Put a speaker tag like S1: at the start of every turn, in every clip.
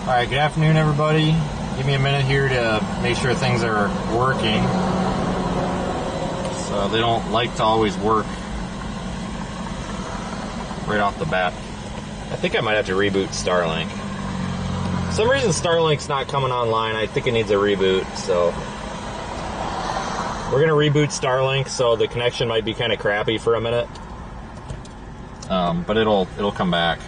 S1: Alright, good afternoon everybody. Give me a minute here to make sure things are working. So they don't like to always work right off the bat. I think I might have to reboot Starlink. For some reason Starlink's not coming online. I think it needs a reboot, so we're gonna reboot Starlink, so the connection might be kind of crappy for a minute. But it'll come back.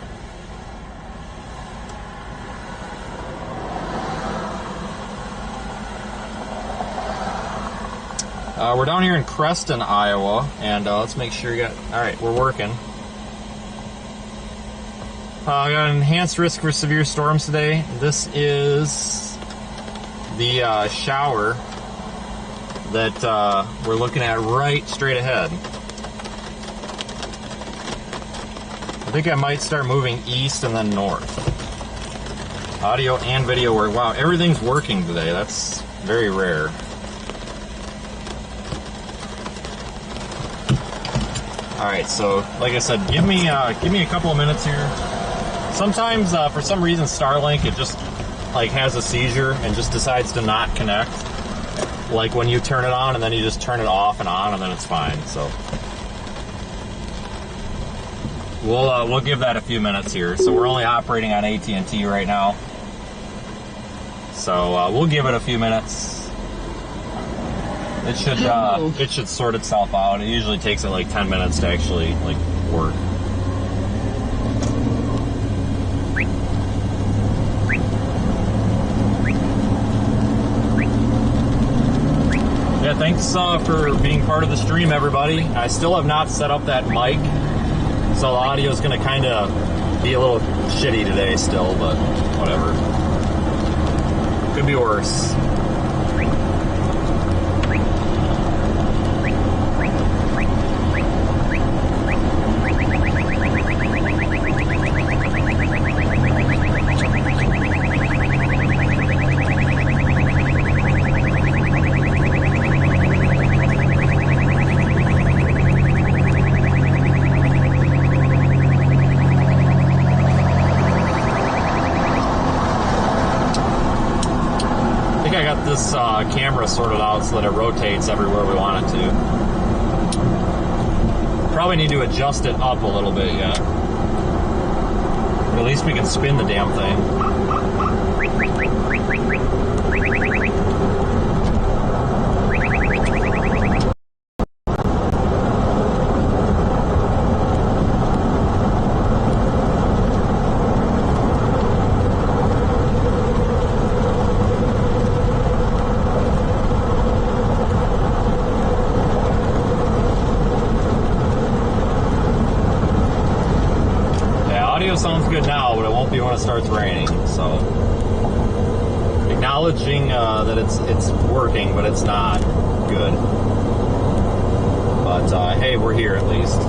S1: We're down here in Creston, Iowa, and let's make sure you got... Alright, we're working. I got an enhanced risk for severe storms today. This is the shower that we're looking at right straight ahead. I think I might start moving east and then north. Audio and video work. Wow, everything's working today. That's very rare. Alright, so like I said, give me a couple of minutes here. Sometimes for some reason Starlink, it just like has a seizure and just decides to not connect. Like when you turn it on and then you just turn it off and on and then it's fine. So we'll give that a few minutes here. So we're only operating on AT&T right now. So we'll give it a few minutes. It should sort itself out. It usually takes it like 10 minutes to actually like work. Yeah, thanks for being part of the stream, everybody. I still have not set up that mic, so the audio is going to kind of be a little shitty today still, but whatever. Could be worse. This camera sorted out so that it rotates everywhere we want it to. Probably need to adjust it up a little bit yet. But at least we can spin the damn thing. Sounds good now, but it won't be when it starts raining. So, acknowledging that it's working, but it's not good. But hey, we're here at least.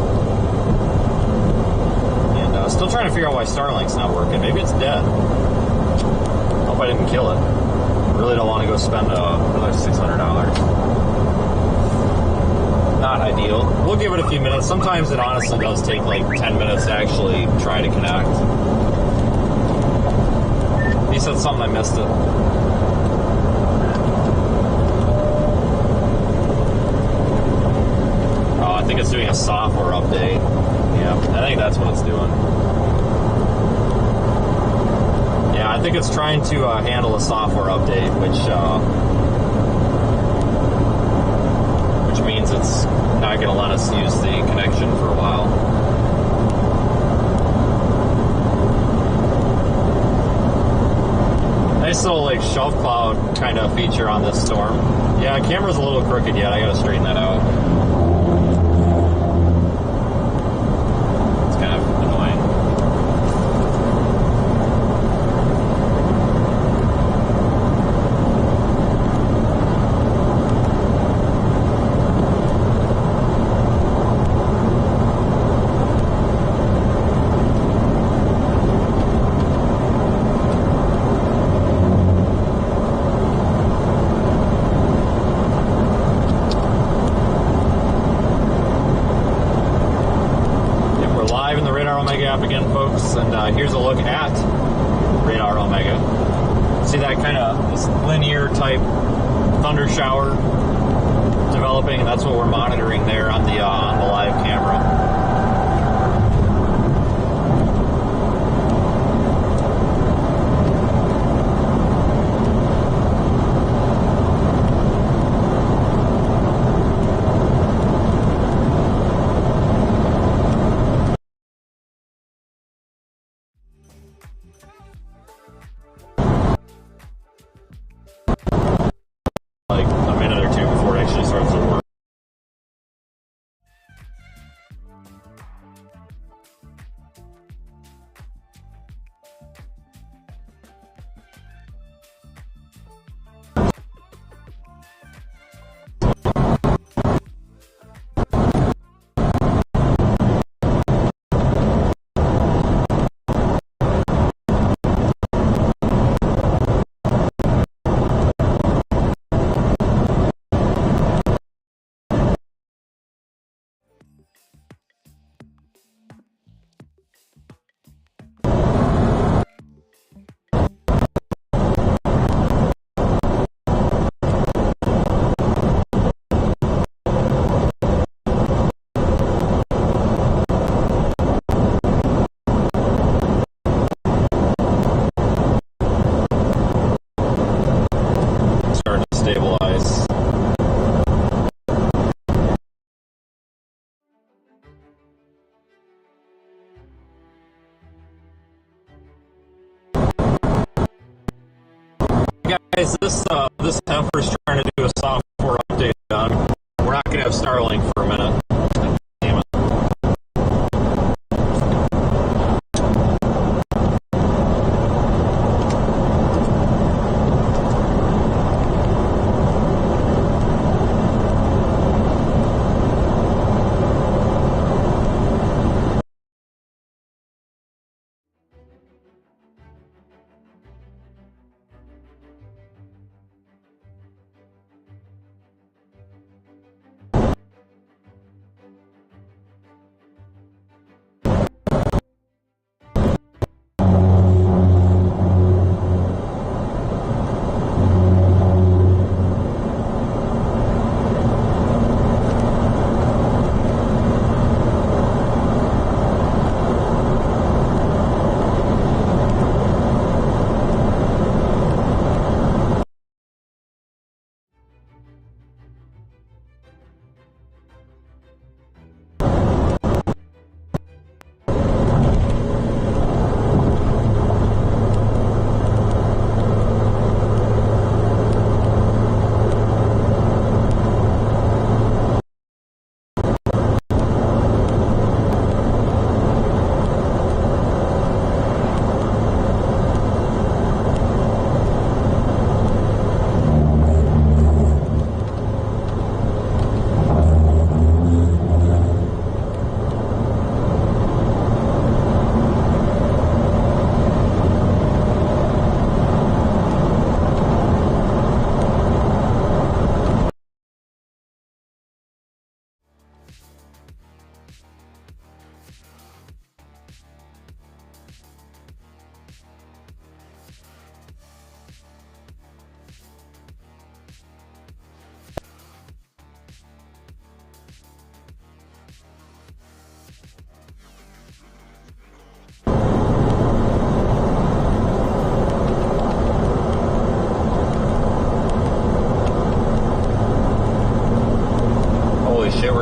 S1: And still trying to figure out why Starlink's not working. Maybe it's dead. Hope I didn't kill it. Really don't want to go spend another $600. Not ideal. We'll give it a few minutes. Sometimes it honestly does take like 10 minutes to actually try to connect. He said something, I missed it. Oh, I think it's doing a software update. Yeah, I think that's what it's doing. Yeah, I think it's trying to handle a software update, which means it's not going to let us use the connection for a while. Nice little like shelf cloud kind of feature on this storm. Yeah, camera's a little crooked yet. I got to straighten that out. It's kind of annoying. app again, folks, and here's a look at radar omega. See that kind of this linear type thunder shower developing, and that's what we're monitoring there on the live camera. Like a minute or two before it actually starts to work. Starting to stabilize. Guys, this heifer's trying to do a software update on. We're not going to have Starlink for a minute. Damn it.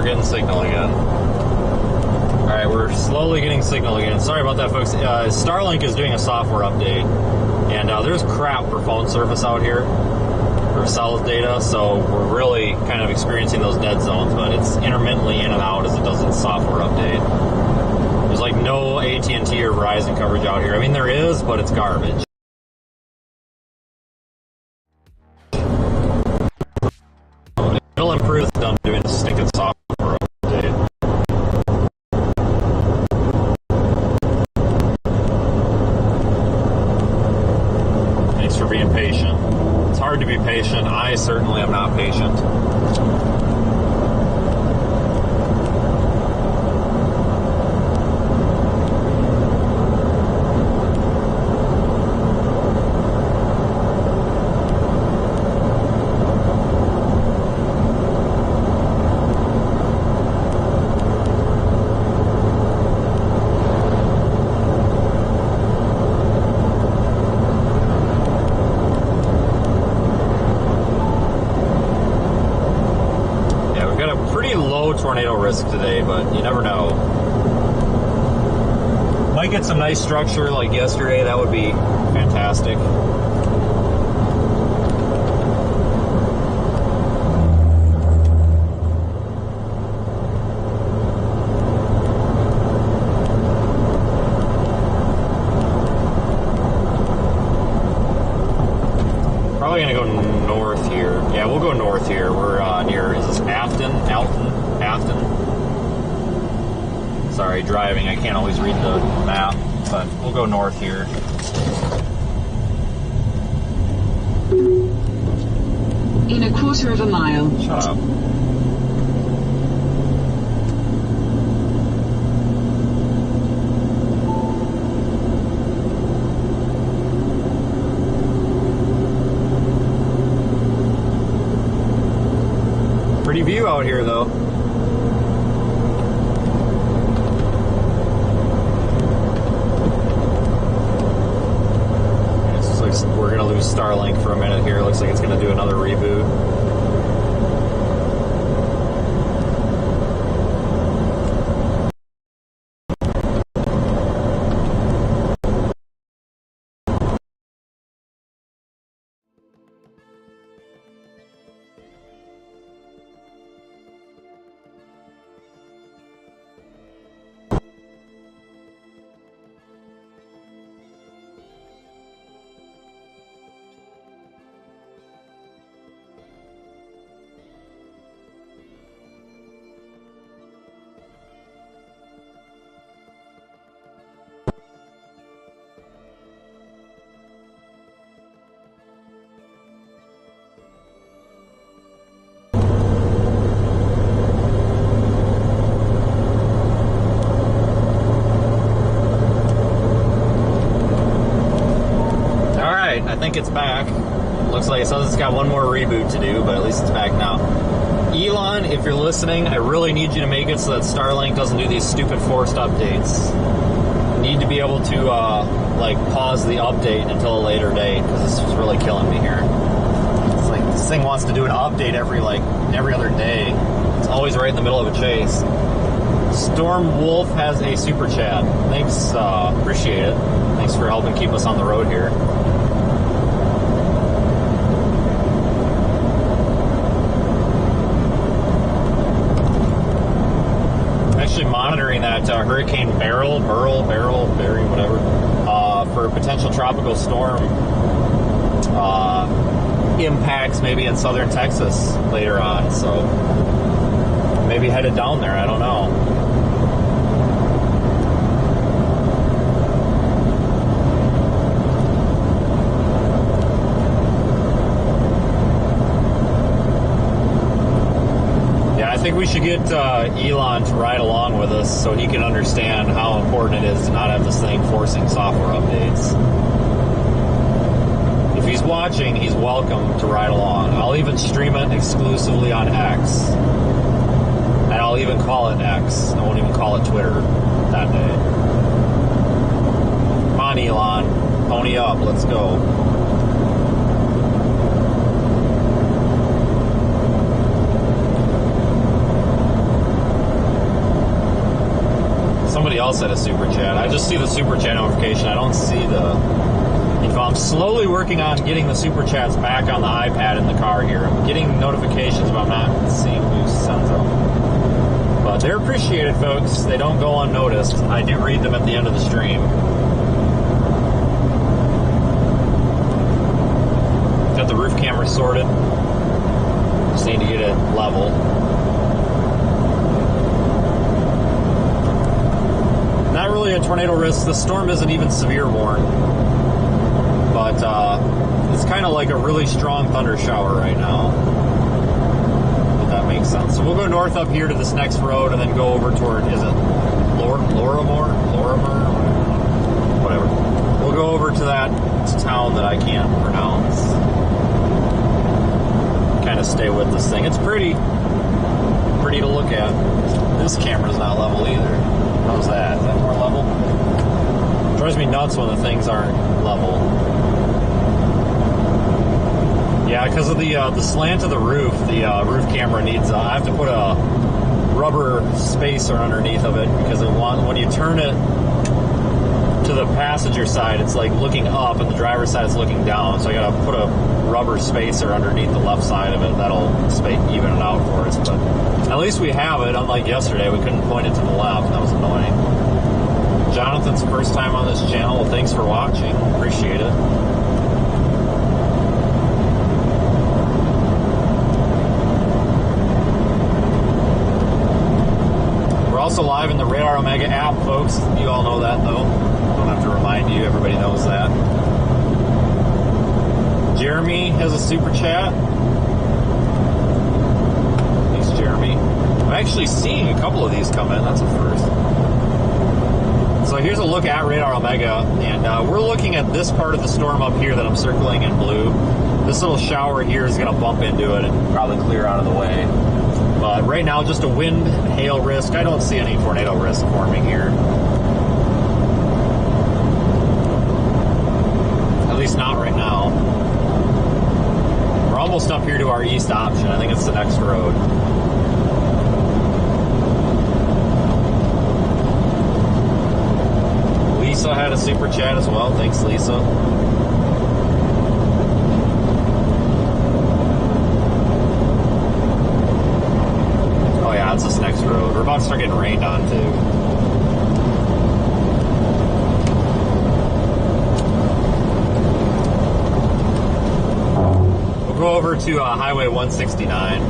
S1: Getting signal again. Alright, we're slowly getting signal again. Sorry about that, folks. Starlink is doing a software update, and there's crap for phone service out here for cell data, so we're really kind of experiencing those dead zones, but it's intermittently in and out as it does its software update. There's like no AT&T or Verizon coverage out here. I mean, there is, but it's garbage. It'll improve if it's done doing the stinking software update. Thanks for being patient. It's hard to be patient. I certainly am not patient. low tornado risk today, but you never know. Might get some nice structure like yesterday. That would be fantastic. Probably gonna go north here. Yeah, we'll go north here. We're near, is this Afton? Sorry, driving. I can't always read the map, but we'll go north here.
S2: In a quarter of a mile.
S1: Shut up. Pretty view out here, though. We're going to lose Starlink for a minute here. Looks like it's going to do another reboot. I think it's back. Looks like it says it's got one more reboot to do, but at least it's back now. Elon, if you're listening, I really need you to make it so that Starlink doesn't do these stupid forced updates. I need to be able to like pause the update until a later date, because this is really killing me here. It's like this thing wants to do an update every other day. It's always right in the middle of a chase. Storm Wolf has a super chat. Thanks, appreciate it. Thanks for helping keep us on the road here. Monitoring that Hurricane Beryl, whatever, for potential tropical storm impacts maybe in southern Texas later on. So maybe headed down there. I don't know. I think we should get Elon to ride along with us so he can understand how important it is to not have this thing forcing software updates. If he's watching, he's welcome to ride along. I'll even stream it exclusively on X. And I'll even call it X. I won't even call it Twitter that day. Come on, Elon. Pony up. Let's go. Somebody else had a super chat. I just see the super chat notification. I don't see the info. I'm slowly working on getting the super chats back on the iPad in the car here. I'm getting notifications, but I'm not seeing who sends them. But they're appreciated, folks. They don't go unnoticed. I do read them at the end of the stream. Got the roof camera sorted. Just need to get it level. Not really a tornado risk. The storm isn't even severe warned, but it's kind of like a really strong thunder shower right now, if that makes sense. So we'll go north up here to this next road and then go over toward, is it Lorimer? Whatever. We'll go over to that town that I can't pronounce. Kind of stay with this thing. It's pretty to look at. This camera's not level either. How's that? Is that more level? It drives me nuts when the things aren't level. Yeah, because of the slant of the roof camera needs. I have to put a rubber spacer underneath of it because when you turn it to the passenger side, it's like looking up, and the driver's side is looking down. So I gotta put a rubber spacer underneath the left side of it. That'll even it out for us. But at least we have it. Unlike yesterday, we couldn't point it to the left. That was annoying. Jonathan's first time on this channel. Well, thanks for watching. Appreciate it. We're also live in the Radar Omega app, folks. You all know that, though. Don't have to remind you. Everybody knows that. Jeremy has a super chat. Thanks, Jeremy. I'm actually seeing a couple of these come in. That's a first. So here's a look at Radar Omega, and we're looking at this part of the storm up here that I'm circling in blue. This little shower here is going to bump into it and probably clear out of the way. But right now, just a wind and hail risk. I don't see any tornado risk forming here. At least not right now. We're almost up here to our east option. I think it's the next road. Lisa had a super chat as well. Thanks, Lisa. Oh yeah, it's this next road. We're about to start getting rained on too. We'll go over to Highway 169.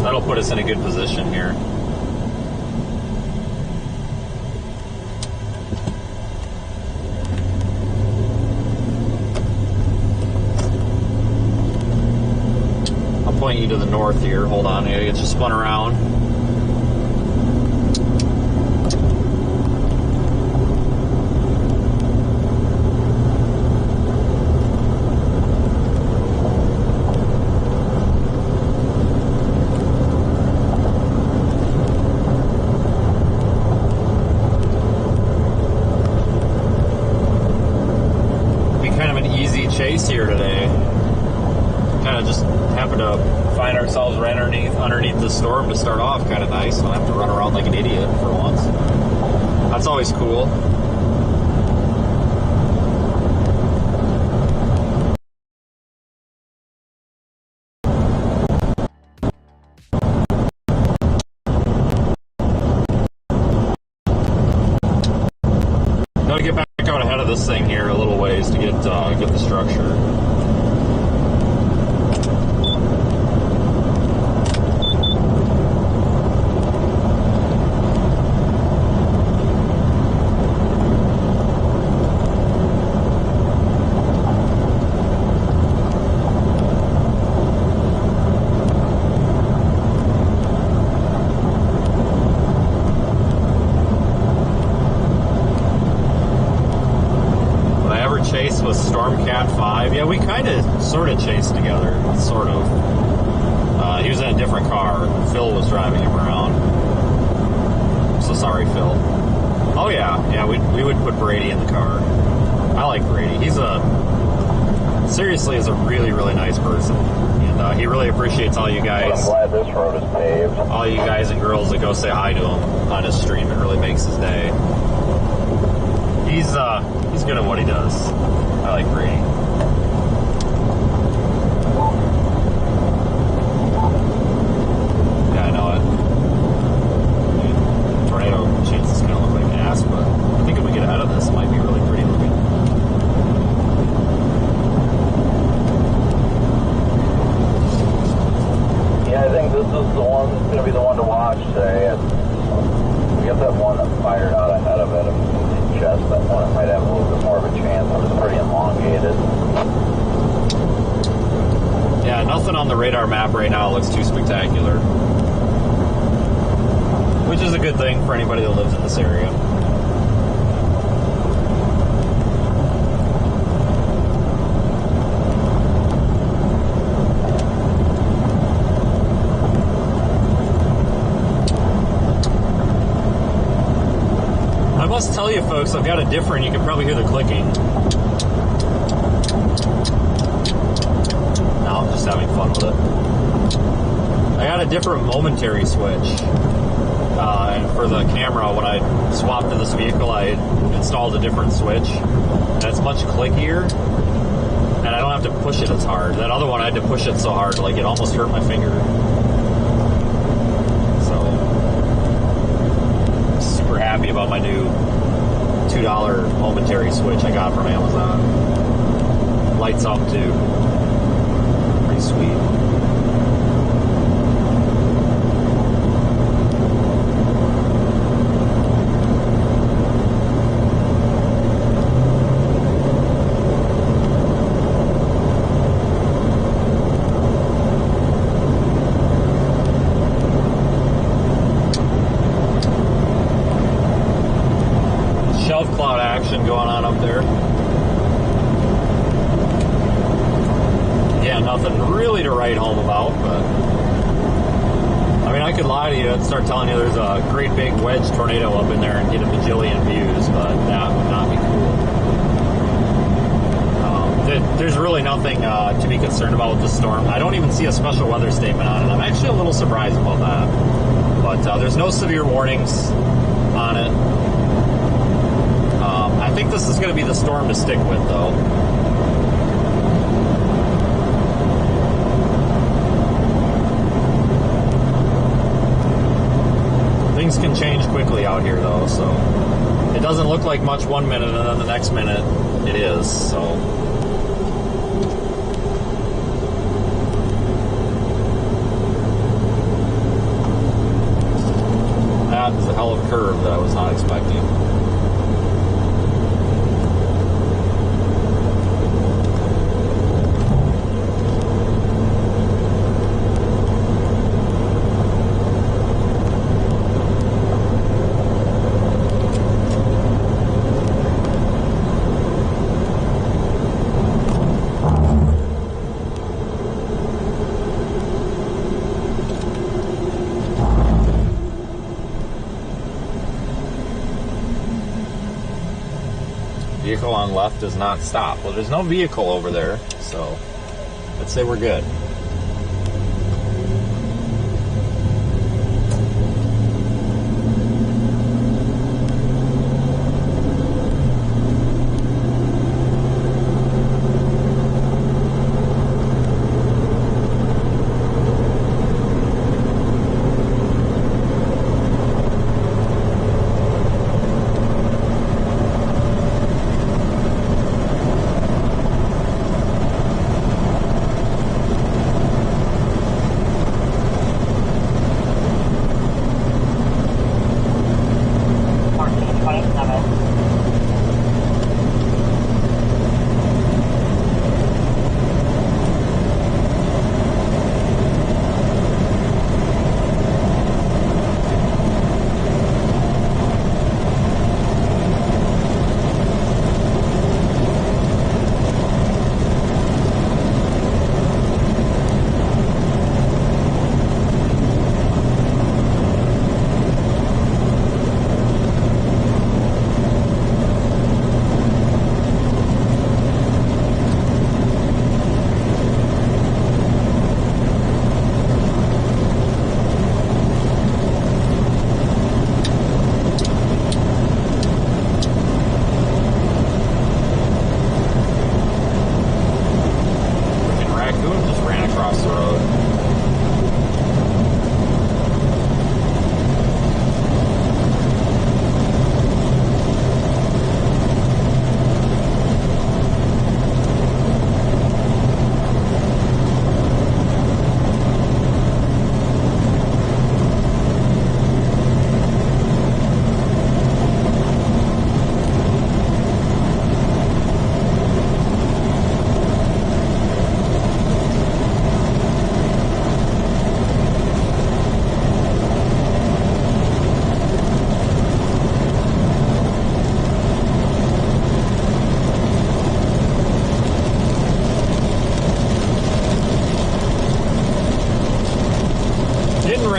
S1: That'll put us in a good position here. Point you to the north here. Hold on, I gotta get you spun around. Be kind of an easy chase here today. Kind of just happen to find ourselves right underneath the storm to start off. Kind of nice. Don't have to run around like an idiot for once. That's always cool. Gotta get back out ahead of this thing here a little ways to get the structure. Stormcat 5. Yeah, we kind of sort of chased together. Sort of. He was in a different car. Phil was driving him around. So sorry, Phil. Oh, yeah. We would put Brady in the car. I like Brady. Seriously is a really, really nice person. And he really appreciates all you guys.
S3: I'm glad this road is paved.
S1: All you guys and girls that go say hi to him on his stream. It really makes his day. He's good at what he does. I like Brady. Yeah, I know it. Tornado chances kind of look like ass, but I think if we get out of this, it might be really pretty looking.
S3: Yeah, I think this is the one that's going to be the one to watch today. We got that one that fired out ahead of it. Chest, that one might have a little bit more of a chance. It was pretty elongated.
S1: Yeah, nothing on the radar map right now looks too spectacular. Which is a good thing for anybody that lives in this area. I must tell you folks, I've got a different, you can probably hear the clicking. No, I'm just having fun with it. different momentary switch. And for the camera, when I swapped to this vehicle, I installed a different switch. And it's much clickier. And I don't have to push it as hard. That other one, I had to push it so hard, like it almost hurt my finger. So, super happy about my new $2 momentary switch I got from Amazon. Lights up too. Pretty sweet. Cloud action going on up there. Yeah, nothing really to write home about, but I mean, I could lie to you and start telling you there's a great big wedge tornado up in there and get a bajillion views, but that would not be cool. There's really nothing to be concerned about with the storm. I don't even see a special weather statement on it. I'm actually a little surprised about that, but there's no severe warnings on it. I think this is going to be the storm to stick with, though. Things can change quickly out here, though, so it doesn't look like much one minute, and then the next minute it is, so. That is a hell of a curve that I was not expecting. Vehicle on left does not stop. Well, there's no vehicle over there, so let's say we're good.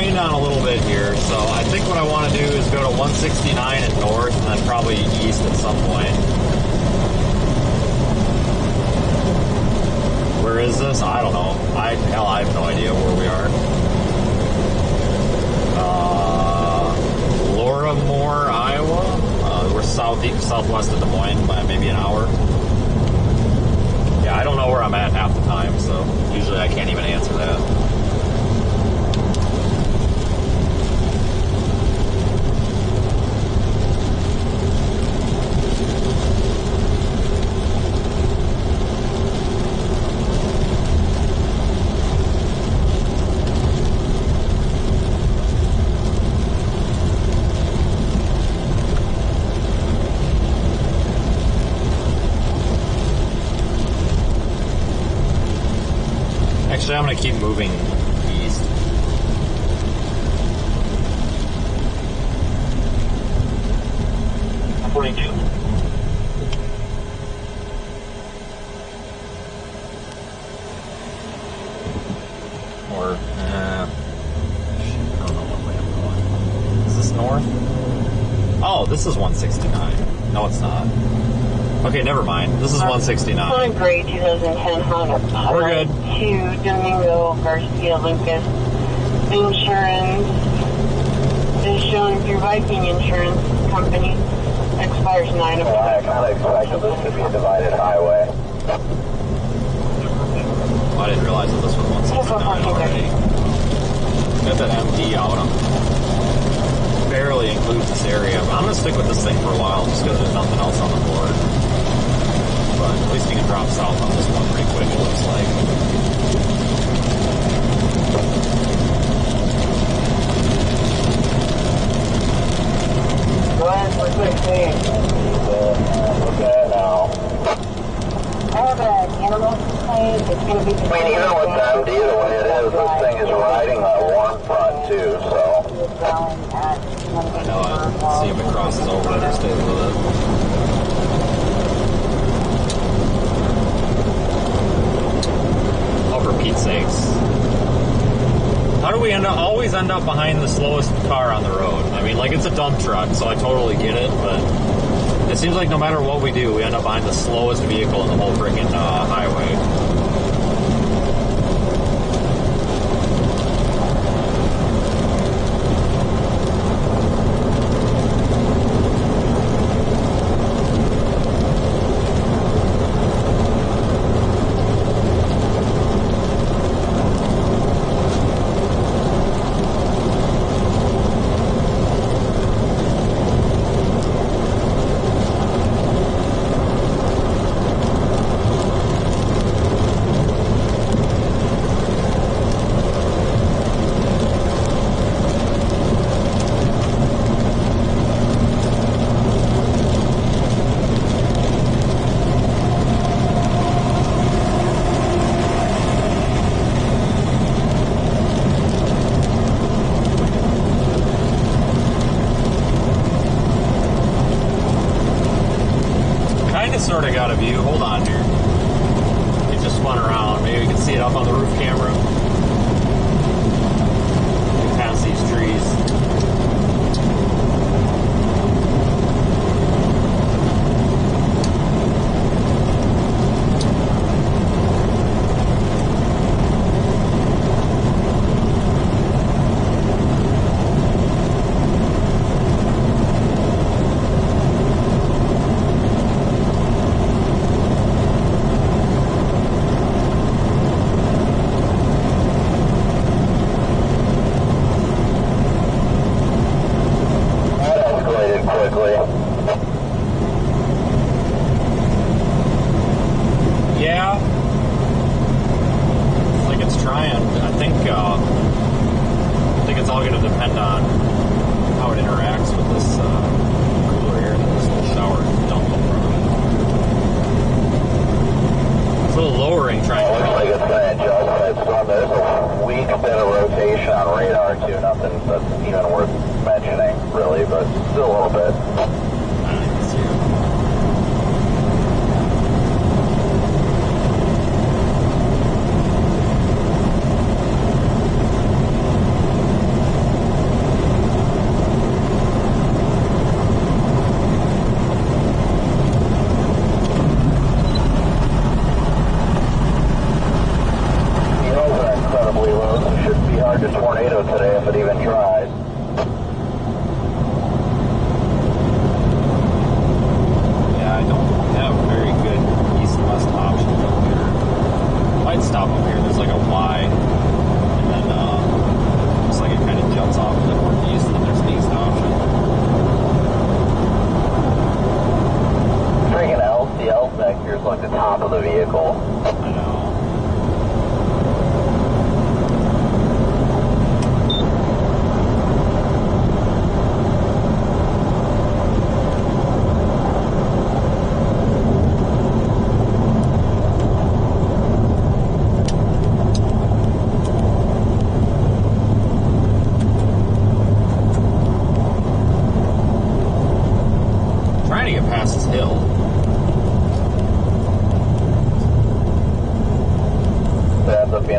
S1: rain on a little bit here, so I think what I want to do is go to 169 and north, and then probably east at some point. Where is this? I don't know. Hell, I have no idea where we are. southwest of Des Moines by maybe an hour. Yeah, I don't know where I'm at half the time, so usually I can't even answer that. Actually, I'm going to keep moving east. Or, I don't know what way I'm going. Is this north? Oh, this is 169. No, it's not. Okay, never mind. This is 169.
S4: Flying Gray 2010 Honda.
S1: We're good.
S4: To Domingo Garcia Lucas. Insurance is showing through Viking Insurance Company. Expires 9 of
S3: I kind of expected this to be a divided highway.
S1: I didn't realize that this was 169 already. Got that MD out. Barely includes this area, but I'm going to stick with this thing for a while just because there's nothing else on the board. But at least you can drop south on this one pretty quick, it looks like.
S4: Go ahead for 16.
S3: Look at it now.
S4: I have an animal claim. It's going to be...
S3: I mean, even with MD the way it is, this thing is riding that warm front too, so...
S1: I know, I see if it crosses over and it stays with it. Oh, for Pete's sakes. How do we always end up behind the slowest car on the road? I mean, like, it's a dump truck, so I totally get it, but it seems like no matter what we do, we end up behind the slowest vehicle in the whole freaking highway. Sort of got a view. Hold on here. It just spun around. Maybe we can see it up on the roof camera. Past these trees.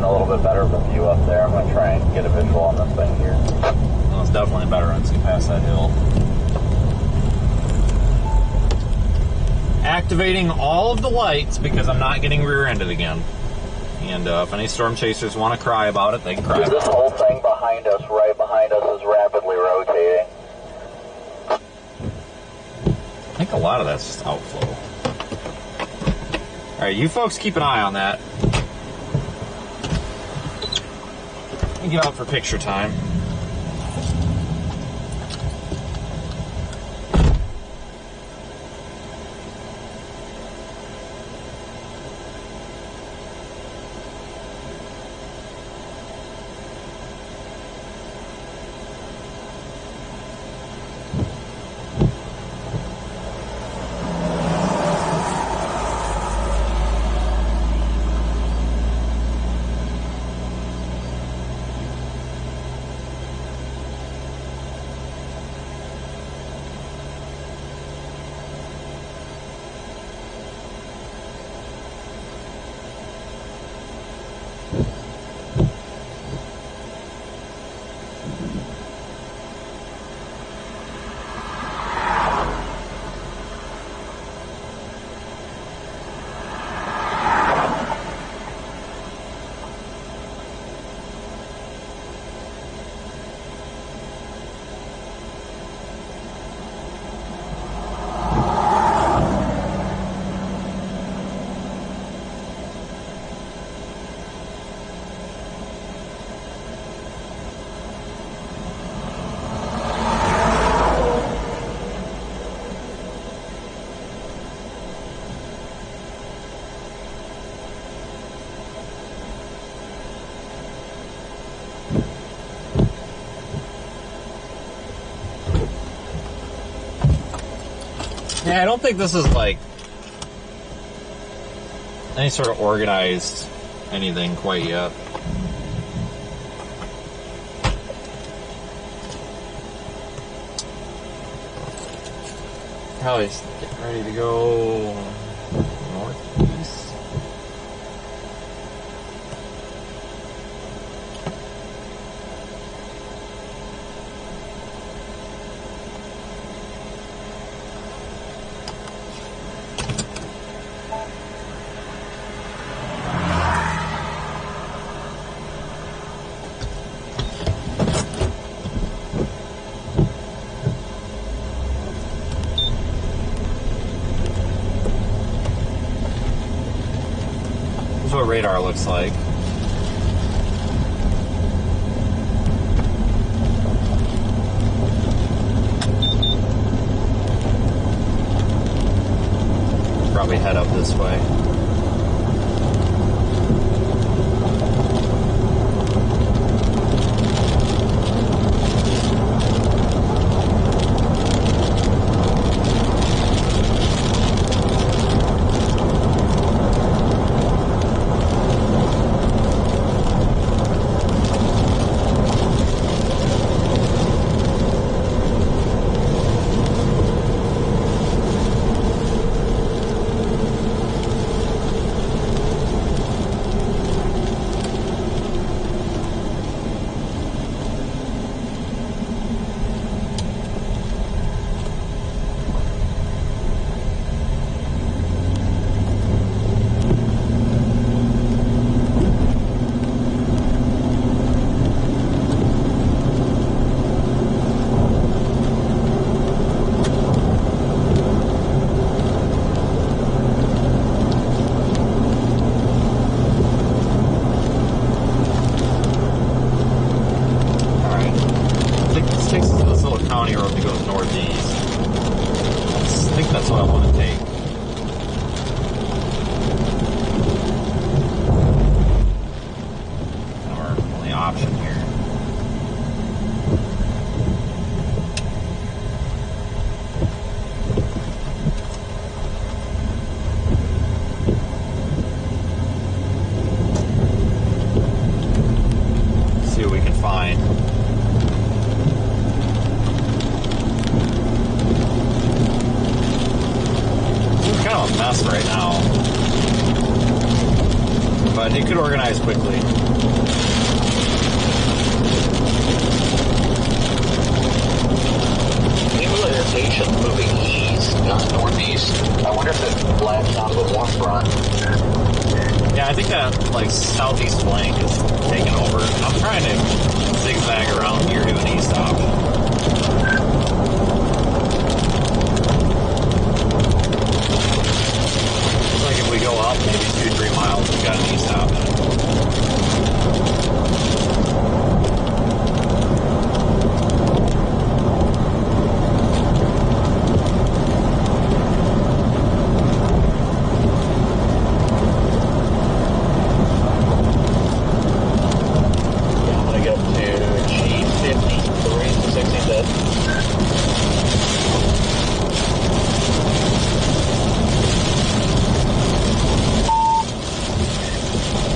S3: seeing a little bit better of a view up there. I'm going to try and get a visual on this thing here.
S1: Well, it's definitely better once you pass that hill. Activating all of the lights because I'm not getting rear-ended again. And if any storm chasers want to cry about it, they can cry about it.
S3: This whole thing behind us, right behind us, is rapidly rotating.
S1: I think a lot of that's just outflow. Alright, you folks keep an eye on that. Let me get out for picture time. Yeah, I don't think this is like any sort of organized anything quite yet. Probably getting ready to go northeast. What radar looks like. Probably head up this way. Right now, but it could organize quickly. southeast flank is taking over. I'm trying to zigzag around here to an east option. Looks like if we go up maybe 2-3 miles, we've got an east option.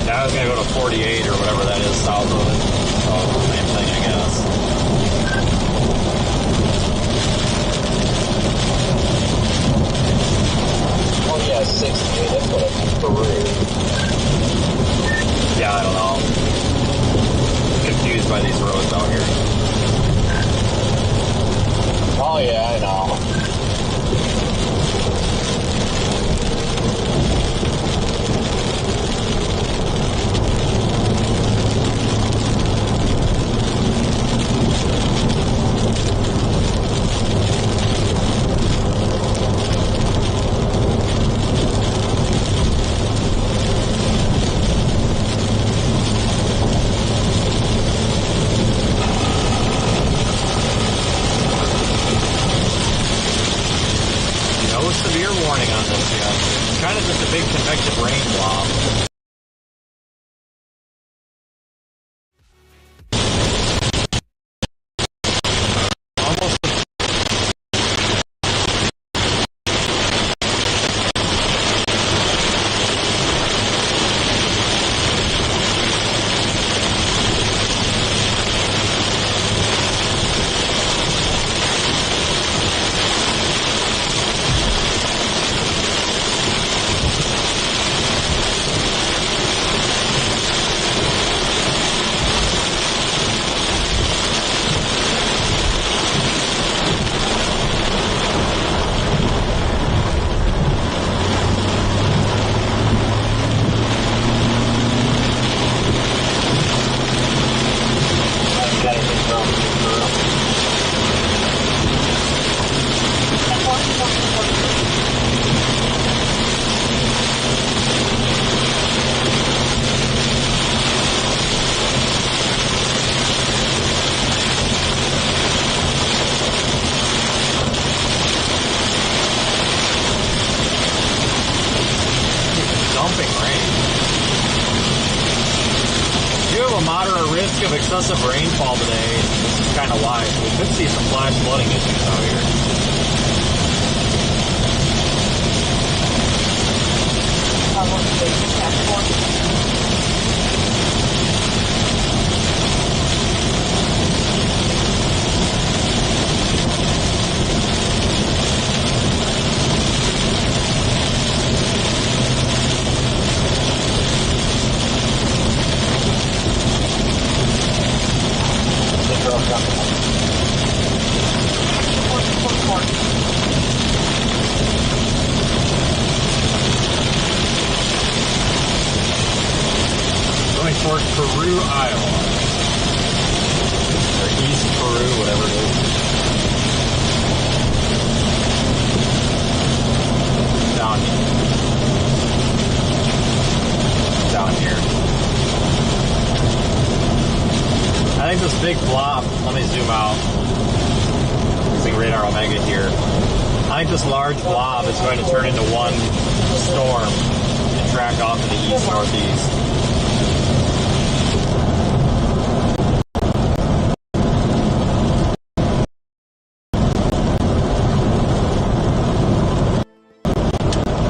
S1: I was going to go to 48 or whatever that is south of it. So, same thing, I guess.
S3: Oh yeah, 68, that's what it's Peru.
S1: Yeah, I don't know. I'm confused by these roads out here.
S3: Oh yeah, I know.
S1: Severe warning on this yet. It's kind of just a big convective rain blob. Of excessive rainfall today. This is kind of why. We could see some flash flooding issues out here. Going towards Peru, Iowa. Or East Peru, whatever it is. Down here. I think this big blob, let me zoom out. Using radar Omega here. I think this large blob is going to turn into one storm and track off to the east-northeast.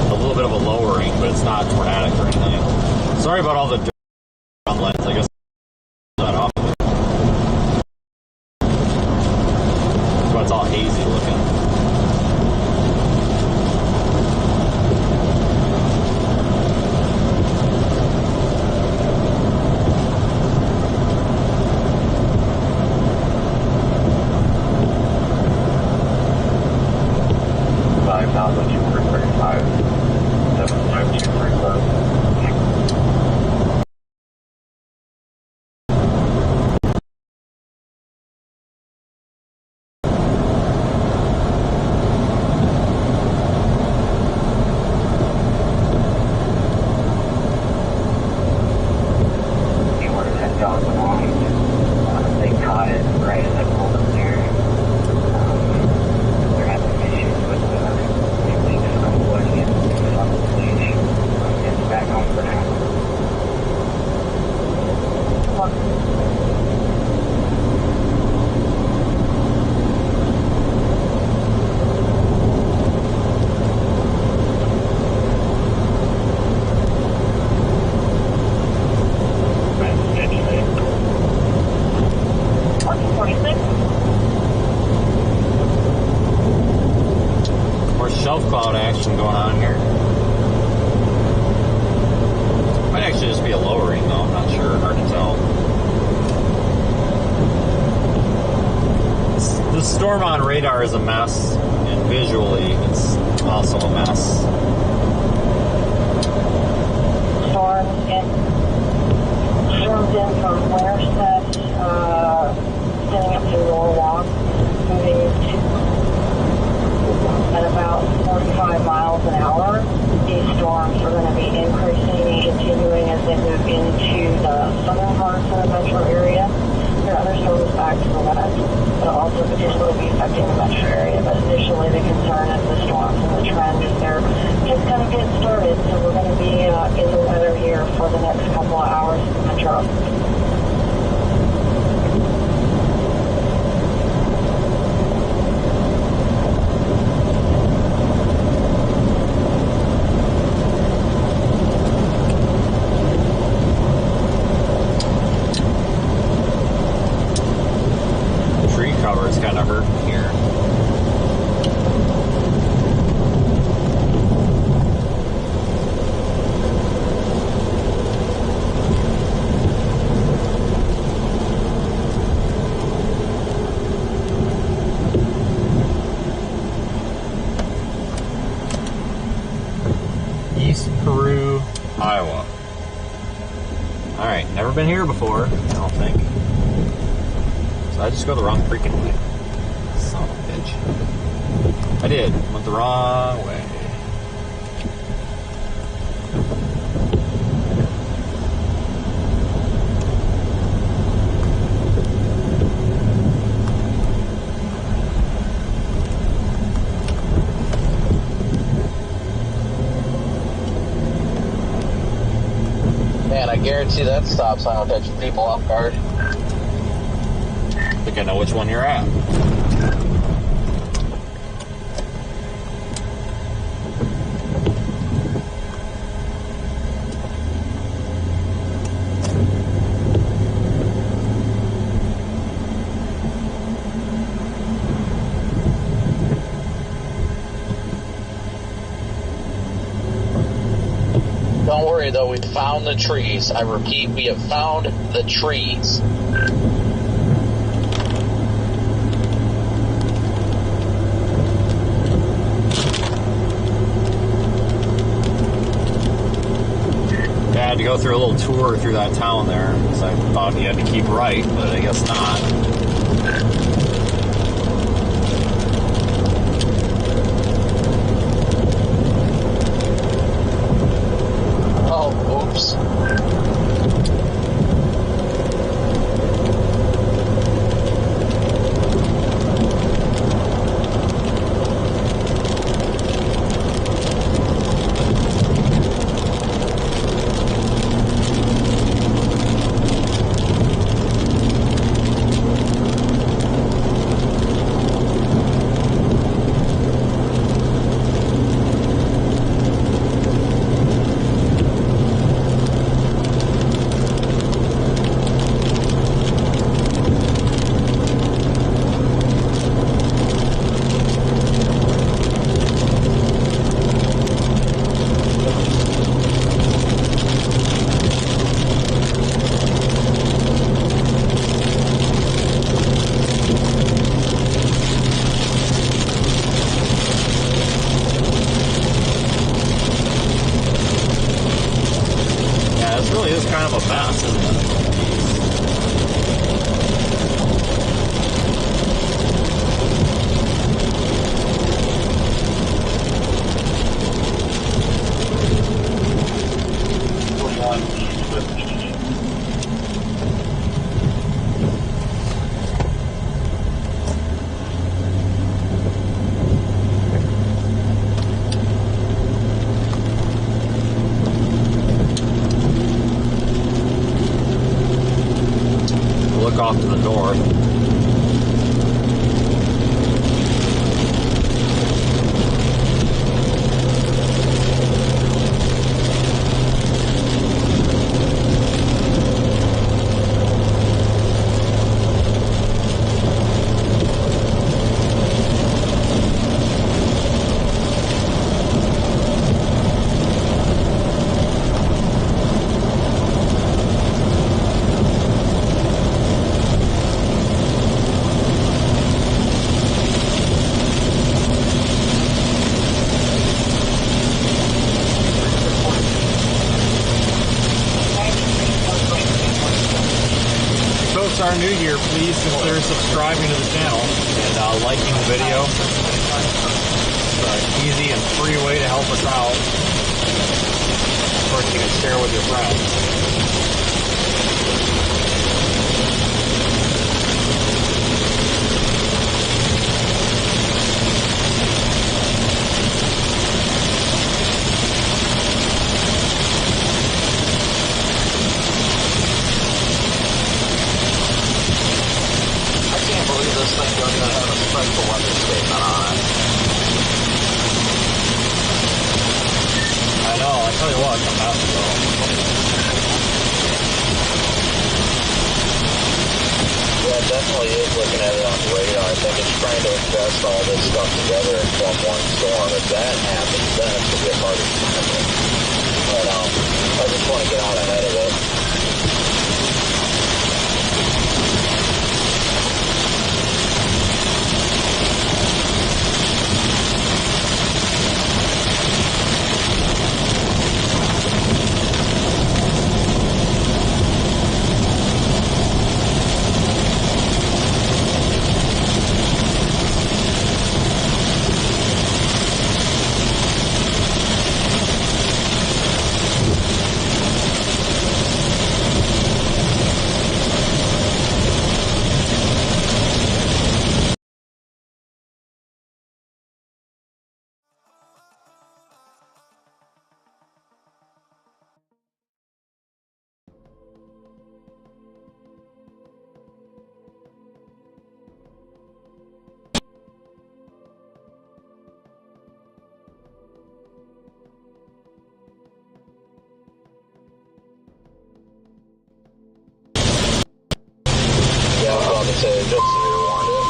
S1: A little bit of a lowering, but it's not tornadic or anything. Sorry about all the dirt on lens. I guess that off of it. But it's all hazy looking. action going on here. Might actually just be a lowering though, I'm not sure, hard to tell. The storm on radar is a mess, and visually it's also a mess.
S4: Storms in from Winterset, sitting up to Norwalk, moving at about 45 miles an hour. These storms are going to be increasing and continuing as they move into the southern parts of the metro area. There are other storms back to the west that will also potentially be affecting the metro area. But initially, the concern is the storms and the trend is they're just going to get started. So we're going to be in the weather here for the next couple of hours in the metro.
S1: Kind of hurting here. East Peru, Iowa. Alright, never been here before, I don't think. So I just go the wrong freaking way. Son of a bitch. I did. Went the wrong way.
S3: Man, I guarantee that stop sign will catch people off guard.
S1: I think I know which one you're at.
S3: Don't worry though, we found the trees. I repeat, we have found the trees.
S1: I had to go through a little tour through that town there, because I thought you had to keep right, but I guess not.
S3: Oh, oops.
S1: Kind of a mess, isn't it? Off to the north. folks are new here, please consider subscribing to the channel and liking the video. It's an easy and free way to help us out. Of course, you can share with your friends.
S3: This thing doesn't even have a special weather statement on it.
S1: I know, I tell you what, I'm out to go.
S3: Yeah, it definitely is looking at it on the radar. I think it's trying to ingest all this stuff together and form one storm. If that happens, then it's going to get hard to tackle. But I just want to get out ahead of it. Say just severe warned it.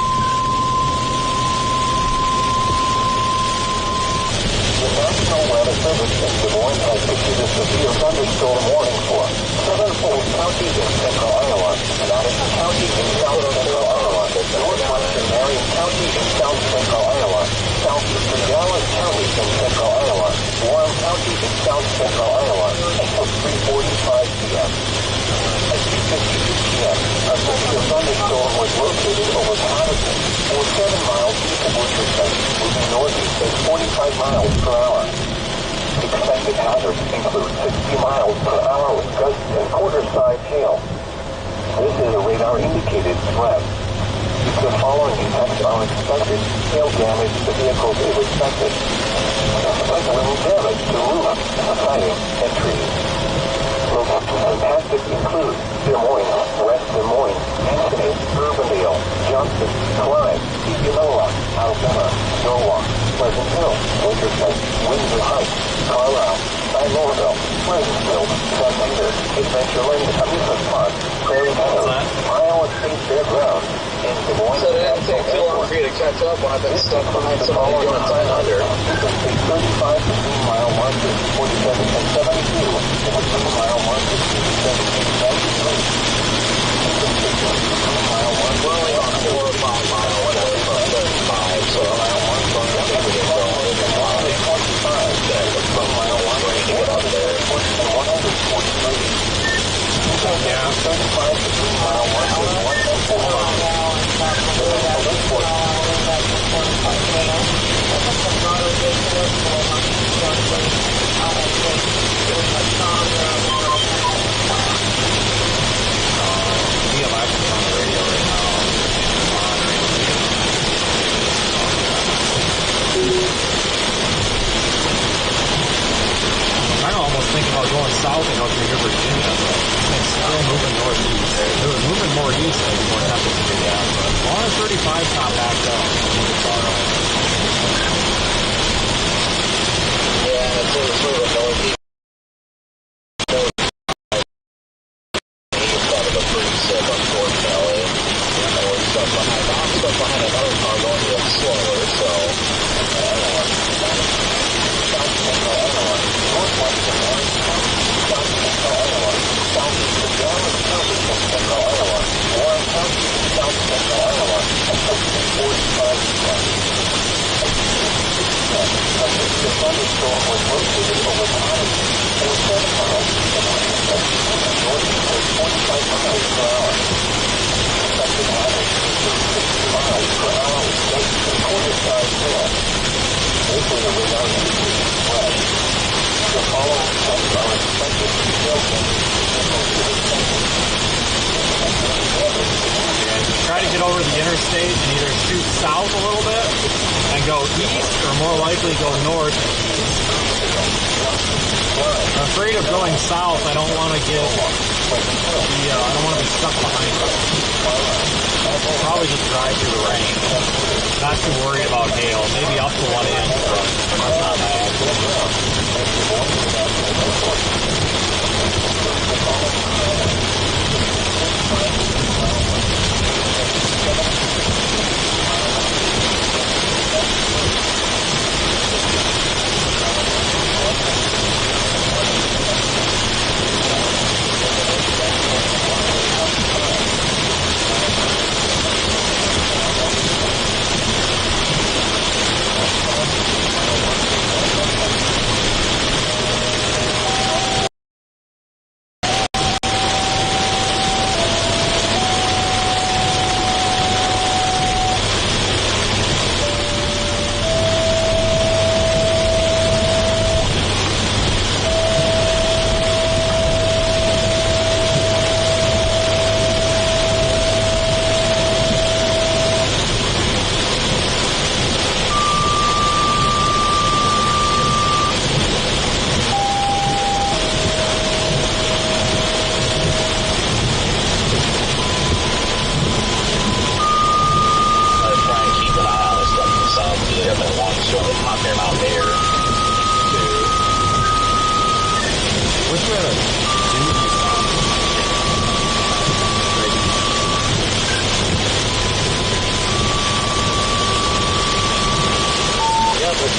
S3: The National Weather Service in Des Moines has issued a severe thunderstorm warning for Southern Fulton County in central Iowa, Madison County in south central Iowa, northwestern Marion County in south central Iowa, southeastern Dallas County in central Iowa, Warren County in south central Iowa, until 3:45 p.m. At 2:52 p.m., a severe thunderstorm was located over Madison, or 7 miles east of Worcester, moving northeast at 45 miles per hour. Expected hazards include 60 miles per hour with gusts and quarter-size hail. This is a radar-indicated threat. If the following effects are expected, hail damage to vehicles is expected. Wind damage to roofs, siding, and trees. Locations impacted include Des Moines, West Des Moines, Anthony, Urbandale, Johnson, Clyde, Indianola, Alabama, Norwalk, Pleasantville, Winterset, Windsor Heights, Carlisle, Knoxville, Pleasantville, Cedar, Adventureland Amusement Park, Prairie Meadows, Iowa State Fairgrounds, and Des Moines. So it didn't take too long for you to catch up when I've been stuck behind somebody doing time under. 35 to 3-mile markers, 47 and 72, and a 3-mile marker, 57 and 93. We're only on 4 or 5 miles away from 35, so mile marker, I think we can go on it. 45, that's a 4-mile marker to get up there. 143. Yeah, 35 to 3-mile marker,
S1: thinking about going south and go through Virginia, but it's still moving northeast. If it was moving more east, I'd be more tempted to do that. But as long as 35's not backed up, I think it's all right.
S3: Yeah, and it's sort of a northeast. It's kind of a pretty sick, unfortunately. And we're stuck behind another car going a bit slower, so. The thunderstorm was located over Madison, or 7 miles east of Winchester, northeast at 45 miles per hour. for the Rerouting spread. The following steps are expected to be taken
S1: Try to get over the interstate and either shoot south a little bit and go east, or more likely go north and east. I'm afraid of going south. I don't want to get I don't want to be stuck behind it. I'll probably just drive through the rain. Not too worried about hail. Maybe up to 1 inch, but that's not bad.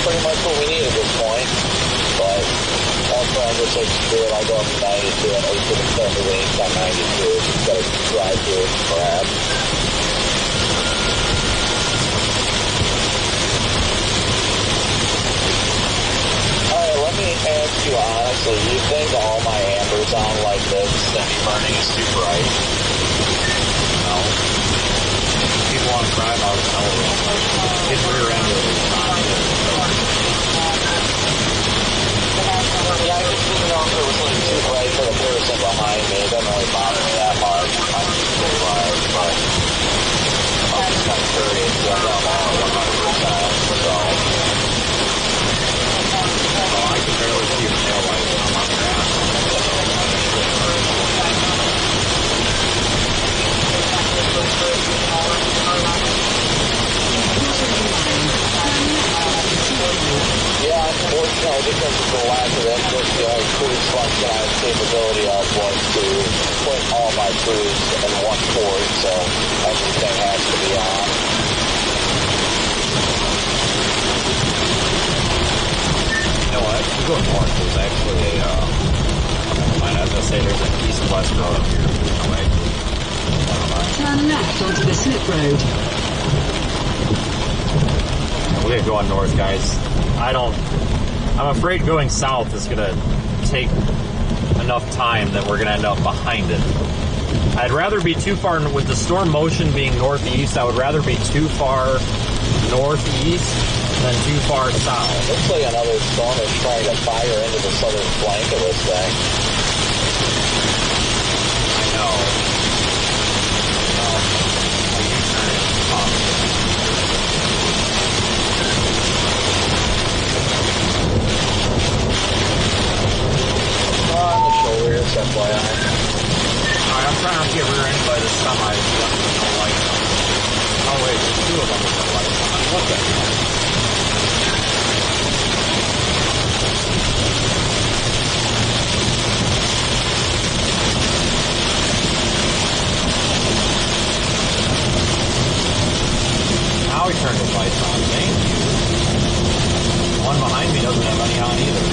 S3: pretty much what we need at this point. But also I'm just like screw it, I'll go up to 92 and open the stuff the range on 92. Just gotta drive through it perhaps. Alright, let me ask you honestly, do you think all my ambers on like this semi-burning is too bright?
S1: No. People want to drive out of hell. His rear end is not good.
S3: Yeah, I just didn't know if it was like too bright for the person behind me. It doesn't really bother me that much. I'm just pretty large, but I'm just kind of curious. I'm not all 100%, so.
S1: Oh, I can barely see your tail light when I'm on your ass.
S3: Yeah, unfortunately, because of the lack of interest, the only cruise function I had capability of was to put all my crews in one port, so everything has to be on.
S1: You know what? You go north, there's actually a, I was going to say there's an east-west road up here. No way.
S2: Turn left onto the slip road.
S1: We're going to go on north, guys. I'm afraid going south is going to take enough time that we're going to end up behind it. I'd rather be too far, with the storm motion being northeast, I would rather be too far northeast than too far south.
S3: Looks like another storm is trying to fire into the southern flank of this thing.
S1: I know. Well, a U-turn is possible.
S3: On the shoulder, it's FYI.
S1: Alright, I'm trying not to get rear-ended by this semi with no lights on. Oh wait, there's two of them with no lights on. What the hell? Now he turned his lights on. Thank you. The one behind me doesn't have any on either.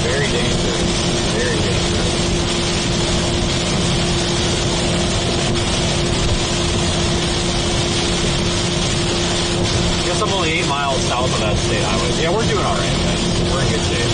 S1: Very dangerous. Very dangerous. I guess I'm only 8 miles south of that state highway. Yeah, we're doing alright, guys. We're in good shape.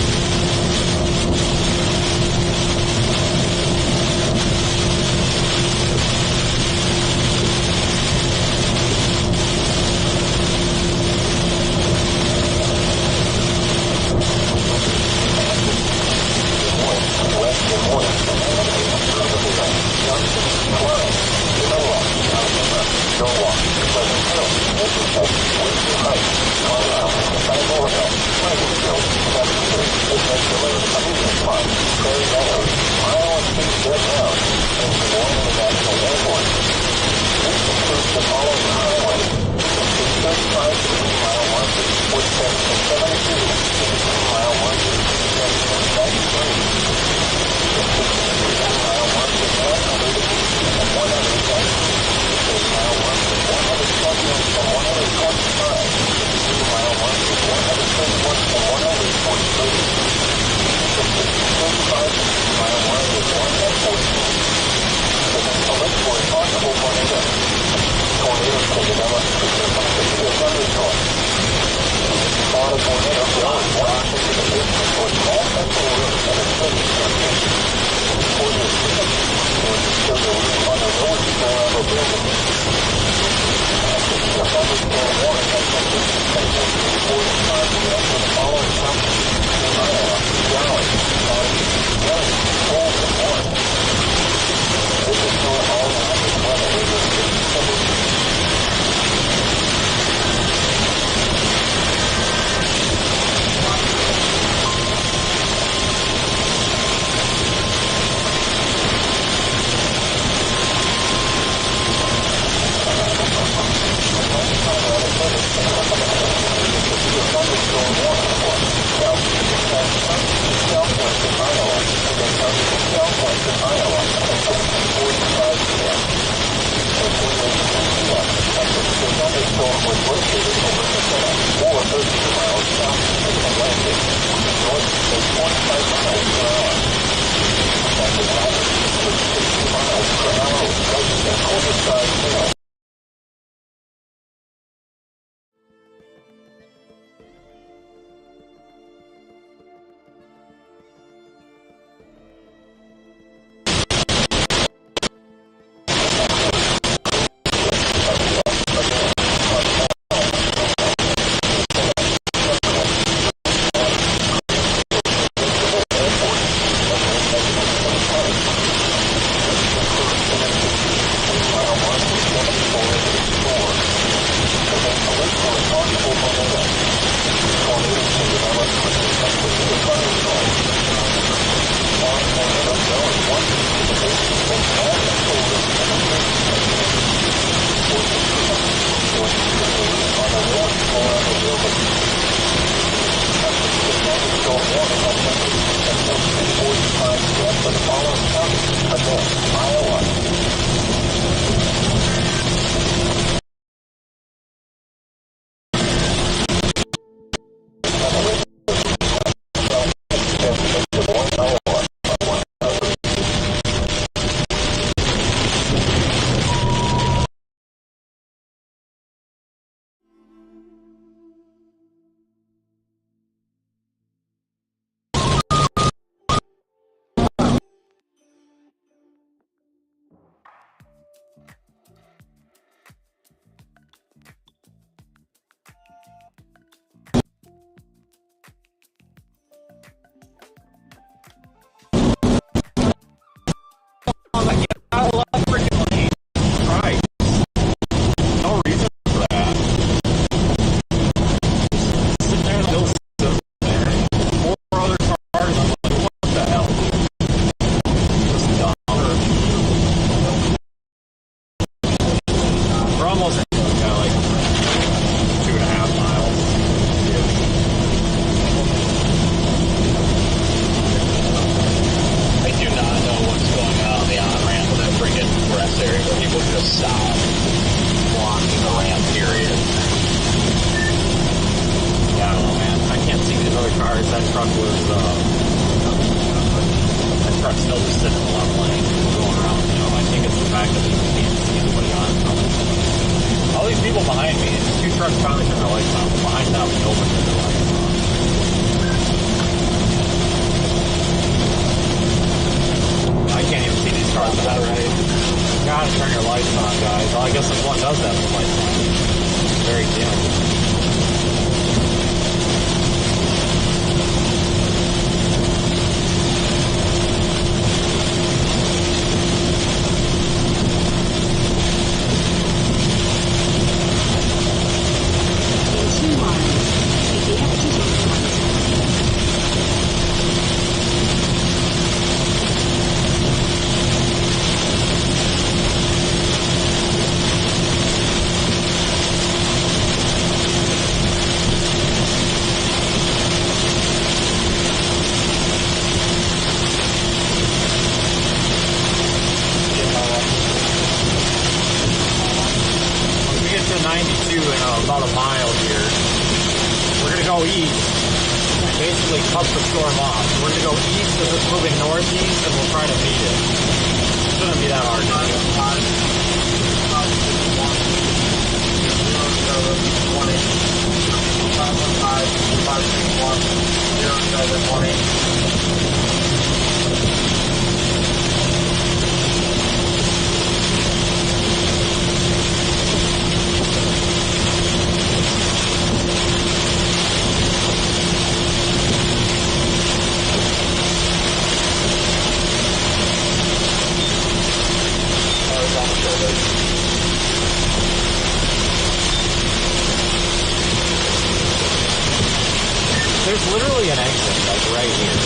S1: There's literally an exit, like right here.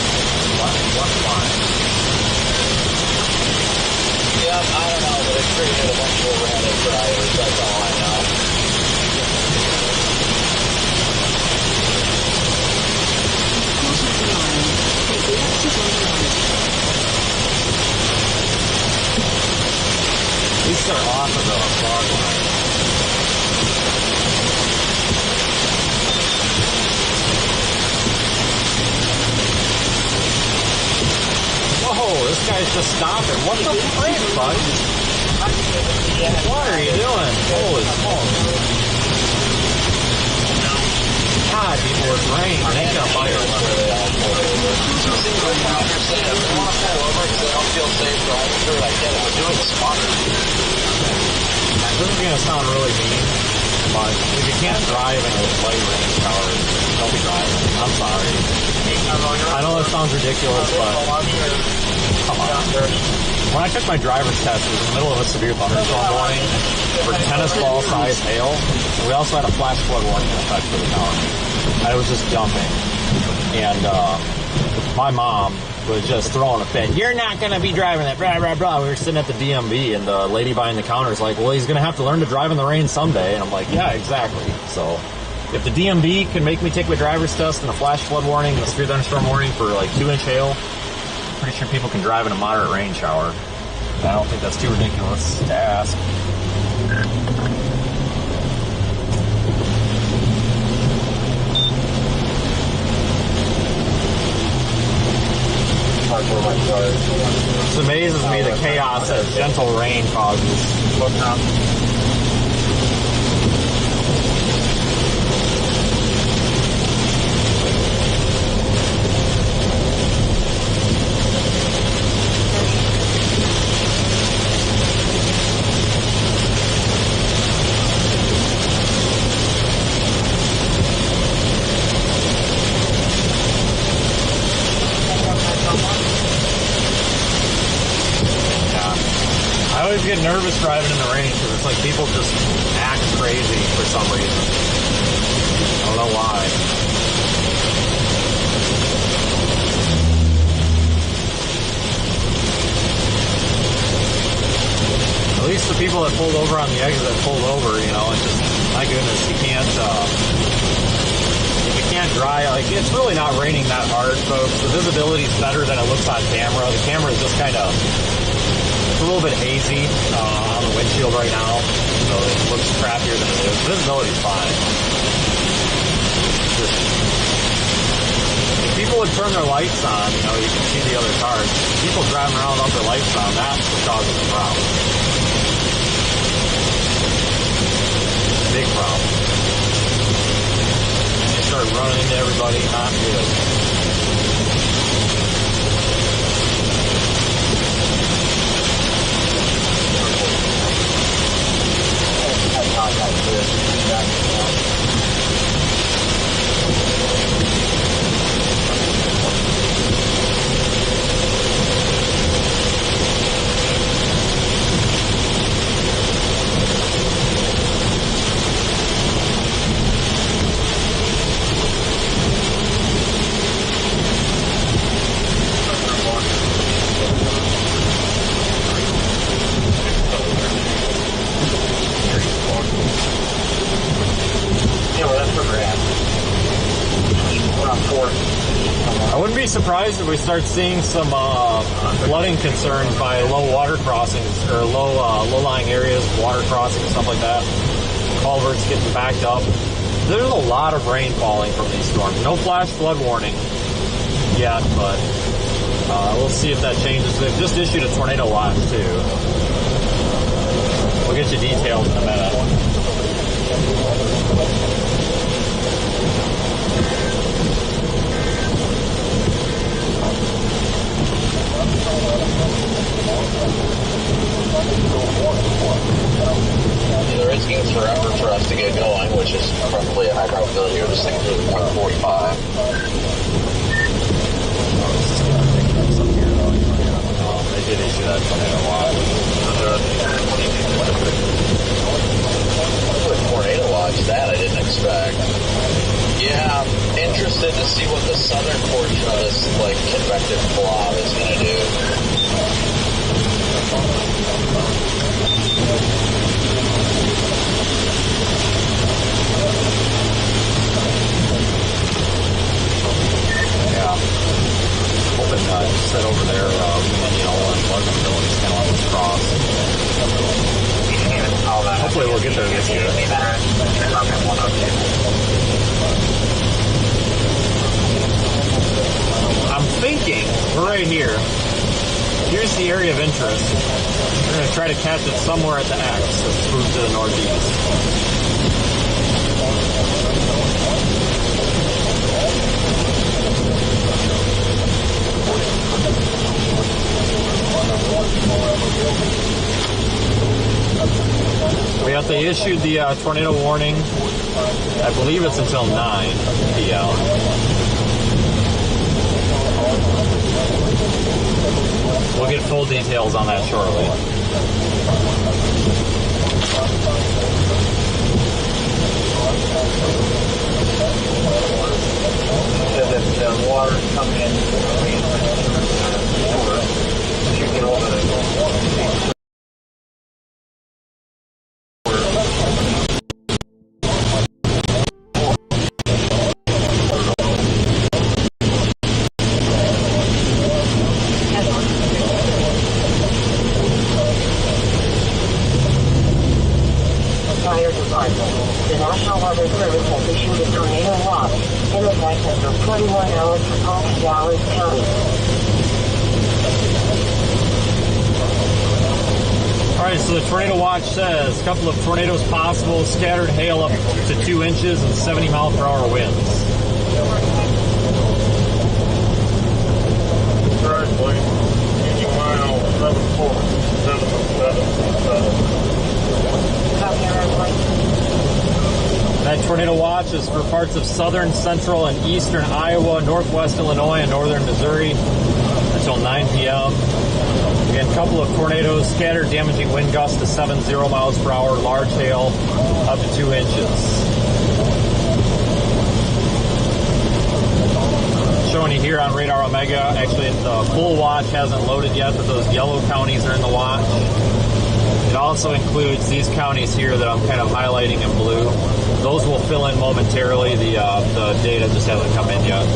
S1: What line?
S3: Yeah, I don't know, but it's pretty good eventual random drivers, that's all I know.
S2: Quarter of a mile. Take the exit on the right.
S1: These are off of the fog line. Whoa, this guy's just stopping. What the frick, bud? What are you doing? Holy smoke. God, people, it's rain. They ain't gonna bite us. This is gonna sound really mean, but if you can't drive in a light rain shower, don't be driving. I'm sorry. I know that sounds ridiculous, but come on. When I took my driver's test, it was in the middle of a severe thunderstorm warning for tennis ball size hail. And we also had a flash flood warning in effect for the county. And it was just dumping. And my mom was just throwing a fit. You're not going to be driving that, blah, blah, blah. We were sitting at the DMV, and the lady behind the counter is like, well, he's going to have to learn to drive in the rain someday. And I'm like, yeah, exactly. So if the DMV can make me take my driver's test and a flash flood warning and a severe thunderstorm warning for like 2-inch hail, I'm pretty sure people can drive in a moderate rain shower. I don't think that's too ridiculous to ask. It amazes me the chaos that gentle rain causes. I always get nervous driving in the rain because it's like people just act crazy for some reason. I don't know why. At least the people that pulled over on the exit pulled over, you know, it's just, my goodness, you can't drive, like, it's really not raining that hard, folks. The visibility's better than it looks on camera. The camera is just kind of, it's a little bit hazy on the windshield right now, so it looks crappier than it is. Visibility's fine. If people would turn their lights on, you know, you can see the other cars. People driving around without their lights on, that's what causes the problem. Big problem. They start running into everybody, not good. I wouldn't be surprised if we start seeing some flooding concerns by low water crossings or low-lying areas, water crossings, stuff like that. Culverts getting backed up. There's a lot of rain falling from these storms. No flash flood warning yet, but we'll see if that changes. They've just issued a tornado watch too. We'll get you details in a minute.
S3: Either it's taking forever for us to get going, which is probably a high probability of this thing through 145.
S1: They did issue that tornado watch.
S3: Tornado watch, that I didn't expect. Yeah, I'm interested to see what the
S1: hopefully we'll get there this year. I'm thinking, we're right here. Here's the area of interest. We're going to try to catch it somewhere at the X that's moved to the northeast. They issued the tornado warning. I believe it's until 9 p.m. We'll get full details on that shortly.
S3: The water's coming in should get over the The National Weather Service has issued a tornado watch in effect until 21 hours for all Dallas County.
S1: Alright, so the tornado watch says a couple of tornadoes possible, scattered hail up to 2 inches and 70 mile per hour winds.
S5: Right, please. Union mile 74777.
S1: That tornado watch is for parts of southern, central, and eastern Iowa, northwest Illinois, and northern Missouri until 9 p.m. Again, a couple of tornadoes, scattered, damaging wind gusts to 70 miles per hour, large hail up to 2 inches. Showing you here on Radar Omega, actually the full watch hasn't loaded yet, but those yellow counties are in the watch. It also includes these counties here that I'm kind of highlighting in blue. Those will fill in momentarily. The data just hasn't come in yet.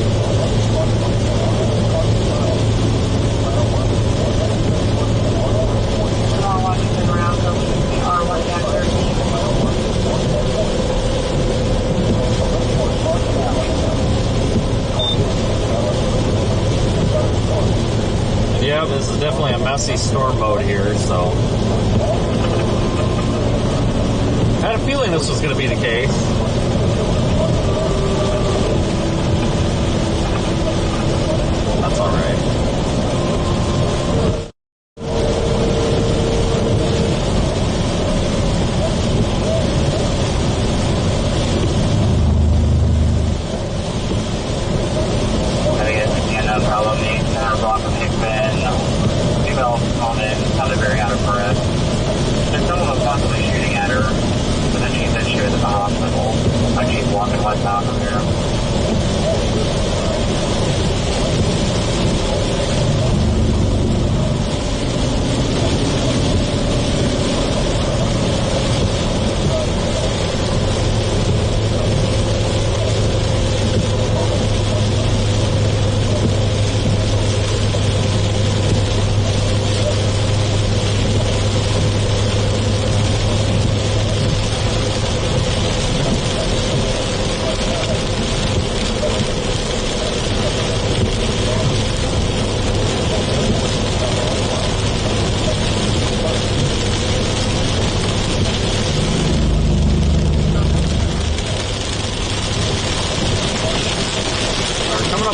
S1: Yeah, this is definitely a messy storm mode here, so I had a feeling this was going to be the case. That's all right.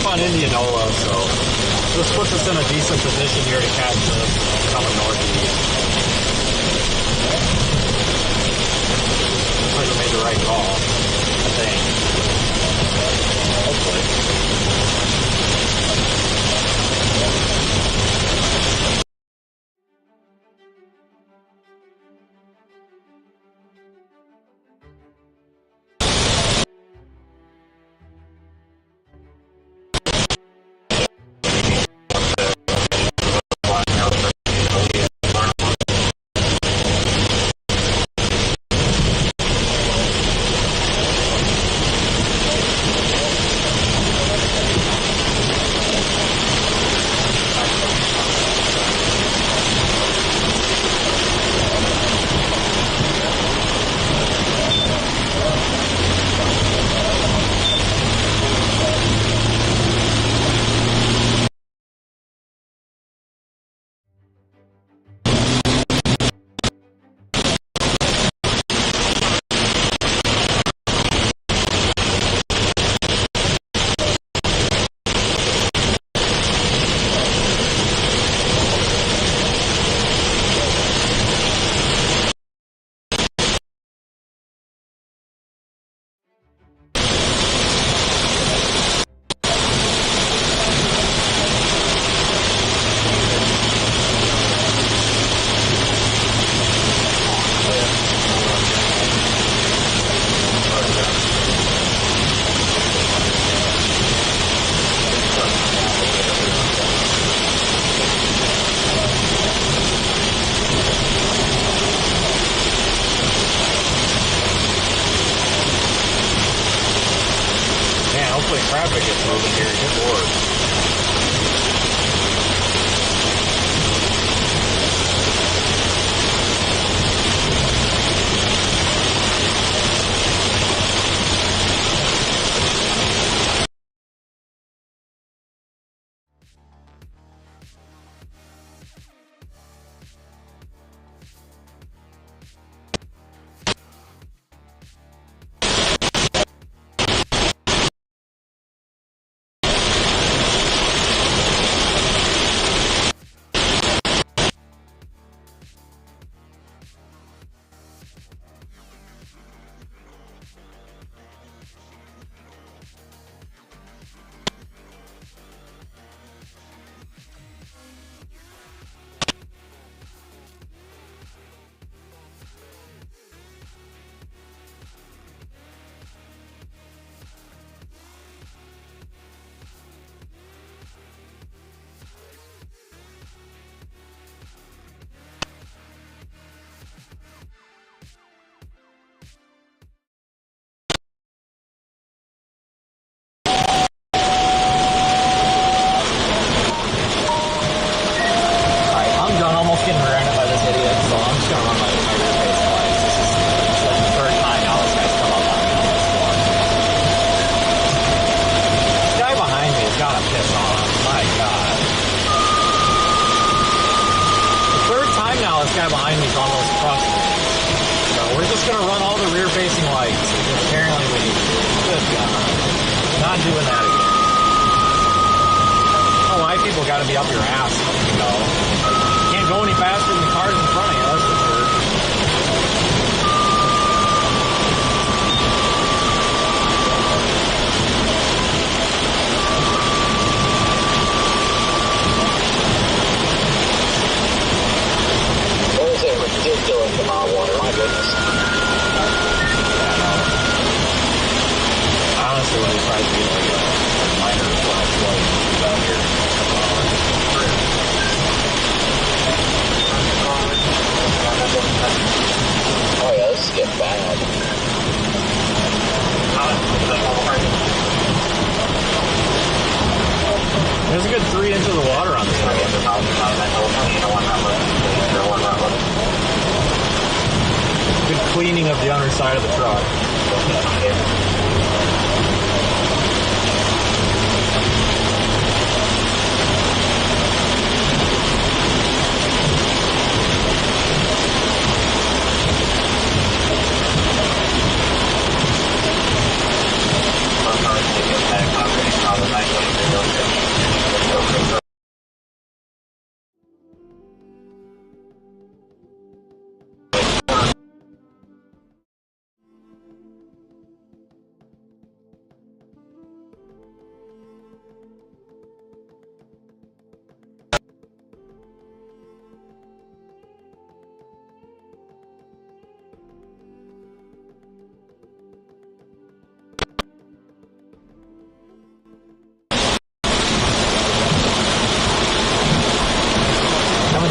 S1: On Indianola, so this puts us in a decent position here to catch this coming northeast. Looks like we made the right call, I think. traffic gets moving here. Good lord.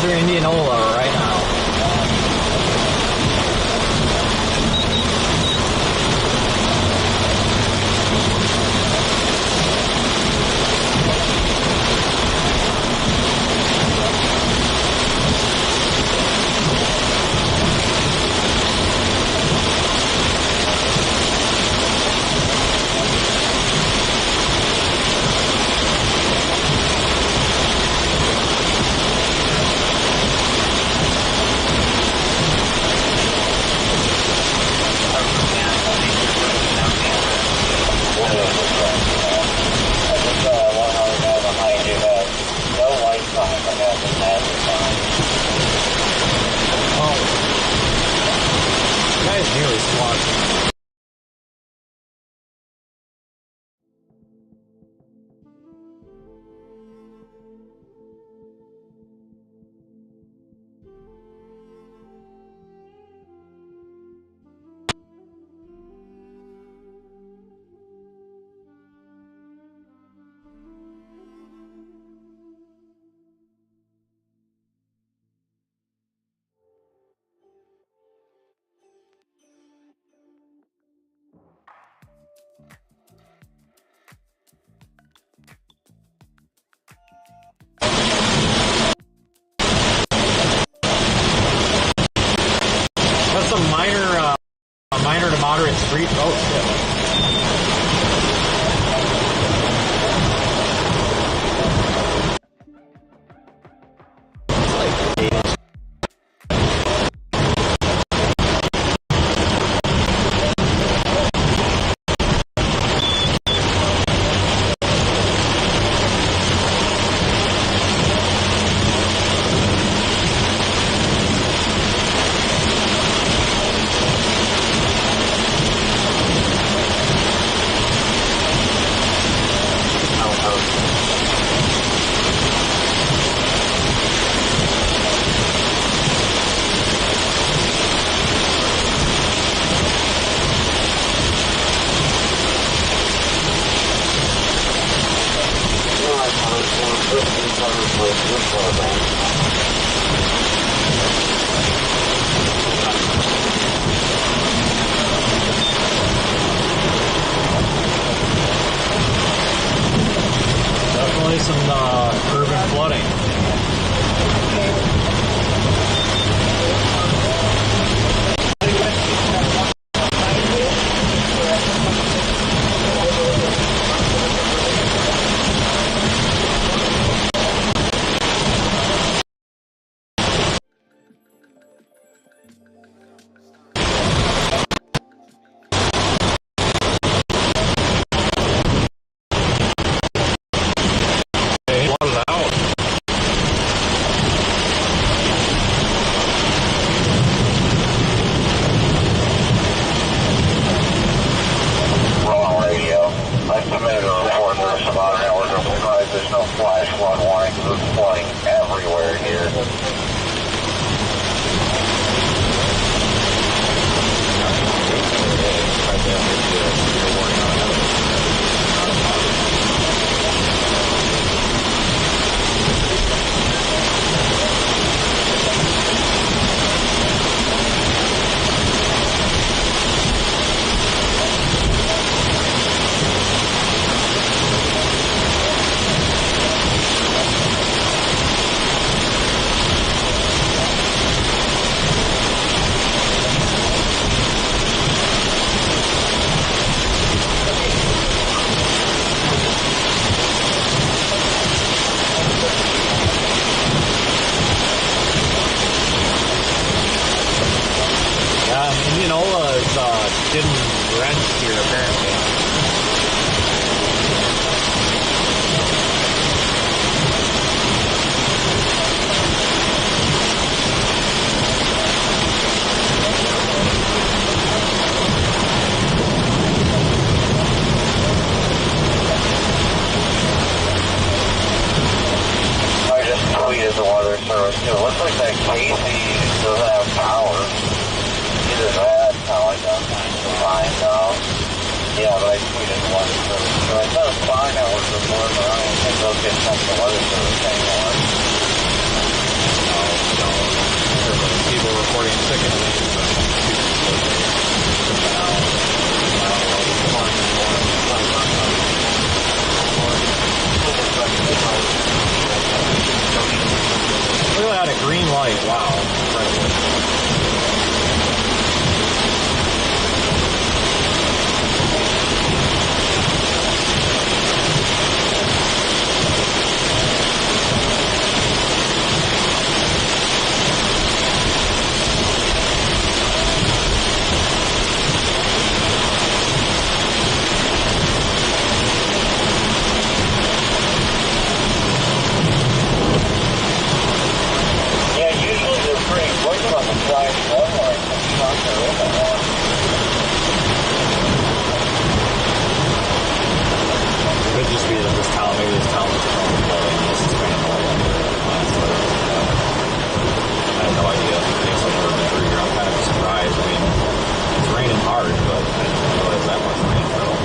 S1: Indianola right now. Nearly squashed. some minor to moderate street. Oh shit. Definitely some urban flooding. Indianola is getting drenched here apparently.
S3: I just tweeted the water service too. It looks like that Casey doesn't have power. Either that, no, I don't find out. Yeah, but I tweeted the water service. So I thought it was fine hours before, but I don't think they'll get some of the weather service anymore.
S1: No. People reporting sick and Look at that, a green light. Wow, incredible. Could just be that this town, maybe this town was from flooding. This is kind of I have no idea. Things like urban through here. I'm kind of surprised. I mean, it's raining hard, but I didn't realize that much rain fell.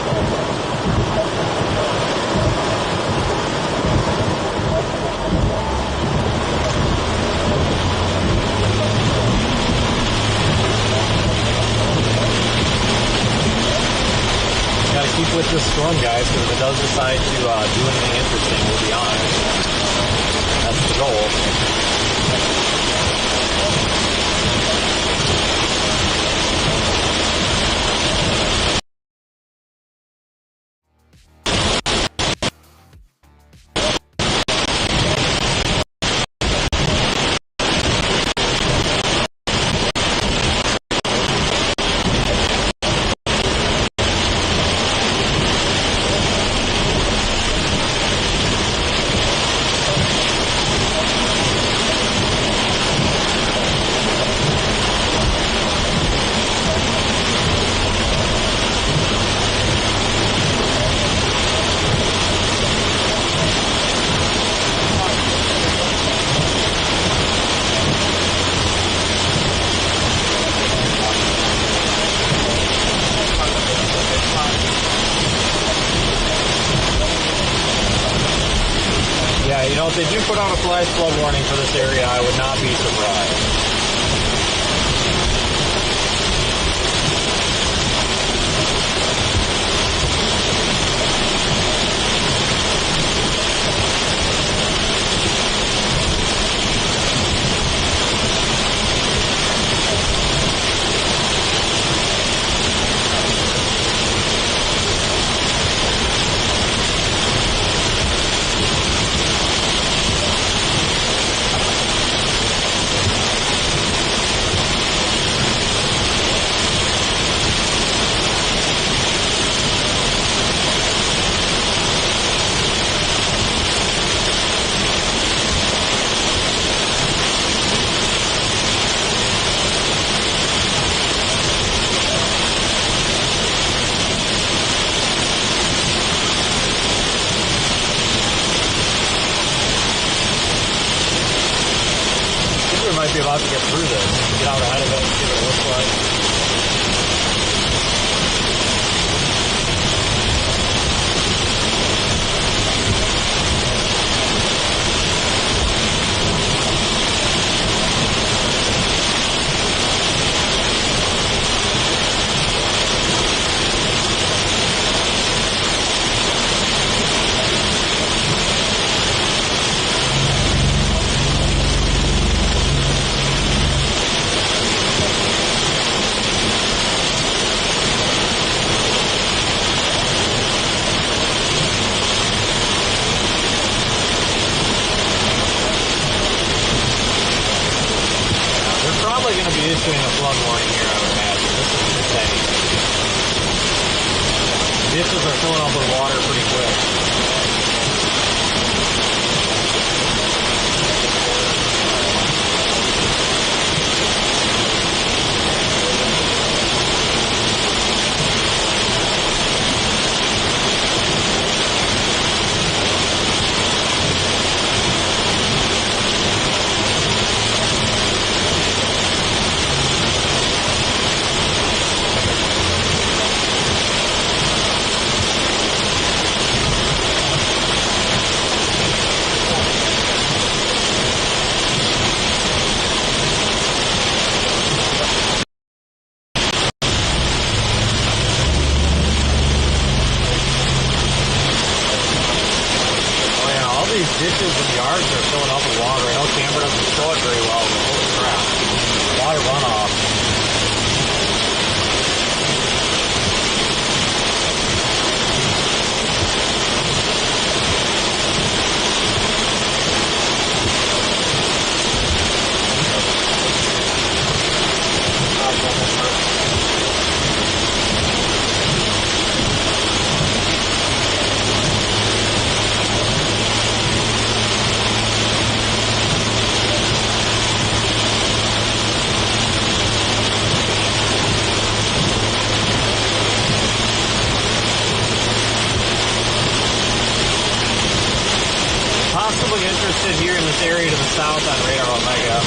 S1: Gotta keep with this storm, guys, because if it does decide to do anything interesting, we'll be on it. That's the goal. if they do put out a flash flood warning for this area, I would not be surprised. Might be about to get through this. Get out ahead of it and see what it looks like. Issuing a flood warning here, I would imagine. This is insane. Ditches are filling up with water pretty quick. Ditches and yards are filling up with water. I know camera doesn't show it very well, but holy crap. Water runoff. Possibly interested here in this area to the south on radar Omega.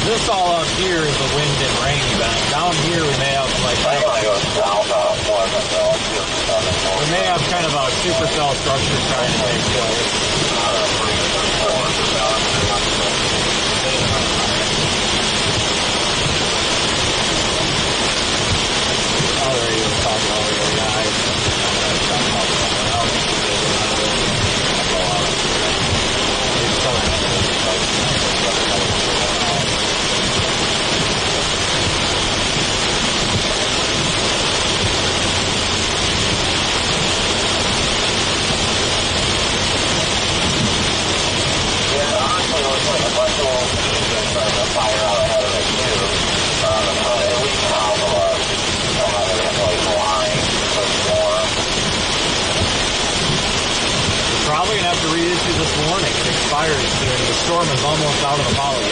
S1: This all up here is a wind and rain event. Down here we may have like we may have kind of a supercell structure trying to take place. Oh, there he was talking over the guys. Probably gonna have to reissue this warning. It expires soon. The storm is almost out of the polygon.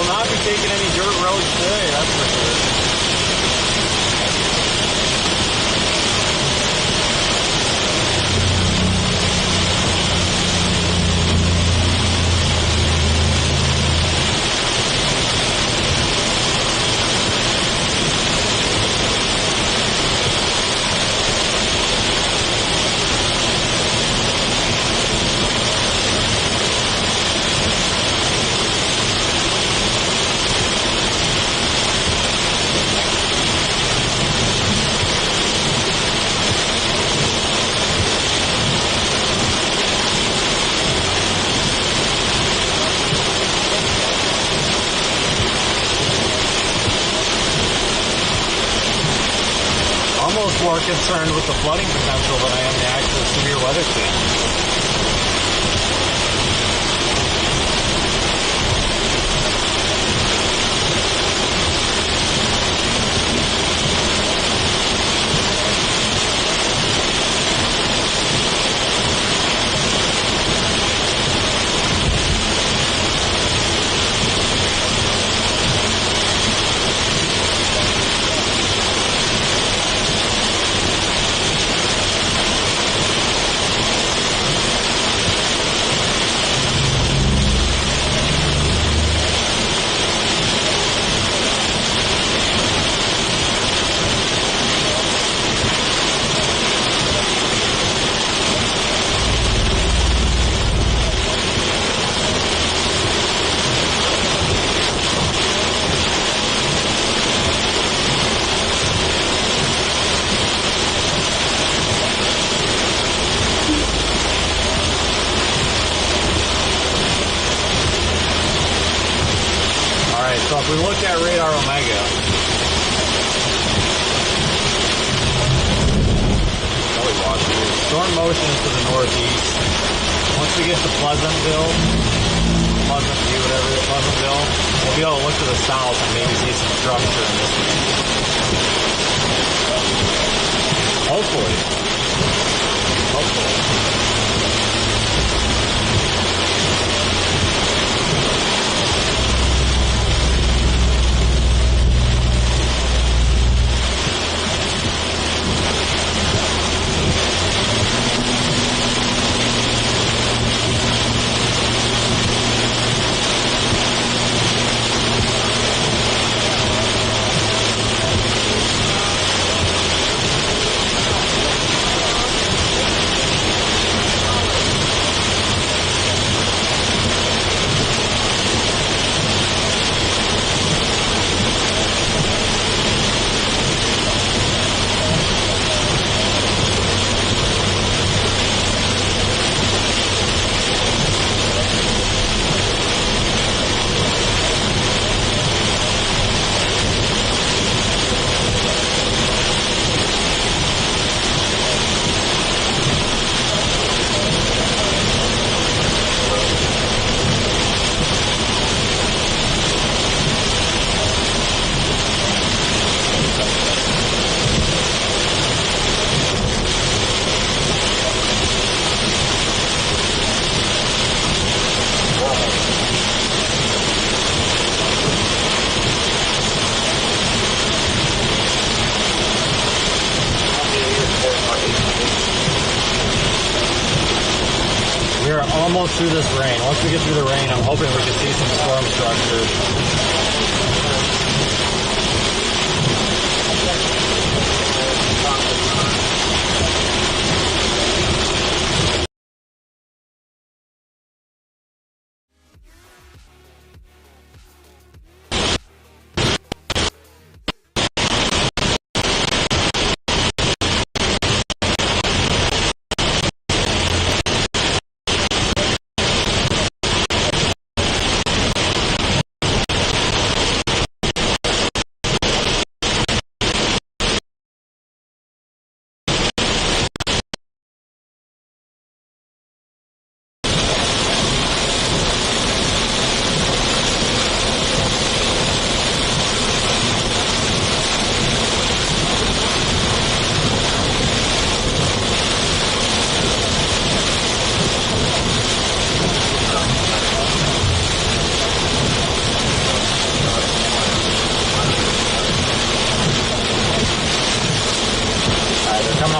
S1: will not be taking any dirt roads today, that's for sure. More concerned with the flooding potential than I am the actual severe weather change. So if we look at radar omega, storm motion is to the northeast. Once we get to Pleasantville, we'll be able to look to the south and maybe see some structure in this region. Hopefully. Almost through this rain. Once we get through the rain, I'm hoping we can see some storm structure.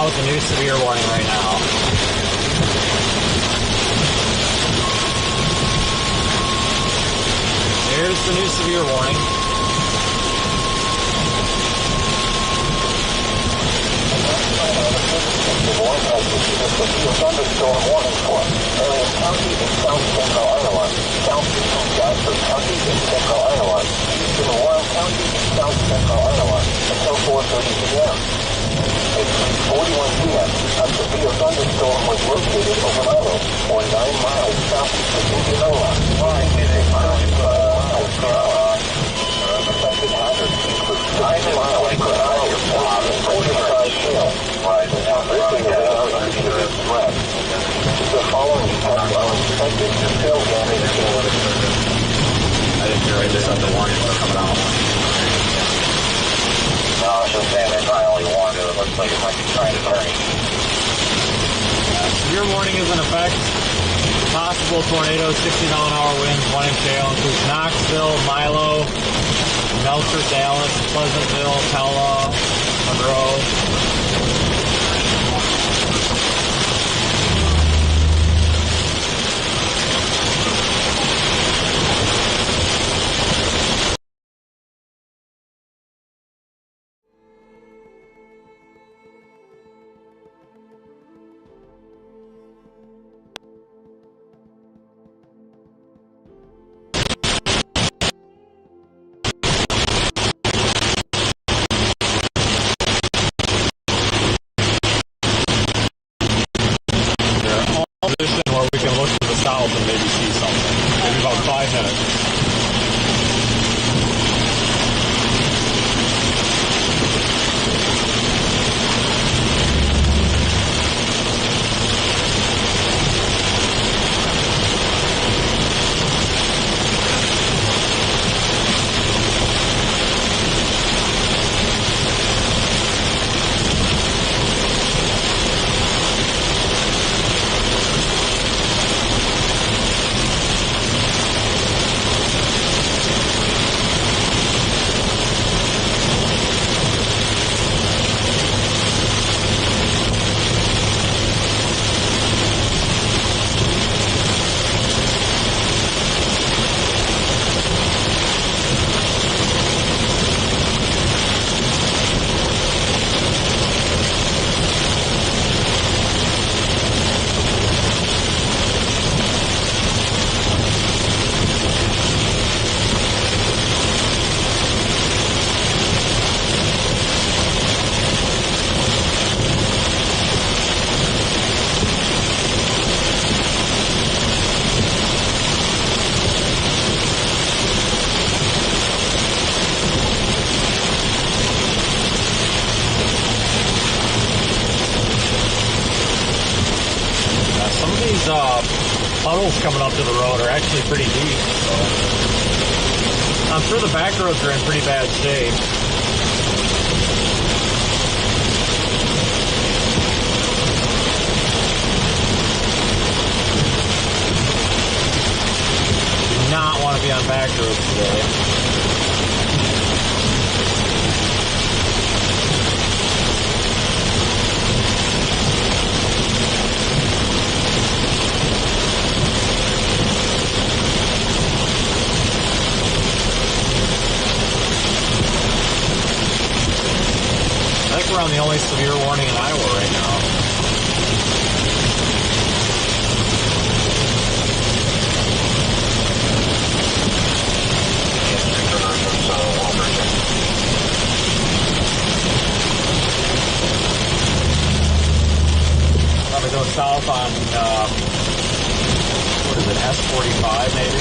S1: out the new severe warning right now. Here's the new severe warning.
S3: Thunderstorm warning for Marion County in south central Iowa, southeastern Jasper County in central Iowa, eastern Warren County in south central Iowa until 4:30 p.m. At 3:41 p.m., a severe thunderstorm was located over Milo, or 9 miles southeast of Indianola. Affected hazards include 60 miles per hour of 45 hail. The following tests are expected to still damage hail.
S1: I didn't hear this on the warning was coming out.
S3: No, I was just saying they probably only warned it. It looks like it might be trying to turn.
S1: Severe warning is in effect. Possible tornadoes, 60-mile-an-hour winds, 1-inch hail includes Knoxville, Milo, Melcher, Dallas, Pleasantville, Pella, Monroe. Position where we can look to the south and maybe see something. Maybe about 5 minutes. Puddles coming up to the road are actually pretty deep. So I'm sure the back roads are in pretty bad shape. Do not want to be on back roads today. We're on the only severe warning in Iowa right now. Probably go south on, what is it, S45 maybe?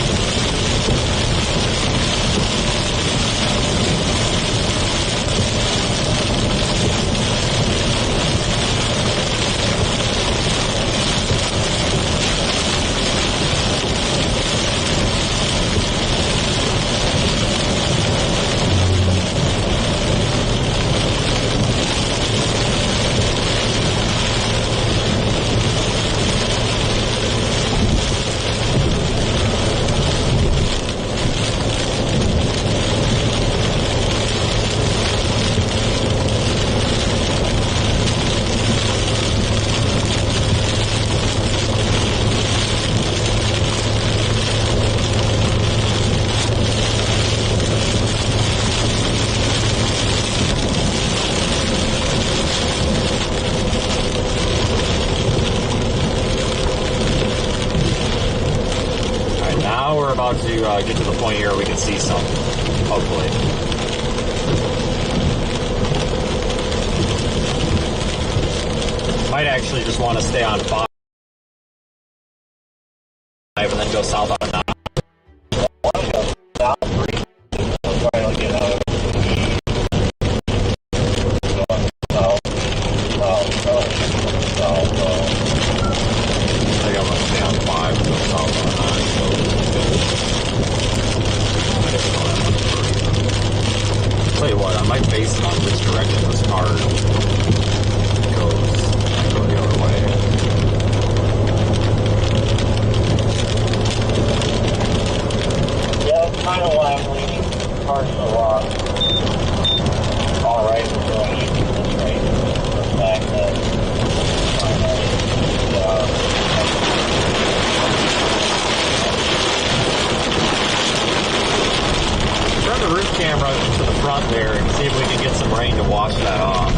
S1: get to the point here where we can see some, hopefully. Might actually just want to stay on 5 and then go south on 9. Tell you what, I might base it on which direction this car goes. Go the other way.
S3: Yeah, that's kind of why I'm leaning cars so long. All right, we're going east of this right. The fact that
S1: turn the roof camera to the front there and see if we can get some rain to wash that off.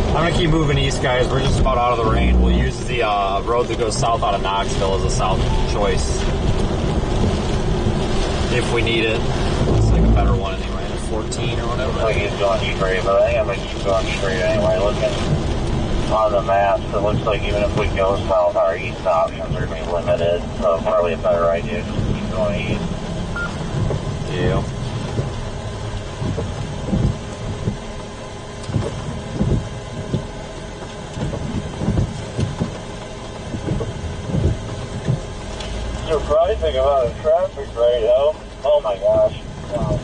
S1: I'm going to keep moving east, guys. We're just about out of the rain. We'll use the road that goes south out of Knoxville as a south choice. If we need it. It's like a better one anyway. 14 or whatever.
S3: looks like he's going straight, but I think I'm going to keep going straight anyway. Looking on the maps, it looks like even if we go south, our east options are going to be limited. So probably a better idea to keep going east.
S1: Yeah.
S3: Surprising amount of traffic right now. Oh my gosh. Wow.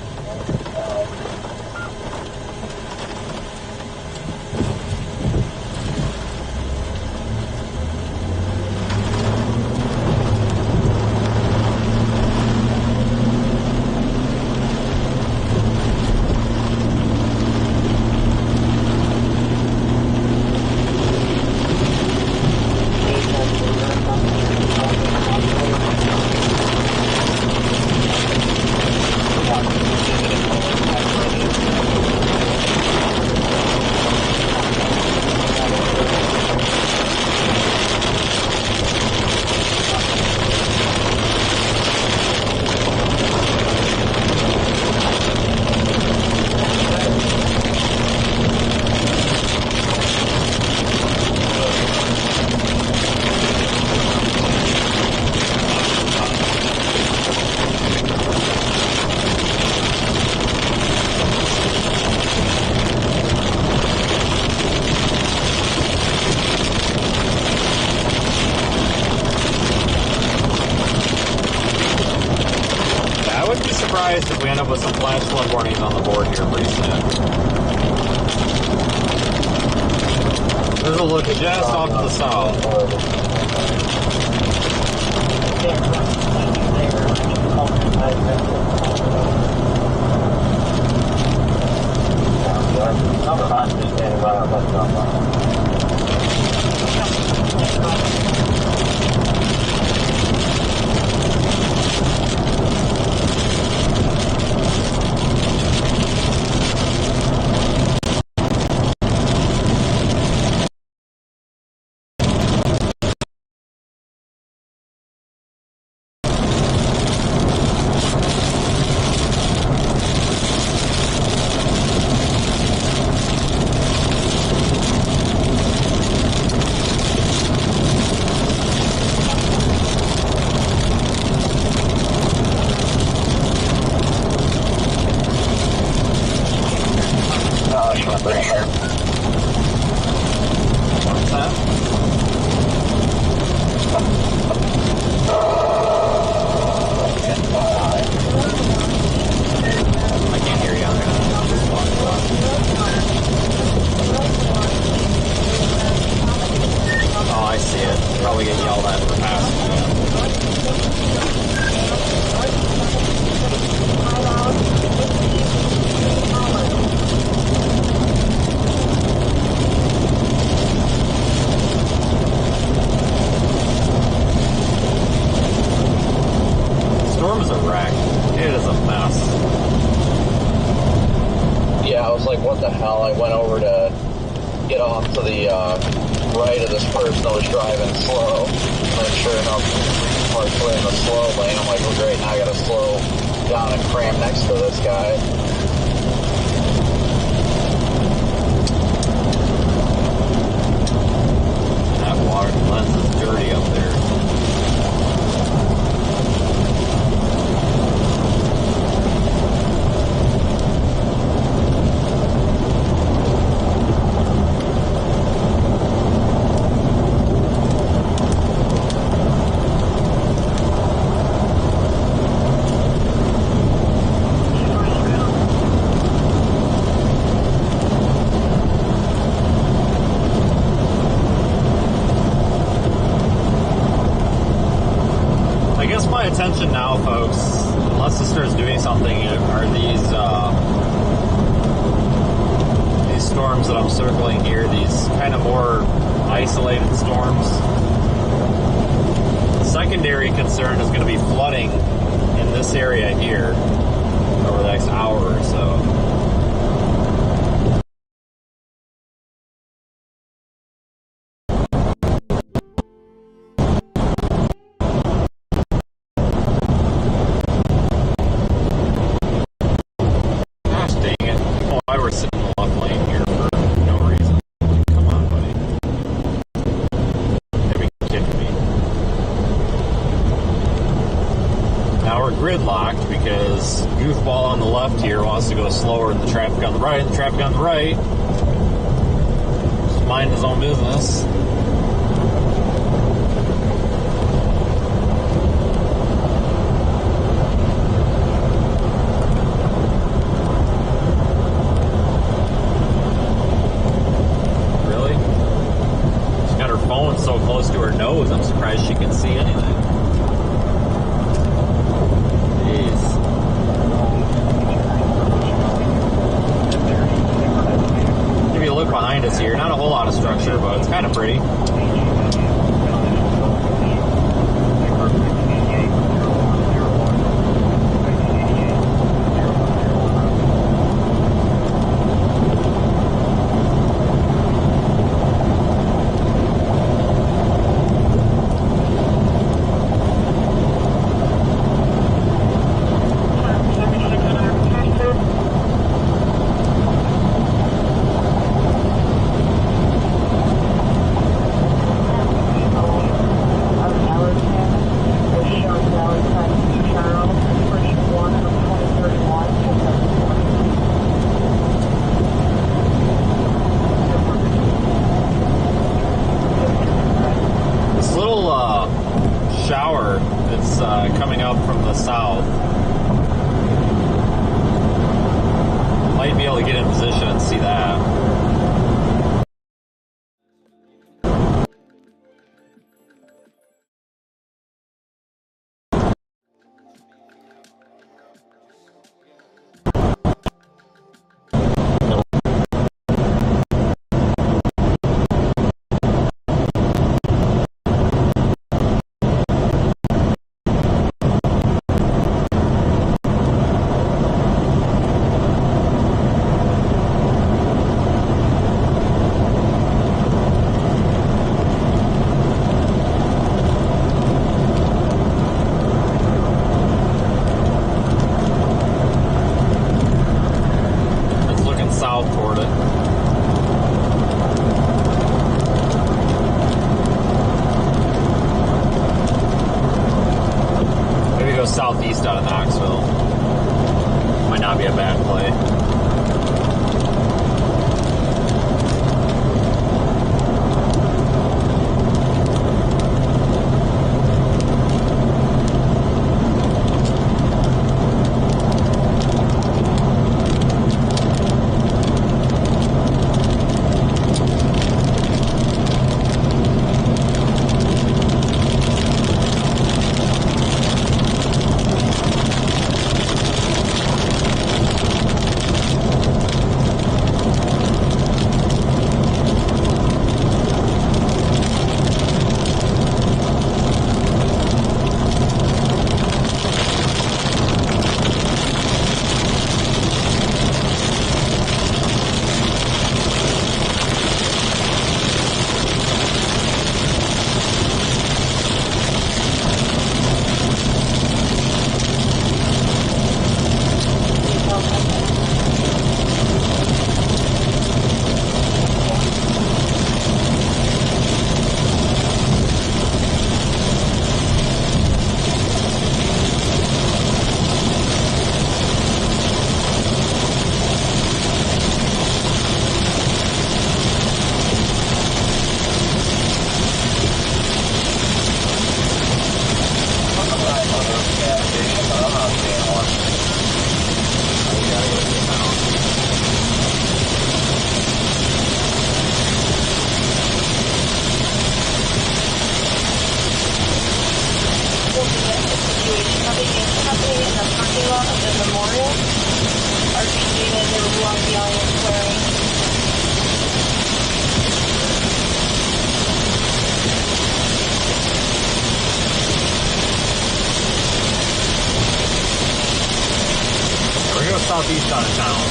S1: If we end up with some flash flood warnings on the board here pretty soon. There's a look just off to the south.
S3: get off to the right of this person that was driving slow. And then sure enough, partially in the slow lane, I'm like, well, great, now I gotta slow down and cram next to this guy.
S1: That water lens is dirty up there. Attention now, folks, unless it starts doing something, are these storms that I'm circling here, these kind of more isolated storms. The secondary concern is going to be flooding in this area here over the next hour or so. Gridlocked because goofball on the left here wants to go slower than the traffic on the right. The traffic on the right just mind his own business. Really? She's got her phone so close to her nose, I'm surprised she can see anything. Behind us here, not a whole lot of structure, but it's kind of pretty. Coming up from the south. Might be able to get in position and see that. Southeast out of Knoxville. Might not be a bad play. northeast out of town.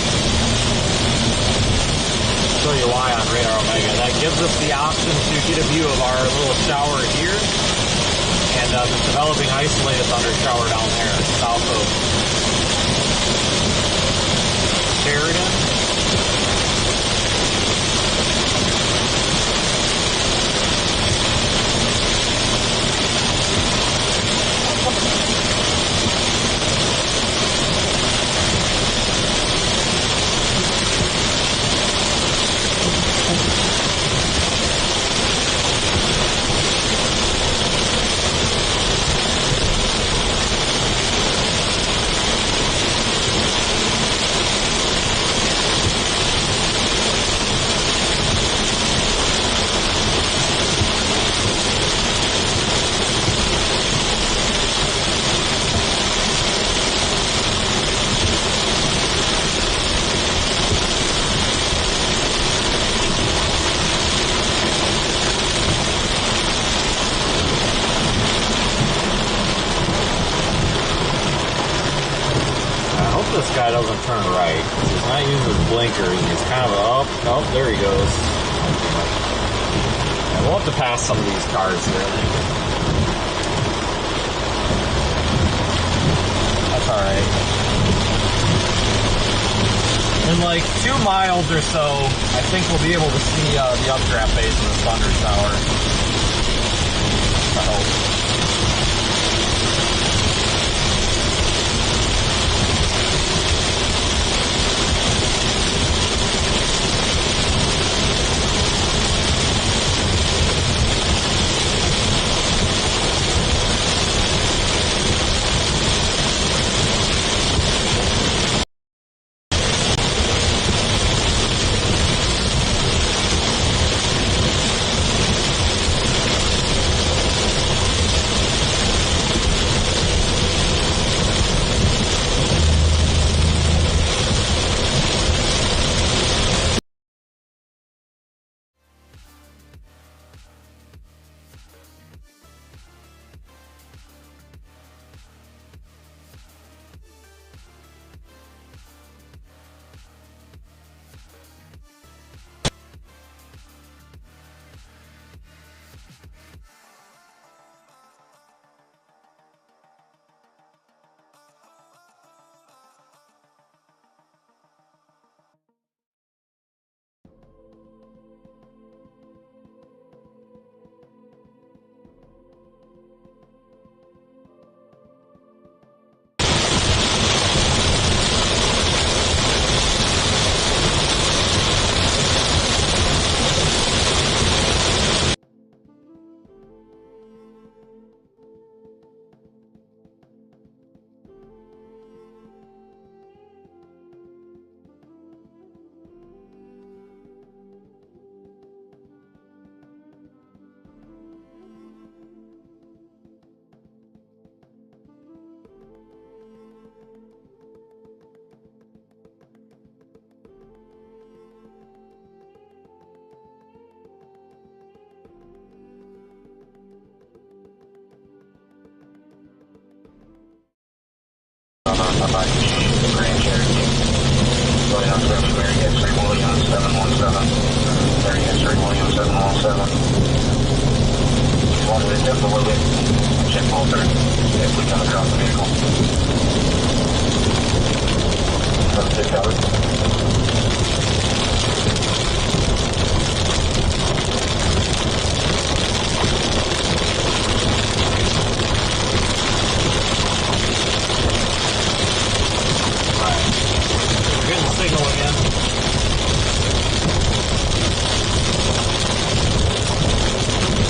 S1: Show you why on Radar Omega. That gives us the option to get a view of our little shower here and the developing isolated thunder shower down there south of Sheridan. This guy doesn't turn right. He's not using his blinkers. He's kind of oh, there he goes. Yeah, we'll have to pass some of these cars here, I think. That's alright. In like 2 miles or so, I think we'll be able to see the updraft base of the thunder shower. I hope.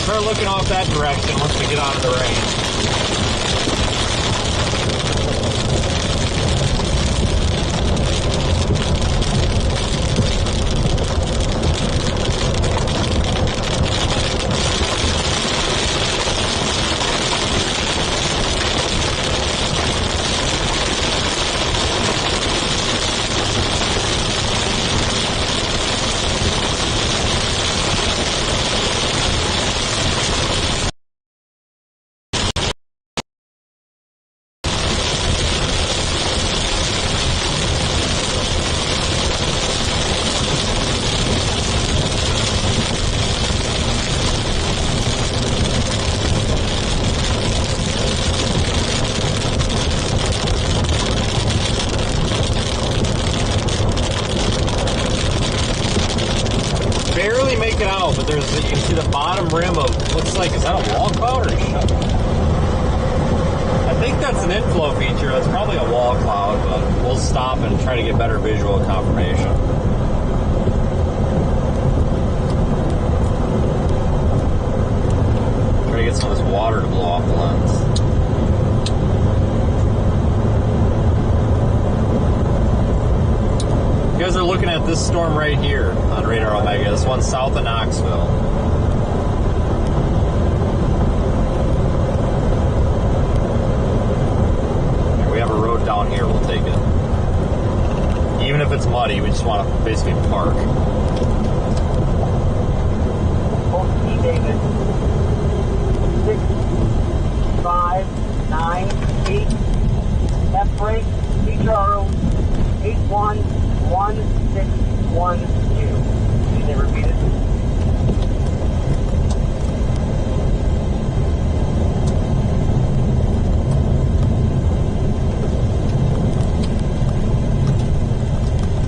S1: Start looking off that direction once we get out of the rain. there's you can see the bottom rim of, looks like, is that a wall cloud or shut? I think that's an inflow feature. That's probably a wall cloud, but we'll stop and try to get better visual confirmation. Try to get some of this water to blow off the lens. You guys are looking at this storm right here on Radar Omega. This one's south of Knoxville. Here, we have a road down here, we'll take it. Even if it's muddy, we just want to basically park.
S4: Old David. 6598. Left brake, CHRO 811612. Can they repeat it?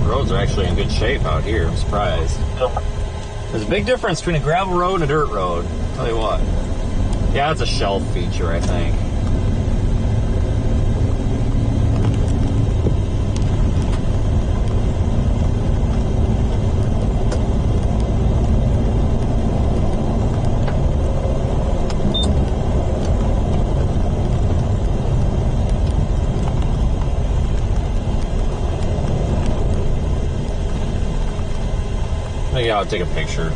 S1: Roads are actually in good shape out here, I'm surprised. There's a big difference between a gravel road and a dirt road. I'll tell you what. Yeah, it's a shelf feature, I think. Maybe I'll take a picture.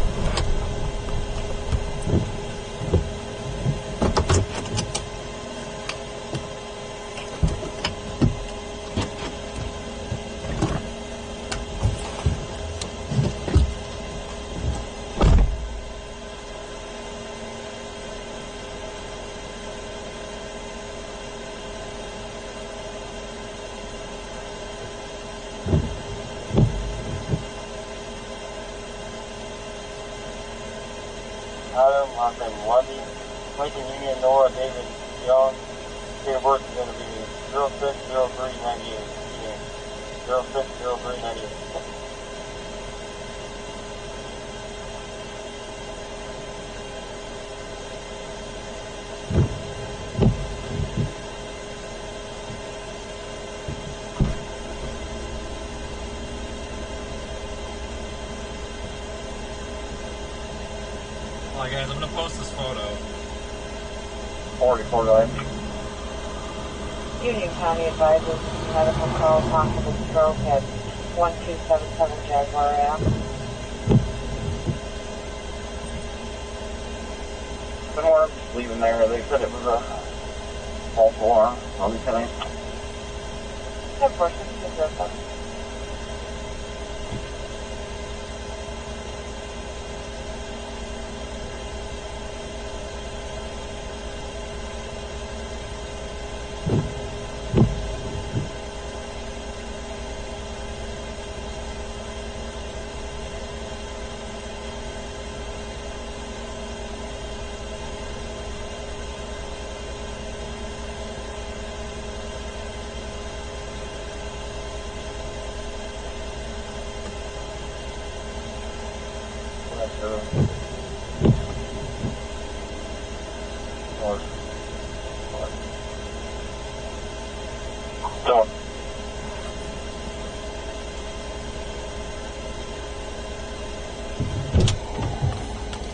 S5: Adam, I'm in Lundy, Lincoln, Indianola, David Young. Date of birth is going to be 060398. 060398.
S1: Alright guys, I'm going to post this photo.
S5: 44 guys.
S4: Union County advises medical call possible stroke at 1277 Jaguar Ave.
S5: But I'm just leaving there. They said it was a false alarm. I'll be telling you.
S4: 10-4-6-0-7.
S5: Don't.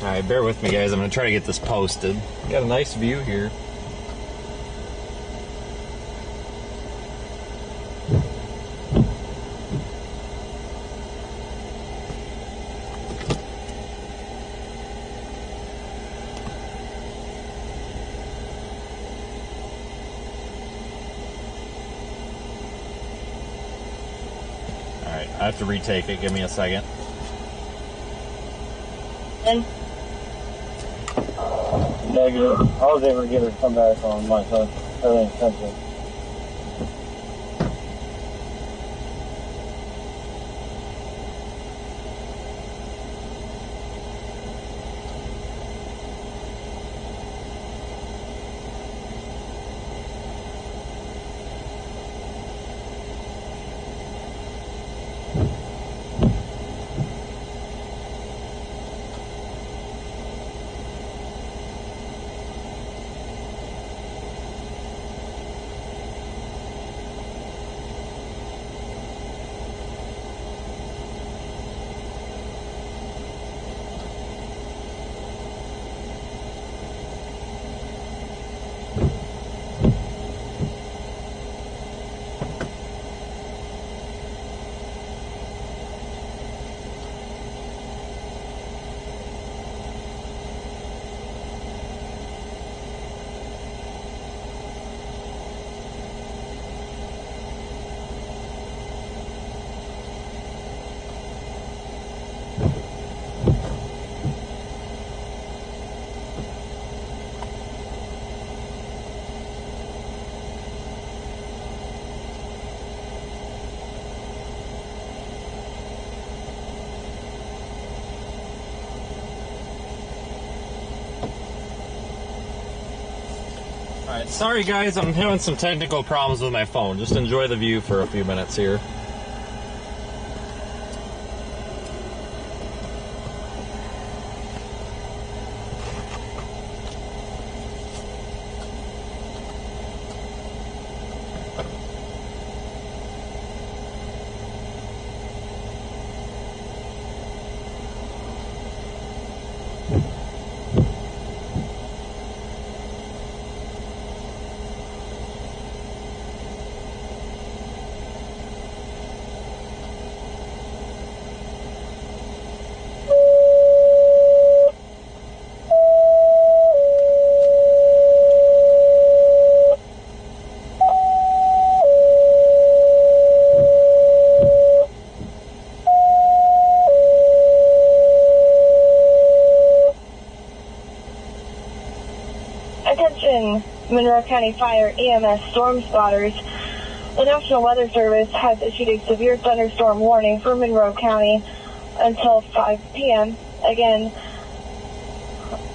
S1: Alright, bear with me guys, I'm going to try to get this posted. Got a nice view here. Alright, I have to retake it, give me a second.
S5: Negative. I was able to get her to come back on my son. Everything's sensitive.
S1: Alright, sorry guys, I'm having some technical problems with my phone. Just enjoy the view for a few minutes here.
S4: Attention, Monroe County Fire EMS storm spotters. The National Weather Service has issued a severe thunderstorm warning for Monroe County until 5 p.m. Again,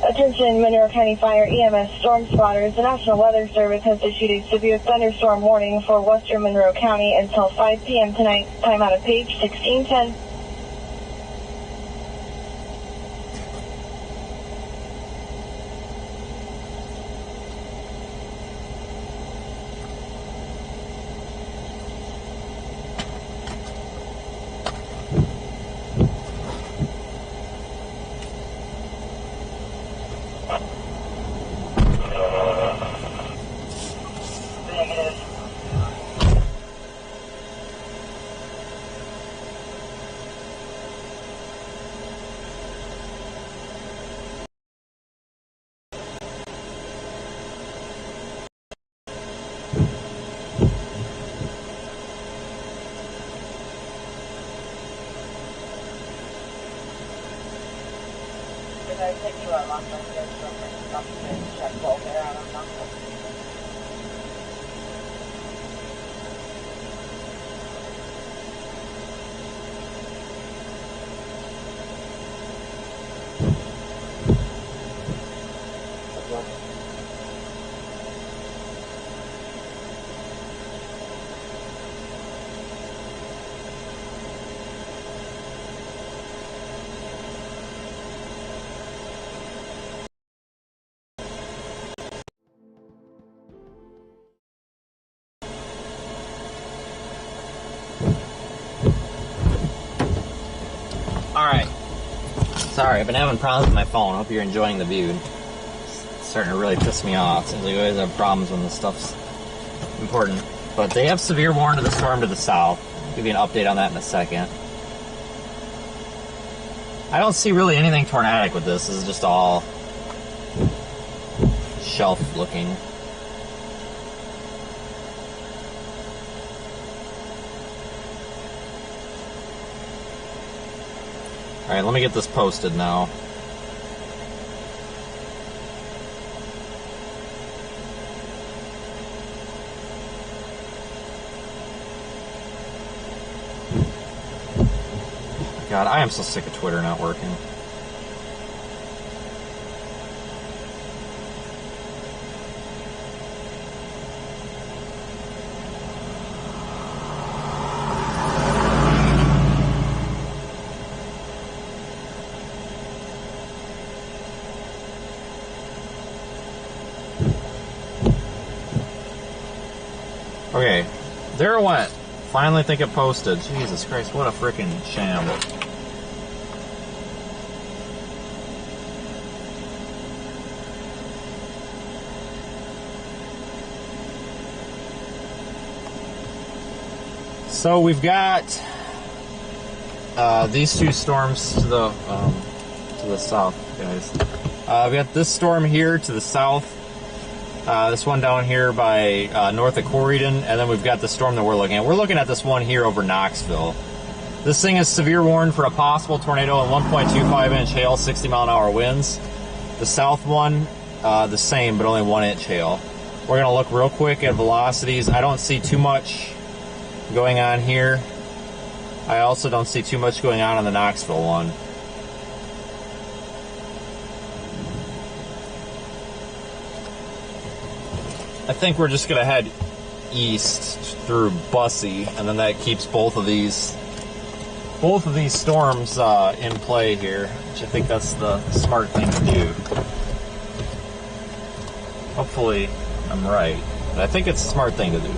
S4: attention, Monroe County Fire EMS storm spotters. The National Weather Service has issued a severe thunderstorm warning for western Monroe County until 5 p.m. tonight. Time out of page 1610.
S1: Alright. Sorry, I've been having problems with my phone. Hope you're enjoying the view. It's starting to really piss me off. Seems like we always have problems when this stuff's important. But they have severe warning of the storm to the south. I'll give you an update on that in a second. I don't see really anything tornadic with this. This is just all shelf looking. Alright, let me get this posted now. God, I am so sick of Twitter not working. Okay, there it went. Finally think it posted. Jesus Christ, what a freaking sham. So we've got these two storms to the south, guys. We got this storm here to the south. This one down here by north of Corydon, and then we've got the storm that we're looking at. We're looking at this one here over Knoxville. This thing is severe warned for a possible tornado and 1.25-inch hail, 60-mile-an-hour winds. The south one, the same, but only 1-inch hail. We're going to look real quick at velocities. I don't see too much going on here. I also don't see too much going on the Knoxville one. I think we're just gonna head east through Bussey, and then that keeps both of these storms in play here, which I think that's the smart thing to do. Hopefully I'm right, but I think it's a smart thing to do.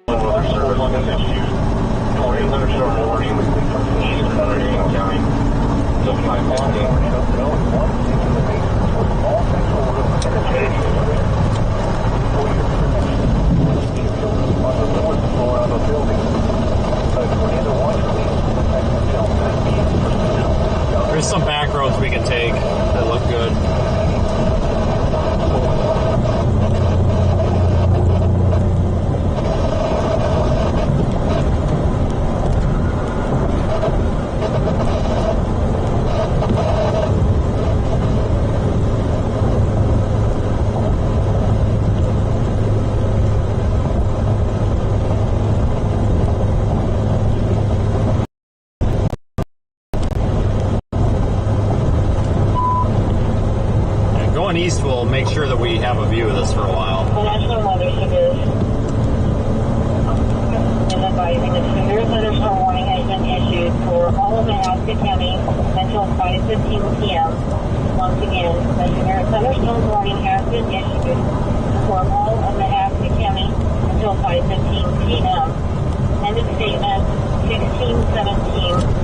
S3: Weather service on this issue. Tornado thunderstorm warning issued in Reconnecting County. So 5:15. All central routes and on the north floor of the building. Tornado watch release.
S1: There's some back roads we can take that look good. East will make sure that we have a view of this for a while.
S4: The National Weather Service is advising that severe thunderstorm warning has been issued for all of Alaska County until 5:15 p.m. Once again, the severe thunderstorm warning has been issued for all of Alaska County until 5:15 p.m. End of statement 1617.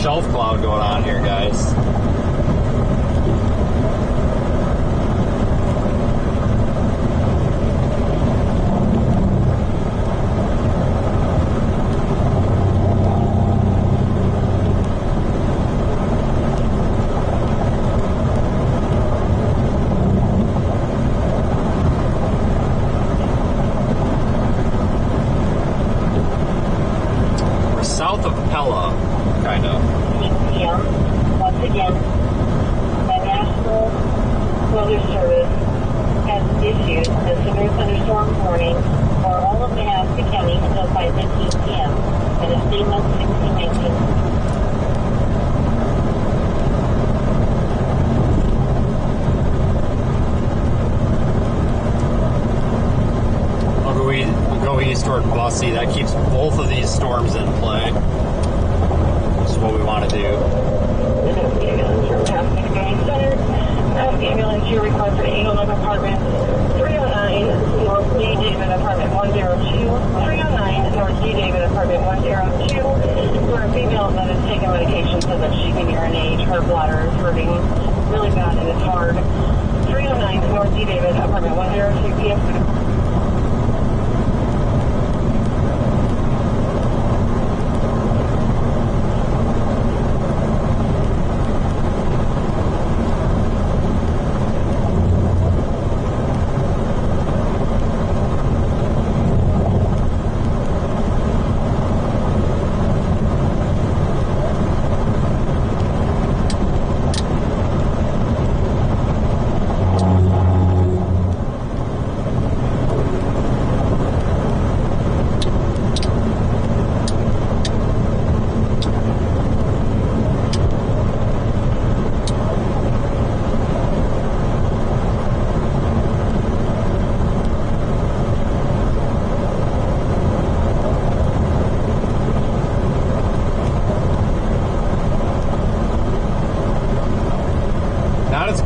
S1: Shelf cloud going on here, guys. We're south of Pella, kind of.
S4: Once again, the National Weather Service has issued a severe thunderstorm warning for all of Alaska County until 5:15 p.m. and a statement 1619.
S1: We'll go east toward Bussey. That keeps both of these storms in play. Which is what we want to do.
S4: Ambulance, your request for 811 apartment 309 North D. David, apartment 102. 309 North D. David, apartment 102. For a female that is taking medication so that she can urinate. Her bladder is hurting really bad and it's hard. 309 North D. David, apartment 102 p.m.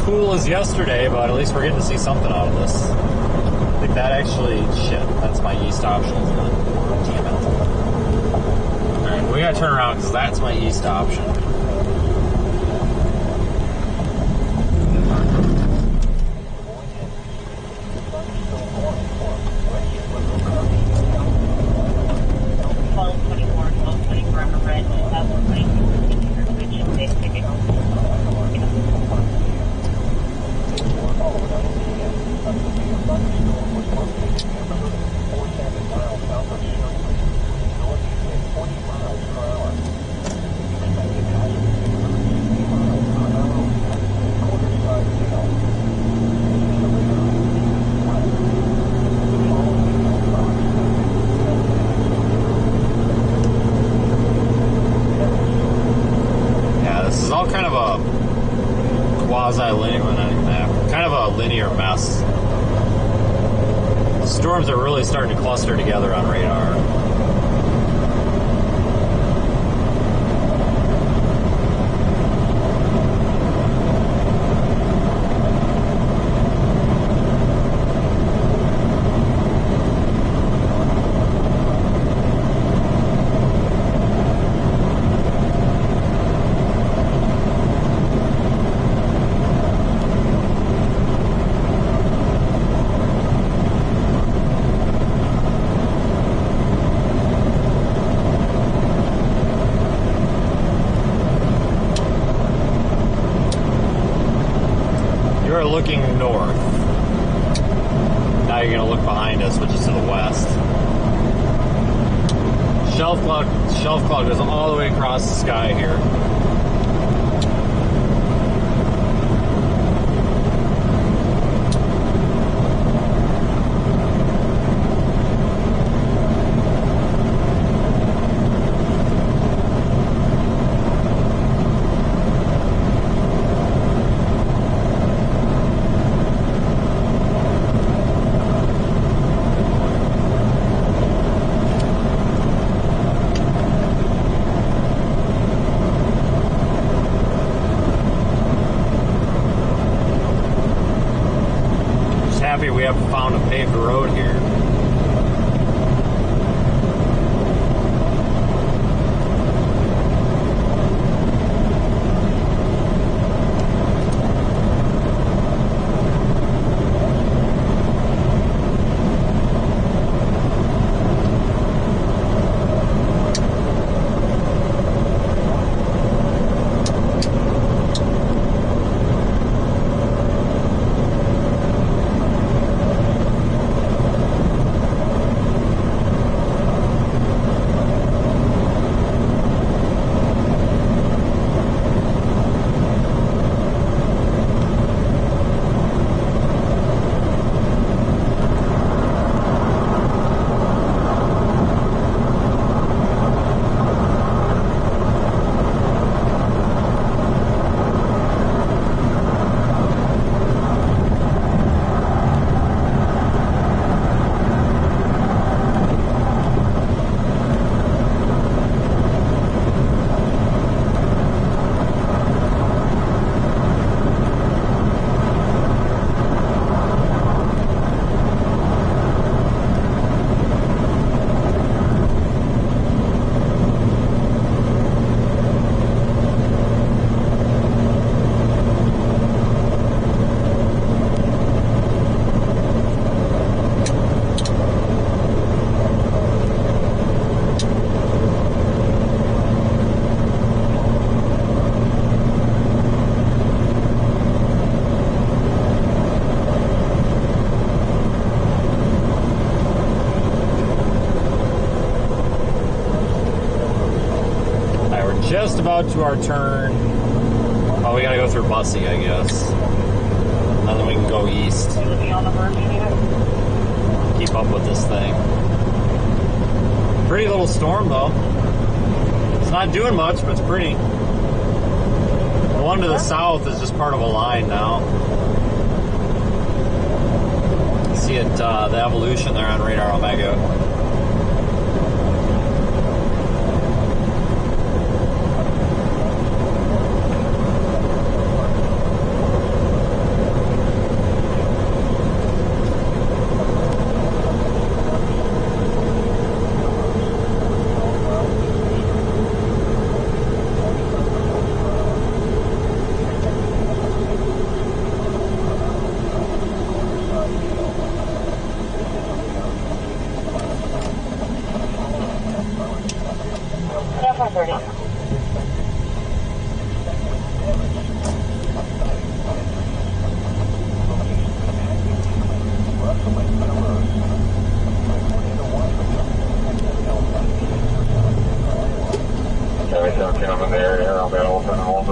S1: cool as yesterday, but at least we're getting to see something out of this. I think that actually, shit, that's my east option. Damn it. Alright, we gotta turn around because that's my east option. Linear mess. The storms are really starting to cluster together on radar. Looking north. Now you're going to look behind us, which is to the west. Shelf cloud goes all the way across the sky here. We have found a paved road here. Just about to our turn. Oh, we gotta go through Bussey, I guess. And then we can go east. Keep up with this thing. Pretty little storm, though. It's not doing much, but it's pretty. The one to the south is just part of a line now. See it, the evolution there on radar Omega.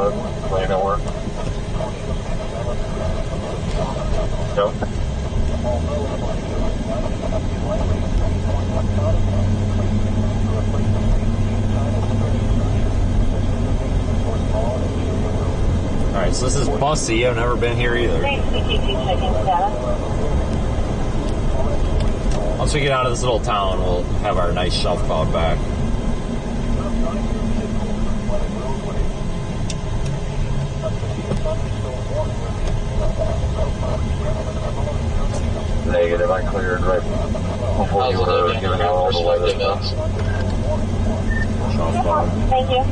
S3: Clear to work. Nope.
S1: Alright, so this is Bussey. I've never been here either. Once we get out of this little town, we'll have our nice shelf cloud back.
S3: Negative, I cleared right before you were giving out all the weather stuff.
S1: Shelf cloud.
S4: Thank you.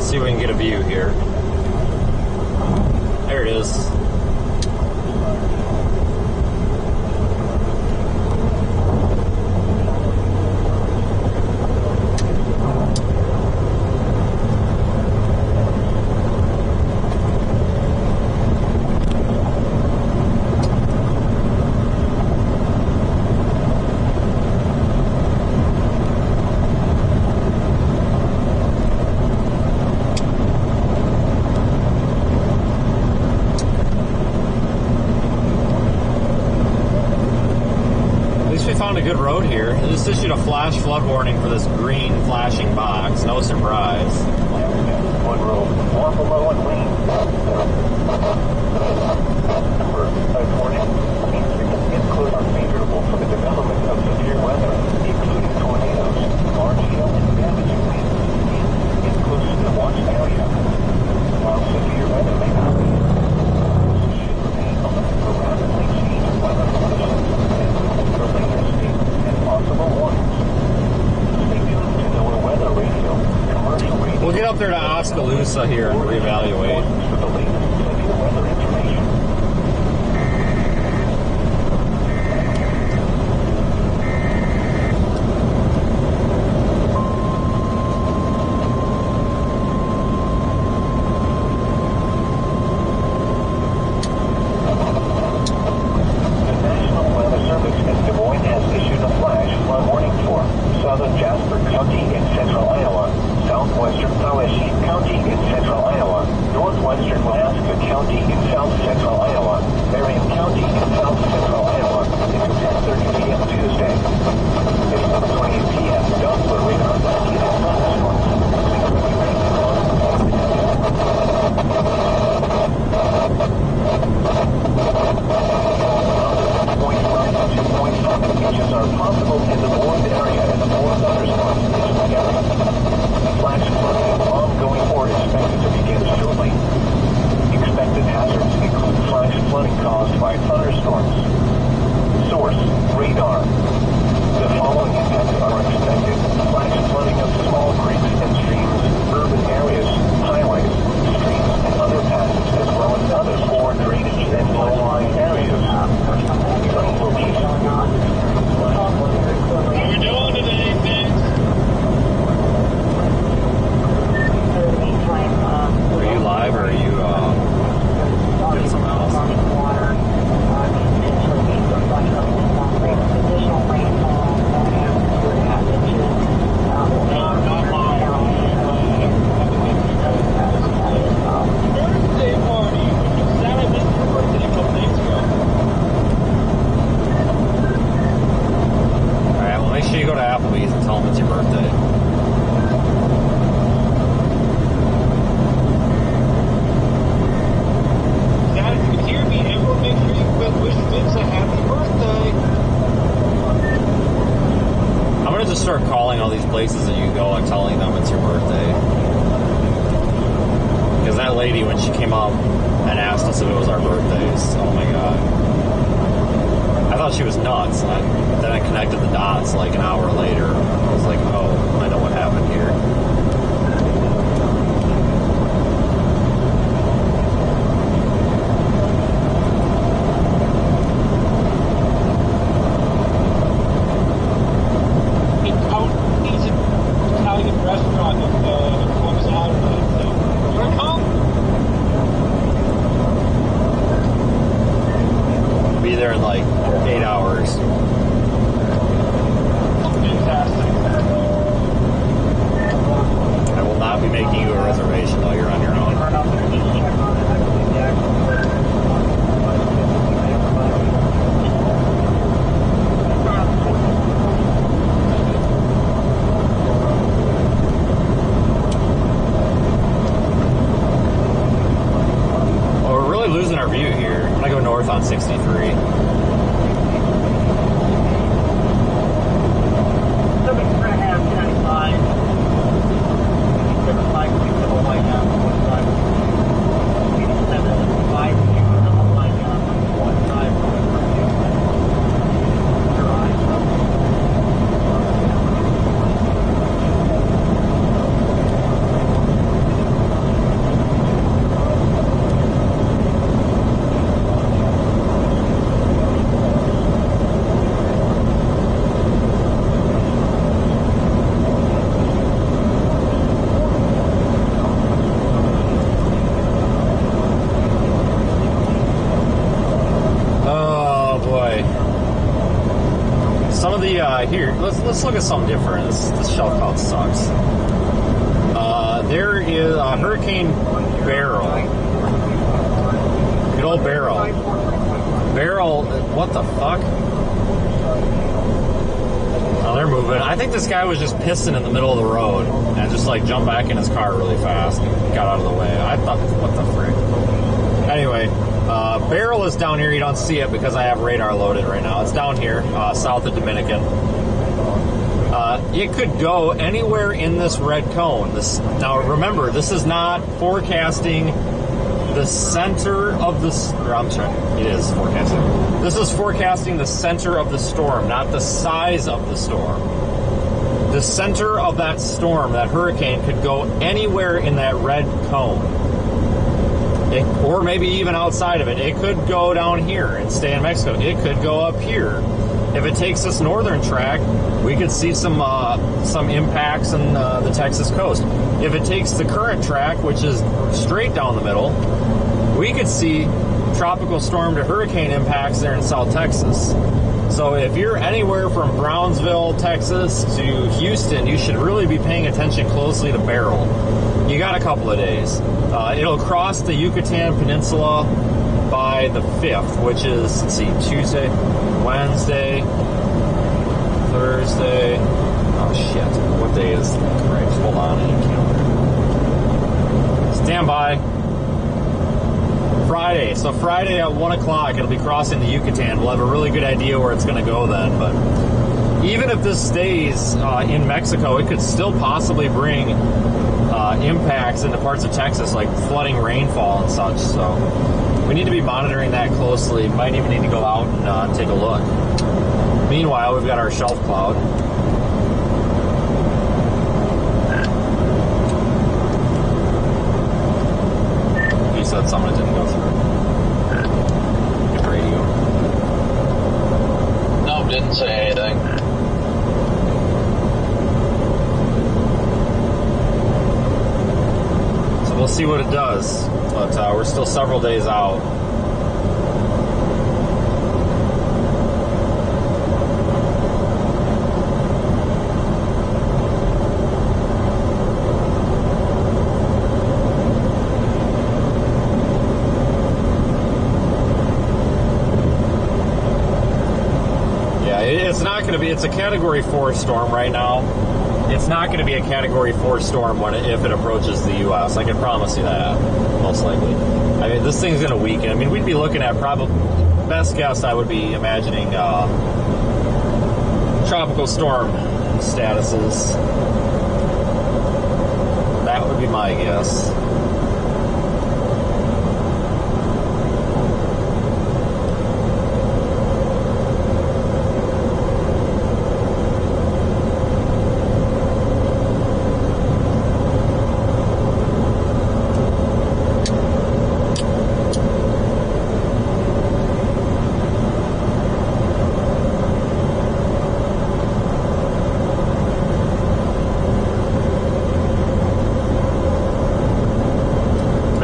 S1: See if we can get a view here. There it is. Found a good road here. They just issued a flash flood warning for this green flashing box. No surprise.
S3: One road, one below and green. Number 540 include unfavorable for the development of severe weather, including tornadoes, large hail, and damaging winds. Includes the watch area. While severe weather may not be, should remain alert for rapidly changing weather conditions for later state and possible warnings. Stay tuned to NOAA Weather Radio, commercial radio.
S1: We'll get up there to Oskaloosa here and reevaluate.
S3: For the latest severe weather information. Places that you go and telling them it's your birthday. Because that lady, when she came up and asked us if it was our birthdays, oh my god. I thought she was nuts. Then I connected the dots like an hour later. I was like, oh, I know what happened here.
S1: our view here. I'm gonna go north on 63. Here, let's look at something different. This shell cloud sucks. There is a Hurricane Beryl. Good old Beryl. Beryl, what the fuck? Oh, they're moving. I think this guy was just pissing in the middle of the road and just like jumped back in his car really fast and got out of the way. I thought, what the frick? Anyway, Beryl is down here. You don't see it because I have radar loaded right now. It's down here, south of Dominican. It could go anywhere in this red cone. Now remember, this is not forecasting the center of the... I'm sorry, it is forecasting. This is forecasting the center of the storm, not the size of the storm. The center of that storm, that hurricane, could go anywhere in that red cone. Or maybe even outside of it. It could go down here and stay in Mexico. It could go up here. If it takes this northern track, we could see some impacts in the Texas coast. If it takes the current track, which is straight down the middle, we could see tropical storm to hurricane impacts there in South Texas. So if you're anywhere from Brownsville, Texas to Houston, you should really be paying attention closely to Beryl. You got a couple of days. It'll cross the Yucatan Peninsula by the 5th, which is, let's see, Tuesday, Wednesday, Thursday. Oh shit, what day is right? Hold on, I need a calendar. Stand by. Friday. So Friday at 1 o'clock, it'll be crossing the Yucatan. We'll have a really good idea where it's going to go then. But even if this stays in Mexico, it could still possibly bring impacts into parts of Texas, like flooding rainfall and such. So we need to be monitoring that closely. Might even need to go out and take a look. Meanwhile, we've got our shelf cloud. You said something that didn't go through. Good radio.
S5: No, didn't say anything.
S1: So we'll see what it does. But we're still several days out. It's not going to be, it's a Category 4 storm right now. It's not going to be a Category 4 storm if it approaches the U.S. I can promise you that, most likely. I mean, this thing's going to weaken. I mean, we'd be looking at probably, best guess, I would be imagining tropical storm statuses. That would be my guess.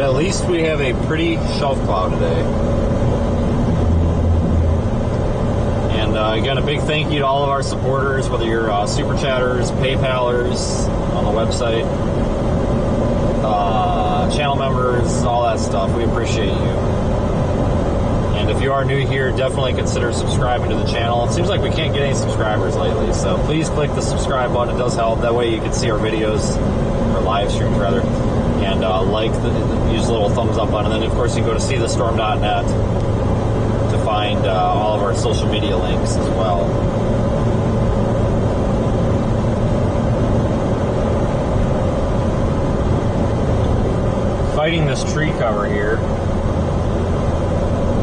S1: At least we have a pretty shelf cloud today. And again, a big thank you to all of our supporters, whether you're super chatters, PayPalers on the website, channel members, all that stuff. We appreciate you. And if you are new here, definitely consider subscribing to the channel. It seems like we can't get any subscribers lately, so please click the subscribe button. It does help. That way you can see our videos, or live streams rather. and use the little thumbs up button. And then, of course, you can go to seethestorm.net to find all of our social media links as well. Fighting this tree cover here.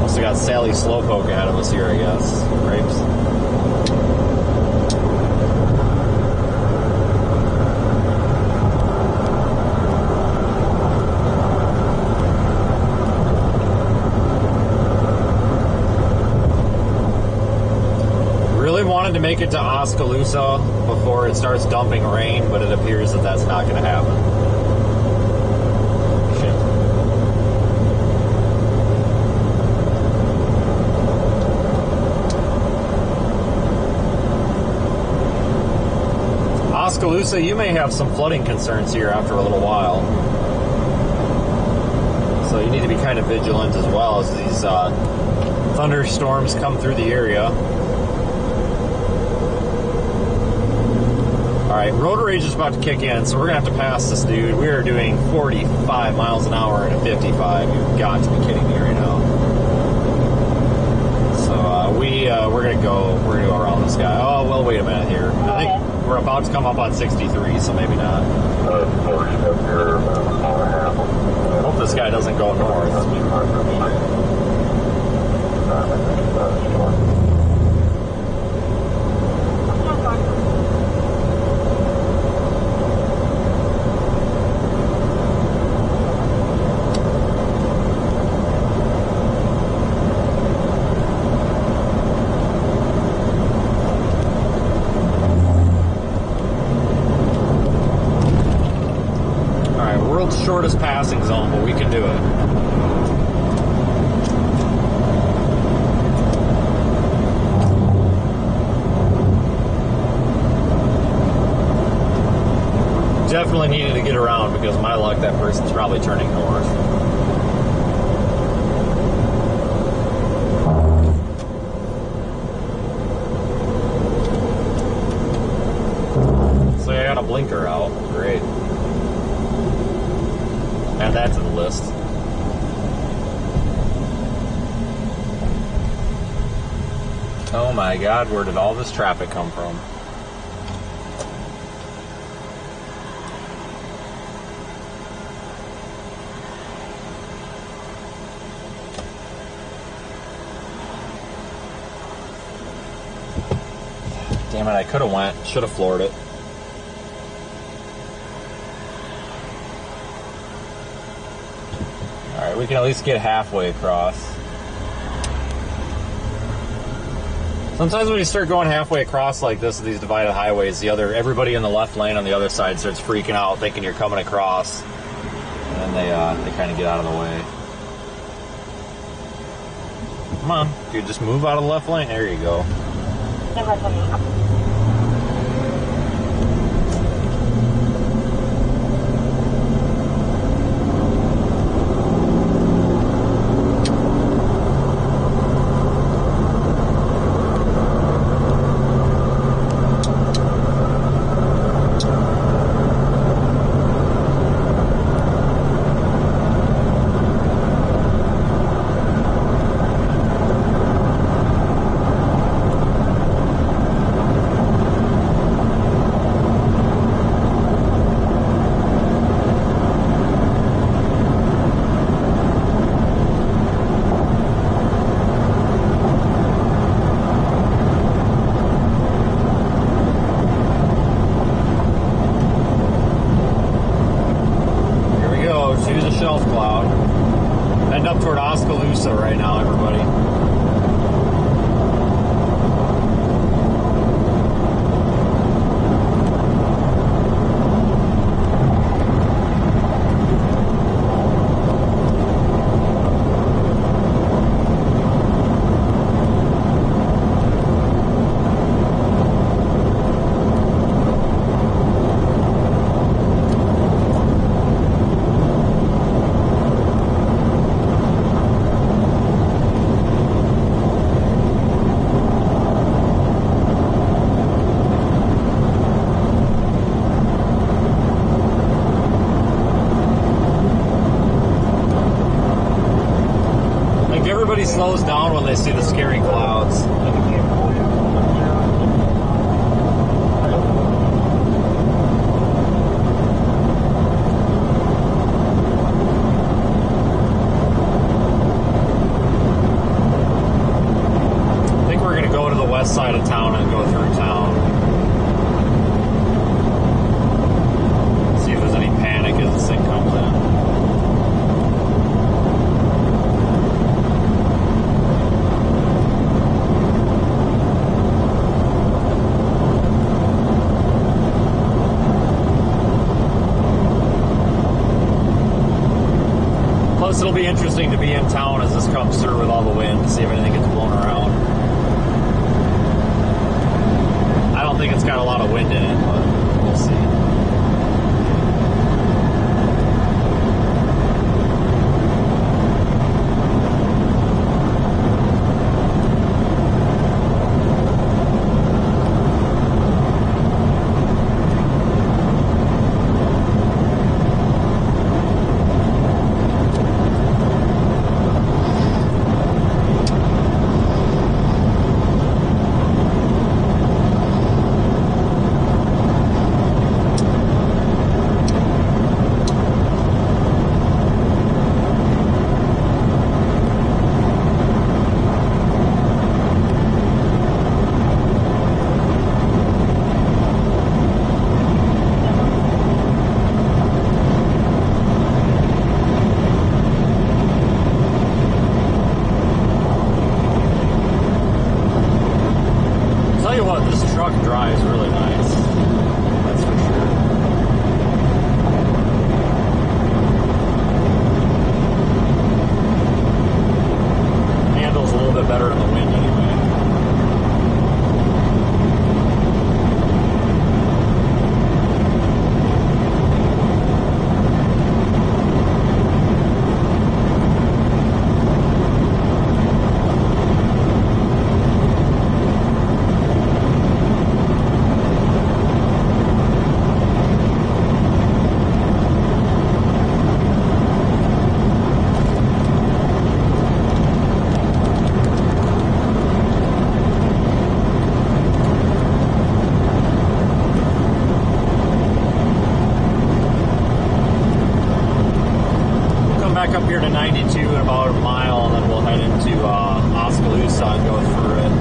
S1: Also got Sally Slowpoke ahead of us here, I guess. Grapes. Really wanted to make it to Oskaloosa before it starts dumping rain, but it appears that that's not going to happen. Oskaloosa, you may have some flooding concerns here after a little while. So you need to be kind of vigilant as well as these thunderstorms come through the area. Alright, road rage is about to kick in, so we're going to have to pass this dude. We are doing 45 miles an hour and a 55. You've got to be kidding me right now. So we're going to go around this guy. Oh, well, wait a minute here. I think we're about to come up on 63, so maybe not. I hope this guy doesn't go north. Shortest passing zone, but we can do it. Definitely needed to get around because my luck, that person's probably turning north. So I got a blinker out. Great. Add that to the list. Oh my God, where did all this traffic come from? Damn it, I could have should have floored it. We can at least get halfway across. Sometimes when you start going halfway across like this, these divided highways, everybody in the left lane on the other side starts freaking out, thinking you're coming across, and then they kind of get out of the way. Come on, dude, just move out of the left lane. There you go. Shelf cloud. Heading up toward Oskaloosa right now, everybody. everybody slows down when they see the scary clouds. I think we're going to go to the west side of town and go through town. See if there's any panic as this thing comes in. Plus, it'll be interesting to be in town as this comes through with all the wind to see if anything gets blown around. I don't think it's got a lot of wind in it, but we'll see. Drives really nice, that's for sure. Handles a little bit better in the wind anyway. Back up here to 92 in about a mile, and then we'll head into Oskaloosa and go through it.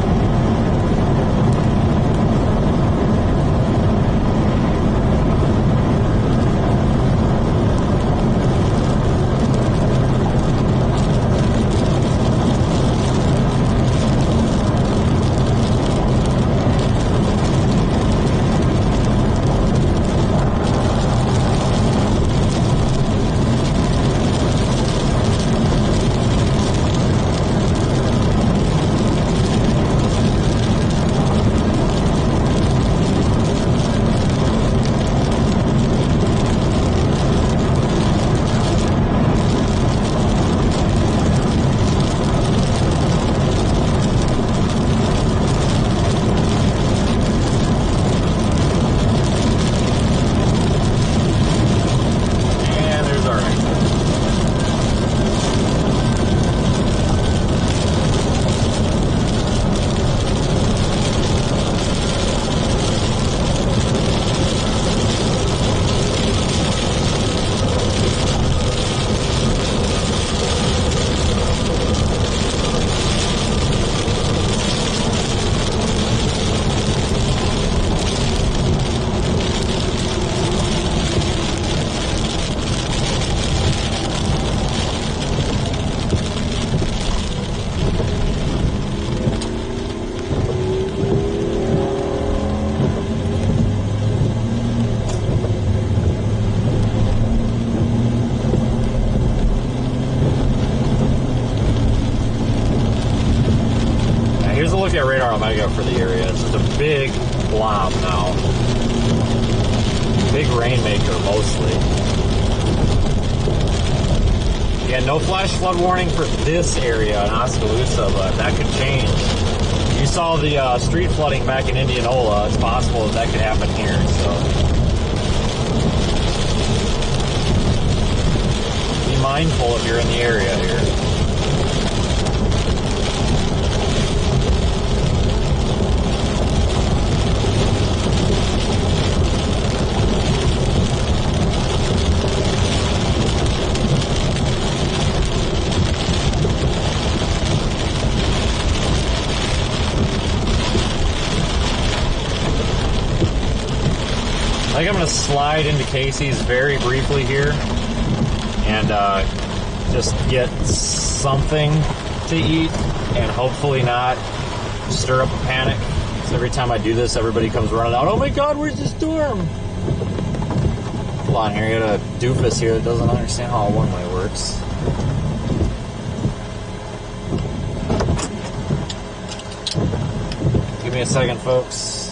S1: At Radar Omega for the area. It's just a big blob now. Big rainmaker mostly. Yeah, no flash flood warning for this area in Oskaloosa, but that could change. You saw the street flooding back in Indianola. It's possible that could happen here. So be mindful if you're in the area here. I'm going to slide into Casey's very briefly here and just get something to eat and hopefully not stir up a panic. So every time I do this, everybody comes running out. Oh my God, where's the storm? Hold on here, I got a doofus here that doesn't understand how a one-way works. Give me a second, folks.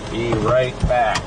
S1: Be right back.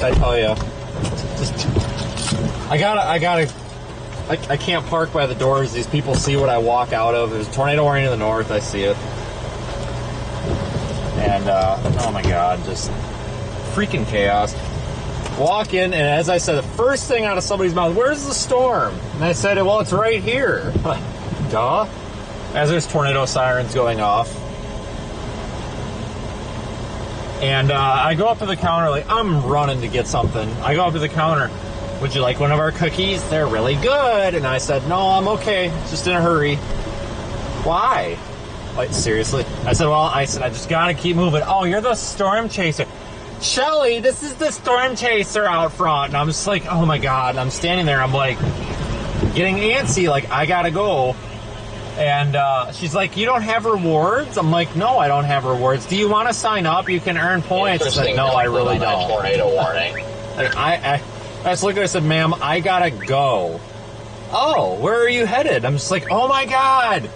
S1: I tell you, I can't park by the doors. These people see what I walk out of. There's a tornado warning in the north. I see it. And, oh my God, just freaking chaos. Walk in, and as I said, the first thing out of somebody's mouth, where's the storm? And I said, well, it's right here. Duh. As there's tornado sirens going off. And I go up to the counter, like, I'm running to get something. I go up to the counter, would you like one of our cookies? They're really good. And I said, no, I'm okay, just in a hurry. Why? Like, seriously? I said, I just gotta keep moving. Oh, you're the storm chaser. Shelly, this is the storm chaser out front. And I'm just like, oh my God. And I'm standing there, I'm like, getting antsy, like, I gotta go. And she's like, you don't have rewards? I'm like, no, I don't have rewards. Do you want to sign up? You can earn points. She's like, no, I really don't.
S3: Tornado warning.
S1: I just looked at her and said, ma'am, I gotta go. Oh, where are you headed? I'm just like, oh my God.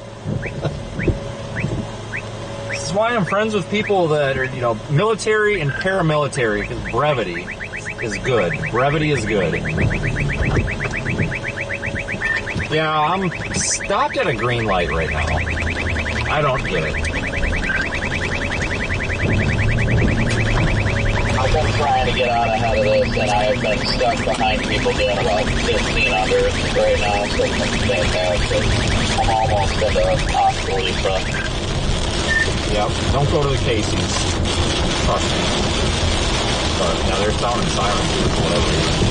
S1: This is why I'm friends with people that are, military and paramilitary, because brevity is good. Brevity is good. Yeah, I'm stopped at a green light right now. I don't get it.
S3: I've been trying to get out ahead of this, and I have been stuck behind people doing about 15 under right now, so it's fantastic. I'm almost into Oskaloosa.
S1: Yep, don't go to the Casey's. Trust me. But, yeah, they're sounding sirens for whatever reason.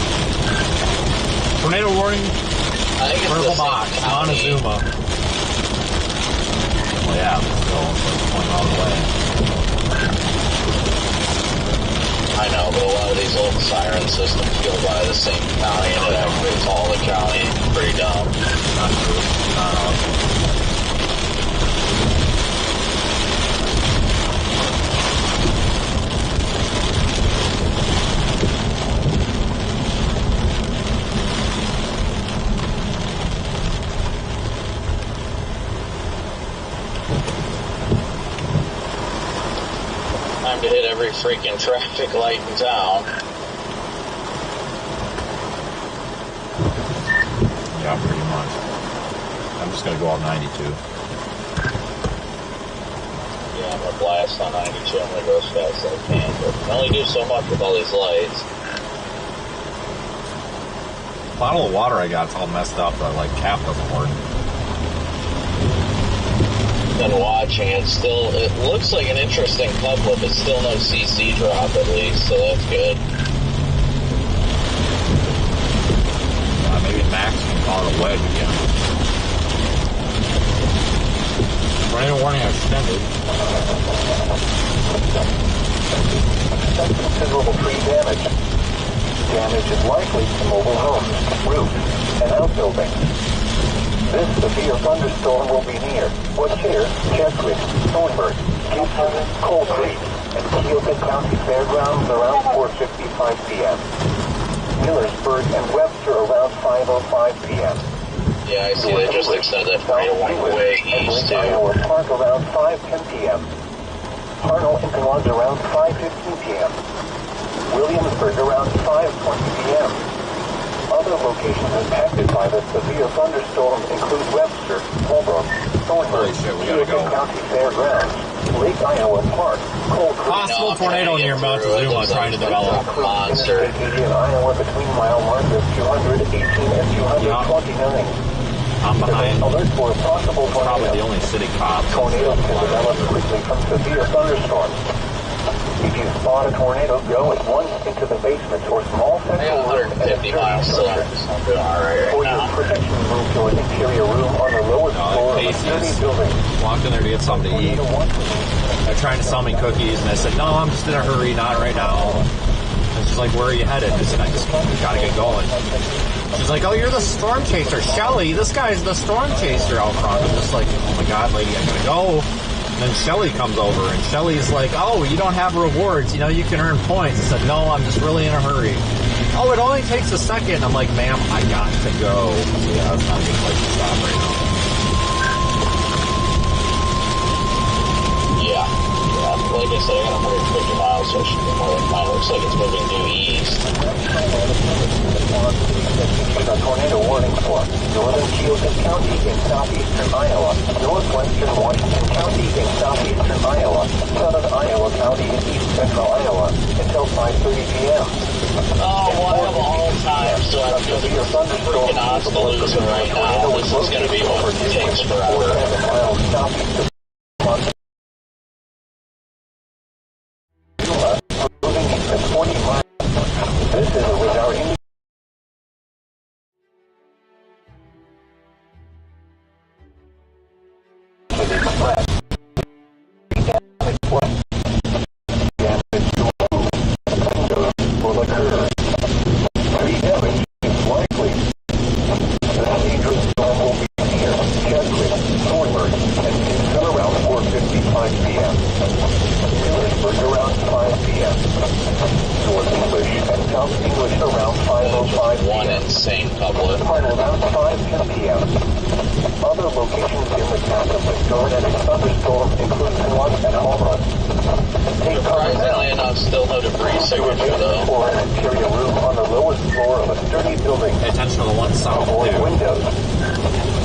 S1: Tornado warning.
S3: I think it's
S1: Purple box, Montezuma. Well, yeah, let's go. It's going all the way.
S3: I know, but a lot of these old siren systems go by the same county, and it activates all the county. Pretty dumb.
S1: Not true.
S3: Time to hit every freaking traffic light in town.
S1: Yeah, pretty much. I'm just gonna go out 92.
S3: Yeah, I'm gonna blast on 92. I'm gonna go as fast as I can, but I can only do so much with all these lights.
S1: bottle of water I got is all messed up. The like cap doesn't work.
S6: Been watching it. Still, it looks like an interesting couplet, but still no CC drop at least, so that's good.
S1: Maybe Max can call it a wedge again. Tornado warning extended.
S3: Considerable tree damage. Damage is likely to mobile homes, roofs, and outbuildings. This severe thunderstorm will be near Bossier, Cheswick, Thornburg, Gibson, Coal Creek, and Keokuk County Fairgrounds around 4:55 p.m. Millersburg and Webster around 5:05 p.m.
S6: Yeah, I see they just extended that tornado warning way east too.
S3: Iowa Park around 5:10 p.m. Harnell and Pinellas around 5:15 p.m. Williamsburg around 5:20 p.m. Other locations impacted by the severe thunderstorm include Webster, Holbrook, Thornburg, Keokuk County Fairgrounds, Lake Iowa Park, Coal Creek.
S1: Possible tornado near Montezuma trying to develop.
S6: Monster.
S3: In Iowa between mile markers 218 and 229.
S1: I'm behind.
S3: Alert for a possible tornado.
S1: Probably the only city cop.
S3: Tornadoes can develop quickly from severe thunderstorms. If you spot a tornado, go at once into the basement or small
S6: I
S3: central
S6: got
S3: room and
S6: 150 miles, so I'm doing alright
S3: For
S6: right
S3: your
S6: now.
S3: protection, move to an interior room on the lowest floor of a sturdy building.
S1: Walked in there to get something to eat. They're trying to sell me cookies, and I said, no, I'm just in a hurry, not right now. And she's like, where are you headed? I said, I just gotta get going. She's like, oh, you're the storm chaser. Shelly, this guy's the storm chaser out front. I'm just like, oh my God, lady, I gotta go. And then Shelly comes over, and Shelly's like, oh, you don't have rewards. You know, you can earn points. I said, no, I'm just really in a hurry. Oh, it only takes a second. I'm like, ma'am, I got to go. So yeah, it's not a good place to stop right now.
S6: Yeah. Like I said, I got 150 miles, so it should be more than fine. Looks like it's moving due east.
S3: A tornado warning for northern Keokuk County in southeastern Iowa, northwestern Washington County in southeastern Iowa, southern Iowa County in east central Iowa until 5:30 p.m.
S6: Oh, one of all time, so I'm just freaking Oskaloosa right now. This is going to be over. It takes forever.
S3: 7 miles southeast of moving at 40 miles. This is with our Indianola.
S6: One insane couplet.
S3: Around 5:10 p.m. Other locations in the path of the tornadic thunderstorm include Pinellas and Holbrook.
S6: Surprisingly enough, still no debris signature though.
S3: Or an interior room on the lowest floor of a sturdy building.
S1: Pay attention to the one south,
S3: Avoid
S1: too.
S3: windows.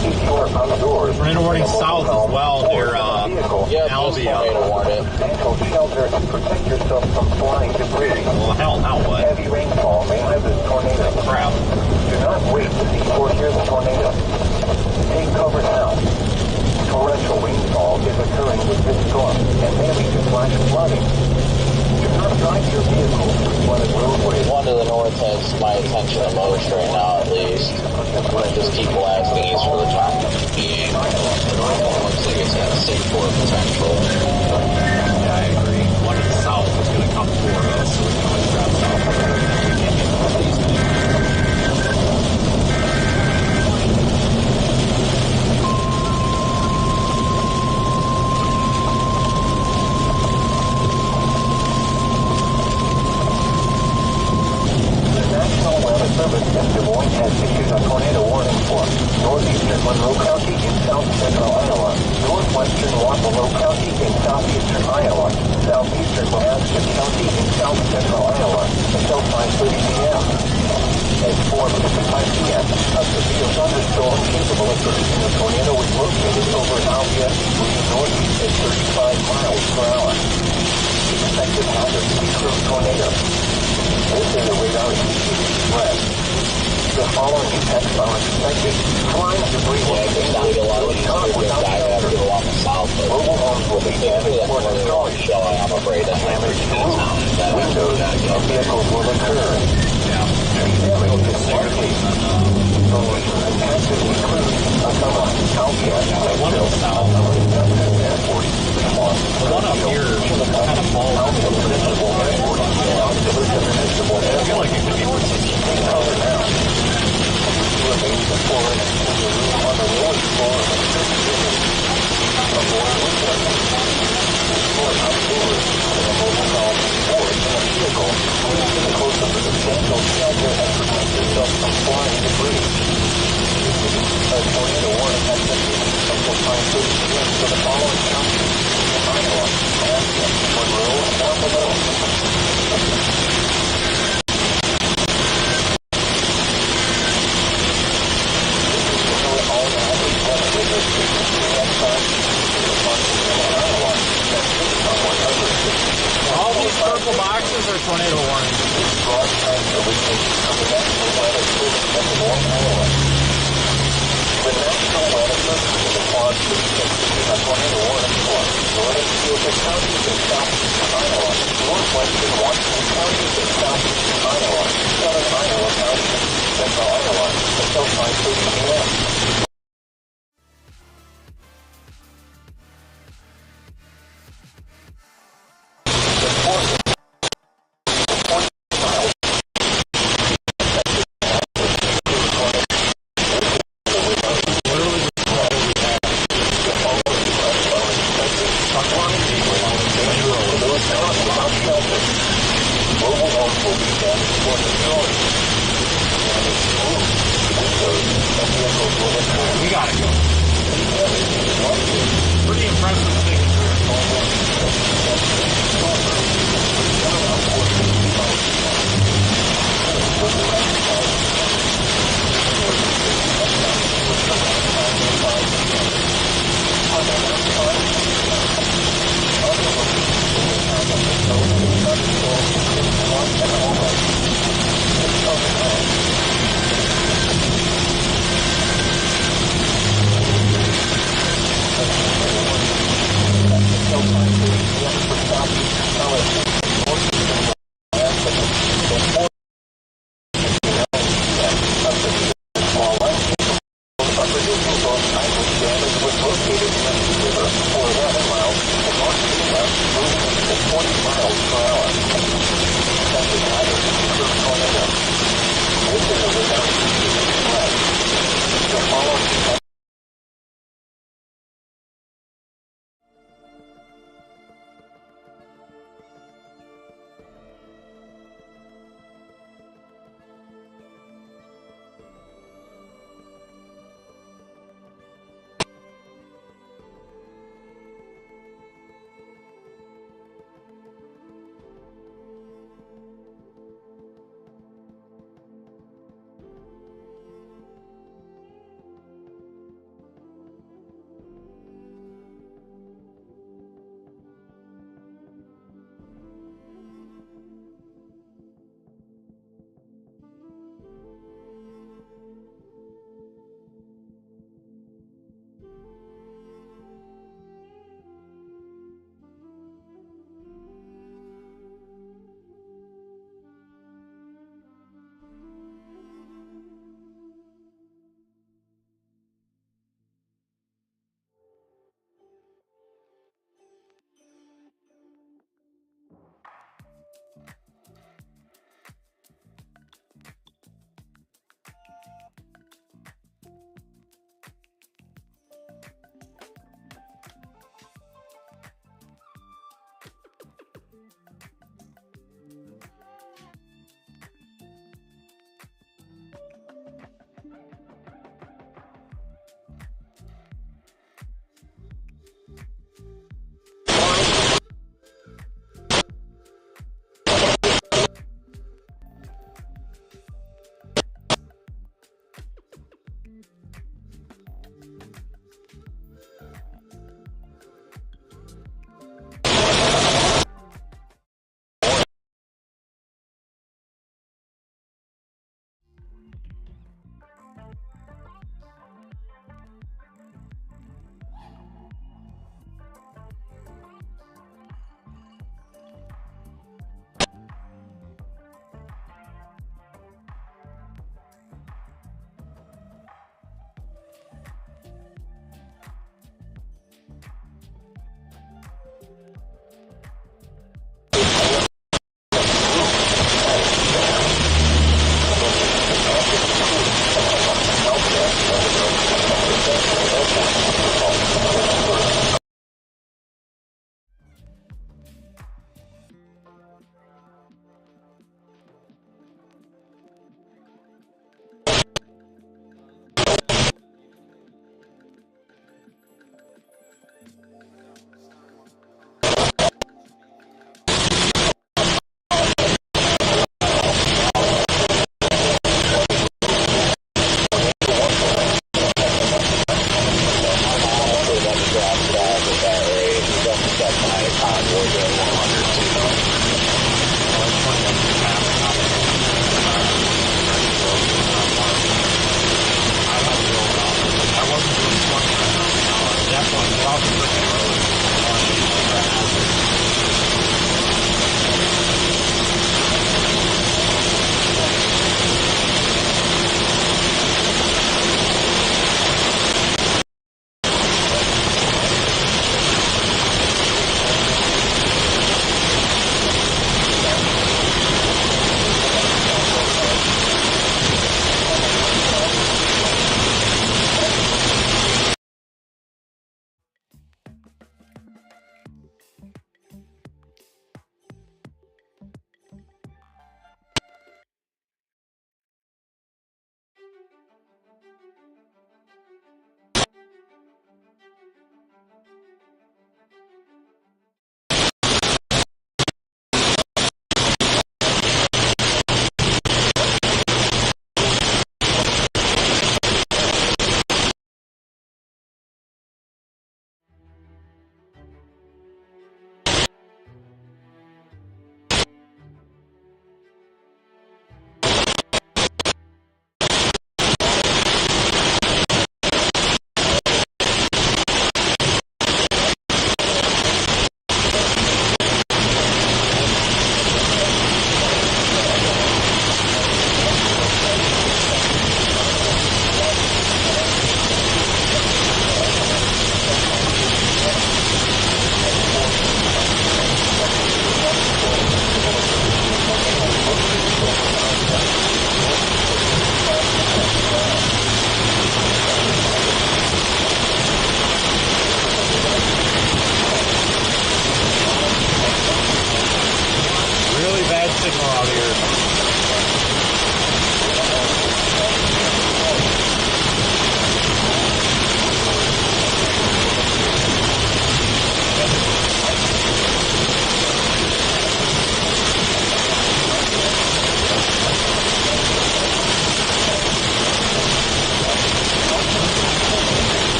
S3: Keep your outdoors.
S1: Tornado warning south as well near
S6: Yeah,
S1: Albia.
S6: tornado warned it.
S3: Substantial shelter and protect yourself from flying debris.
S1: Well, hell, now what?
S3: Heavy rainfall may have this tornado.
S1: Crap.
S3: Do not wait to see or hear the tornado. Take cover now. Torrential rainfall is occurring with this storm and may lead to flash flooding. Do not drive your vehicle through flooded roadways.
S6: One to the north has my attention the most right now, at least. I'm gonna just keep blasting east for the time being. Looks like it's got 6-4 potential.
S1: Yeah, I agree. One to the south is going to come toward us, so we can always drop south. We can't get northeast anymore.
S3: Service in Des Moines has issued a tornado warning for northeastern Monroe County in south central Iowa, northwestern Waterloo County in southeastern Iowa, southeastern Nebraska County in south central Iowa until 5:30 p.m. At 4:55 p.m., a severe thunderstorm capable of producing a tornado is located over Albia, moving northeast at 35 miles per hour. Expected hazard, cruise tornado. This is a radar express. The following effects are expected. Flying debris will be
S6: Sounded a lot of these good guys have to go on the south.
S3: Mobile homes will be damaged or destroyed.
S6: Showing, I'm afraid that's
S3: Damage to roofs, windows, and vehicles will occur. These damages is significant. Active include Pella,
S1: One of the south. The one up here kind of falls into the municipal area. I feel like it could be more all these purple boxes are tornado warnings.
S3: The National Weather Service is applied to a tornado warning for northern Georgia counties and southeast Iowa, northwestern Washington counties and southeast Iowa, southern Iowa counties, central Iowa, until 5:30 p.m.
S1: We gotta go. Pretty impressive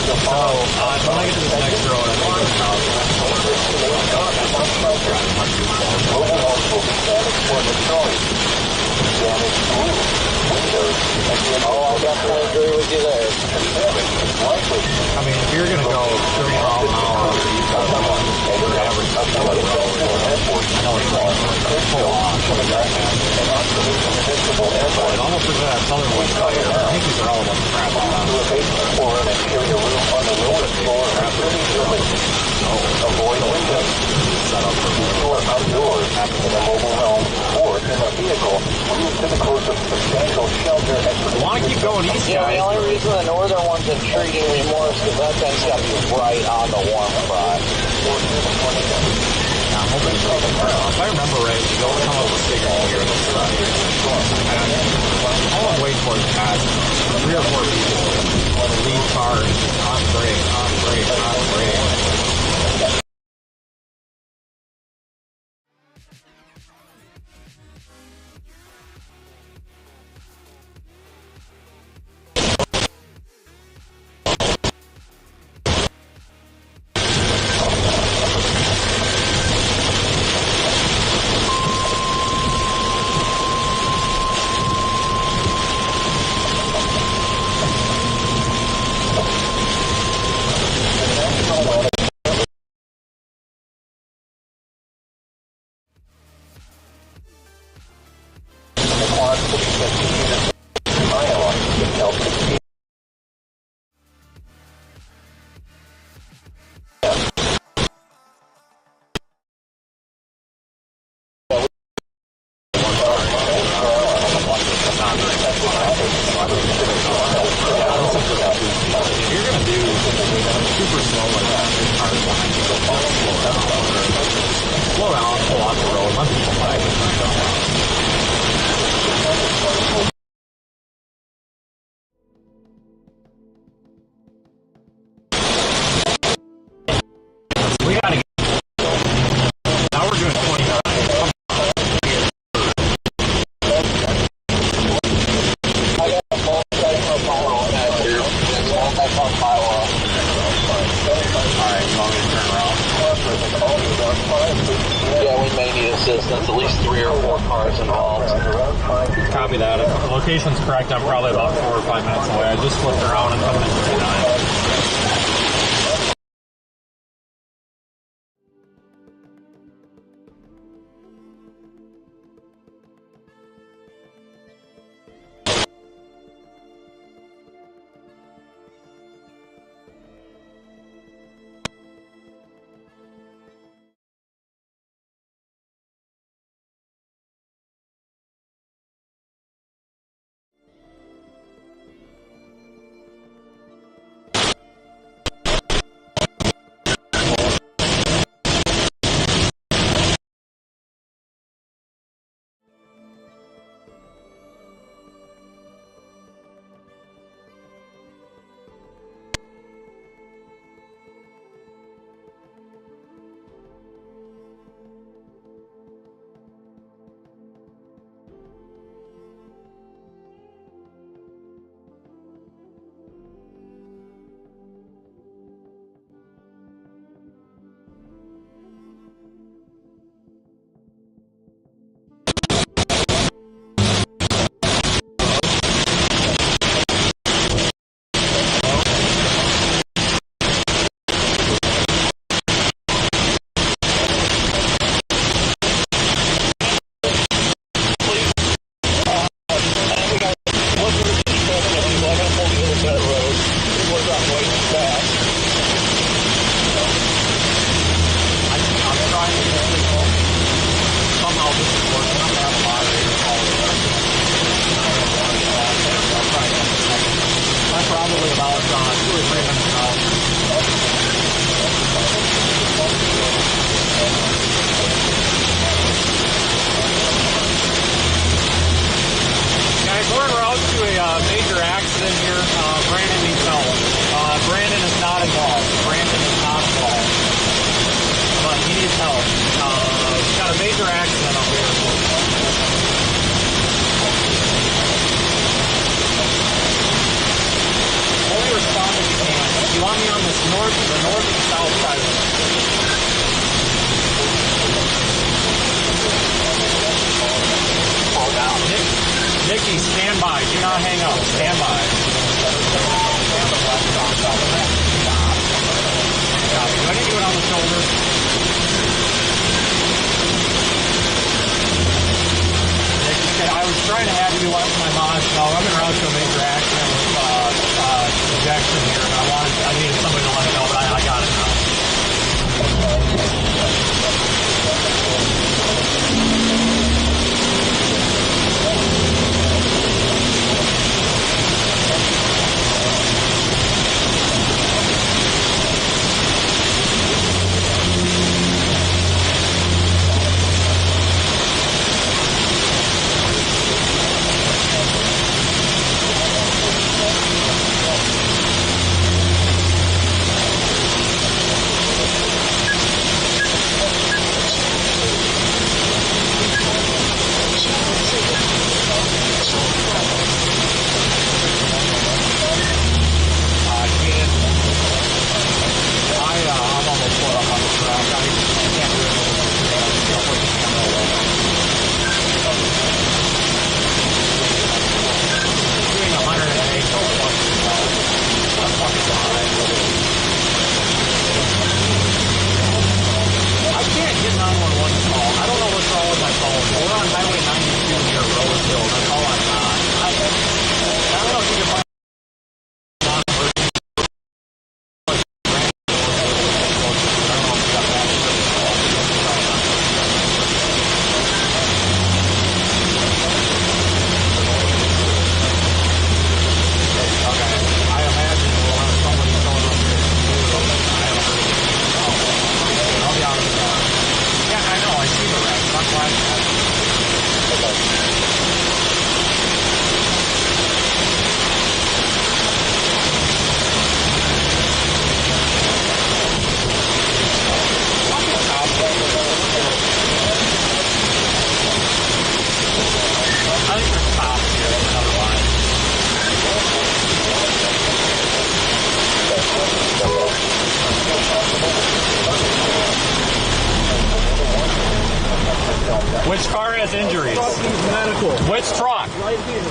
S1: when I get to this next road, I'm going to go south.
S3: Mobile homes will be damaged or destroyed. Damaged roofs, windows, and the
S6: Oh, I definitely agree with you there.
S3: damage is likely.
S1: I mean, if you're going to go 30 miles an hour, you got your average speed on the road. I know it's wrong, but full on. It almost looks like that southern one tire. I think these are all about crap on them.
S3: To a basement floor and interior roof on the lowest floor are pretty early. Avoid windows.
S1: Set up for
S3: Or outdoors in a mobile home or in a vehicle. Move to the closest substantial shelter and
S1: I want to keep going east,
S6: Yeah, the
S1: guys.
S6: only reason the northern one's intriguing me more is because that thing's got to be right on the warm front.
S1: I'm hoping to make it through. If I remember right, you don't come up with Cedar here in this side. All I'm waiting for is pass 3 or 4 people. Lead cars, on brake, on brake, on brake. Slow down, pull off the road, let people by. We gotta get. Now we're doing 29. Alright, you want me to turn around?
S6: Yeah, we may need assistance. At least 3 or 4 cars involved.
S1: Copy that. If the location's correct, I'm probably about 4 or 5 minutes away. I just flipped around and coming in 29. Bussey, stand by. Do not hang up. Stand by. Copy. Do I need to go down the shoulder? I was trying to have you let my mods know I'm in route to a major accident with ejection here, and I needed somebody to let me know, but I got it now. Which car has injuries?
S7: Medical.
S1: Which truck?
S7: Right here.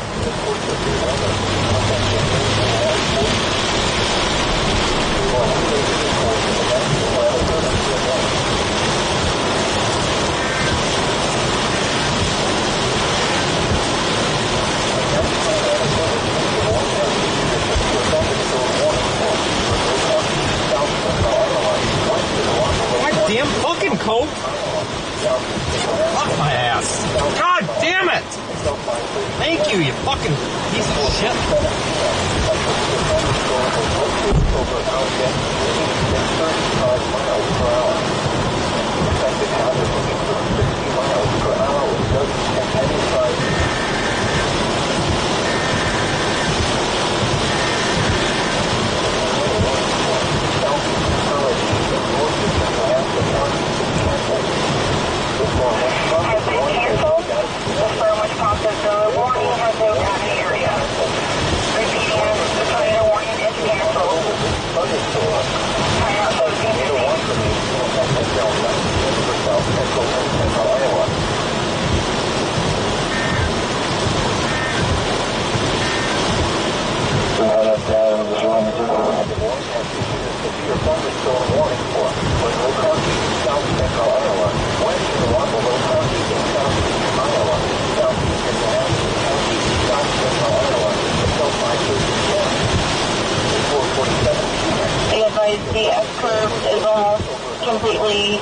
S1: Damn fucking coat! Fuck my ass. God damn it! Thank you, you fucking piece of shit.
S4: Has been canceled. The firm responsive to the warning has moved out of the area. Repeating, the tornado warning is canceled. Timeout 17. The advised the S-curve is almost completely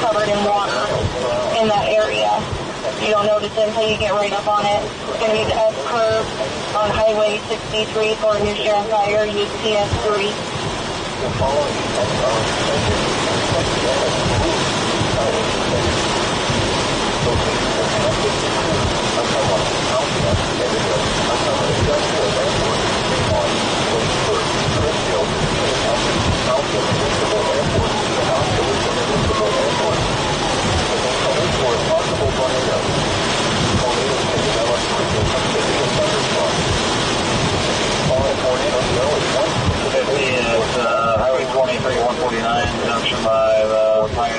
S4: covered in water in that area. You don't notice it until you get right up on it. It's going to be the S-curve on Highway 63 for New Sharon Fire, use PS3.
S5: Highway 23, 149, junction by Pioneer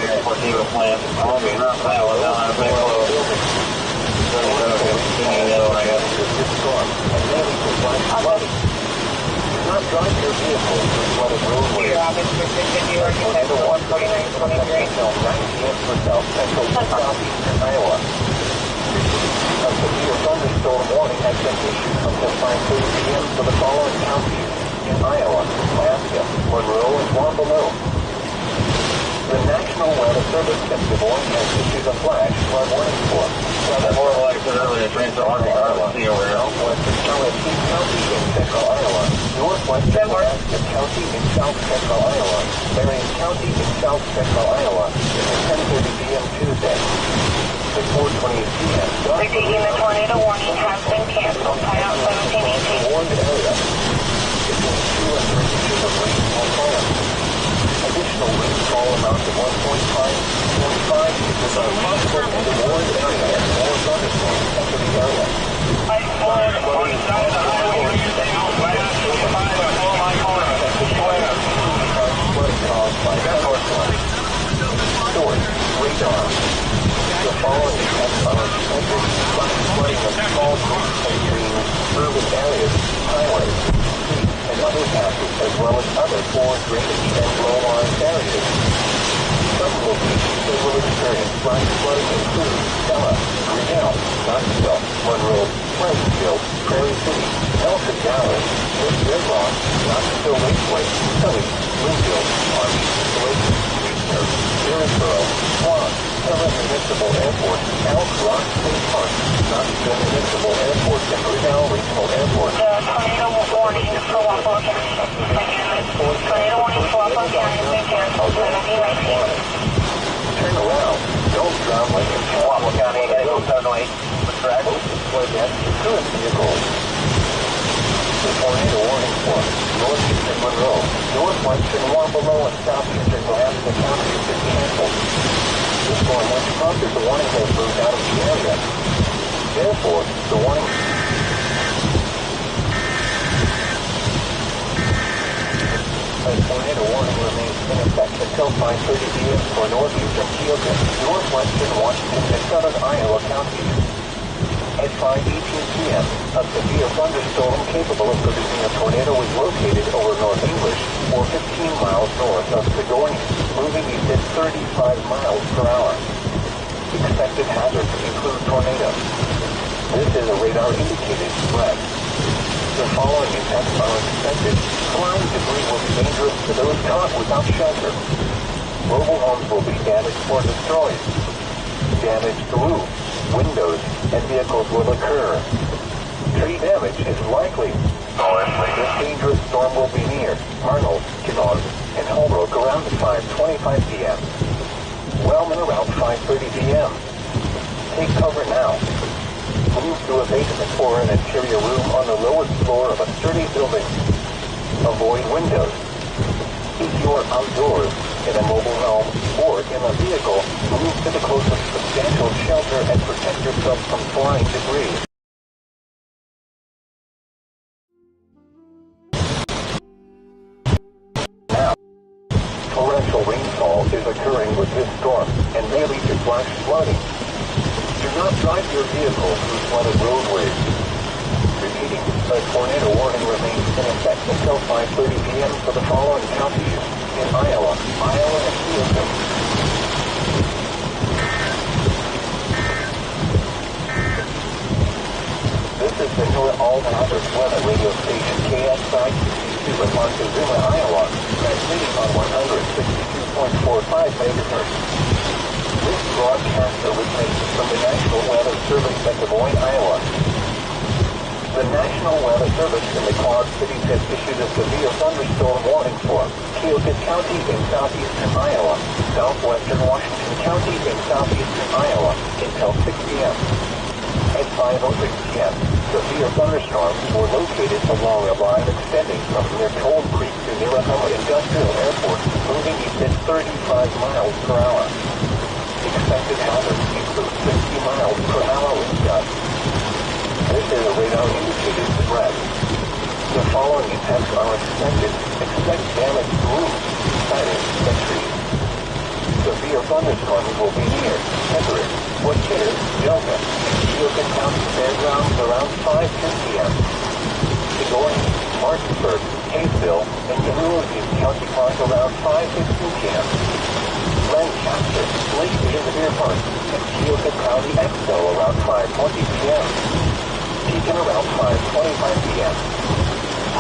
S3: drive your vehicle through flooded roadways. Tornado warning from 9 p.m. for south central to southeastern Iowa. A severe thunderstorm warning has been issued until 5:30 p.m. for the following counties in Iowa, Alaska, Monroe, and Wampanoag. The National Weather Service in Des Moines has issued a flash flood warning for
S5: More like I said earlier, trains are on the sea over here.
S3: northwestern Charlotte County in central Iowa, northwestern Alaska County in south central Iowa, Marion County in south central Iowa, at 10:30 p.m. Tuesday. At 4:28 p.m.
S4: Repeating, the tornado warning has been canceled. Title 1718.
S3: Warned area. Between 2 and 3 inches of rainfall planned. Additional rainfall amount of 1.5 to 45 inches are possible in the warned area and more thunderstorms enter the area. Flooding caused by thunderstorms. Source, radar. The following events are expected: flooding of small groups of streams, urban areas, highways, streets, and other passes, as well as other poor drainage and low-lying areas. Some locations that will experience flash flooding include Pella, Knoxville, Monroe, Pleasantville, Prairie City, Elton Valley, Red Rock, Knoxville Raceway, Sully, Bloomfield, Army, Lake, Cedar, Harrisboro, Swan, Pella Municipal Airport, Elk Rock State Park, Knoxville Municipal Airport, and Reno Regional Airport.
S4: Tornado warning for Wampanoag County. Tornado warning for Wampanoag County has been canceled. 1719.
S3: Turn around. Don't drown like a cat.
S5: Wampanoag County, 708. What's correct?
S3: Deploy gas to current vehicles. The tornado warning for northeastern Monroe, northwestern Wampanoag, and southeastern Alaska counties has been canceled. The storm has prompted the warning has moved out of the area. Therefore, the warning... A tornado warning remains in effect until 5:30 p.m. for northeastern Keokuk, northwestern Washington, and southern Iowa counties. At 5:18 p.m., a severe thunderstorm capable of producing a tornado is located over North English, or 15 miles north of Cedar, moving east at 35 miles per hour. Expected hazards include tornado. This is a radar-indicated threat. The following effects are expected. Flying debris will be dangerous to those caught without shelter. Mobile homes will be damaged or destroyed. Damage to roofs, windows, and vehicles will occur. Tree damage is likely. This dangerous storm will be near Arnold, Knoxville, and Holbrook around 5:25 p.m. Wellman around 5:30 p.m. Take cover now. Move to a basement or an interior room on the lowest floor of a sturdy building. Avoid windows. If you are outdoors, in a mobile home, or in a vehicle, move to the closest substantial shelter and protect yourself from flying debris. Now, torrential rainfall is occurring with this storm and may lead to flash flooding. Do not drive your vehicle through flooded roadways. Repeating, a tornado warning remains in effect until 5:30 p.m. for the following counties in Iowa, and Keokuk. This is the New All-Hazards Weather radio station KXI 62 in Montezuma, Iowa, transmitting on 162.45 megahertz. This broadcast originates from the National Weather Service at Des Moines, Iowa. The National Weather Service in the Quad Cities has issued a severe thunderstorm warning for Keokuk County in southeastern Iowa, southwestern Washington County in southeastern Iowa until 6 p.m. At 5:06 p.m., severe thunderstorms were located along a line extending from near Cold Creek to near Pella Industrial Airport, moving east at 35 miles per hour. Expected hazards include 60 miles per hour wind gusts. This is a radar-indicated threat. The following effects are expected. Expect damage to roofs, siding, and trees. Severe thunderstorms will be near Cedar, Cedar, Delta, and Keokuk County Fairgrounds around 5:10 p.m. Cedar, Martinsburg, Hayesville, and Peru County Park around 5:15 p.m. Lancaster, Lake Deer Park, and Keokuk County Expo around 5:20 p.m. Pekin around 5:25 p.m.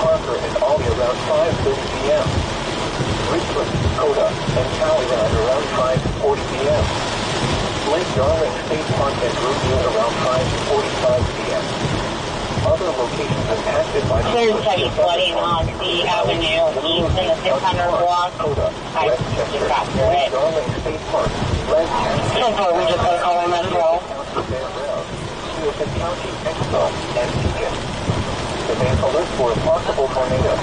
S3: Parker and Ollie around 5:30 p.m. Richland, Coda, and Calumet around 5:40 p.m. Lake Darling State Park and Brookfield around 5:45 p.m. Other locations impacted by the
S4: There's heavy flooding on the avenue east in the 600 block. I just got through it.
S3: Darling State Park, Lancaster,
S4: So far, we just got a call on that as well.
S3: Keokuk County Expo, and Pekin. Advance alert for a possible tornado.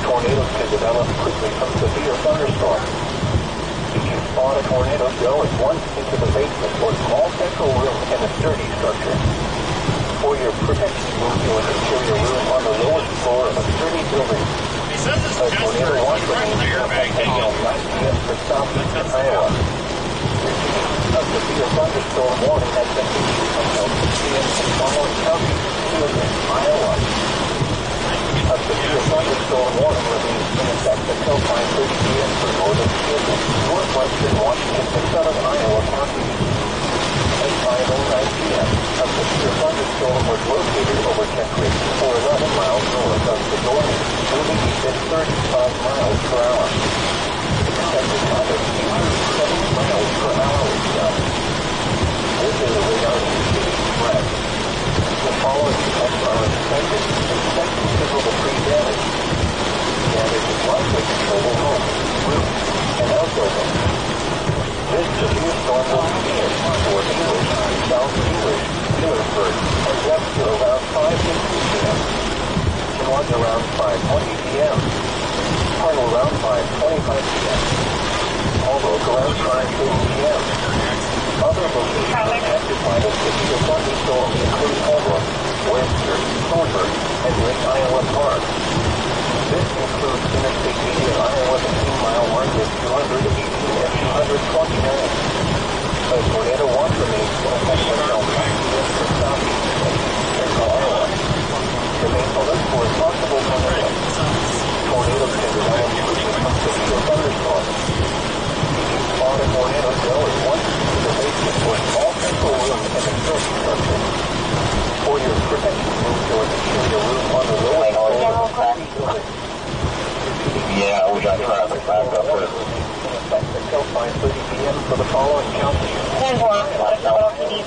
S3: Tornadoes can develop quickly from severe thunderstorms. If you spot a tornado, go at once into the basement or small central room in a sturdy structure. For your protection, move to an interior room on the lowest floor of a sturdy building.
S1: He says it's
S3: A
S1: just
S3: tornado
S1: for
S3: watch
S1: running the airbag thing.
S3: until 9 p.m. for southeastern Iowa. A severe thunderstorm warning has been issued until 6 p.m. in following counties, Cedar, Iowa. A severe thunderstorm warning remains in effect until 5:30 p.m. for northern Cedar, northwestern Washington, and southern Iowa counties. At 5:09 p.m., a severe thunderstorm was located over Check Creek, or 11 miles north of Cedar, moving east at 35 miles per hour. Expected hazard increased 70 miles per hour itself. This is a radar indicating threat. The following effects are expected considerable tree damage. Damage is likely to mobile homes, roofs, and outbuildings. This severe storm will be near Fort English, South English, Millersburg, and Webster around 5:15 p.m. George around 5:20 p.m. Hartle around 5:25 p.m. Holbrook around 5:30 p.m. Other locations affected by the severe thunderstorm include Holbrook, Webster, Thornburg, and Lake Iowa Park. This includes Interstate 80 in Iowa, the 18-mile mark is 218 and 229. A tornado watch remains in effect until 5 p.m. for southeast and central Iowa. Remain alert for a possible tornado. Tornadoes can develop quickly from severe thunderstorms. If you spot a tornado, go at once to the basement or small central room in a sturdy structure. For your protection, move to an interior room on the lowest floor.
S6: Yeah, we got traffic back up there.
S3: Until 5:30 p.m. for the following counties.
S4: Let us know what else we need.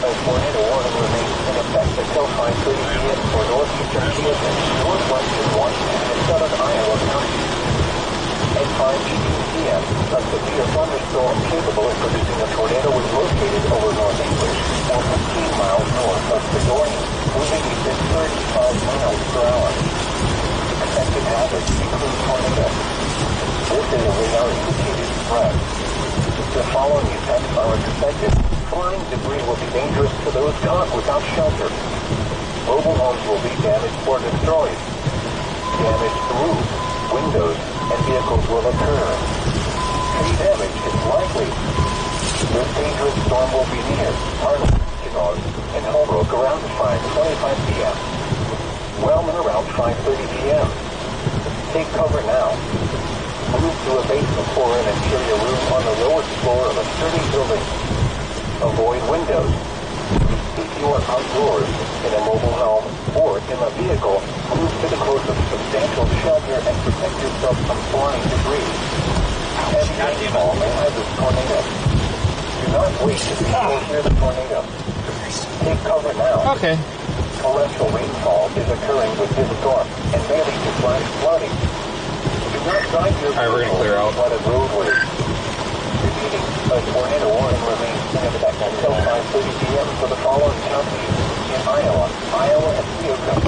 S3: A tornado warning remains in effect until 5:30 p.m. for northeastern Keokuk, northwestern Washington, and southern Iowa counties. At 5:18 p.m., a severe thunderstorm capable of producing a tornado was located over North English, or 15 miles north of Fedora, moving east at 35 miles per hour. Expected hazards include tornadoes. This is a radar indicated threat. The following effects are expected. Flying debris will be dangerous to those caught without shelter. Mobile homes will be damaged or destroyed. Damaged roofs, windows, and vehicles will occur. Tree damage is likely. This dangerous storm will be near Arnold, Cedar, and Holbrook around 5:25 p.m. Wellman around 5:30 p.m. Take cover now. Move to a basement or an interior room on the lowest floor of a sturdy building. Avoid windows. If you are outdoors, in a mobile home, or in a vehicle, move to the closest substantial shelter and protect yourself from flying debris. Heavy rainfall may have this tornado. Do not wait to be near the tornado. Take cover now.
S1: Okay.
S3: Torrential rainfall is occurring with this storm and may lead to flash flooding. Do not drive your
S1: All right, we're gonna clear out.
S3: flooded roadways. Repeating, a tornado warning remains in effect until 5:30 p.m. for the following counties in Iowa, and Keokuk.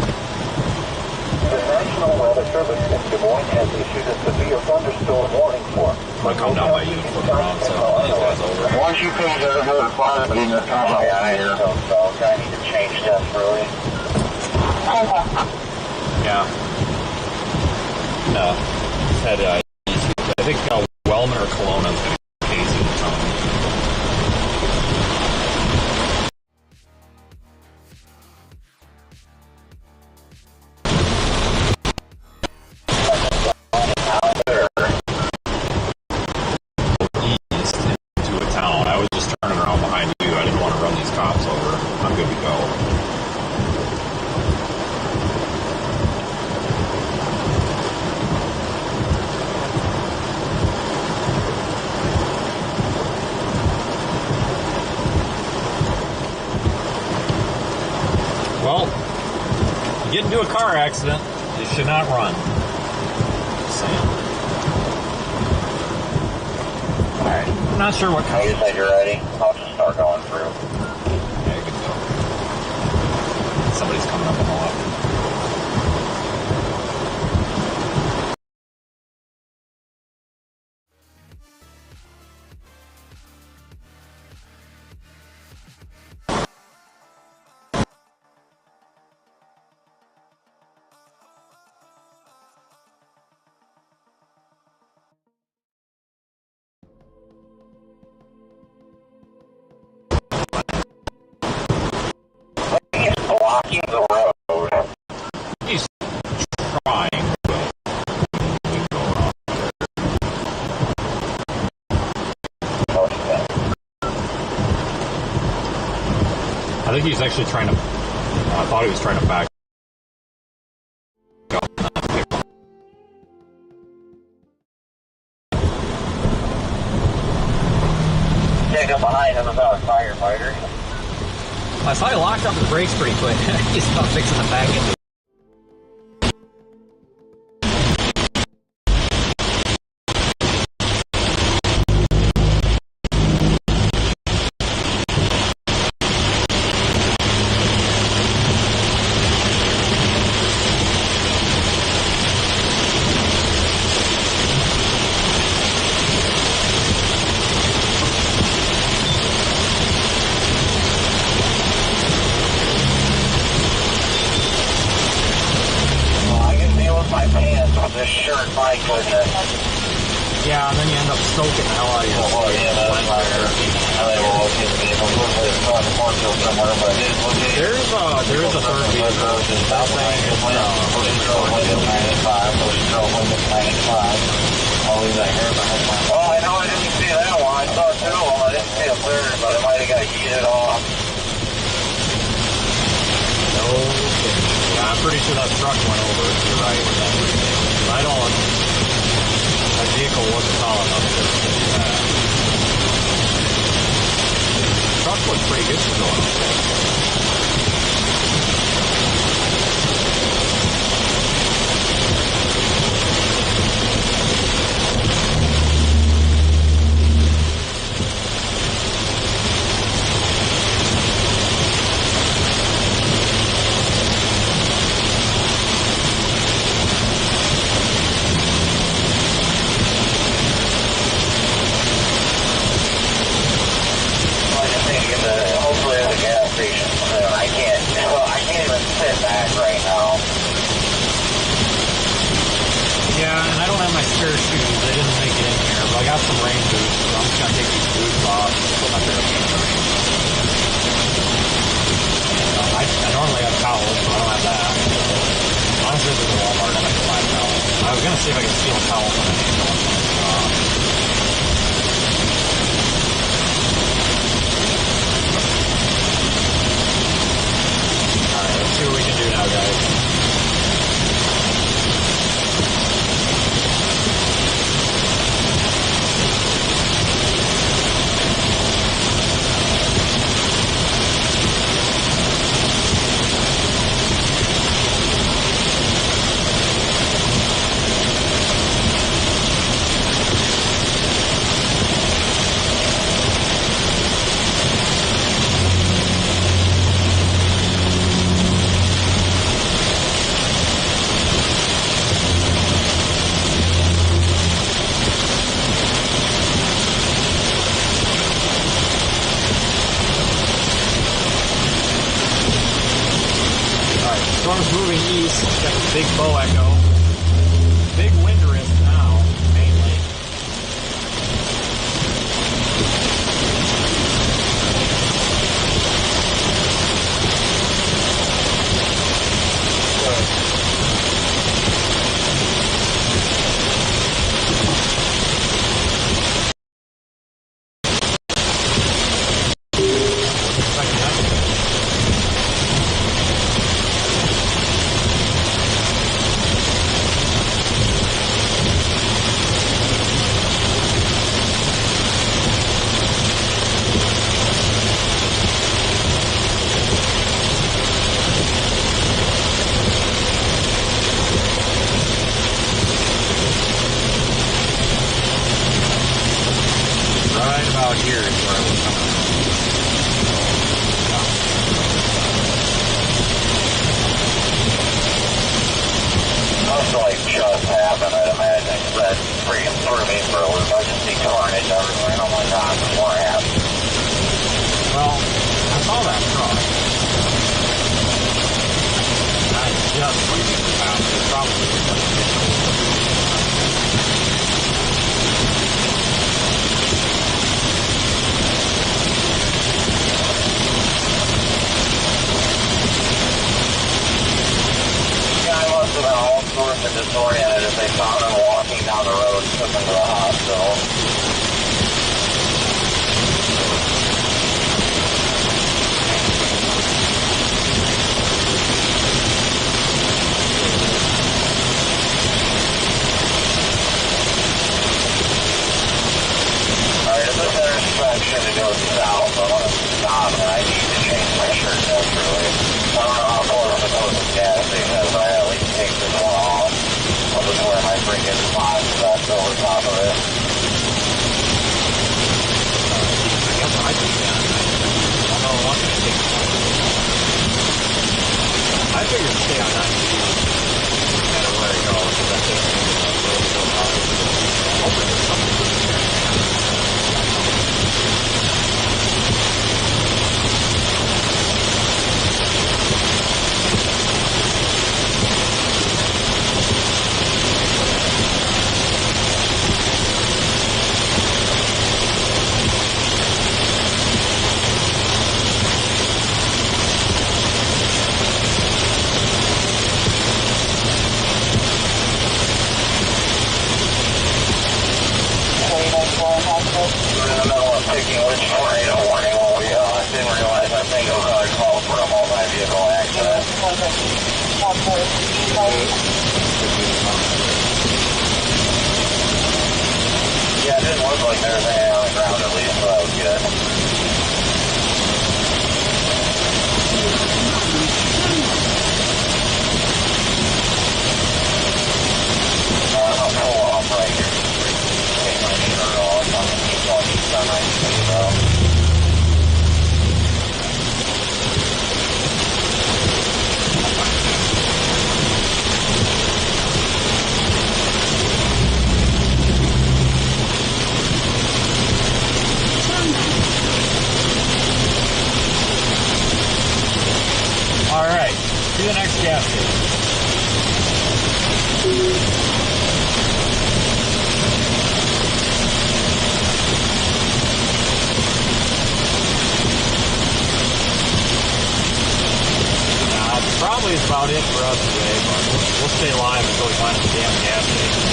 S3: The National Weather Service in Des Moines has issued a severe thunderstorm warning for.
S1: I'm gonna come down by you and look around so it's over.
S6: Once you finish that whole fire, but even the time out here.
S3: I need to change stuff really.
S1: Yeah. No. Had I think Wellman or Kelowna's going to case it or something. into a car accident, you should not run. Just saying. Alright, I'm not sure what kind
S3: You said you're ready? I'll just start going through.
S1: Yeah, you can go. Somebody's coming up on the left.
S3: He's blocking the road.
S1: He's trying, but we go around.
S3: Okay.
S1: I think he's actually trying to. I thought he was trying to back up.
S3: Take up behind him about a firefighter.
S1: I saw he locked up his brakes pretty quick. He's not fixing the back end.
S3: This shirt, my goodness.
S1: Yeah, and then you end up soaking the hell out of your
S3: Oh, yeah, that's fire. I think we'll look into it. We'll look at it across the cornfield somewhere, but it is looking.
S1: There is a third vehicle.
S3: That thing is push control wind at 95, push control wind at 95. I'll leave that here behind my. Oh, I know I didn't see that one. I saw two of them. I didn't see a third, but it might have got yeeted off.
S1: No kidding. Yeah, I'm pretty sure that truck went over. You're right. I don't. That vehicle wasn't tall enough to do that. The truck looks pretty good for going up there.
S3: Hopefully there's a gas station. I can't even sit back right now.
S1: Yeah, and I don't have my spare shoes. They didn't make it in here, but I got some rain boots, so I'm just gonna take these boots off, put my bare feet in. I normally have towels, so I don't have that. Honestly, there's a Walmart and I can buy towels. I was gonna see if I could steal a towel from an ambulance. Let's see what we can do now, guys. Storm's moving east. Got the big bow echo. Big wind risk now, mainly.
S3: like there's anything on the ground at least, so that was good. I'm gonna pull off right here. Take my shirt off. I'm gonna keep watching sunlight pretty well.
S1: All right, to the next gas station. Probably is about it for us today, but we'll stay live until we find a damn gas station.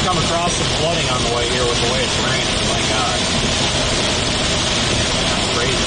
S1: Come across some flooding on the way here with the way it's raining. Oh my God. That's crazy.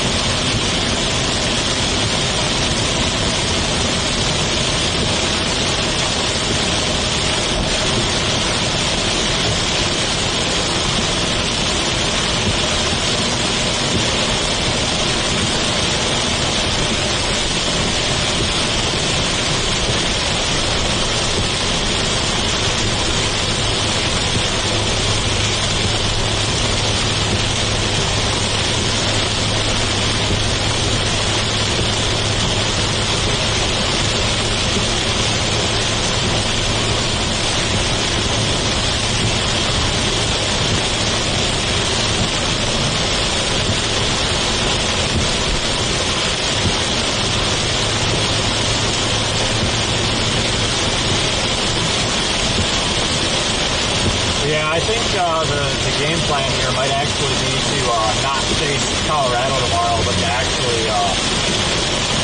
S1: I think the game plan here might actually be to not chase Colorado tomorrow, but to actually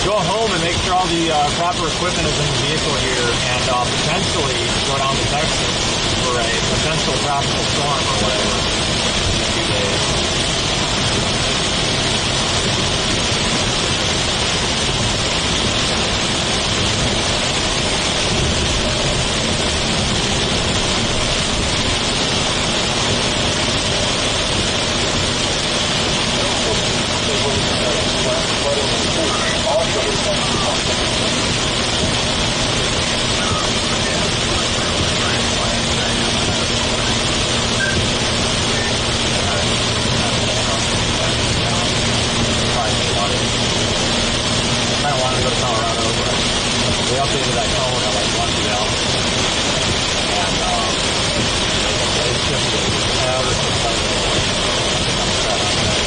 S1: go home and make sure all the proper equipment is in the vehicle here, and potentially go down to Texas for a potential tropical storm or whatever in a few days. I don't want to go to Colorado, but we updated that cone at like 1 ago. And it's just ever so slightly away. I'm set on that.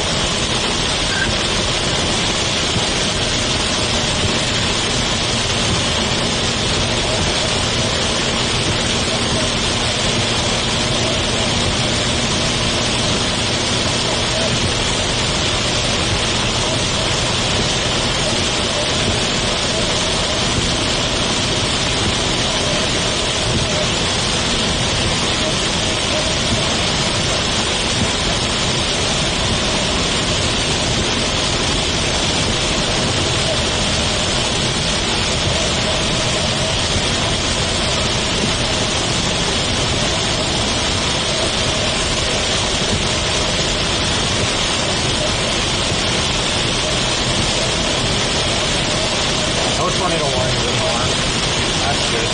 S1: Tornado warnings anymore. That's good.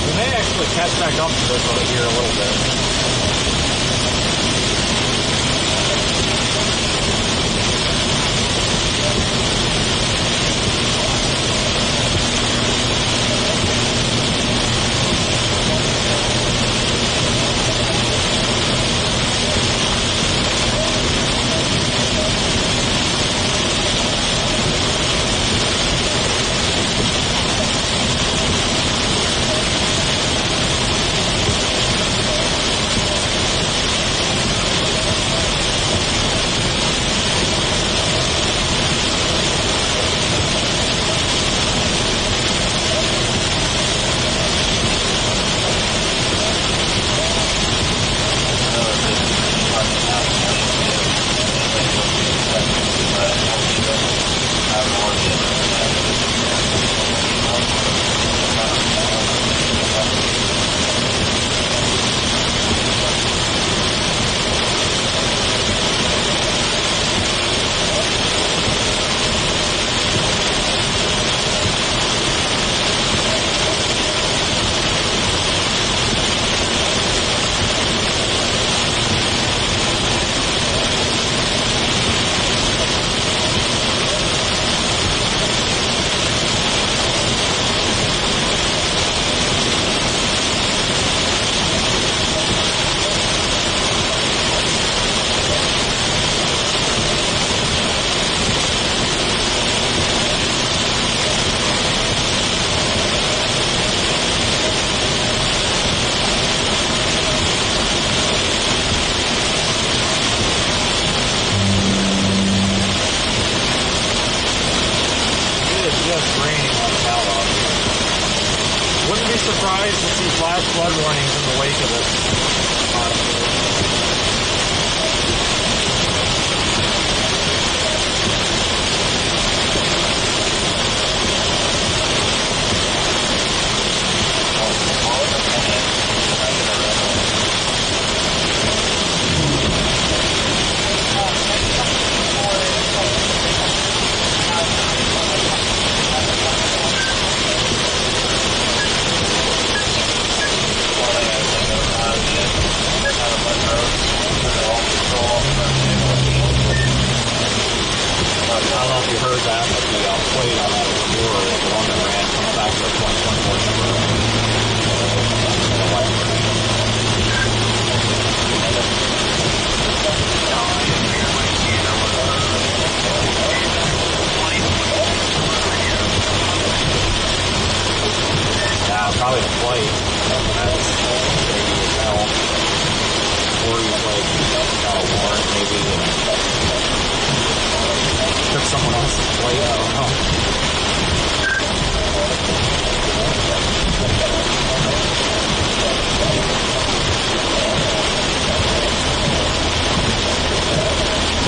S1: We may actually catch back up to this over here a little bit. just raining on Pella. Wouldn't be surprised to see flash flood warnings in the wake of this. I don't know if you heard that, but the plate on that Explorer is the one that ran comes back to a 2024 number. Yeah, probably the plate. That's maybe as hell. Or you like got a warrant maybe took someone else's plate, I don't know.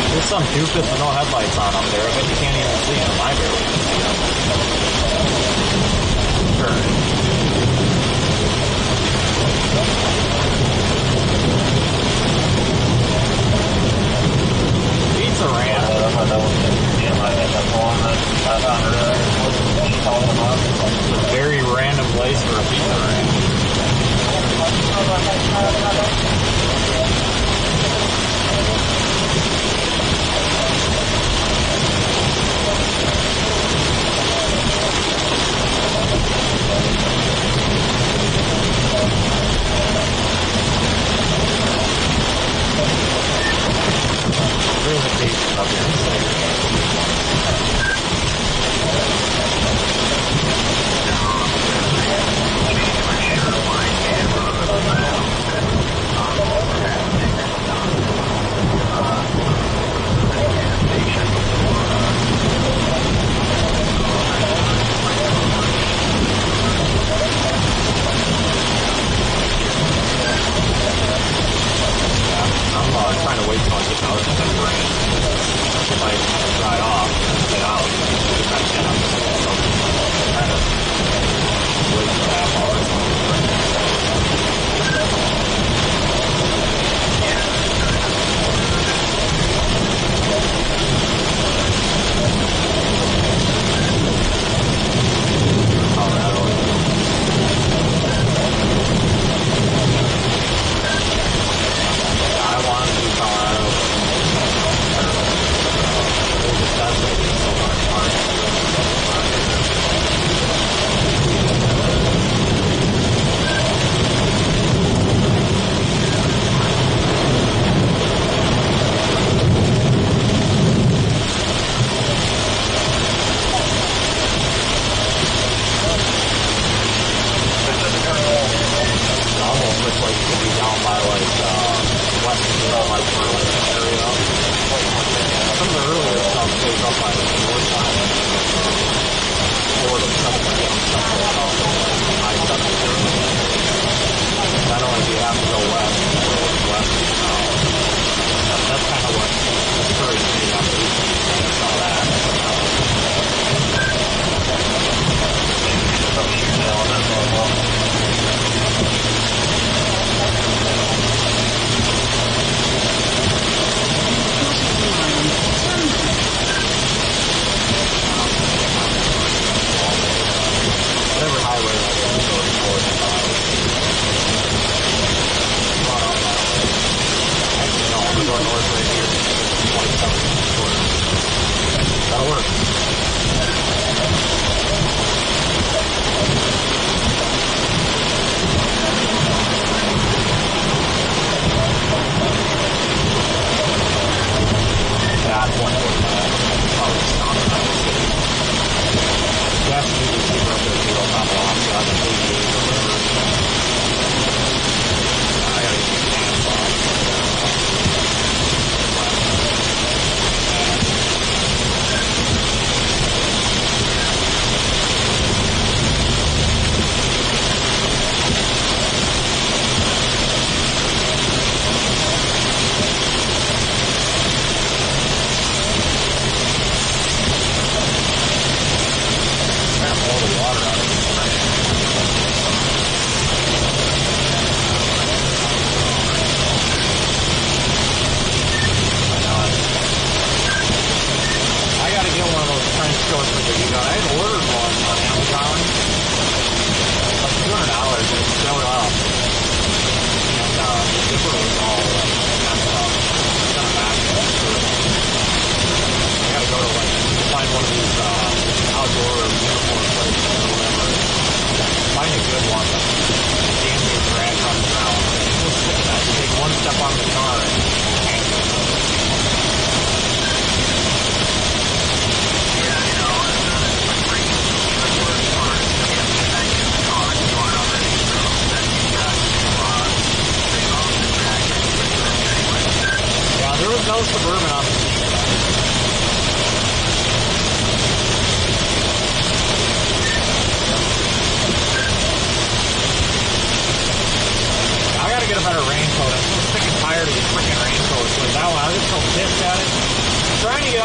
S1: There's some doofus with no headlights on up there, but you can't even see them. I barely can see them. Sure. Pizza Rant. It's a very random place for a pizza rant. There's a pizza up here.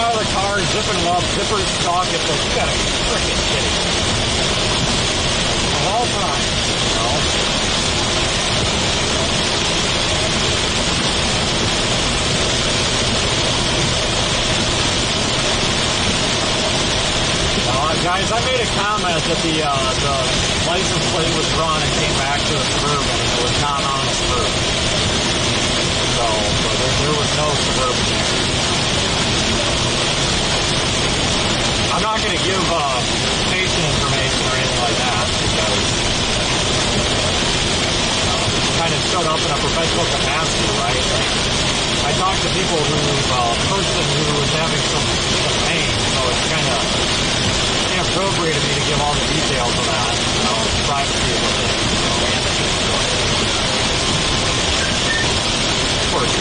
S1: out of the car, zipping them up, zippers stuck. It's like, you gotta be freaking kidding me. Of all time, you know? Guys, I made a comment that the license plate was run and came back to a Suburban, and it was not on a Suburban. So, there was no Suburban there. I'm not going to give station information or anything like that, because kind of showed up in a professional capacity, right? I talked to people person who was having some pain, so it's kind of inappropriate of me to give all the details of that. You know, privacy is a thing. Of course.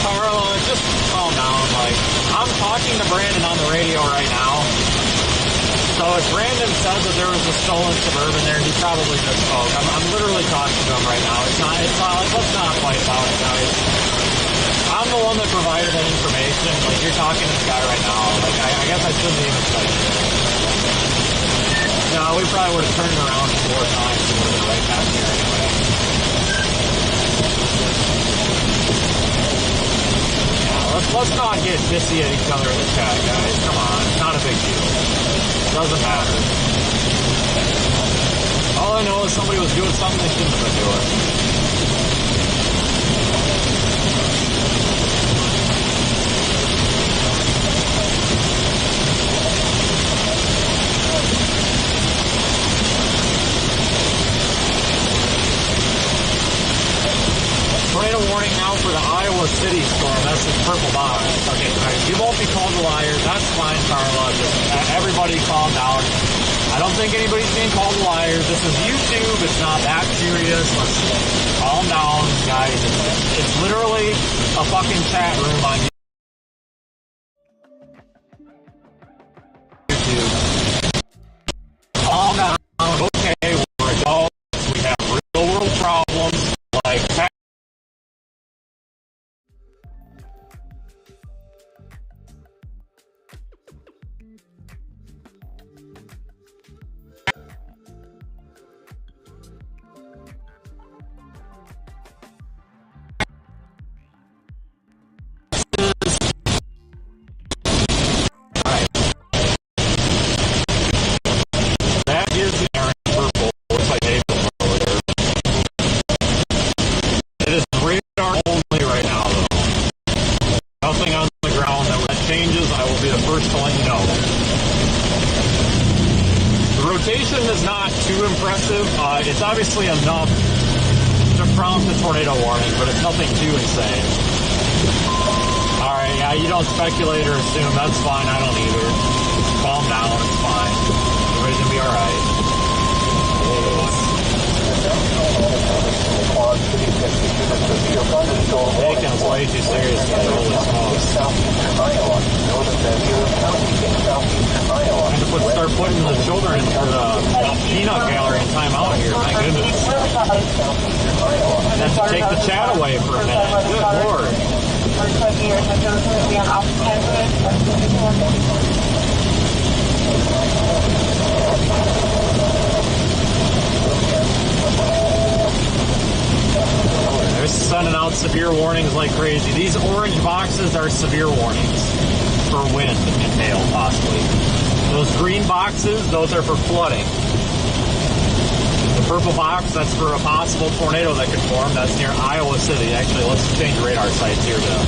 S1: Carla, just calm down. Like, I'm talking to Brandon on the radio right now. So if Brandon said that there was a stolen Suburban there, he probably just spoke. I'm literally talking to him right now. It's not like, let's not fight about it, guys. I'm the one that provided that information. Like, you're talking to this guy right now. Like, I guess I shouldn't even say it. No, we probably would have turned it around 4 times and would have been right back here anyway. Yeah, let's not get pissy at each other in the chat, guys. Come on, it's not a big deal. Doesn't matter. All I know is somebody was doing something they shouldn't have been doing. Tornado warning now for the Iowa City storm. That's the purple box. Okay, right. You won't be called a liar. That's fine, Carla. Just everybody calm down. I don't think anybody's being called a liar. This is YouTube. It's not that serious. Let's calm down, guys. It's literally a fucking chat room on YouTube. Calm down. Okay, we're adults. We have real world problems. Like, it's obviously enough to prompt a tornado warning, but it's nothing too insane. Alright, yeah, you don't speculate or assume. That's fine. I don't either. Calm down. It's fine. Everybody's gonna be alright. Bacon's way too serious to holy smokes. I had to start putting the children into the peanut gallery and time out here. My goodness. And have to take the chat away for a minute. Good Lord. They're sending out severe warnings like crazy. These orange boxes are severe warnings for wind and hail, possibly. Those green boxes, those are for flooding. The purple box, that's for a possible tornado that could form. That's near Iowa City. Actually, let's change radar sites here to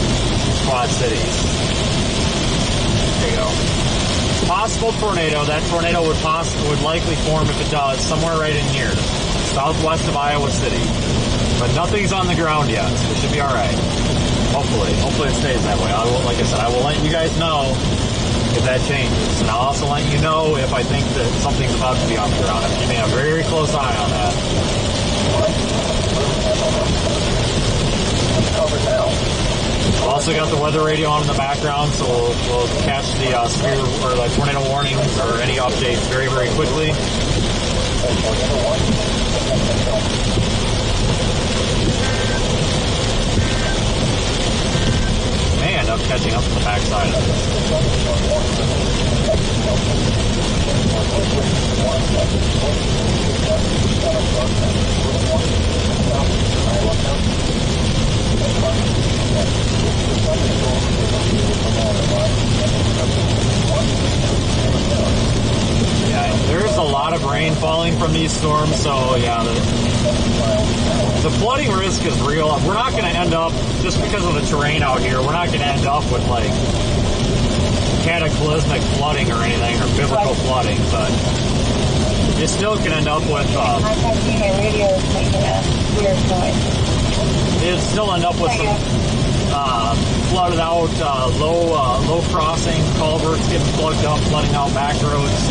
S1: Quad Cities. There you go. Possible tornado. That tornado would likely form, if it does, somewhere right in here, southwest of Iowa City. But nothing's on the ground yet, so it should be all right. Hopefully it stays that way. Like I said, I will let you guys know if that changes, and I'll also let you know if I think that something's about to be on the ground. I'm keeping a very close eye on that. I've also got the weather radio on in the background, so we'll catch the severe or the tornado warnings or any updates very, very quickly. end up catching up to the backside of Yeah, there's a lot of rain falling from these storms, so yeah, the flooding risk is real. We're not going to end up, just because of the terrain out here, we're not going to end up with like cataclysmic flooding or anything, or biblical flooding, but you still can end up with
S4: My radio is making a weird noise.
S1: you'd still end up with some flooded out low crossing culverts getting plugged up, flooding out back roads.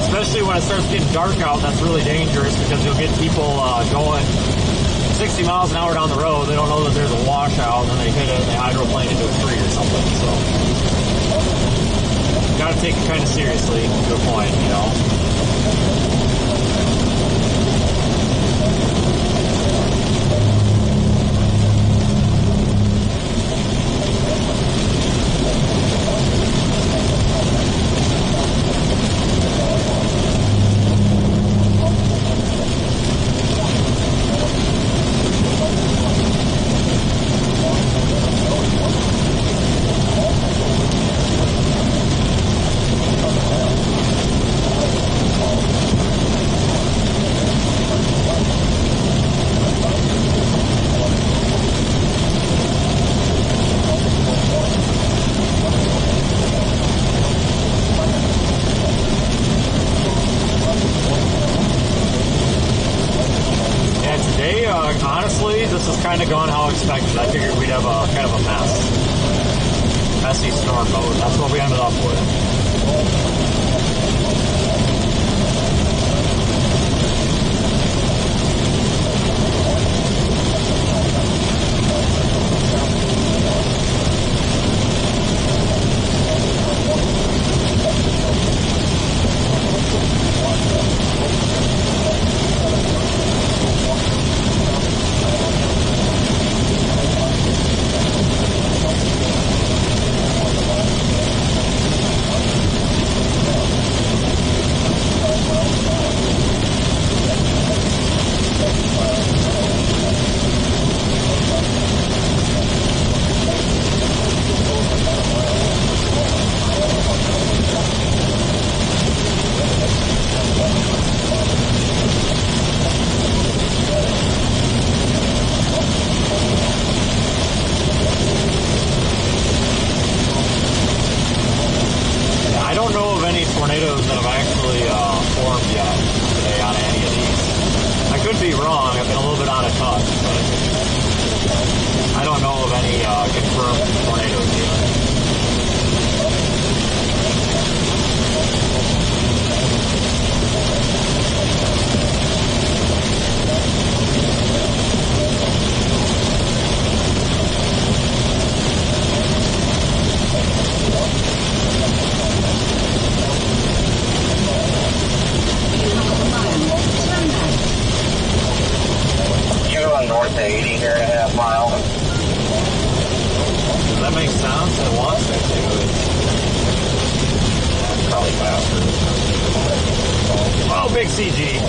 S1: Especially when it starts getting dark out, that's really dangerous because you'll get people going 60 miles an hour down the road. They don't know that there's a washout, and then they hit it and they hydroplane into a tree or something. So you got to take it kind of seriously to a point, you know. Honestly, this has kind of gone how expected. I figured we'd have a kind of a messy storm mode. That's what we ended up with. Tornadoes that have actually formed yet today on any of these. I could be wrong. I've been a little bit out of touch, but I don't know of any confirmed tornadoes yet.
S3: North of 80 here and a half miles.
S1: Does that make sense? It wants to do it. Probably faster. Oh, big CG.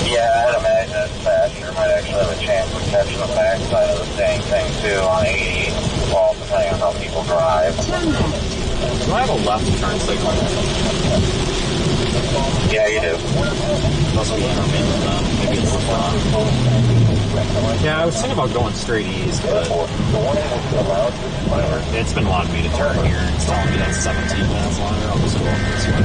S3: Yeah, I'd imagine it's faster. Might actually have a chance of catching the backside of the same thing too on 80. Well, depending on how people drive.
S1: Do I have a left turn signal?
S3: Yeah, you do.
S1: Must be intermittent then. Maybe it's the front. Yeah, I was thinking about going straight east, but whatever. It's been allowing me to turn here. It's telling me that's 17 minutes longer. I'll just go this way.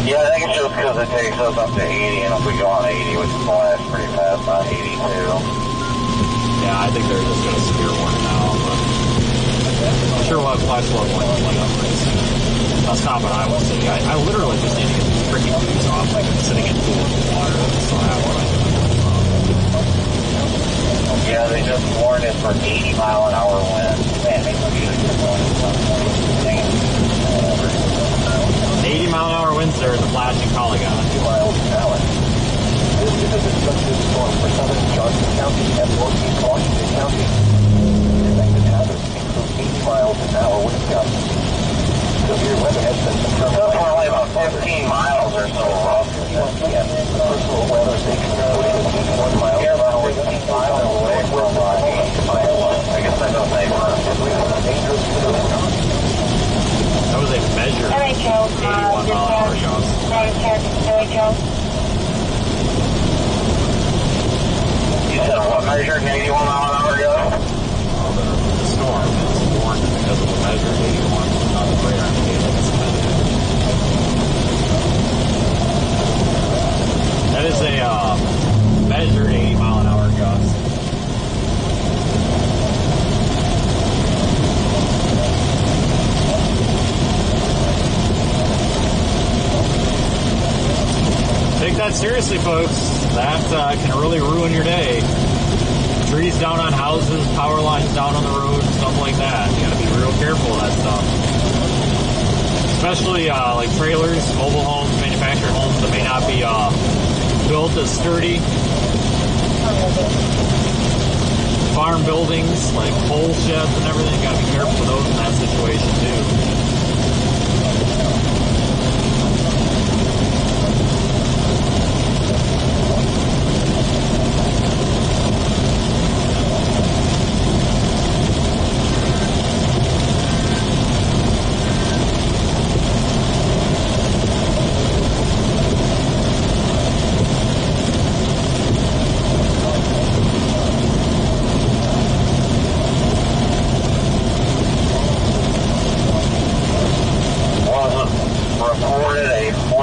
S3: Yeah, I think it's just because it takes us up to 80, and if we go on 80, we can flash pretty fast on 82.
S1: Yeah, I think they're just going to severe warning now, but I'm sure we'll have flash flood warning light up pretty soon. That's not what I was saying. I literally just need to get these freaking boots off. Like, I'm sitting in pools of water. That's not what I do.
S3: Yeah, they just warned it for 80-mile-an-hour winds. Man, they should have going
S1: 80-mile-an-hour winds there in the flashing Polygon.
S3: 2 miles an hour. This is a destructive storm for southern Johnson County. County and northeast Washington County. Expected hazards include 80 miles an hour wind gusts. Severe weather has been confirmed.
S5: That's probably about 15 miles or so off.
S3: 1 p.m. Personal weather station reported 81 miles an hour wind gusts. Away from Iowa.
S5: I guess I don't think
S3: Dangerous to the
S1: That was a measured 81 mile an hour gust.
S5: You said what measured an 81 mile an hour gust?
S1: The storm is warned because of the measured 81, not the radar indicator. That is a measured 80 mile an hour gust. Take that seriously, folks. That can really ruin your day. Trees down on houses, power lines down on the road, stuff like that. You gotta be real careful of that stuff. Especially like trailers, mobile homes, manufactured homes that may not be built as sturdy. Farm buildings, like pole sheds and everything, you gotta be careful of those in that situation too.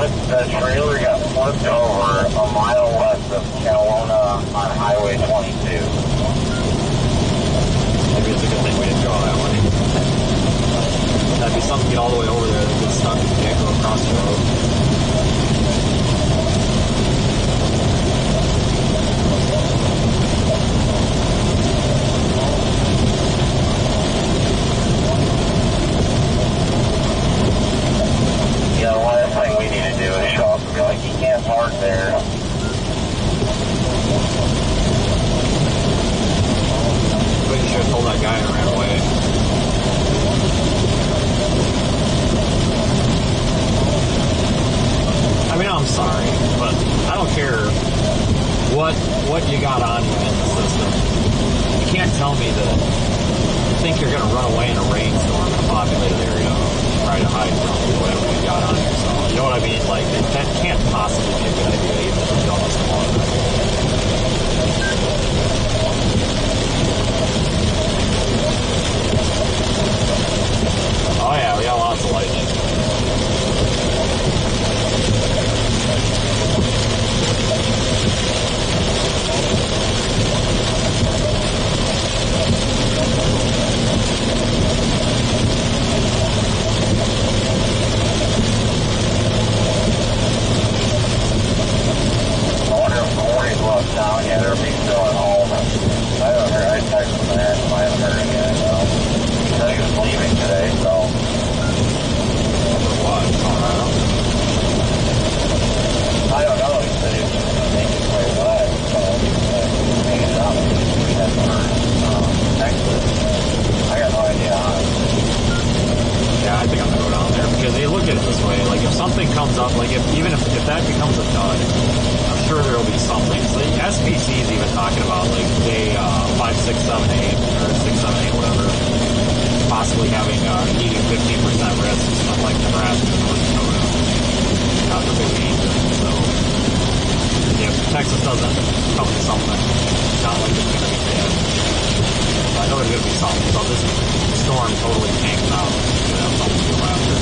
S5: The trailer got flipped over a mile west of Kelowna on Highway 22.
S1: Maybe it's a good thing we didn't go that way. That'd be something to get all the way over there that gets stuck and can't go across the road.
S5: Yeah, the last thing we need to do is show up and be like, you can't park there.
S1: But you should have told that guy and ran away. I mean, I'm sorry, but I don't care what you got on you in the system. You can't tell me that you think you're going to run away in a rainstorm in a populated area, try to hide from whatever you got on yourself. You know what I mean? Like, that can't possibly be a good idea, even if you've done this before. Oh yeah, we got lots of lightning.
S5: I wonder if the warning's left down yet, or if he's still at home. I haven't heard. I texted him there, so I haven't heard it yet. So he said he was leaving today, so.
S1: For what? Colorado?
S5: I don't know. He said he was going to make his way west, so he said he was making it up. He had for Texas. I got no idea.
S1: Yeah, I think I'm gonna go down there because you look at it this way: like if something comes up, like even if that becomes a dud, I'm sure there will be something. So the SPC is even talking about like day 5, 6, 7, 8 or 6, 7, 8, whatever, possibly having needing 15% risk, something like Nebraska, North Dakota, after 15. So if Texas doesn't come to something, it's not like it's gonna be bad. I know there's gonna be something. So this storm totally tanks out. You know, something to go after.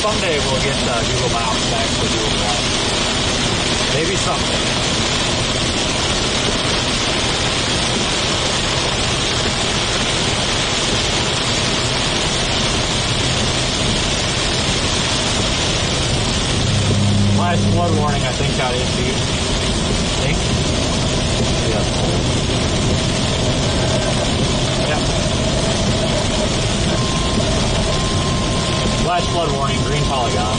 S1: someday we'll get Google Maps back to doing that. Maybe someday. Last flood warning, I think, got issued. I think. Yeah. Yeah. Flash flood warning, green polygon.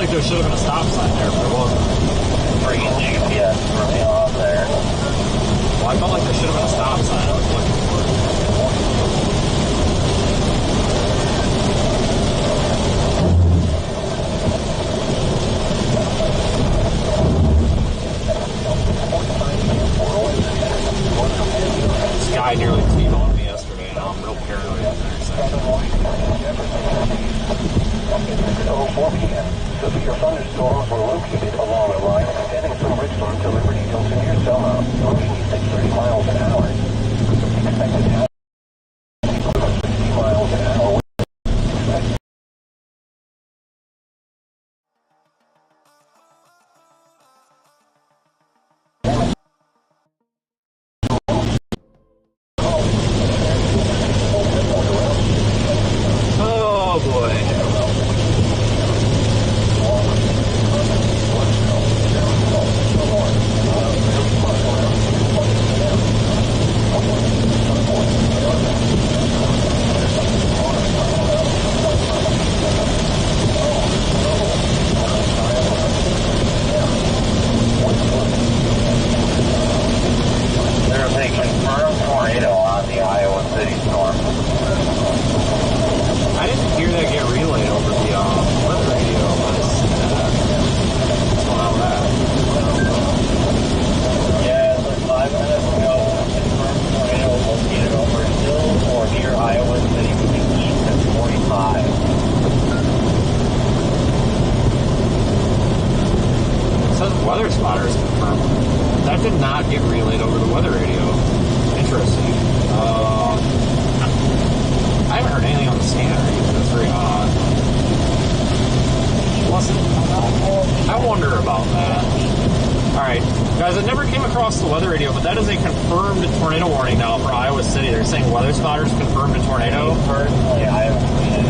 S1: There should have been a stop sign there, but there wasn't.
S5: Bringing GPS really off there.
S1: Well, I felt like there should have been a stop sign. I was looking for it. This guy nearly T-boned me yesterday, and now I'm real paranoid at the intersection.
S3: 4 p.m. Severe thunderstorms were located along a line extending from Richmond to Liberty Hills near Selma, winds at 30 miles an hour. Expected to have 60 miles an hour.
S1: Oh boy.
S5: There's a confirmed tornado on the Iowa City storm.
S1: I didn't hear that get relayed over the weather radio. What's going on with that?
S5: Yeah, like 5 minutes ago, a confirmed tornado was located over hills or near Iowa City moving east at 45.
S1: It says weather spotters confirmed. That did not get relayed over the weather radio. Interesting. I haven't heard anything on the scanner either. That's very odd. Listen, I wonder about that. Alright, guys, I never came across the weather radio, but that is a confirmed tornado warning now for Iowa City. They're saying weather spotters confirmed a tornado.
S5: Personally, I haven't seen it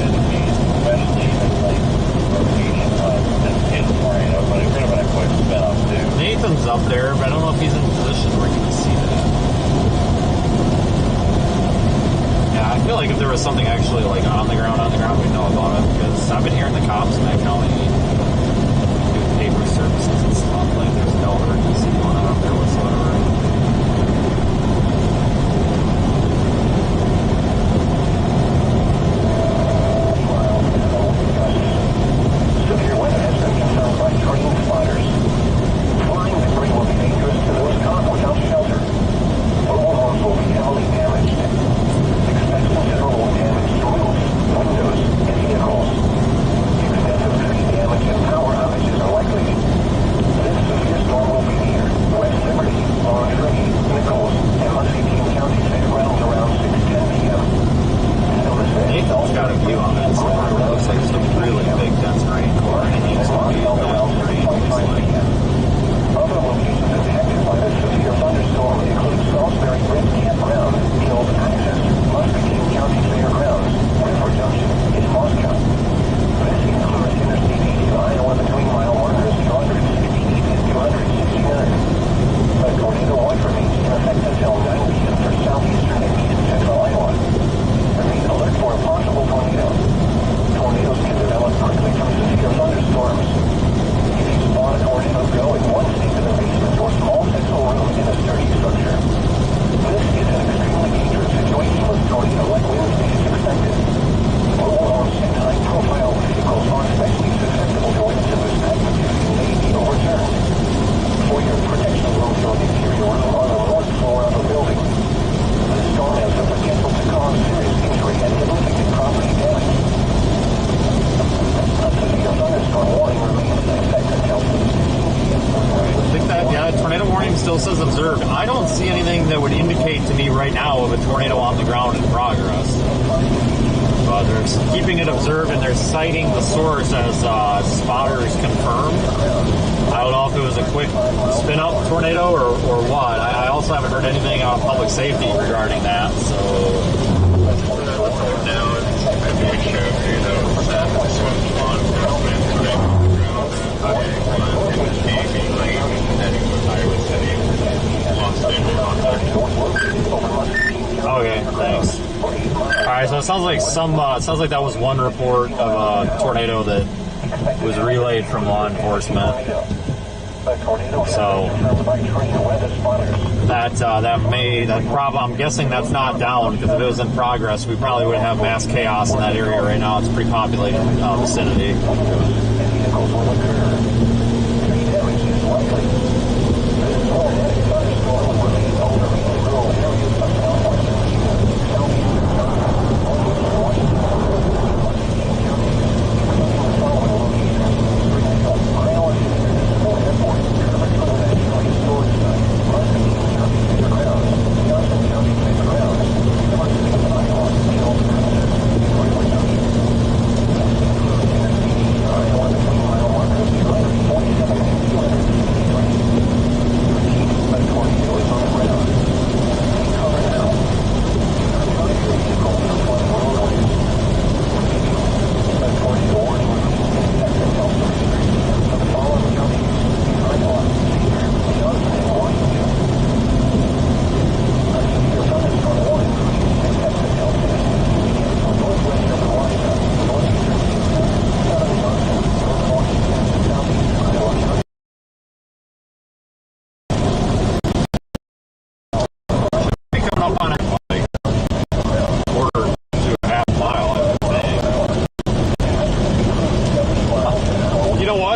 S5: in the case, especially in like rotation of a tornado, but it could have been a quick spin up too.
S1: Nathan's up there, but I don't know if he's in a position where he can see that. Yeah, I feel like if there was something actually like on the ground, we'd know about it, because I've been hearing the cops in that county do paper services and stuff. Like, there's no urgency going on up there whatsoever.
S3: Severe weather has been confirmed by terrain spotters. Flying debris will be dangerous to those caught without shelter. Mobile homes will be heavily damaged. Expect considerable damage to roofs, windows, and vehicles. Extensive tree damage and power outages are likely
S1: got a view on it, so it looks like just a really big dense rainfall, and it needs to be that rain.
S3: Other locations impacted by this severe thunderstorm include Salisbury Bridge Campground, Hills Access, Muscatine County Fairgrounds, River Junction in Moscow. This includes Interstate 80 Iowa between mile markers 268 and 269. A tornado watch remains in effect until 9 p.m. for southeastern and east central Iowa. Remain alert for a possible tornado. Tornadoes can develop quickly from severe thunderstorms. If you spot a tornado, go in one state to the basement or small central room in a sturdy structure. This is an extremely dangerous situation with tornado-like wind speed expected. Low arms and high-profile vehicles are especially susceptible to winds of this magnitude and may be overturned. For your protection, room your interior room on the north floor of a building. This storm has the potential to cause serious injury and significant property damage. A severe thunderstorm warning remains in effect until 6:15 p.m.
S1: I think that, yeah, tornado warning still says observed. I don't see anything that would indicate to me right now of a tornado on the ground in progress. But they're keeping it observed, and they're citing the source as spotters confirmed. I don't know if it was a quick spin-up tornado or what. I also haven't heard anything on public safety regarding that, so... Okay, thanks. Alright, so it sounds like that was one report of a tornado that was relayed from law enforcement. So I'm guessing that's not down, because if it was in progress, we probably would have mass chaos in that area right now. It's a pretty populated vicinity.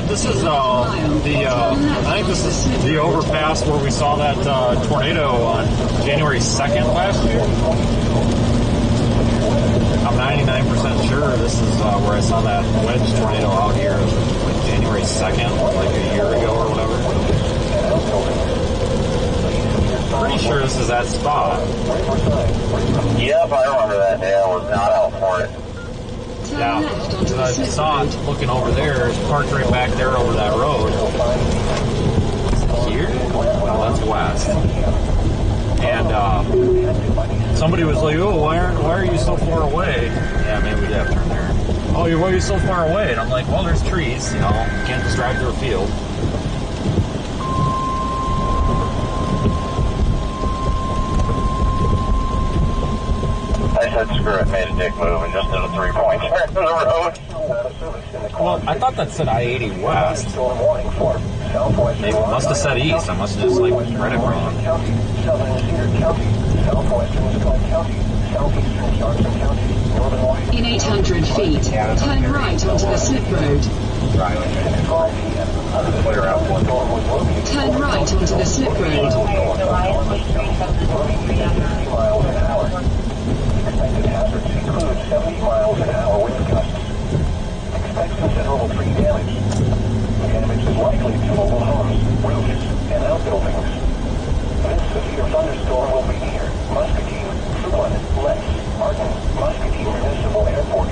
S1: This is I think this is the overpass where we saw that tornado on January 2nd last year. I'm 99% sure this is where I saw that wedge tornado out here, like January 2nd, like a year ago or whatever. Pretty sure this is that spot.
S6: Yep, I remember that day. I was not out for it.
S1: Yeah, I saw it looking over there. It's parked right back there over that road. Here? Oh, that's west. And somebody was like, "Oh, why are you so far away?" Yeah, maybe we did have to turn there. "Oh, why are you so far away?" And I'm like, "Well, there's trees. You know, you can't just drive through a field."
S6: I said screw it, made a dick move and just did a 3-point turn in the road.
S1: Well, I thought that said I-80 west. They must have said east. I must have just read it wrong.
S2: In 800 feet, turn right onto the slip road. Turn right onto the slip road.
S3: Expected hazards include 70 miles an hour wind gusts. Expect considerable tree damage. Damage is likely to mobile homes, roofs, and outbuildings. This severe thunderstorm will be near Muscatine, Fruitland, Lex, Martin, Muscatine Municipal Airport,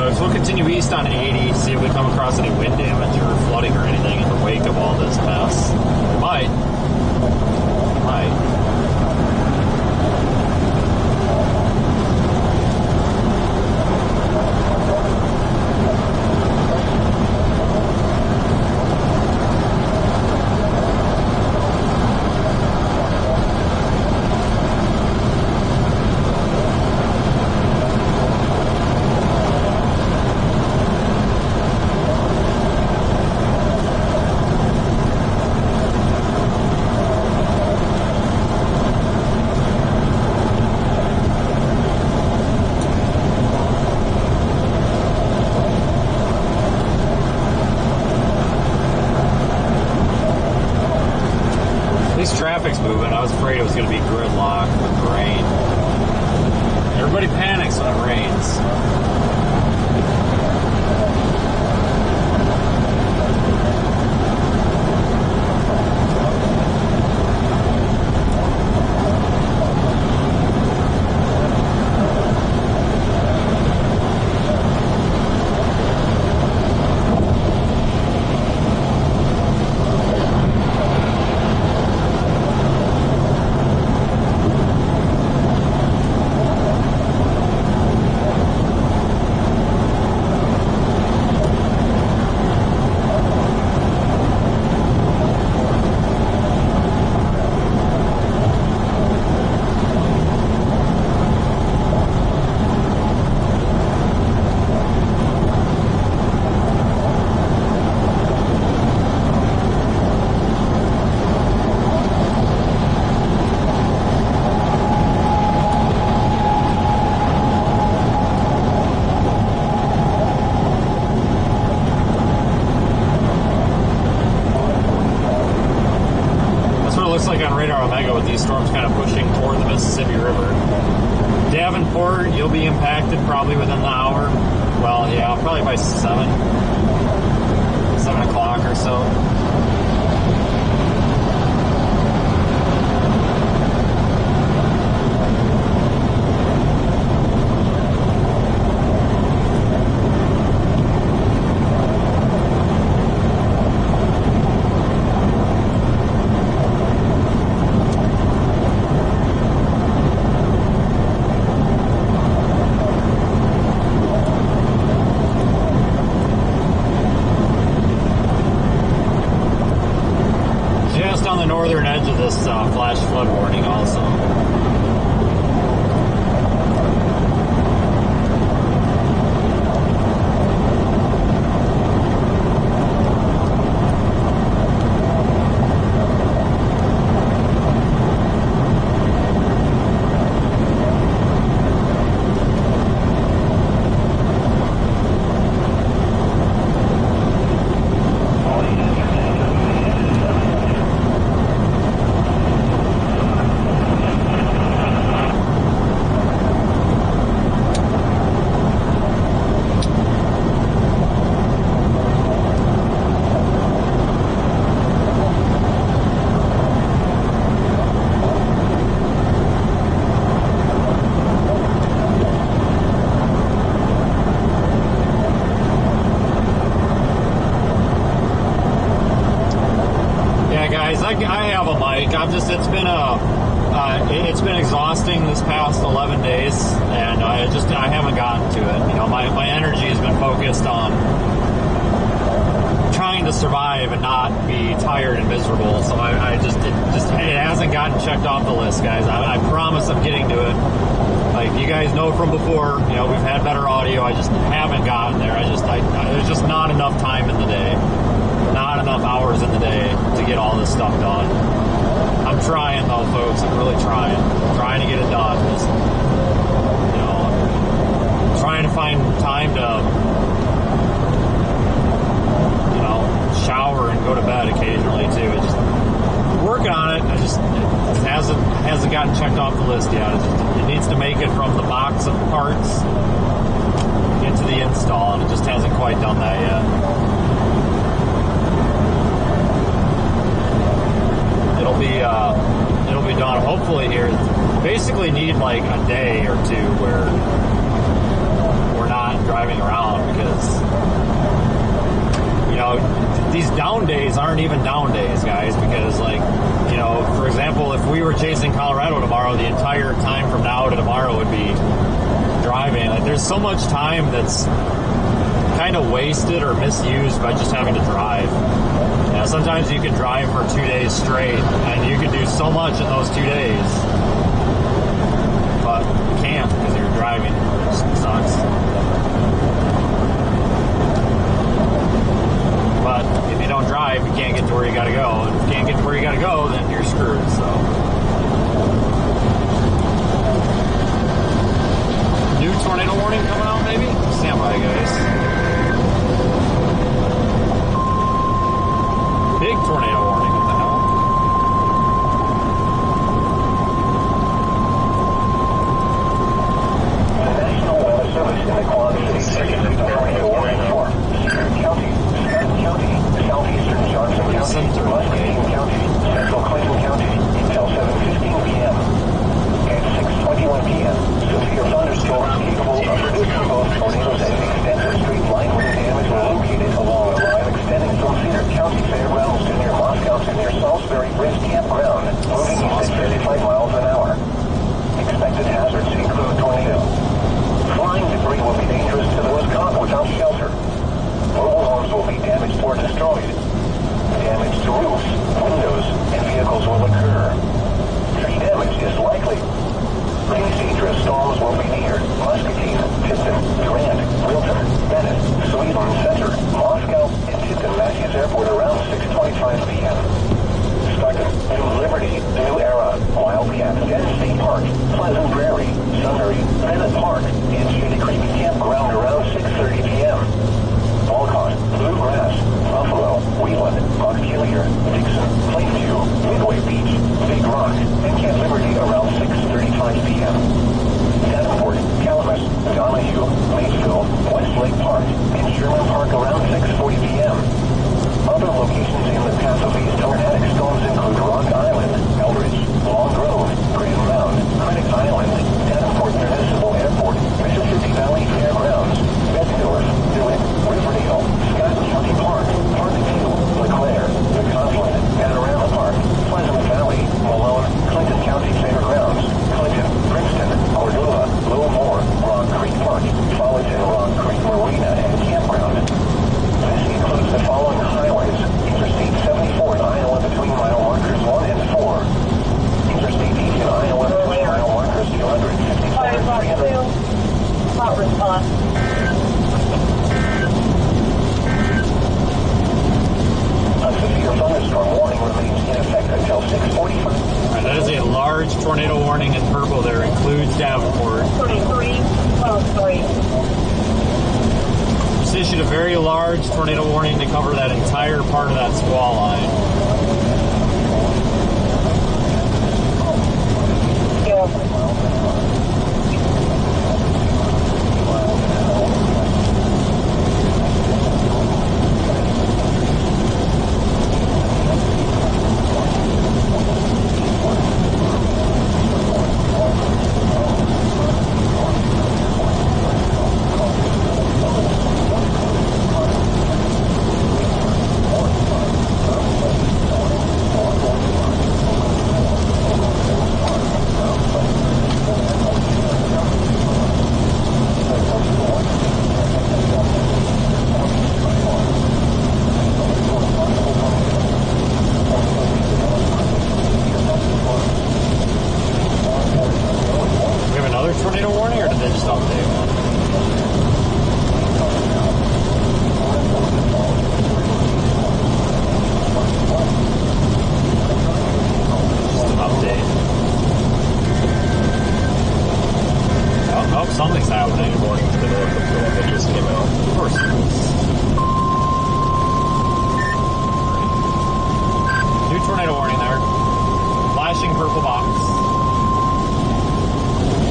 S1: folks. We'll continue east on 80, see if we come across any wind damage or flooding or anything in the wake of all this mess. We might. Traffic's moving. I was afraid it was going to be gridlock with the rain. Everybody panics when it rains. Like on Radar Omega with these storms kind of pushing toward the Mississippi River. Davenport, you'll be impacted probably within the hour. Well, yeah, probably by 7 o'clock or so. On the northern edge of this flash flood warning also. I have a mic. It's been exhausting this past 11 days, and I haven't gotten to it. You know, my energy has been focused on trying to survive and not be tired and miserable. So it hasn't gotten checked off the list, guys. I promise I'm getting to it. Like you guys know from before, you know, we've had better audio. I just haven't gotten there. There's just not enough time in the day. Not enough hours in the day to get all this stuff done. I'm trying though, folks. I'm really trying. I'm trying to get it done. Just, you know, I'm trying to find time to, you know, shower and go to bed occasionally too. It's just working on it. It hasn't gotten checked off the list yet. It needs to make it from the box of parts into the install, and it just hasn't quite done that yet. It'll be done hopefully here. Basically need like a day or two where we're not driving around down because, you know, these down days aren't even down days, guys, because, like, you know, for example, if we were chasing Colorado tomorrow, the entire time from now to tomorrow would be driving. Like, there's so much time that's kind of wasted or misused by just having to drive. You know, sometimes you can drive for 2 days straight, and you can do so much in those 2 days, but you can't because you're driving. It just sucks. But if you don't drive, you can't get to where you gotta go. And if you can't get to where you gotta go, then you're screwed, so. New tornado warning coming out, maybe? Stand by, guys. Big tornado warning, what the hell?
S3: The National Weather Service in the Quad Cities issued a tornado warning for Cedar County, Scott County, southeastern Johnson County, Muscatine County, central Clinton County, until 7:15 p.m. At 6:21 p.m., severe thunderstorms capable of producing both tornadoes and extensive street line wind damage were located along a line extending from Cedar County Fairgrounds to near Moscow to near Salisbury Bridge Campground, moving east at 55 miles an hour. Expected hazards include tornado. Flying debris will be dangerous to those caught without shelter. Mobile homes will be damaged or destroyed. Damage to roofs, windows, and vehicles will occur. Tree damage is likely. These dangerous storms will be near Muscatine, Tipton, Durant, Wilton, Bennett, Sweden Center, Moscow, and Tipton Matthews Airport around 6:25 p.m. Stockton, New Liberty, New Era, Wildcat, Dead State Park, Pleasant Prairie, Sunbury, Bennett Park, and Shady Creek Campground around 6:30 p.m. Walcott, Bluegrass, Buffalo, Wheeling, Montpelier, Dixon, Plainview, Midway Beach, Big Rock, and Camp Liberty around 6:35 p.m. Davenport, Calamus, Donahue, Maysville, Westlake Park, and Sherman Park around 6:40 p.m. Other locations in the path of these tornadic storms include Rock Island, Eldridge, Long Grove, Green Mound, Critic Island, Davenport Municipal Airport, Mississippi Valley Fairgrounds, Bettendorf, DeWitt, Riverdale, Scott County Park, Parkview, LeClaire, The Confluent, Panorama Park, Pleasant Valley, Malone, Clinton County Fairgrounds, Clinton, Princeton, Cordova, Littlemore, Rock Creek Park, Fullerton, Rock Creek Marina, and Campground. This includes the following highways: Interstate 74 in Iowa between mile markers 1 and 4. Interstate 80 in Iowa between mile markers 254 and 300.
S4: Hot response.
S3: A severe thunderstorm warning remains in effect until 6:45.
S1: Alright, that is a large tornado warning in purple there. Includes Davenport.
S4: 33, 3.
S1: Just issued a very large tornado warning to cover that entire part of that squall line. Something's happening according to the that just came out. Of course. New tornado warning there. Flashing purple box.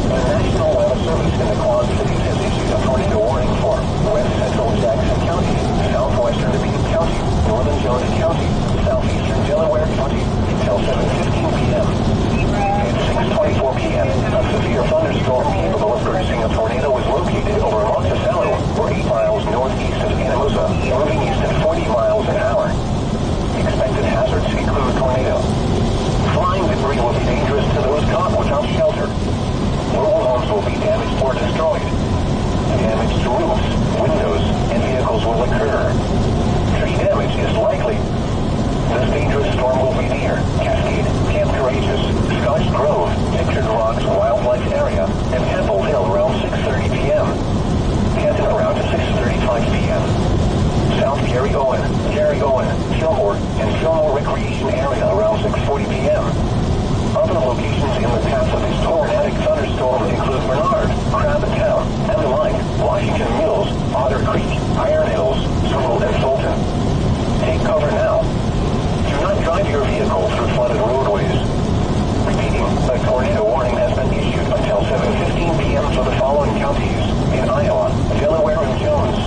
S3: The National Weather Service in the Quad Cities has issued a tornado warning for west central Jackson County, southwestern Dubuque County, northern Jones County, southeastern Delaware County until 7:15 p.m. At 6:24 p.m., a severe thunderstorm capable of producing a tornado was located over Monticello, or 8 miles northeast of Indianola, moving east at 40 miles an hour. Expected hazards include tornado. Flying debris will be dangerous to those caught without shelter. Mobile homes will be damaged or destroyed. Damage to roofs, windows, and vehicles will occur. Tree damage is likely. This dangerous storm will be near Cascade, Camp Courageous, Scotch Grove, Pictured Rocks Wildlife Area, and Temple Hill around 6:30 p.m. Canton around 6:35 p.m. South Gary Owen, Fillmore, and Fillmore Recreation Area around 6:40 p.m. Other locations in the path of this tornadic thunderstorm include Bernard, Crabtown, Emmeline, Washington Mills, Otter Creek, Iron Hills, Sewell, and Fulton. Take cover now. Do not drive your vehicle through flooded roadways. Repeating, a tornado warning has been issued until 7:15 p.m. for the following counties in Iowa, Delaware, and Jones.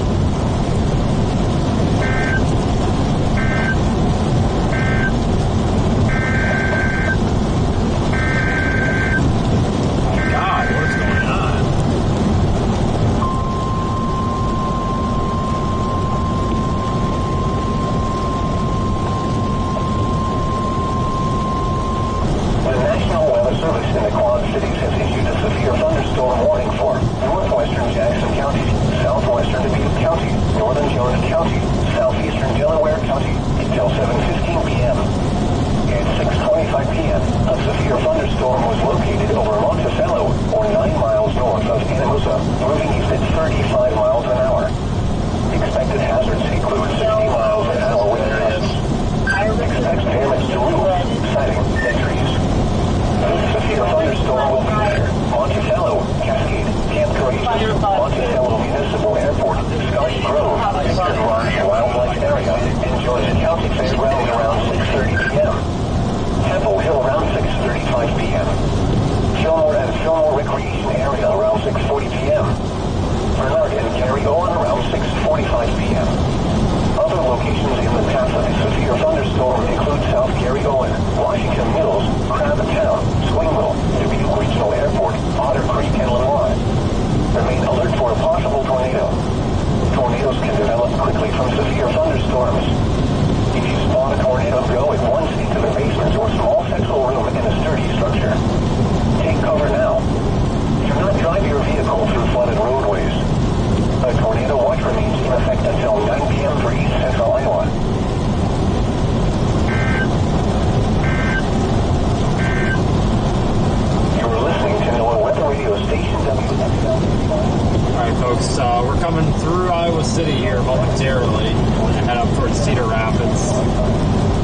S1: Cedar Rapids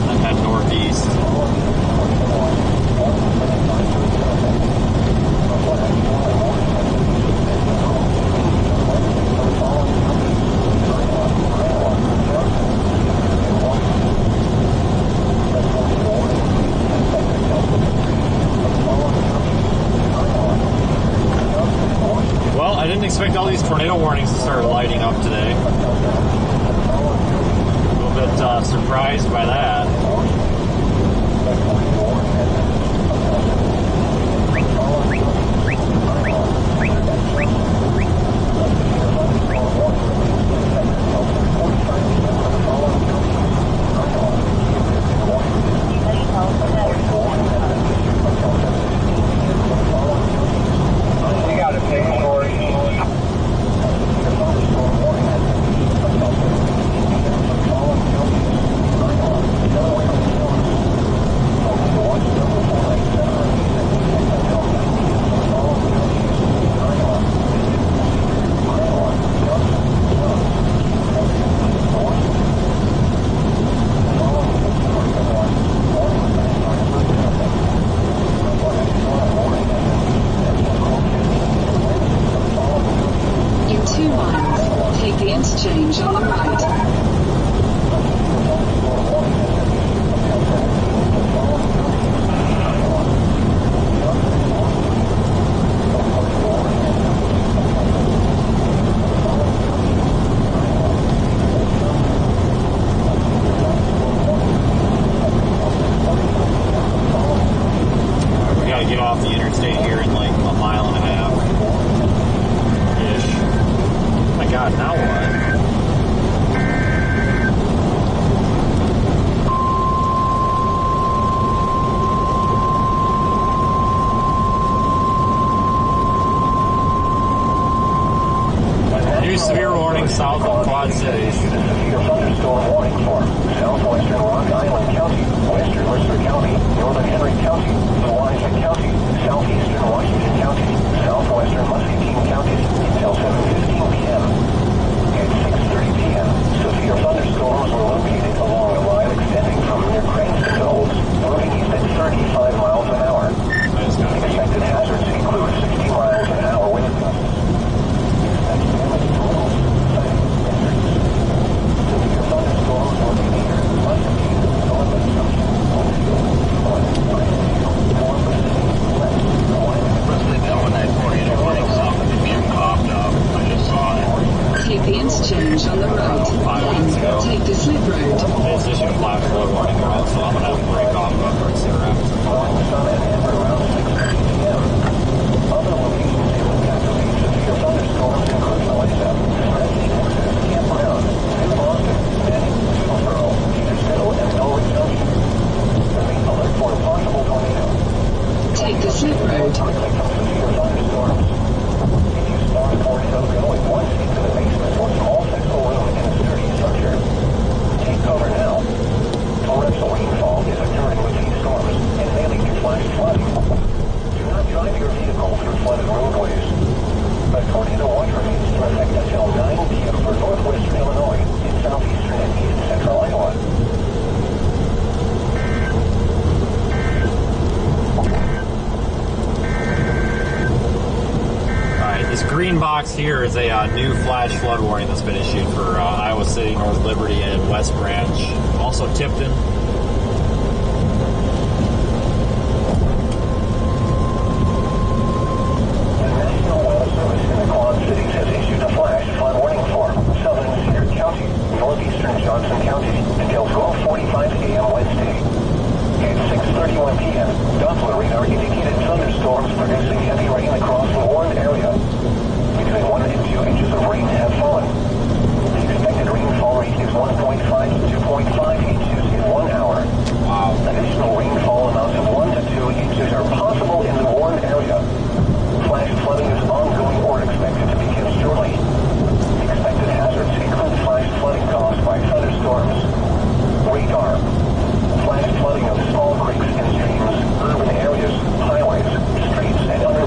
S1: and head northeast. Well, I didn't expect all these tornado warnings to start lighting up today. A little bit surprised by that.
S5: We got a big story.
S2: In 2 miles, take the interchange on the right.
S1: We gotta get off the interstate here in like a mile and a half ish. Oh my god, now what? City.
S3: Severe thunderstorm warning for southwestern Rock Island County, western Mercer County, northern Henry County, Louisa County, southeastern Washington County, southwestern Muscatine County until 7:15 p.m. At 6:30 p.m., severe thunderstorms were located along a line extending from near Cranston Knolls, moving east at 35 miles an hour. Expected hazards include 60 miles an hour wind gusts. Severe thunderstorms will be near Muscatine, Northern Junction, Oakfield,
S6: Pleasantville when that tornado running south of being popped up. I just saw it.
S2: Take the interchange on the right, then take the slip road.
S1: It's issued a flash flood warning around, so I'm going to have to break off and go towards Cedar after.
S3: Sun and Denver around 6:30 p.m. Other locations in the category severe thunderstorms include Louisa, Fresno, Texas, Camp Brown, New Boston, Manning, Hillsborough, Petersville, and Norwood Junction. Remain alert for a possible tornado.
S2: Take the slip road.
S3: Quickly from severe thunderstorms. If you spot a tornado going once into the basement or small central room in a sturdy structure, take cover now. Torrential rainfall is occurring with these storms and may lead to flash flooding. Do not drive your vehicle through flooded roadways. A tornado watch remains in effect until 9 p.m. for northwestern Illinois and southeastern and east central Iowa.
S1: Alright, this green box here is a new flash flood warning that's been issued for Iowa City, North Liberty, and West Branch. Also Tipton.
S3: The National Weather Service in the Quad Cities has issued a flash flood warning for southern Cedar County, northeastern Johnson County until 12:45 a.m. Wednesday. At 6:31 p.m., Doppler radar indicated thunderstorms producing heavy rain across the warned area. Between 1 and 2 inches of rain have fallen. The expected rainfall rate is 1.5 to 2.5 inches in 1 hour.
S1: Wow.
S3: Additional rainfall amounts of 1 to 2 inches are possible in the warned area. Flash flooding is ongoing or expected to begin shortly. Expected hazards include flash flooding caused by thunderstorms, radar, flash flooding of small creeks and streams, urban areas, highways, streets, and other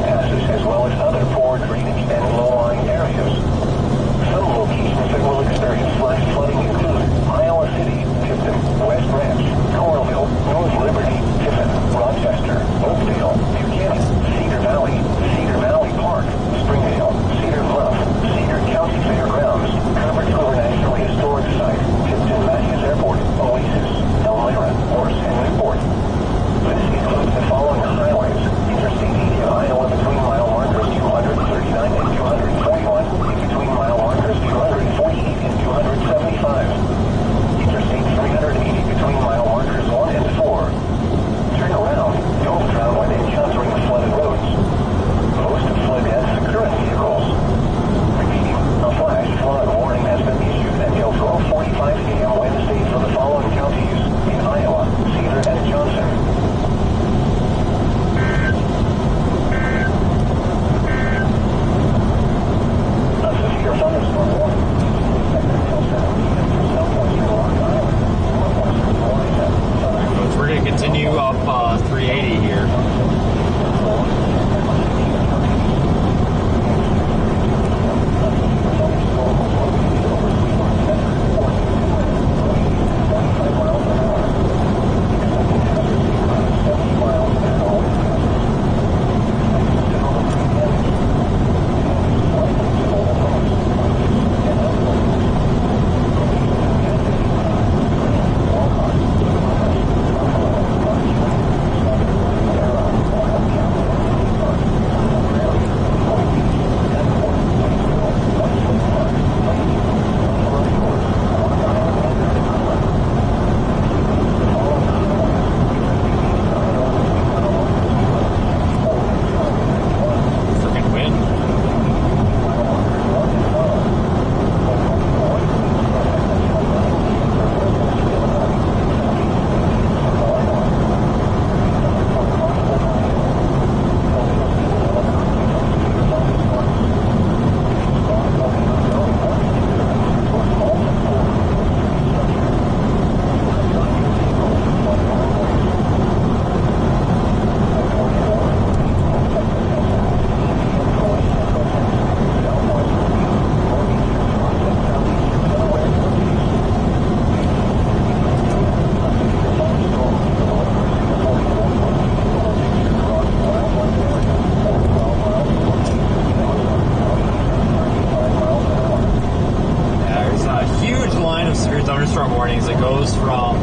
S1: severe thunderstorm warnings. It goes from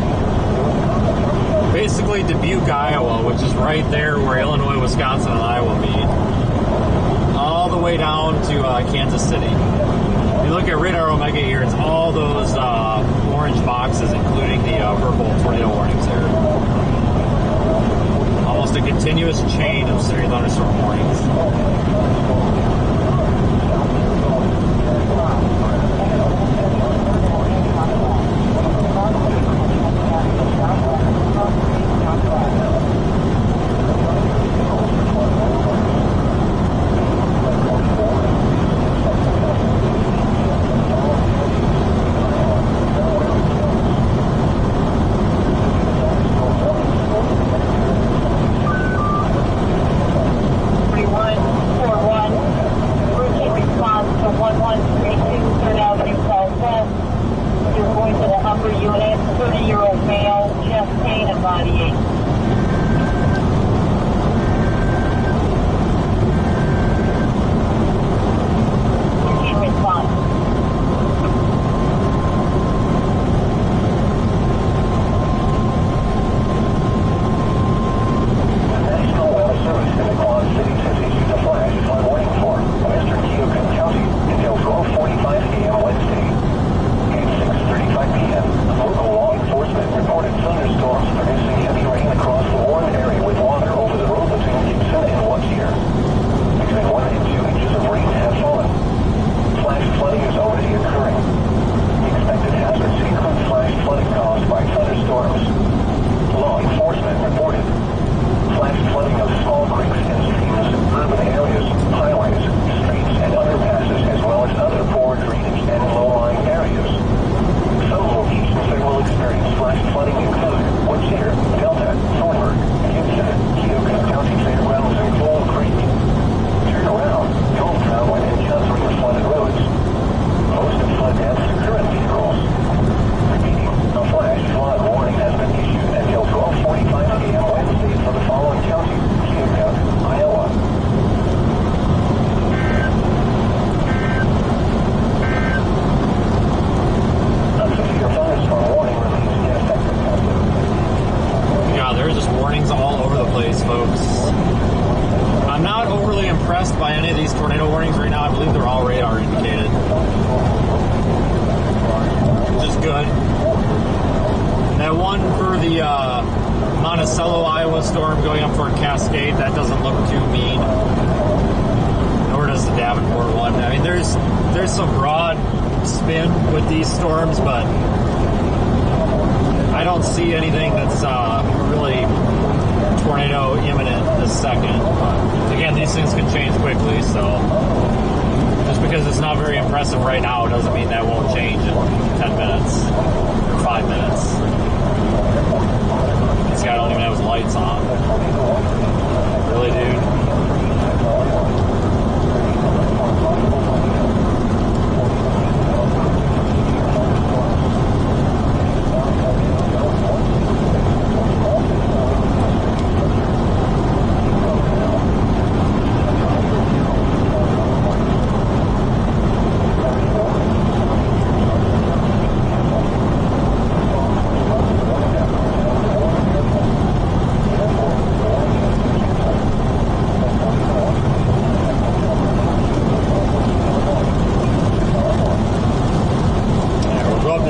S1: basically Dubuque, Iowa, which is right there where Illinois, Wisconsin, and Iowa meet, all the way down to Kansas City. If you look at radar Omega here, it's all those orange boxes, including the purple tornado warnings there. Almost a continuous chain of severe thunderstorm warnings.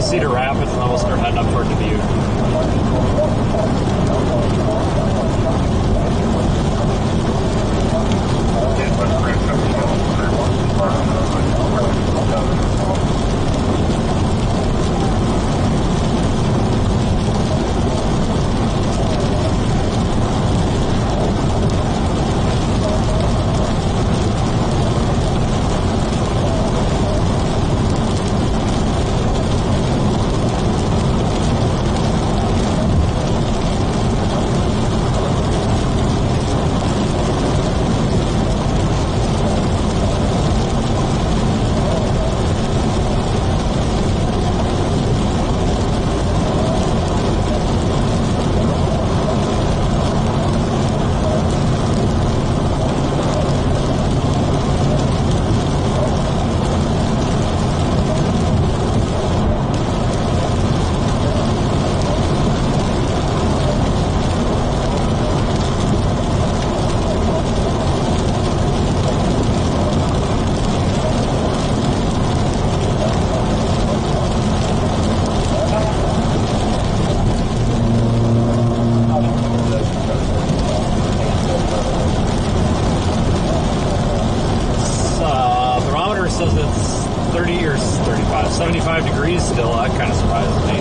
S1: Cedar Rapids, and then we'll start heading up toward Dubuque. Well, that kind of surprises me.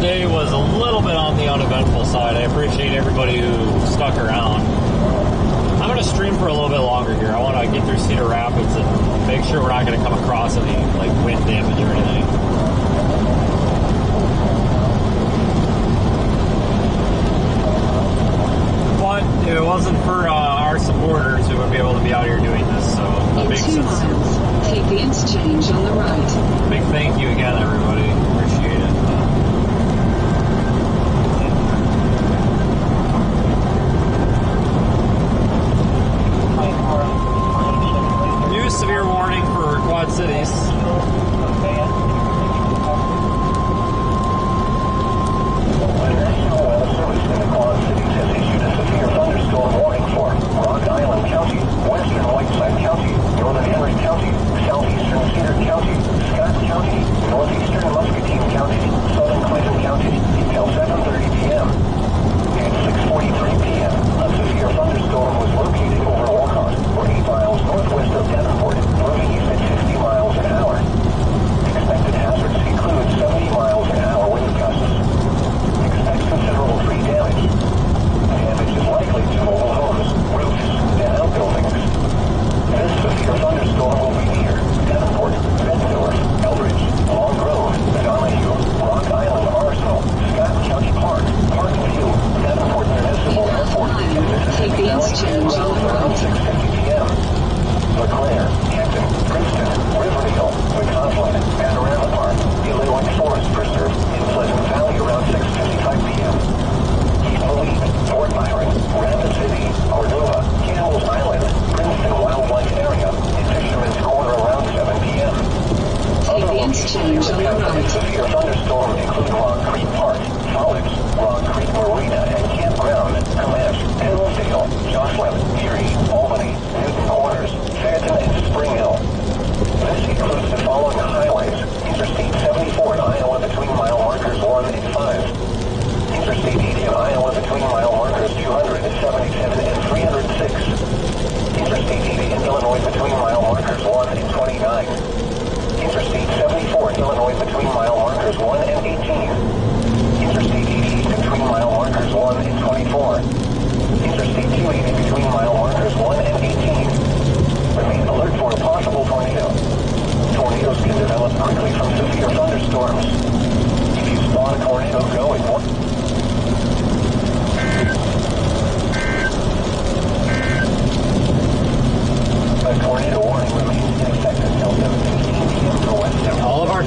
S1: Today was a little bit on the uneventful side. I appreciate everybody who stuck around. I'm going to stream for a little bit longer here. I want to get through Cedar Rapids and make sure we're not going to come across any like wind damage or anything. But if it wasn't for our supporters who would be able to be out here doing this, so
S2: In
S1: big
S2: 2 miles, take the interchange on the right.
S1: big thank you again, everybody. Appreciate it. Severe warning for Quad Cities.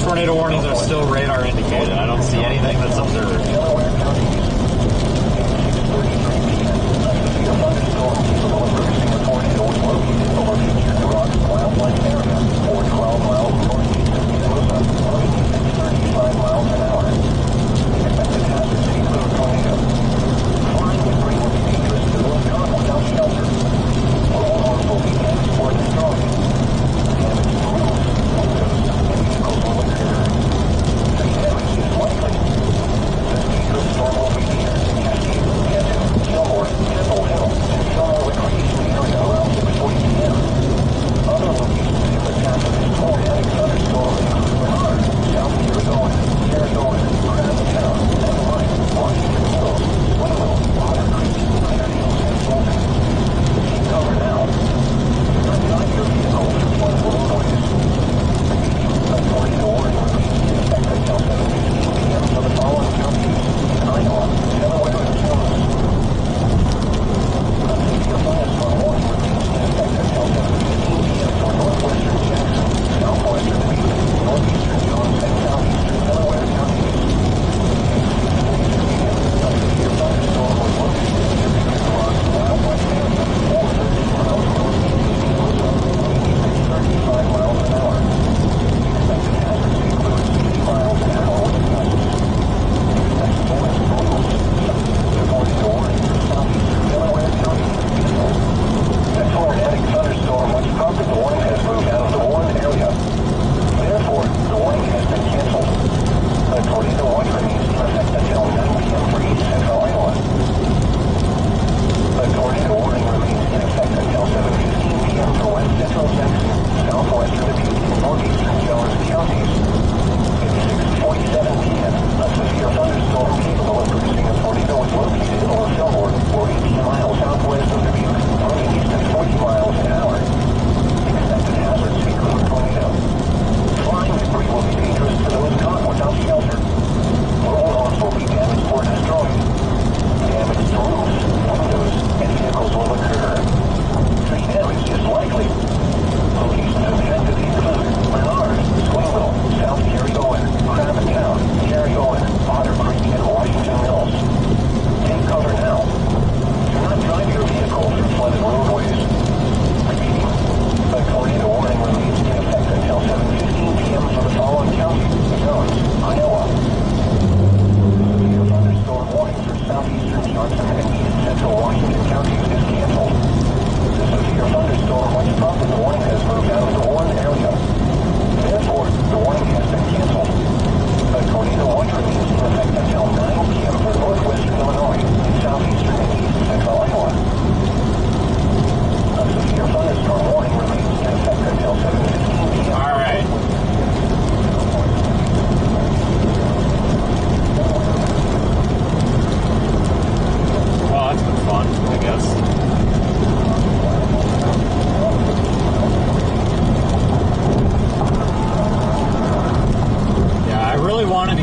S1: Tornado warnings are still radar indicated. I don't see anything that's observed.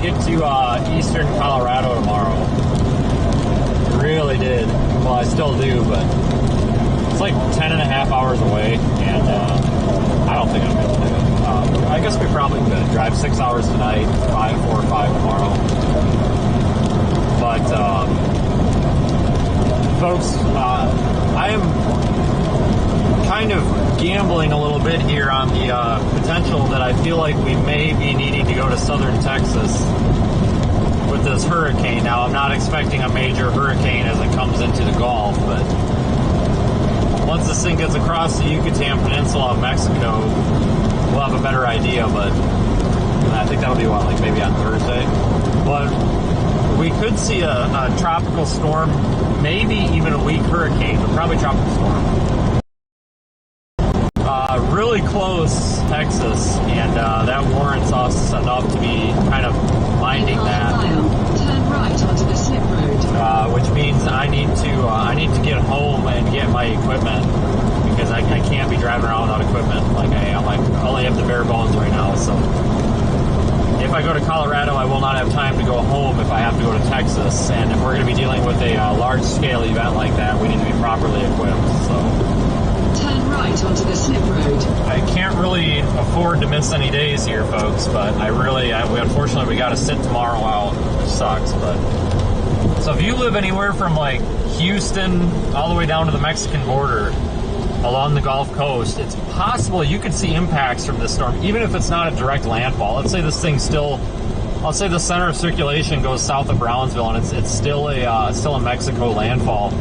S1: get to eastern Colorado tomorrow. I really did. Well, I still do, but it's like 10 and a half hours away, and I don't think I'm going to do it. I guess we probably could drive 6 hours tonight, 4 or 5 tomorrow. But, folks, I am kind of gambling a little bit here on the potential that I feel like we may be needing to go to southern Texas with this hurricane. Now, I'm not expecting a major hurricane as it comes into the Gulf, but once this thing gets across the Yucatan Peninsula of Mexico, we'll have a better idea, but I think that'll be like maybe on Thursday. But we could see a tropical storm, maybe even a weak hurricane, but probably tropical storm. Really close Texas, and that warrants us enough to be kind of minding that.
S2: Turn right onto the slip road.
S1: Which means I need to get home and get my equipment, because I can't be driving around without equipment like I am. I only have the bare bones right now, so if I go to Colorado, I will not have time to go home if I have to go to Texas. And if we're going to be dealing with a large-scale event like that, we need to be properly equipped. So
S2: Turn right onto the slip road.
S1: I can't really afford to miss any days here, folks, but unfortunately we got to sit tomorrow out, which sucks. But so if you live anywhere from like Houston all the way down to the Mexican border along the Gulf Coast, it's possible you could see impacts from this storm, even if it's not a direct landfall. Let's say this thing let's say the center of circulation goes south of Brownsville, and it's still a Mexico landfall.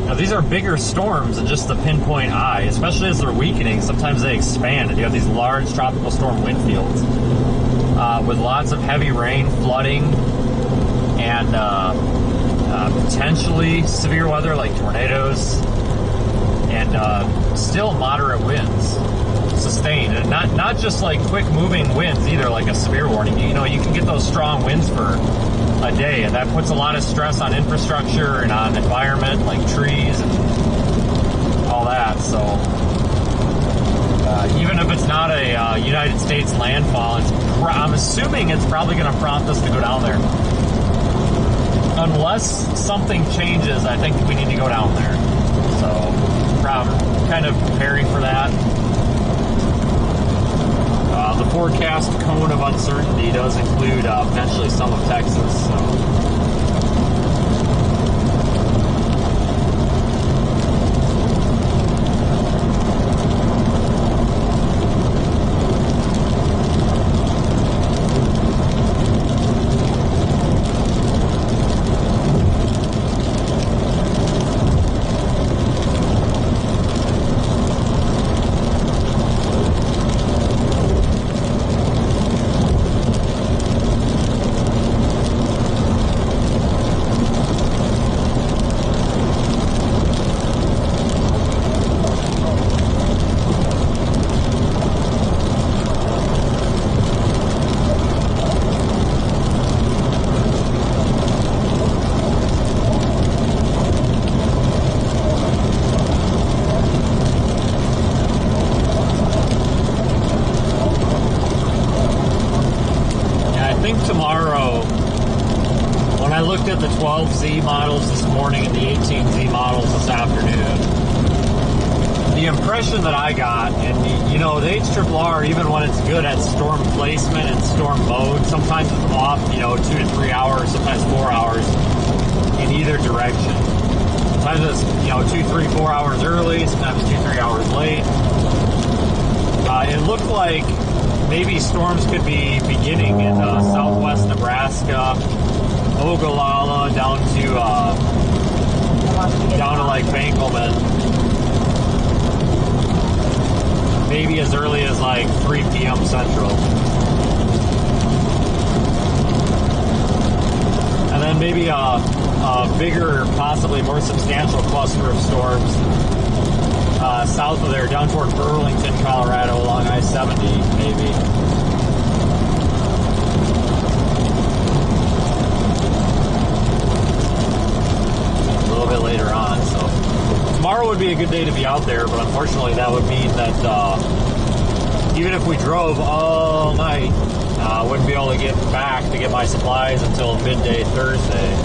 S1: Now, these are bigger storms than just the pinpoint eye, especially as they're weakening. Sometimes they expand, and you have these large tropical storm wind fields with lots of heavy rain, flooding, and potentially severe weather like tornadoes, and still moderate winds, sustained, and not just like quick moving winds either, like a severe warning. You know, you can get those strong winds for a day, and that puts a lot of stress on infrastructure and on environment, like trees and all that. So even if it's not a United States landfall, I'm assuming it's probably going to prompt us to go down there. Unless something changes, I think we need to go down there. So I'm kind of preparing for that. The forecast cone of uncertainty does include potentially some of Texas. So. At the 12Z models this morning and the 18Z models this afternoon, the impression that I got, and you know, the HRRR, even when it's good at storm placement and storm mode, sometimes it's off, 2 to 3 hours, sometimes 4 hours in either direction. Sometimes it's 2, 3, 4 hours early, sometimes 2, 3 hours late. It looked like maybe storms could be beginning in southwest Nebraska, Ogallala, down to like Bankelman, maybe as early as like 3 p.m. Central, and then maybe a bigger, possibly more substantial cluster of storms south of there, down toward Burlington, Colorado, along I-70, maybe. Later on, so tomorrow would be a good day to be out there, but unfortunately that would mean that even if we drove all night, Wouldn't be able to get back to get my supplies until midday Thursday,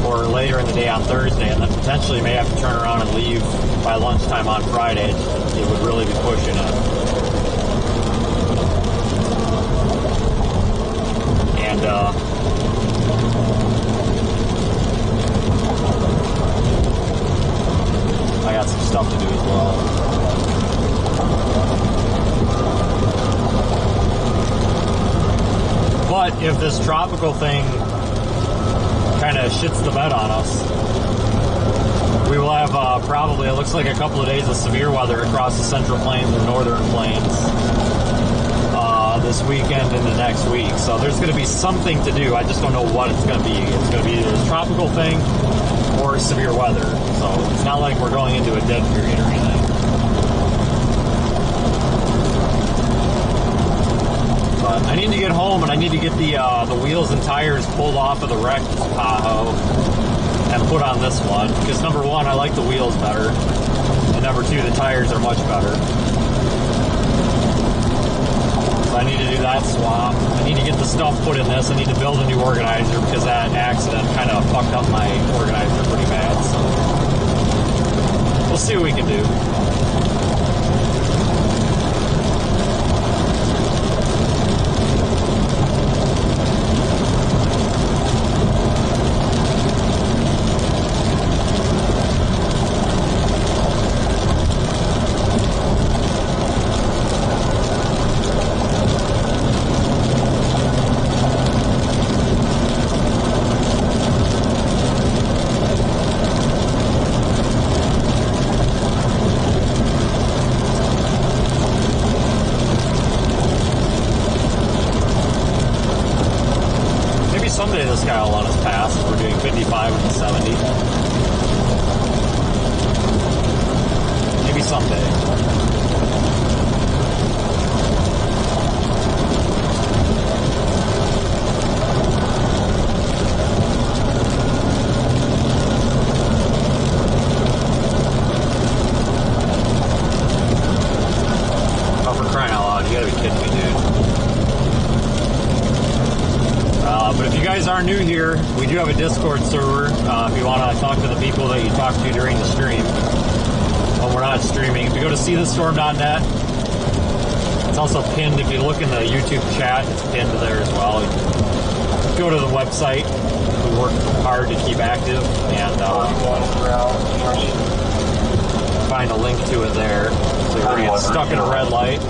S1: or later in the day on Thursday, and then potentially may have to turn around and leave by lunchtime on Friday. It would really be pushing it. And I got some stuff to do as well. But if this tropical thing kind of shits the bed on us, we will have probably, it looks like a couple of days of severe weather across the Central Plains and Northern Plains this weekend and the next week. So there's going to be something to do. I just don't know what it's going to be. It's going to be either a tropical thing or severe weather. So it's not like we're going into a dead period or anything. But I need to get home and I need to get the wheels and tires pulled off of the wrecked Taho and put on this one, because number one, I like the wheels better, and number two, the tires are much better. So I need to do that swap. I need to get the stuff put in this. I need to build a new organizer because that accident kind of fucked up my organizer pretty bad. So we'll see what we can do. Someday this guy will let us pass. We're doing 55 and 70. Maybe someday. Oh, for crying out loud, you gotta be kidding me, dude. But if you guys are new here, we do have a Discord server if you want to talk to the people that you talk to during the stream when we're not streaming. If you go to seethestorm.net, it's also pinned. If you look in the YouTube chat, it's pinned there as well. Go to the website. We work hard to keep active, and find a link to it there. So you're going to get stuck in a red light.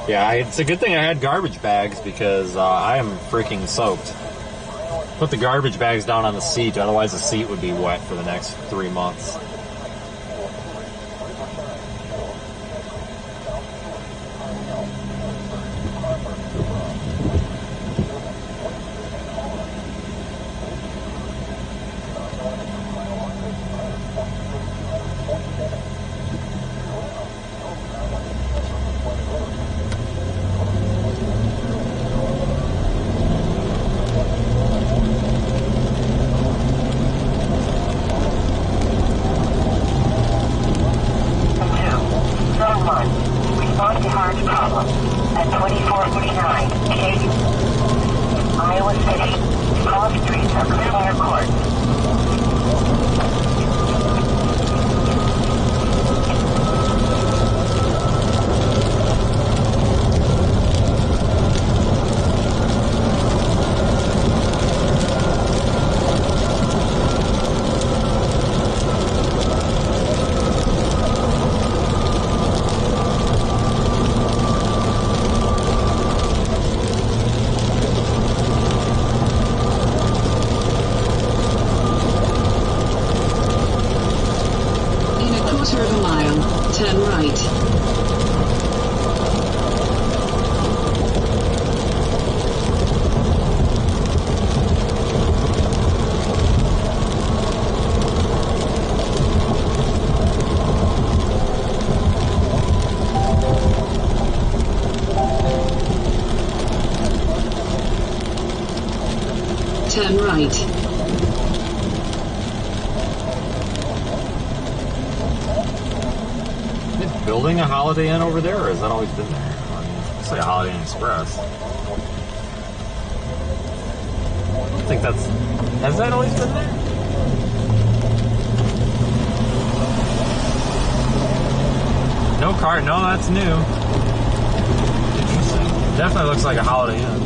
S1: Yeah, it's a good thing I had garbage bags because I am freaking soaked. Put the garbage bags down on the seat, otherwise the seat would be wet for the next 3 months.
S2: Turn right. Turn right.
S1: Is building a Holiday Inn over there, or has that always been there? I mean, it's like a Holiday Inn Express. I don't think that's... Has that always been there? No car... No, that's new. Interesting. Definitely looks like a Holiday Inn.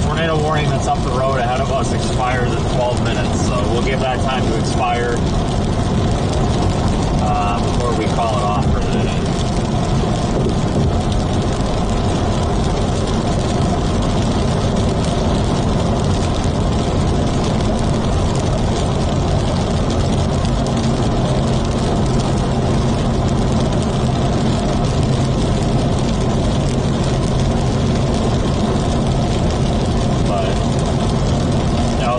S1: Tornado warning that's up the road ahead of us expires in 12 minutes, so we'll give that time to expire before we call it off for the day.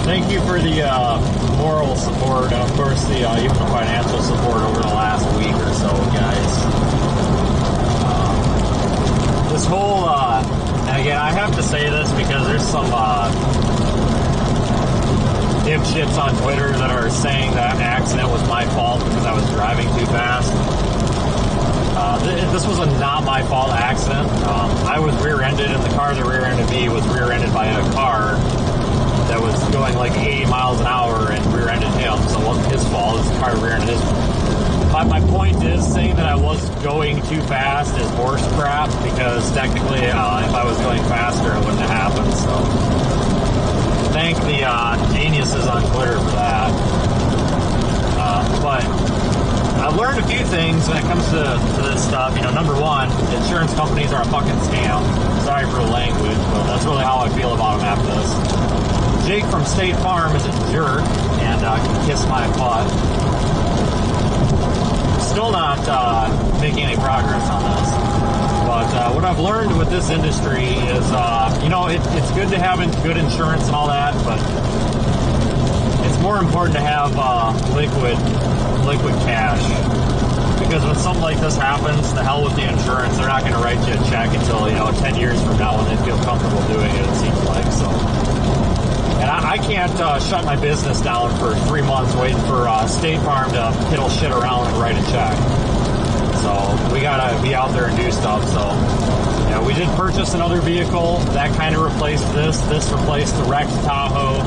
S1: Thank you for the moral support and, of course, the even the financial support over the last week or so, guys. This whole, and again, I have to say this because there's some dipshits on Twitter that are saying that accident was my fault because I was driving too fast. This was a not my fault accident. I was rear-ended, and the car that rear-ended me was rear-ended by a car that was going like 80 miles an hour and rear-ended him, so it wasn't his fault. His car rear-ended his. My point is, saying that I was going too fast is horse crap, because technically, if I was going faster, it wouldn't have happened. So, thank the geniuses on Twitter for that. But I've learned a few things when it comes to this stuff. You know, number one, insurance companies are a fucking scam. Sorry for the language, but that's really how I feel about them after this. Jake from State Farm is a jerk and can kiss my butt. Still not making any progress on this. But what I've learned with this industry is, you know, it's good to have good insurance and all that, but it's more important to have liquid cash. Because when something like this happens, the hell with the insurance, they're not going to write you a check until, you know, 10 years from now when they feel comfortable doing it, it seems like. So, and I can't shut my business down for 3 months waiting for State Farm to piddle shit around and write a check. So we gotta be out there and do stuff. So, you know, we did purchase another vehicle that kind of replaced this. This replaced the wrecked Tahoe.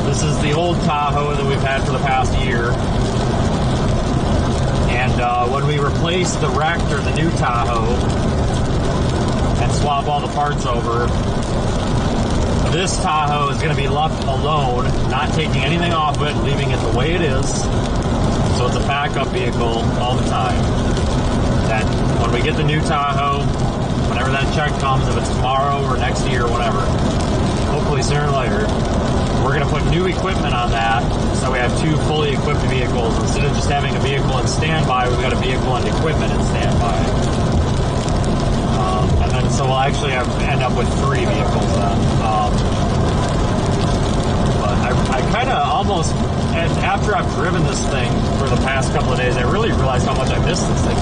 S1: This is the old Tahoe that we've had for the past year. And when we replace the wrecked or the new Tahoe and swap all the parts over, this Tahoe is going to be left alone, not taking anything off it, leaving it the way it is. So it's a backup vehicle all the time. That when we get the new Tahoe, whenever that check comes, if it's tomorrow or next year or whatever, hopefully sooner or later, we're going to put new equipment on that, so we have 2 fully equipped vehicles. Instead of just having a vehicle in standby, we've got a vehicle and equipment in standby. And then, so we'll actually end up with 3 vehicles then. But I kind of almost, and after I've driven this thing for the past couple of days, I really realized how much I miss this thing.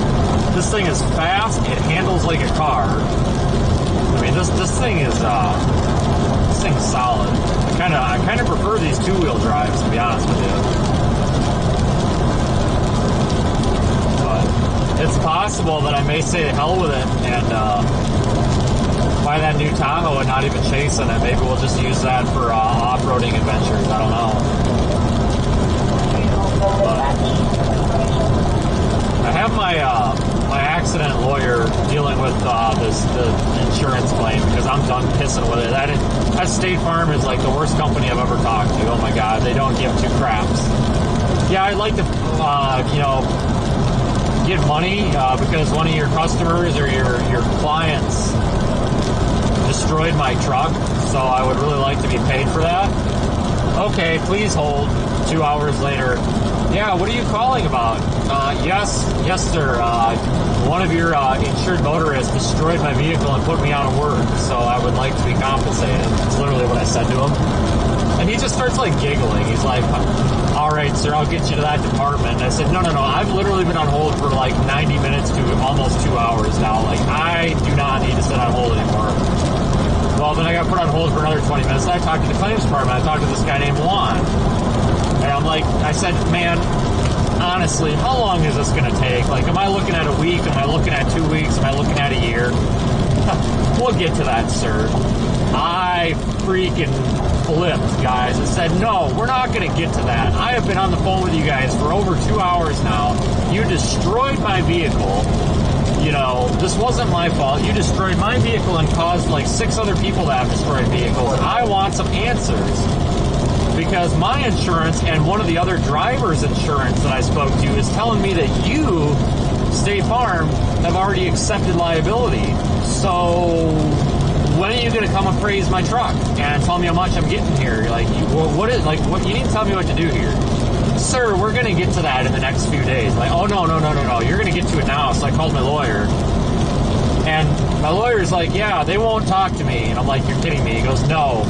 S1: This thing is fast. It handles like a car. I mean, this thing is solid. I kind of prefer these 2-wheel drives, to be honest with you. But it's possible that I may say to hell with it and buy that new Tahoe and not even chase in it. Maybe we'll just use that for off-roading adventures. I don't know. But I have my accident lawyer dealing with the insurance claim because I'm done pissing with it. That State Farm is like the worst company I've ever talked to. Oh my God, they don't give 2 craps. Yeah, I'd like to, you know, get money because one of your customers or your clients destroyed my truck, so I would really like to be paid for that. Okay, please hold. 2 hours later. Yeah, what are you calling about? Yes, sir. One of your insured motorists destroyed my vehicle and put me out of work, so I would like to be compensated. That's literally what I said to him. And he just starts like giggling. He's like, all right, sir, I'll get you to that department. And I said, no, I've literally been on hold for like 90 minutes to almost 2 hours now. Like, I do not need to sit on hold anymore. Well, then I got put on hold for another 20 minutes. And I talked to the claims department. I talked to this guy named Juan. And I'm like, I said, man, honestly, how long is this going to take? Like, am I looking at a week? Am I looking at 2 weeks? Am I looking at a year? We'll get to that, sir. I freaking flipped, guys. I said, no, we're not going to get to that. I have been on the phone with you guys for over 2 hours now. You destroyed my vehicle. You know, this wasn't my fault. You destroyed my vehicle and caused like 6 other people to have destroyed vehicles. I want some answers. Because my insurance and one of the other drivers' insurance that I spoke to is telling me that you, State Farm, have already accepted liability. So when are you going to come appraise my truck and tell me how much I'm getting here? Like, what you need to tell me what to do here. Sir, we're going to get to that in the next few days. Like, oh, no. You're going to get to it now. So I called my lawyer. And my lawyer's like, yeah, they won't talk to me. And I'm like, you're kidding me. He goes, no.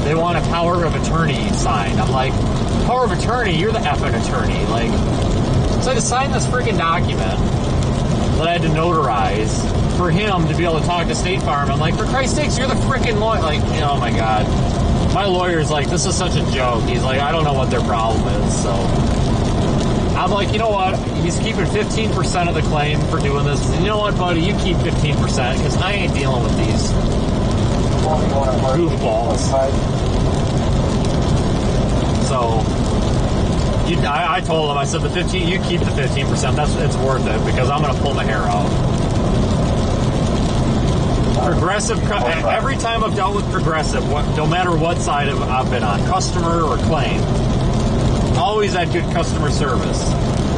S1: They want a power of attorney signed. I'm like, power of attorney? You're the effing attorney. Like, so I had to sign this freaking document that I had to notarize for him to be able to talk to State Farm. I'm like, for Christ's sakes, you're the freaking lawyer. Like, oh my God. My lawyer's like, this is such a joke. He's like, I don't know what their problem is. So I'm like, you know what? He's keeping 15% of the claim for doing this. You know what, buddy? You keep 15% because I ain't dealing with these goofballs. So I told him, I said, you keep the 15%. It's worth it because I'm going to pull my hair out. Progressive, every time I've dealt with Progressive, no matter what side I've been on, customer or claim, always had good customer service.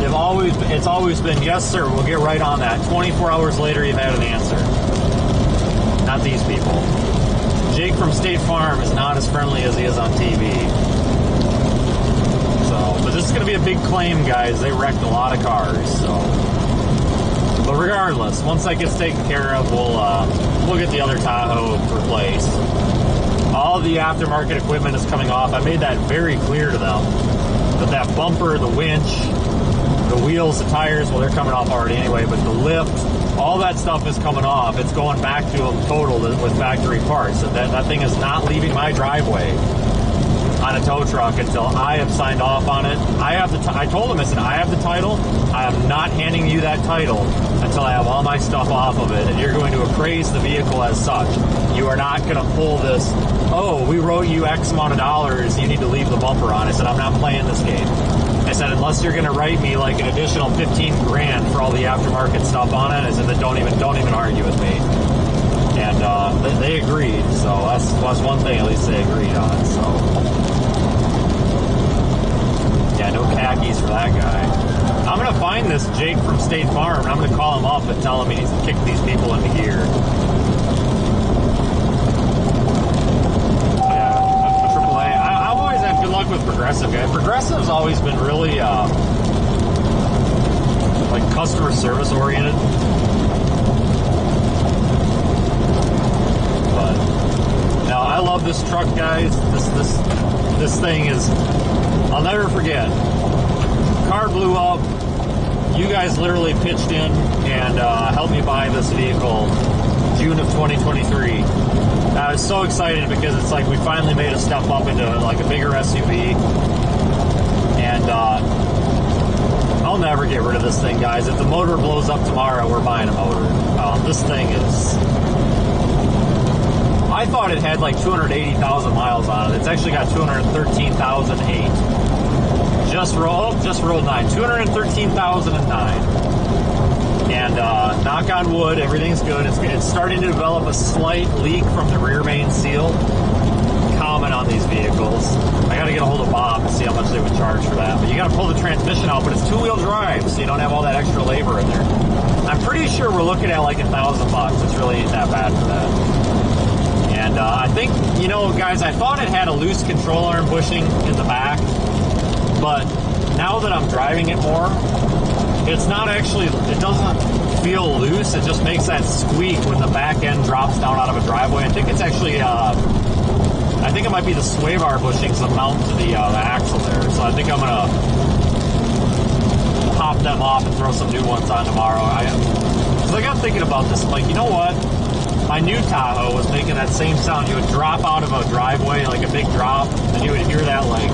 S1: It's always been, yes, sir, we'll get right on that. 24 hours later, you've had an answer. Not these people. Jake from State Farm is not as friendly as he is on TV. So, but this is going to be a big claim, guys. They wrecked a lot of cars, so. But regardless, once that gets taken care of, we'll get the other Tahoe replaced. All the aftermarket equipment is coming off. I made that very clear to them. That bumper, the winch, the wheels, the tires, well, they're coming off already anyway, but the lift, all that stuff is coming off. It's going back to them total with factory parts. So that thing is not leaving my driveway on a tow truck until I have signed off on it. I told him, I said, I have the title. I am not handing you that title until I have all my stuff off of it, and you're going to appraise the vehicle as such. You are not going to pull this, oh, we wrote you X amount of dollars, you need to leave the bumper on. I said, I'm not playing this game. I said, unless you're going to write me like an additional 15 grand for all the aftermarket stuff on it, I said, then don't even argue with me. And they agreed, so that's one thing at least they agreed on. So yeah, no khakis for that guy. I'm gonna find this Jake from State Farm, and I'm gonna call him up and tell him he needs to kick these people into gear. Yeah, AAA. I've always had good luck with Progressive guys. Progressive's always been really like customer service oriented. Now, I love this truck, guys. This thing is, I'll never forget. Car blew up. You guys literally pitched in and helped me buy this vehicle June of 2023. I was so excited because it's like we finally made a step up into like a bigger SUV. And I'll never get rid of this thing, guys. If the motor blows up tomorrow, we're buying a motor. This thing is... I thought it had like 280,000 miles on it. It's actually got 213,008. Just rolled 9. 213,009. And knock on wood, everything's good. It's starting to develop a slight leak from the rear main seal. Common on these vehicles. I got to get a hold of Bob and see how much they would charge for that. But you got to pull the transmission out, but it's two-wheel drive, so you don't have all that extra labor in there. I'm pretty sure we're looking at like $1,000. It's really ain't that bad for that. And I think, you know, guys, I thought it had a loose control arm bushing in the back, but now that I'm driving it more, it's not actually, it doesn't feel loose. It just makes that squeak when the back end drops down out of a driveway. I think it's actually, I think it might be the sway bar bushings that mount to the axle there. So I think I'm going to pop them off and throw some new ones on tomorrow. Because I got thinking about this. I'm like, you know what? My new Tahoe was making that same sound. You would drop out of a driveway, like a big drop, and you would hear that like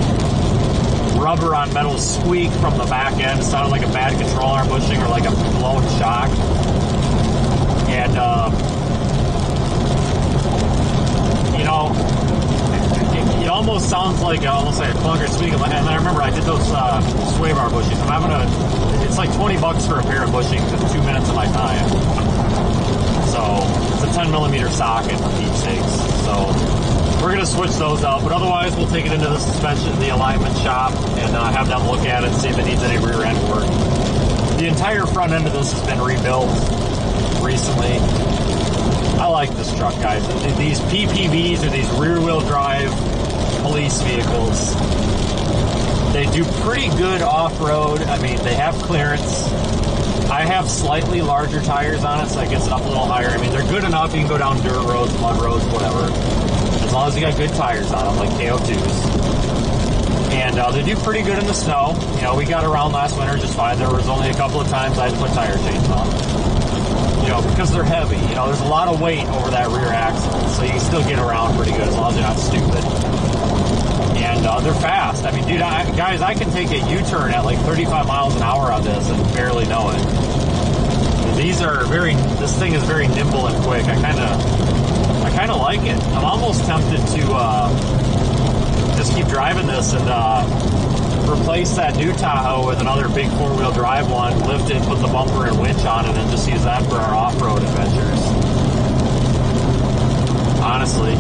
S1: rubber on metal squeak from the back end. It sounded like a bad control arm bushing or like a blown shock. And, you know, it almost sounds like almost like a clunker squeak. And I remember I did those sway bar bushings. I'm having it's like $20 for a pair of bushings in 2 minutes of my time. So it's a 10 millimeter socket for Pete's sakes. So we're going to switch those out, but otherwise we'll take it into the suspension, the alignment shop, and have them look at it, see if it needs any rear end work. The entire front end of this has been rebuilt recently. I like this truck, guys. These PPVs, or these rear wheel drive police vehicles, they do pretty good off-road. I mean, they have clearance. I have slightly larger tires on it, so it gets it up a little higher. I mean, they're good enough. You can go down dirt roads, mud roads, whatever. As long as you got good tires on them, like KO2s. And they do pretty good in the snow. You know, we got around last winter just fine. There was only a couple of times I had to put tire chains on. You know, because they're heavy. You know, there's a lot of weight over that rear axle. So you can still get around pretty good as long as you're not stupid. And they're fast. I mean, dude, guys, I can take a U-turn at like 35 miles an hour on this and barely know it. This thing is very nimble and quick. I kind of like it. I'm almost tempted to just keep driving this and replace that new Tahoe with another big four-wheel drive one, lift it, put the bumper and winch on it, and just use that for our off-road adventures. Honestly.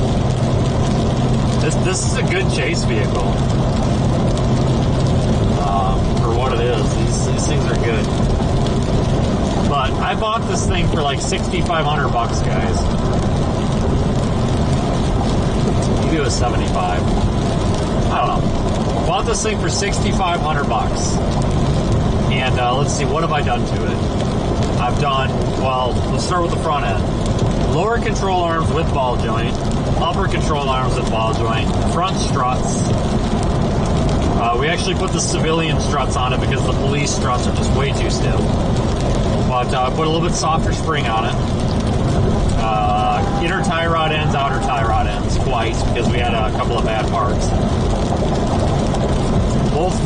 S1: This is a good chase vehicle for what it is. These things are good. But I bought this thing for like $6,500, guys. Maybe it was $75. I don't know. Bought this thing for $6,500. And let's see, what have I done to it? I've done, well, let's start with the front end. Lower control arms with ball joint, upper control arms with ball joint, front struts. We actually put the civilian struts on it because the police struts are just way too stiff. But put a little bit softer spring on it. Inner tie rod ends, outer tie rod ends twice because we had a couple of bad parts. Both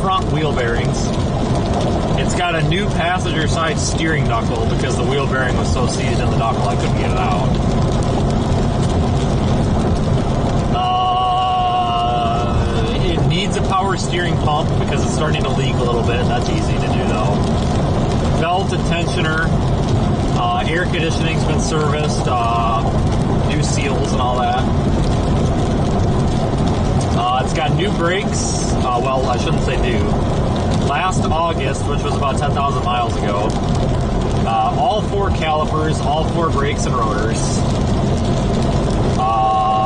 S1: front wheel bearings. It's got a new passenger side steering knuckle because the wheel bearing was so seized in the knuckle I couldn't get it out. It needs a power steering pump because it's starting to leak a little bit. That's easy to do though. Belt and tensioner. Air conditioning's been serviced. New seals and all that. It's got new brakes. Well, I shouldn't say new. Last August, which was about 10,000 miles ago, all 4 calipers, all 4 brakes and rotors.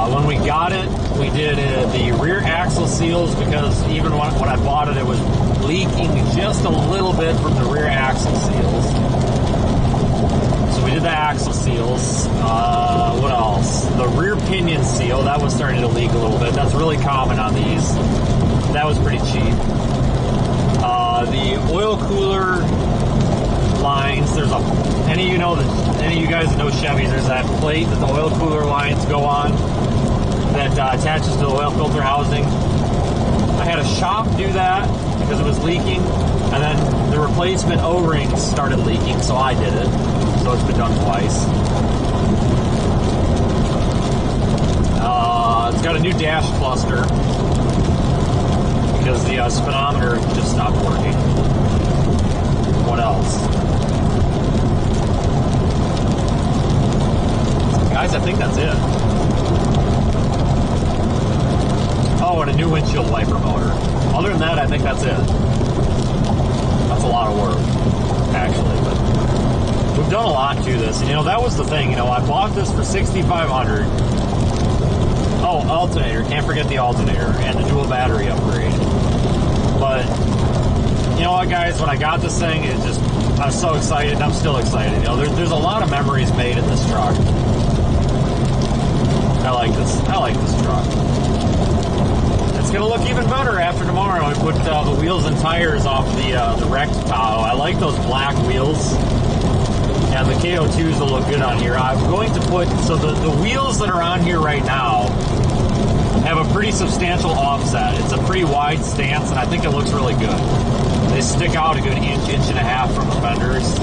S1: When we got it, we did the rear axle seals because even when I bought it, it was leaking just a little bit from the rear axle seals. So we did the axle seals. What else? The rear pinion seal, that was starting to leak a little bit. That's really common on these. That was pretty cheap. The oil cooler lines, there's any of you guys that know Chevys, there's that plate that the oil cooler lines go on that attaches to the oil filter housing. I had a shop do that because it was leaking, and then the replacement O-rings started leaking, so I did it. So it's been done twice. It's got a new dash cluster because the speedometer just stopped working. What else? Guys, I think that's it. Oh, and a new windshield wiper motor. Other than that, I think that's it. That's a lot of work, actually, but we've done a lot to this. And, that was the thing. I bought this for $6,500. Oh, alternator. Can't forget the alternator and the dual battery upgrade. But, you know what, guys? When I got this thing, I was so excited, and I'm still excited. There's a lot of memories made in this truck. I like this truck. It's going to look even better after tomorrow. I put the wheels and tires off the wrecked Taho. I like those black wheels. And the KO2s will look good on here. I'm going to put, so the wheels that are on here right now have a pretty substantial offset. It's a pretty wide stance, and I think it looks really good. They stick out a good inch and a half from the fenders.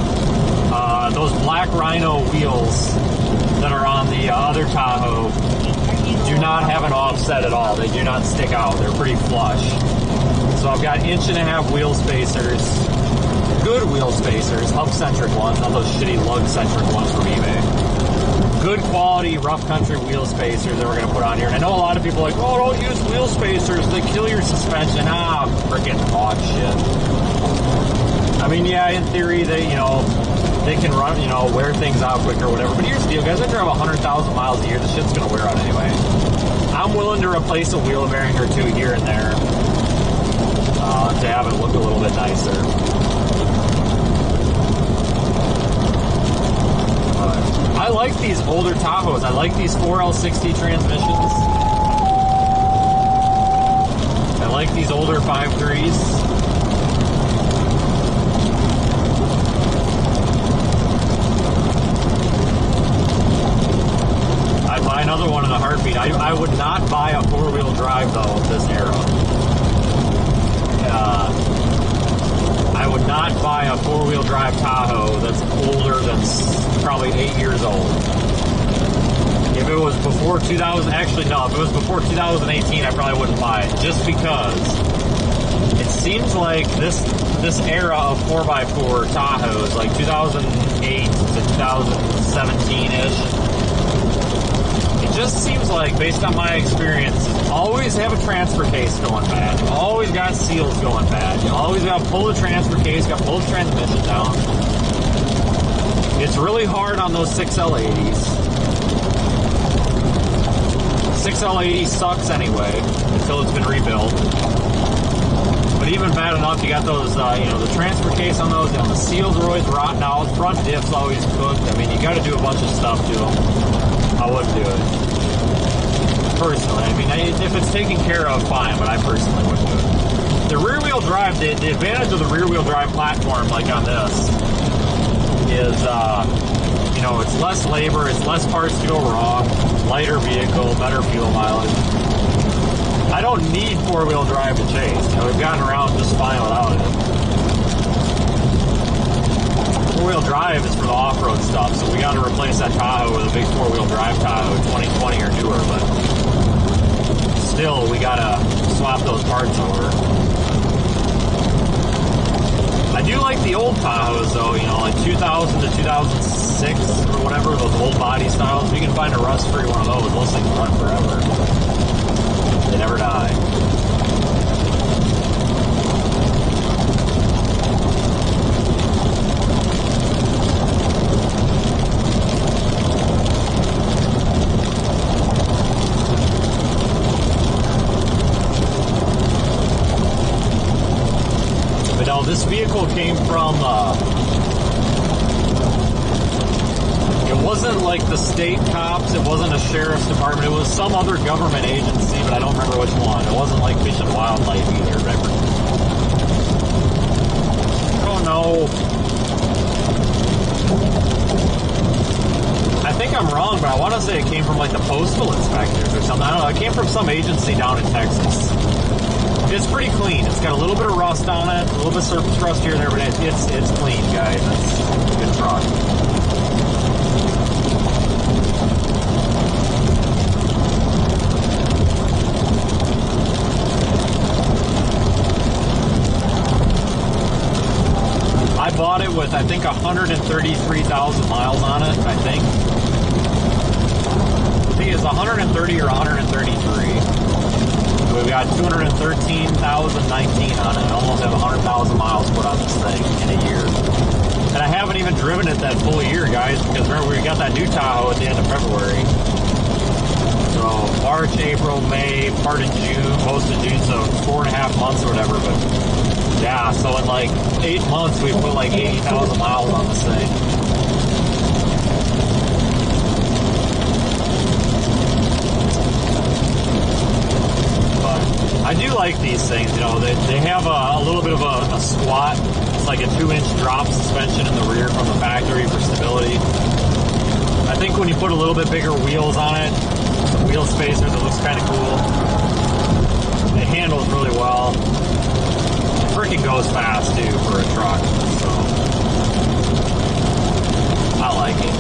S1: Those black Rhino wheels that are on the other Tahoe do not have an offset at all. They do not stick out. They're pretty flush. So I've got inch and a half wheel spacers. Good wheel spacers, hub-centric ones, not those shitty lug-centric ones from eBay. Good quality rough country wheel spacers that we're going to put on here. And I know a lot of people are like, oh, don't use wheel spacers, they kill your suspension. Freaking hot shit. I mean, yeah, in theory, they can run, wear things out quicker or whatever. But here's the deal, guys. I drive 100,000 miles a year. The shit's going to wear out anyway. I'm willing to replace a wheel bearing or two here and there to have it look a little bit nicer. I like these older Tahos. I like these 4L60 transmissions. I like these older 5.3s. I'd buy another one in a heartbeat. I would not buy a 4-wheel drive, though, of this era. I would not buy a 4-wheel drive Tahoe that's older than probably 8 years old. If it was before 2000, actually no, if it was before 2018, I probably wouldn't buy it, just because it seems like this era of 4x4 Tahoes, like 2008 to 2017-ish, it just seems like, based on my experience, always have a transfer case going bad. You always got seals going bad. You always got to pull the transfer case, got to pull the transmission down. It's really hard on those 6L80s. 6L80 sucks anyway, until it's been rebuilt. But even bad enough, you got those, you know, the transfer case on those, you know, the seals are always rotting out, front diff's always cooked. I mean, you got to do a bunch of stuff to them. I wouldn't do it. Personally, I mean, if it's taken care of, fine, but I personally wouldn't do it. The rear-wheel drive, the advantage of the rear-wheel drive platform, like on this, is, you know, it's less labor, it's less parts to go wrong, lighter vehicle, better fuel mileage. I don't need four-wheel drive to chase. You know, we've gotten around just fine without it. Four-wheel drive is for the off-road stuff, so we got to replace that Tahoe with a big four-wheel drive Tahoe, 2020 or newer, but still, we got to swap those parts over. I do like the old Tahoes, though, you know, like 2000 to 2006 or whatever, those old body styles. If you can find a rust-free one of those, those things run forever. They never die. But no, this vehicle came from, it wasn't like the state cops, it wasn't a sheriff's department, it was some other government agency, but I don't remember which one. It wasn't like Fish and Wildlife either, remember? I don't know. I think I'm wrong, but I want to say it came from like the postal inspectors or something. I don't know, it came from some agency down in Texas. It's pretty clean. It's got a little bit of rust on it, a little bit of surface rust here and there, but it's clean, guys. It's a good truck. I bought it with, I think, 133,000 miles on it, I think. I think it's 130 or 133. We've got 213,019 on it. I almost have 100,000 miles put on this thing in a year. And I haven't even driven it that full year, guys, because remember, we got that new Tahoe at the end of February. So March, April, May, part of June, most of June, so 4.5 months or whatever. But yeah, so in like 8 months, we put like 80,000 miles on this thing. I do like these things, you know, they have a little bit of a squat. It's like a 2-inch drop suspension in the rear from the factory for stability. I think when you put a little bit bigger wheels on it, some wheel spacers, it looks kind of cool. It handles really well. It freaking goes fast, too, for a truck, so I like it.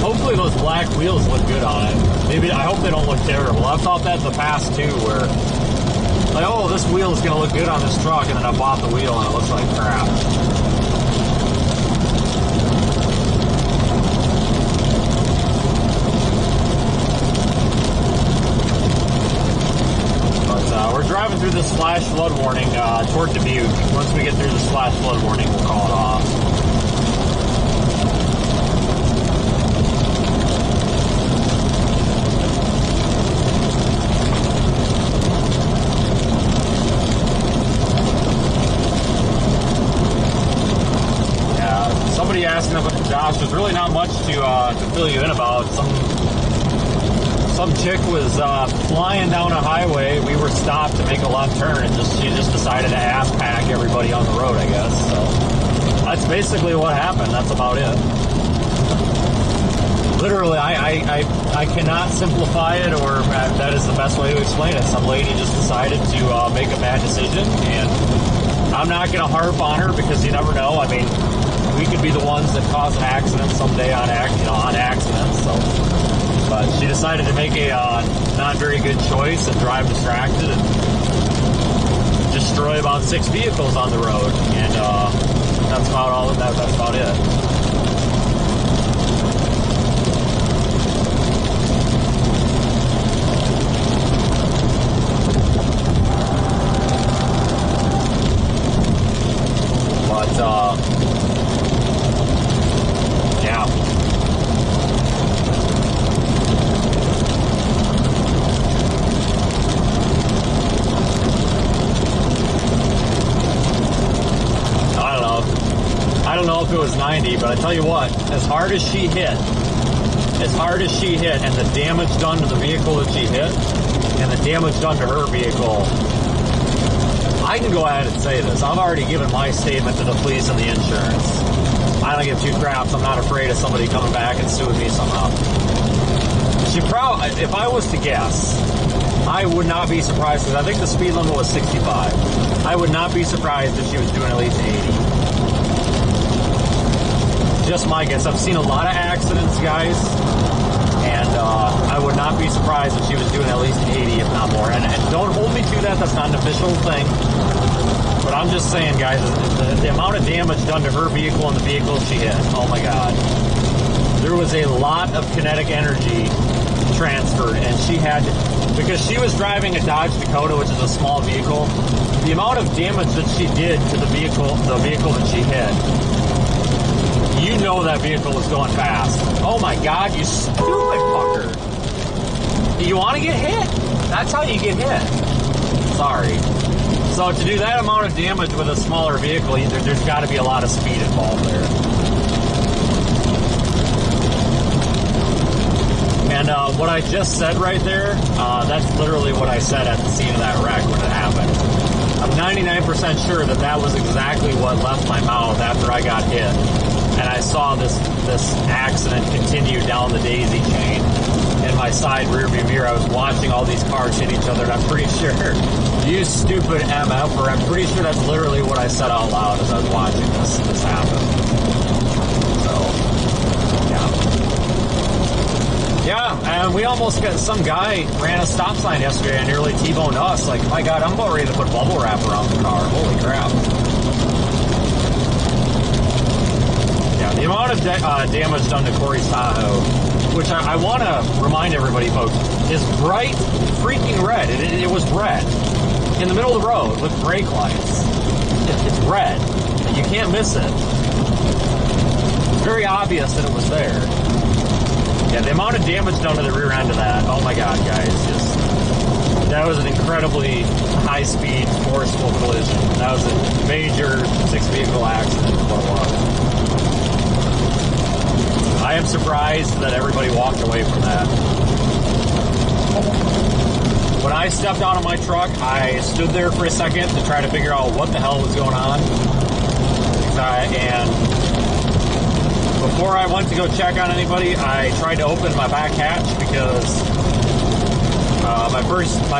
S1: Hopefully those black wheels look good on it. Maybe, I hope they don't look terrible. I've thought that in the past too, where like, oh, this wheel is going to look good on this truck, and then I bought the wheel and it looks like crap. But we're driving through this flash flood warning toward Dubuque. Once we get through this flash flood warning, we'll call it off. Somebody asking about Josh, there's really not much to fill you in about. Some chick was flying down a highway. We were stopped to make a left turn, and she just decided to ass pack everybody on the road, I guess. So that's basically what happened. That's about it. Literally, I cannot simplify it, or that is the best way to explain it. Some lady just decided to make a bad decision, and I'm not going to harp on her because you never know. I mean, we could be the ones that cause an accident someday on accident. So, but she decided to make a not very good choice and drive distracted and destroy about 6 vehicles on the road. And that's about all. That's about it. know if it was 90, but I tell you what, as hard as she hit, and the damage done to the vehicle that she hit, and the damage done to her vehicle, I can go ahead and say this. I've already given my statement to the police and the insurance. I don't give two craps. I'm not afraid of somebody coming back and suing me somehow. If I was to guess, I would not be surprised, because I think the speed limit was 65. I would not be surprised if she was doing at least 80. Just my guess. I've seen a lot of accidents, guys, and I would not be surprised if she was doing at least 80, if not more. And don't hold me to that. That's not an official thing. But I'm just saying, guys, the amount of damage done to her vehicle and the vehicle she hit, oh my God. There was a lot of kinetic energy transferred, and she had, because she was driving a Dodge Dakota, which is a small vehicle, the amount of damage that she did to the vehicle that she hit, you know that vehicle was going fast. Oh my God, you stupid fucker. You want to get hit? That's how you get hit. Sorry. So to do that amount of damage with a smaller vehicle, there's got to be a lot of speed involved there. And what I just said right there, that's literally what I said at the scene of that wreck when it happened. I'm 99% sure that was exactly what left my mouth after I got hit. And I saw this accident continue down the daisy chain in my side rear view mirror. I was watching all these cars hit each other, and I'm pretty sure, you stupid MF, or I'm pretty sure that's literally what I said out loud as I was watching this happen. So, yeah. Yeah, and we almost got, some guy ran a stop sign yesterday and nearly T-boned us. Like, my God, I'm about ready to put bubble wrap around the car. Holy crap. The amount of damage done to Corey's Tahoe, which I want to remind everybody, folks, is bright freaking red. It was red in the middle of the road with brake lights. It's red. You can't miss it. It's very obvious that it was there. Yeah, the amount of damage done to the rear end of that, oh my God, guys, that was an incredibly high-speed, forceful collision. That was a major six-vehicle accident, what it was. I am surprised that everybody walked away from that. When I stepped out of my truck, I stood there for a second to try to figure out what the hell was going on. And before I went to go check on anybody, I tried to open my back hatch because my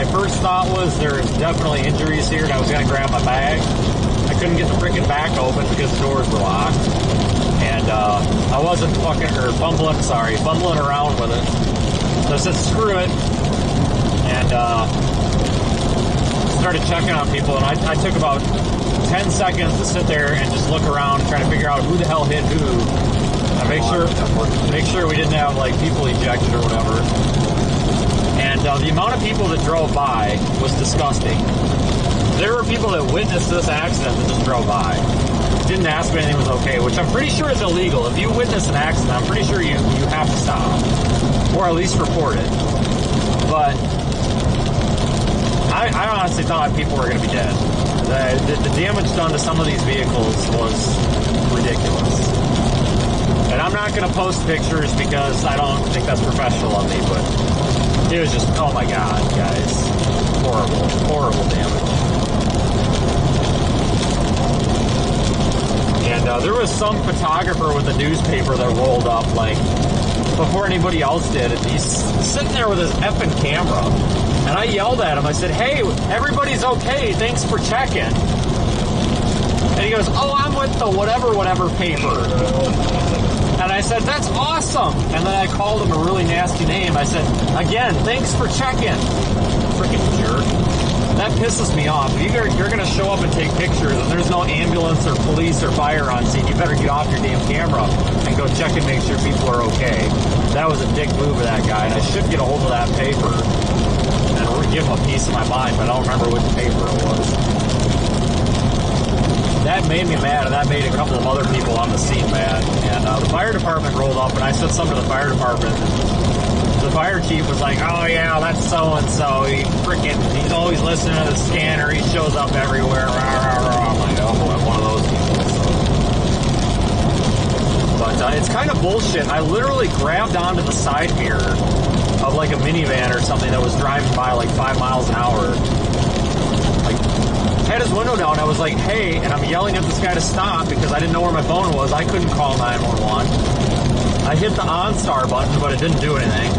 S1: first thought was there's definitely injuries here, and I was going to grab my bag. I couldn't get the freaking back open because the doors were locked. And I wasn't fumbling around with it. So I said, screw it. And started checking on people. And I took about 10 seconds to sit there and just look around, trying to figure out who the hell hit who. And make sure we didn't have, like, people ejected or whatever. And the amount of people that drove by was disgusting. There were people that witnessed this accident that just drove by. Didn't ask if anything was okay, which I'm pretty sure is illegal. If you witness an accident, I'm pretty sure you have to stop, or at least report it. But I honestly thought people were going to be dead. The damage done to some of these vehicles was ridiculous. And I'm not going to post pictures because I don't think that's professional of me, but it was just, oh my God, guys. Horrible, horrible damage. And there was some photographer with a newspaper that rolled up, like, before anybody else did. And he's sitting there with his effing camera. And I yelled at him. I said, hey, everybody's okay. Thanks for checking. And he goes, oh, I'm with the whatever paper. And I said, that's awesome. And then I called him a really nasty name. I said, again, thanks for checking. Freaking jerk. That pisses me off. If you're going to show up and take pictures and there's no ambulance or police or fire on scene, you better get off your damn camera and go check and make sure people are okay. That was a dick move of that guy, and I should get a hold of that paper and give him a piece of my mind, but I don't remember which paper it was. That made me mad, and that made a couple of other people on the scene mad. And the fire department rolled up, and I said something to the fire department. The fire chief was like, oh yeah, that's so-and-so. He's always listening to the scanner. He shows up everywhere. Rah, rah, rah. I'm like, oh boy, I'm one of those people. So. bullshit. I literally grabbed onto the side mirror of like a minivan or something that was driving by like 5 miles an hour. Like, had his window down. I was like, hey, and I'm yelling at this guy to stop because I didn't know where my phone was. I couldn't call 911. I hit the OnStar button, but it didn't do anything.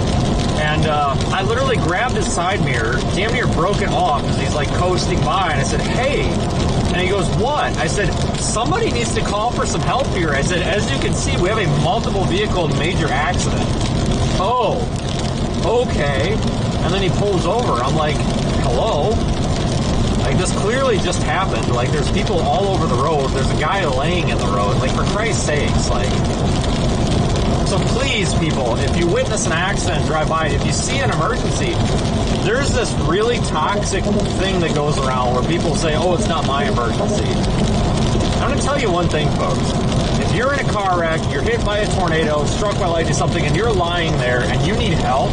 S1: And I literally grabbed his side mirror, damn near broke it off because he's like coasting by. And I said, hey. And he goes, what? I said, somebody needs to call for some help here. I said, as you can see, we have a multiple vehicle major accident. Oh, okay. And then he pulls over. I'm like, hello? Like, this clearly just happened. Like, there's people all over the road. There's a guy laying in the road. Like, for Christ's sakes, like... So please, people, if you witness an accident, drive by, if you see an emergency, there's this really toxic thing that goes around where people say, oh, it's not my emergency. I'm going to tell you one thing, folks. If you're in a car wreck, you're hit by a tornado, struck by lightning, something, and you're lying there and you need help,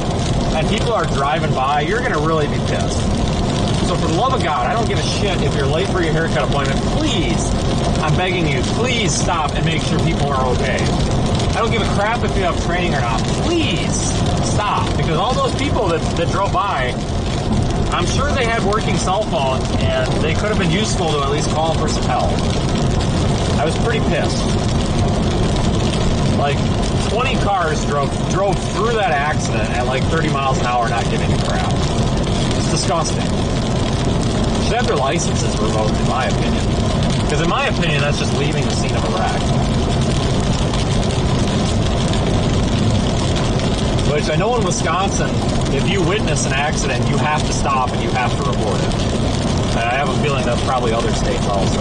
S1: and people are driving by, you're going to really be pissed. So for the love of God, I don't give a shit if you're late for your haircut appointment. Please, I'm begging you, please stop and make sure people are okay. I don't give a crap if you have training or not. Please stop. Because all those people that drove by, I'm sure they had working cell phones and they could have been useful to at least call for some help. I was pretty pissed. Like, 20 cars drove through that accident at like 30 miles an hour not giving a crap. It's disgusting. Should have their licenses revoked, in my opinion. Because in my opinion, that's just leaving the scene of a wreck. Which I know in Wisconsin, if you witness an accident, you have to stop and you have to report it. And I have a feeling that's probably other states also.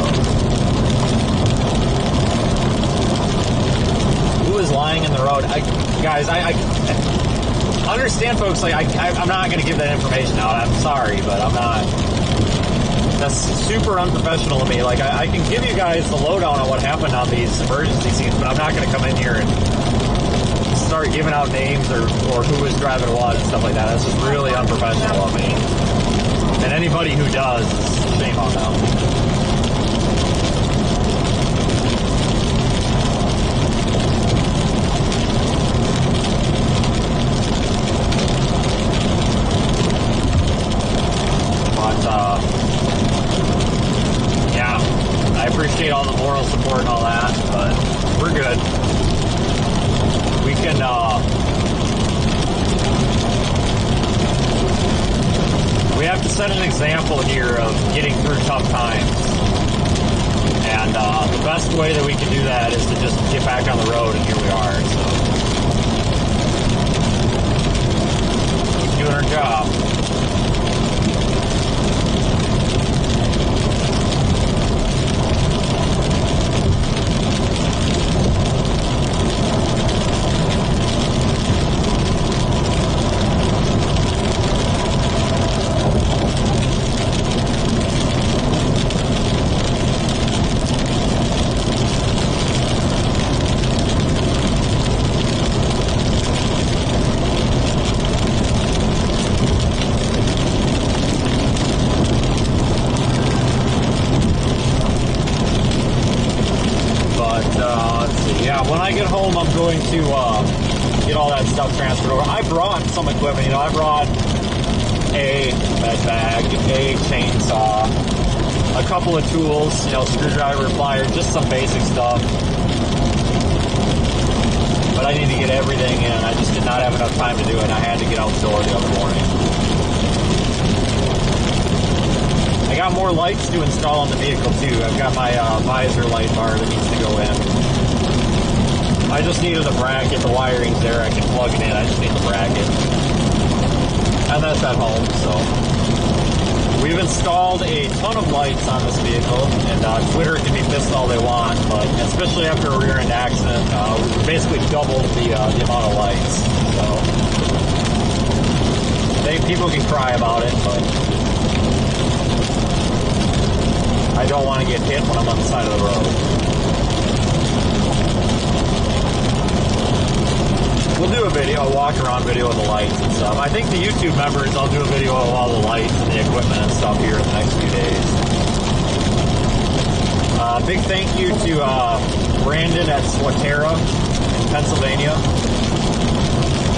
S1: Who is lying in the road? Guys, I understand, folks. Like, I'm not going to give that information out. I'm sorry, but I'm not. That's super unprofessional of me. Like, I can give you guys the lowdown on what happened on these emergency scenes, but I'm not going to come in here and start giving out names or who was driving what and stuff like that. That's just really unprofessional of me. And anybody who does, shame on them. But, yeah, I appreciate all the moral support and all that, but we're good. We can, we have to set an example here of getting through tough times. And the best way that we can do that is to just get back on the road, and here we are. So, keep doing our job. When I get home, I'm going to get all that stuff transferred over. I brought some equipment. You know, I brought a med bag, a chainsaw, a couple of tools, you know, screwdriver, pliers, just some basic stuff. But I need to get everything in. I just did not have enough time to do it. I had to get out the door the other morning. I got more lights to install on the vehicle too. I've got my visor light bar that needs to go in. I just needed a bracket. The wiring's there. I can plug it in. I just need the bracket. And that's at home, so. We've installed a ton of lights on this vehicle, and Twitter can be pissed all they want, but especially after a rear-end accident, we basically doubled the amount of lights. So, people can cry about it, but I don't want to get hit when I'm on the side of the road. We'll do a video, a walk-around video of the lights and stuff. I think the YouTube members, I'll do a video of all the lights and the equipment and stuff here in the next few days. Big thank you to Brandon at Swatera Pennsylvania.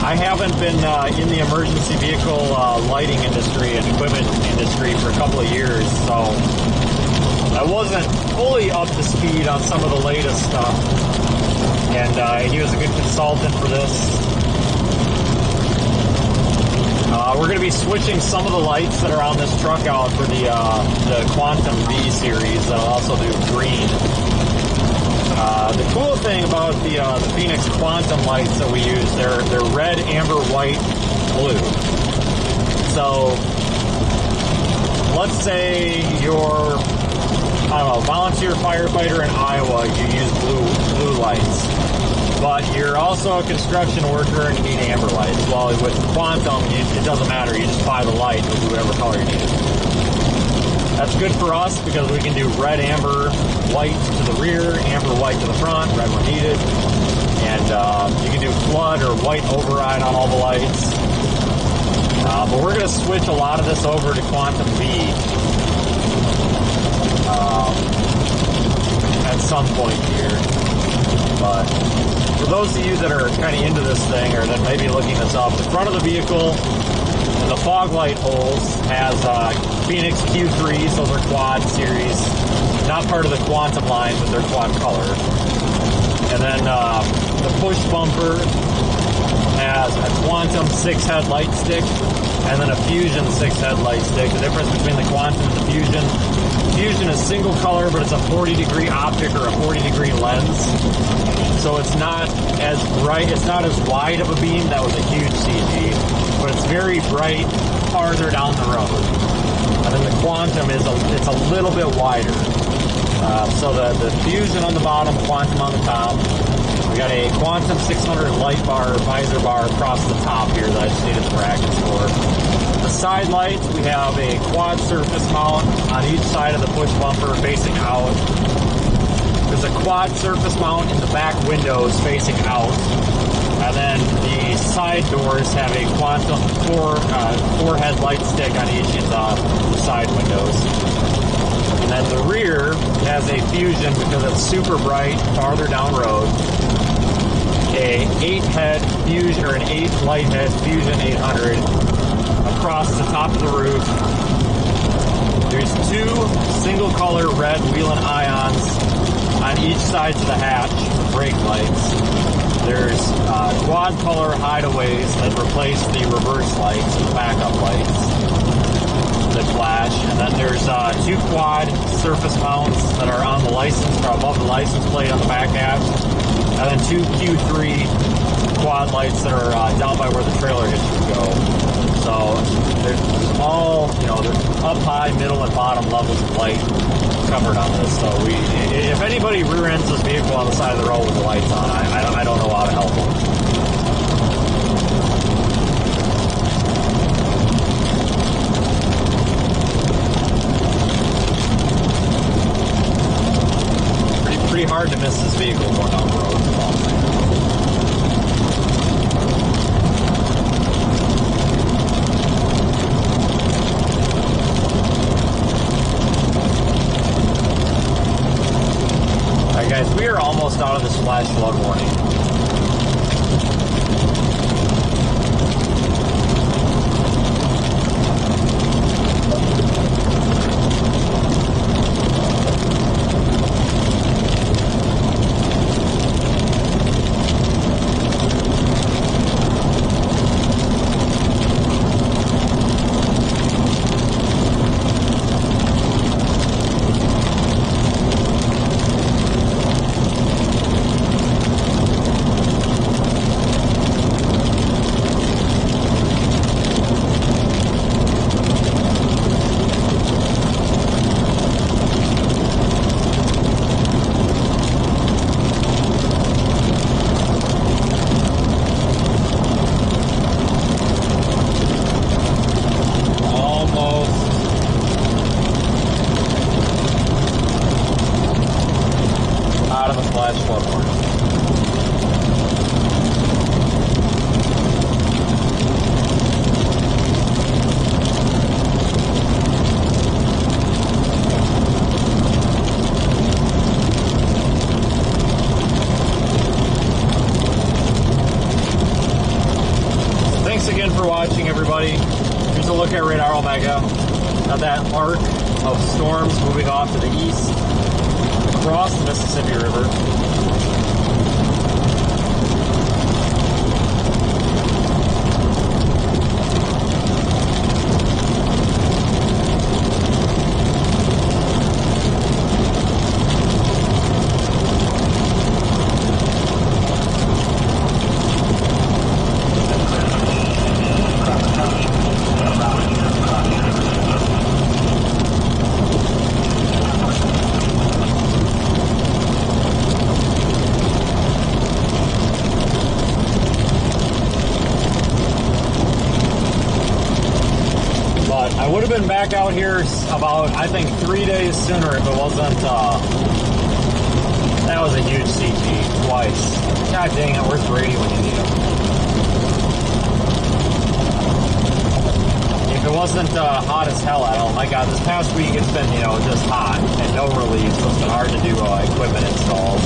S1: I haven't been in the emergency vehicle lighting industry and equipment industry for a couple of years, so I wasn't fully up to speed on some of the latest stuff. And he was a good consultant for this. We're going to be switching some of the lights that are on this truck out for the Quantum V series. That'll also do green. The cool thing about the Phoenix Quantum lights that we use, they're red, amber, white, blue. So let's say you're, I don't know, volunteer firefighter in Iowa, you use blue lights. But you're also a construction worker and you need amber lights. Well, with Quantum, it doesn't matter. You just buy the light and do whatever color you need. That's good for us because we can do red, amber, white to the rear, amber, white to the front, red when needed. And you can do flood or white override on all the lights. But we're going to switch a lot of this over to Quantum V at some point here. But for those of you that are kind of into this thing or that may be looking this up, the front of the vehicle and the fog light holes has Phoenix Q3s. Those are quad series, not part of the Quantum line, but they're quad color. And then the push bumper has a Quantum 6-head light stick and then a Fusion 6-head light stick. The difference between the Quantum and the Fusion is single color, but it's a 40-degree optic or a 40-degree lens. So it's not as bright, it's not as wide of a beam. That was a huge CG, but it's very bright farther down the road. And then the Quantum it's a little bit wider. So the Fusion on the bottom, Quantum on the top. We got a Quantum 600 light bar, visor bar across the top here that I just needed the brackets for. The side lights, we have a quad surface mount on each side of the push bumper facing out. There's a quad surface mount in the back windows facing out. And then the side doors have a Quantum 4-head light stick on each of the side windows. And then the rear has a Fusion because it's super bright farther down road. A 8-head Fusion or an 8-light head Fusion 800 across the top of the roof. There's 2 single color red Whelen ions on each side of the hatch for brake lights. There's quad color hideaways that replace the reverse lights and the backup lights that flash. And then there's 2 quad surface mounts that are on the license or above the license plate on the back hatch. And then 2 Q3 quad lights that are down by where the trailer hitch would go. So there's all, there's up high, middle, and bottom levels of light covered on this. So if anybody rear ends this vehicle on the side of the road with the lights on, I don't know how to help them. Pretty hard to miss this vehicle going down the road. Alright guys, we are almost out of this flash flood warning. everybody. Here's a look at Radar Omega. Now that arc of storms moving off to the east across the Mississippi River. I would have been back out here about, I think, 3 days sooner if it wasn't, that was a huge CG, twice. God dang it, where's Brady when you need him? If it wasn't hot as hell out, oh my god, this past week it's been, just hot and no relief, so it's been hard to do equipment installs.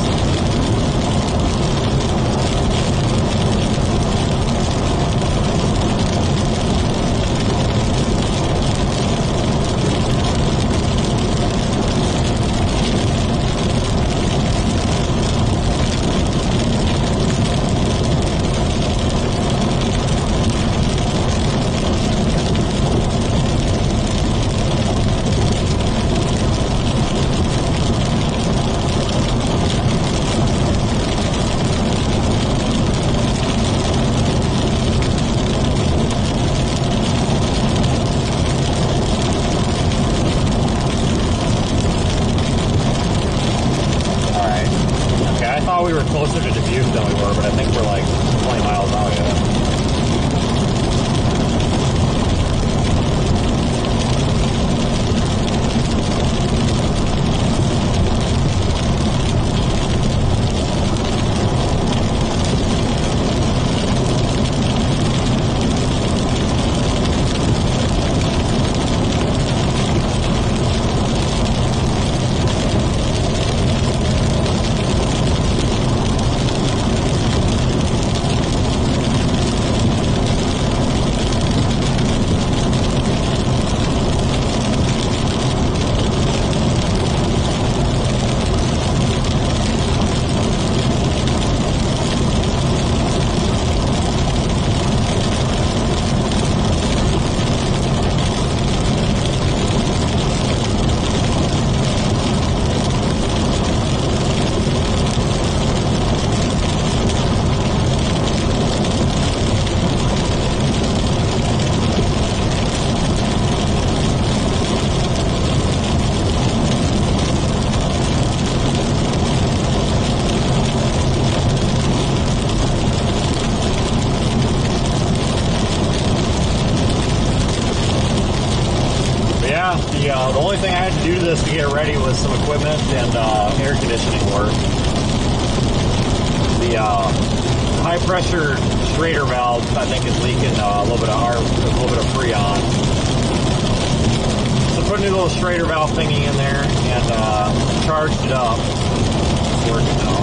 S1: We were closer to Dubuque than we were, but I think we're like 20 miles out yet. The only thing I had to do to this to get ready was some equipment and air conditioning work. The high pressure Schrader valve, I think, is leaking a little bit of Freon. So put a new little Schrader valve thingy in there and charged it up. It's working now.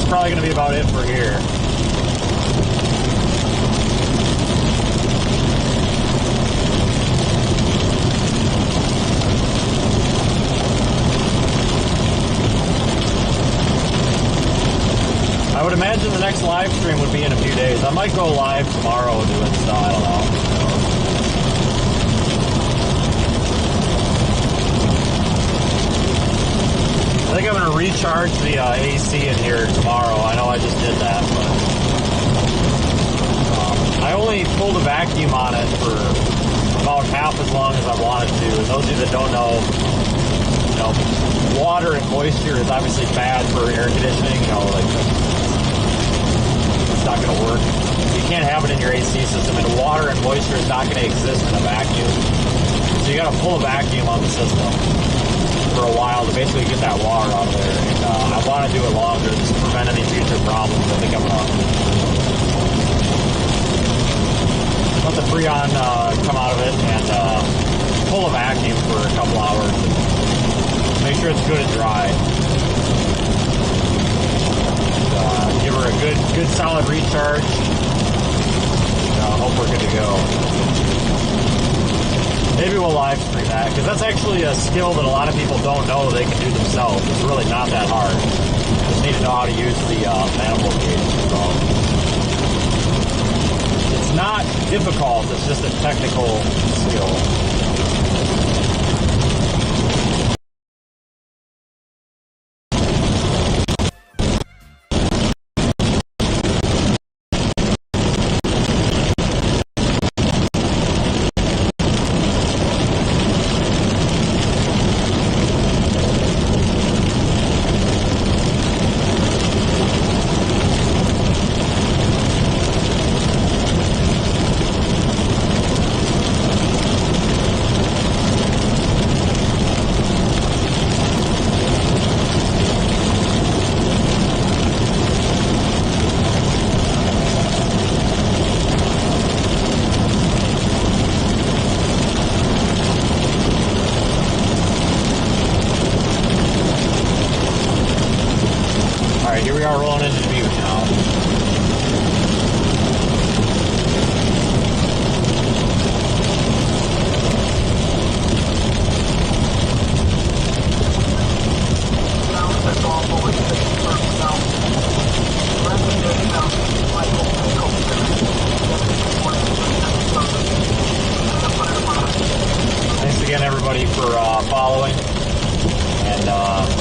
S1: that's probably going to be about it for here. I would imagine the next live stream would be in a few days. I might go live tomorrow doing stuff. I don't know. I think I'm going to recharge the AC in here tomorrow. I know I just did that, but I only pulled a vacuum on it for about half as long as I wanted to. And those of you that don't know, you know, water and moisture is obviously bad for air conditioning. You know, like it's not going to work. You can't have it in your AC system, and water and moisture is not going to exist in a vacuum. So you got to pull a vacuum on the system for a while to basically get that water out of there. And I want to do it longer just to prevent any future problems. I think I'm going to let the Freon come out of it and pull a vacuum for a couple hours. Make sure it's good and dry. Give her a good solid recharge. Hope we're good to go. Maybe we'll live stream that, because that's actually a skill that a lot of people don't know they can do themselves. It's really not that hard. You just need to know how to use the manifold gauge. So it's not difficult, it's just a technical skill. Here we are rolling into Butte now. Thanks again, everybody, for following. And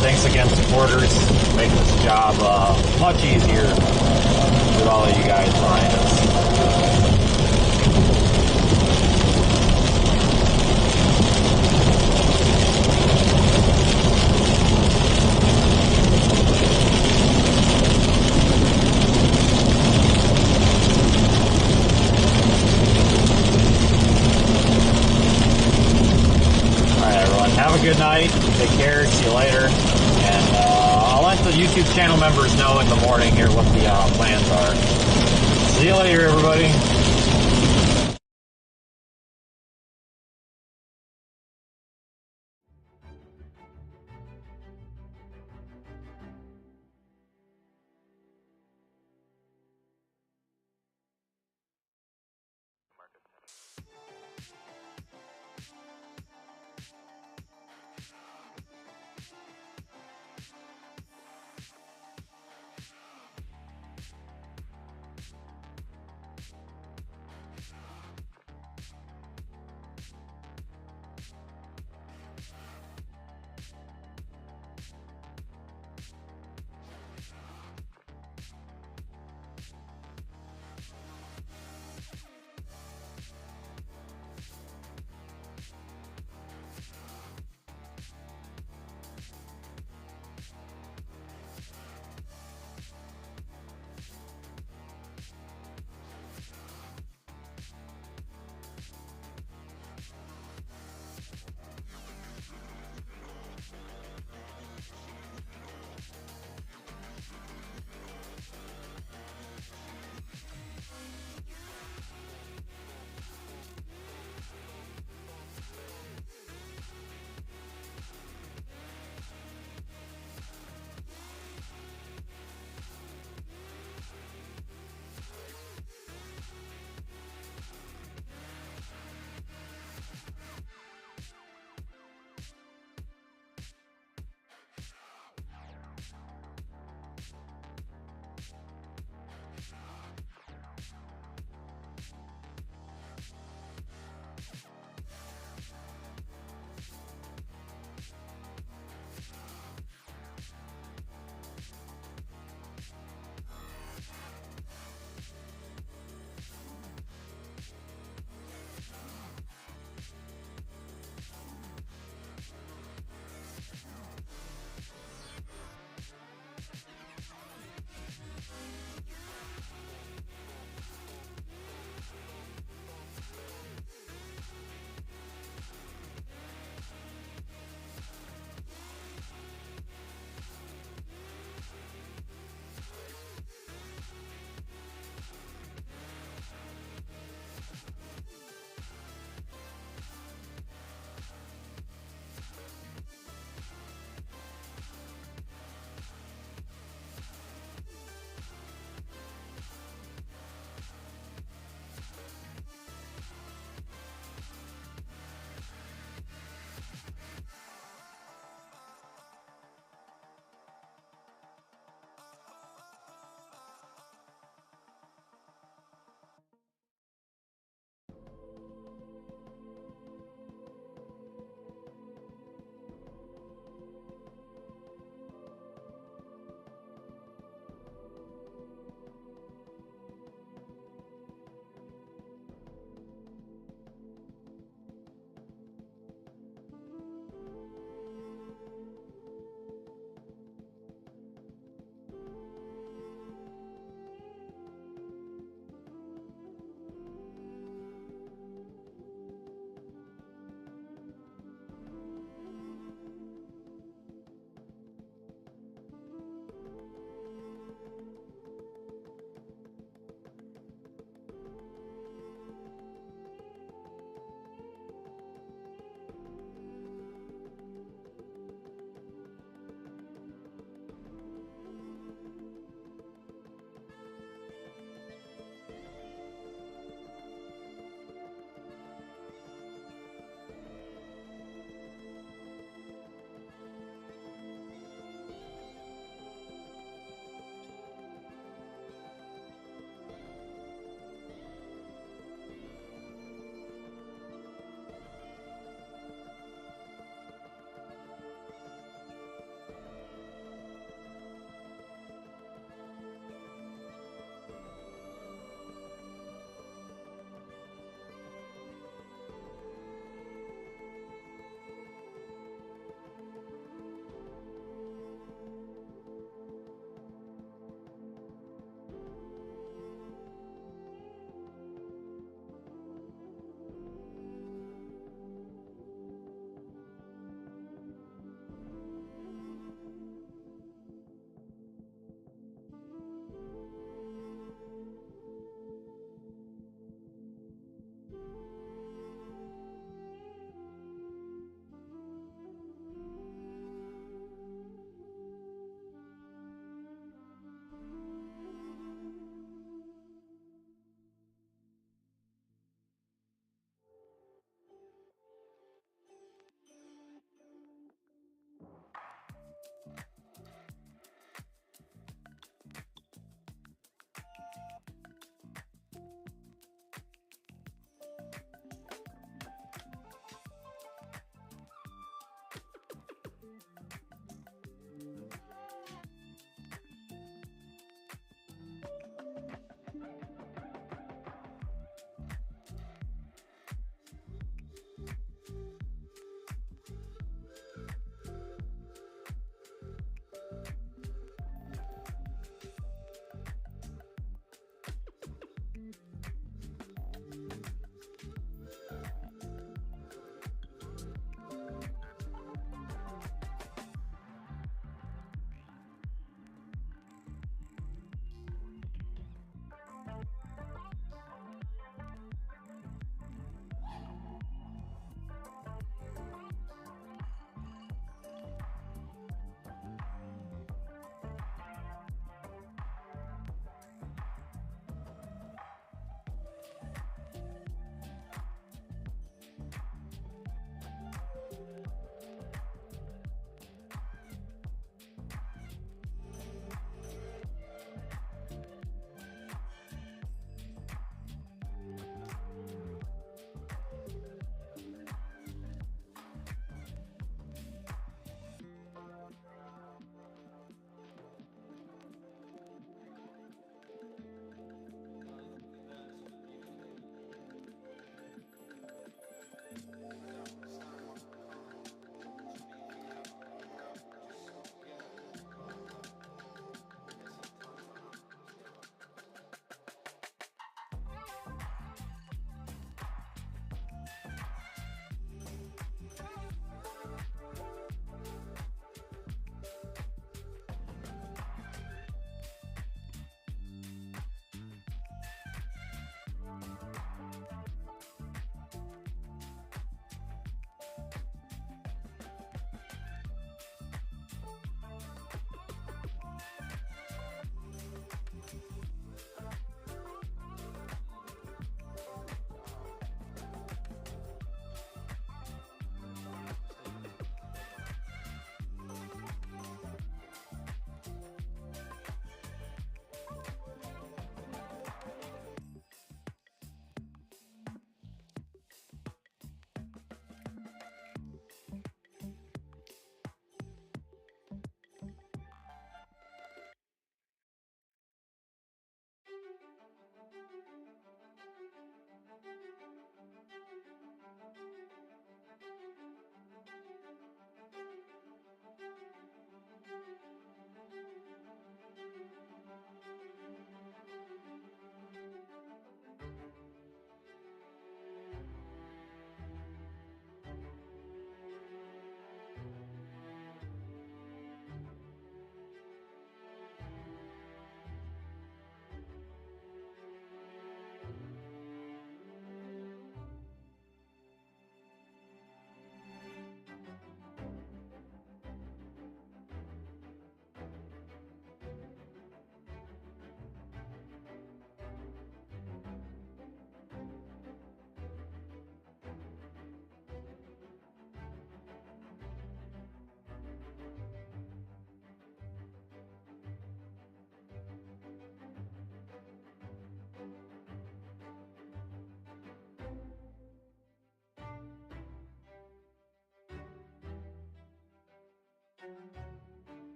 S1: thanks again, supporters, for making this job much easier with all of you guys behind us. All right, everyone, have a good night. Take care. See you later. And I'll let the YouTube channel members know in the morning here what the plans are. See you later, everybody.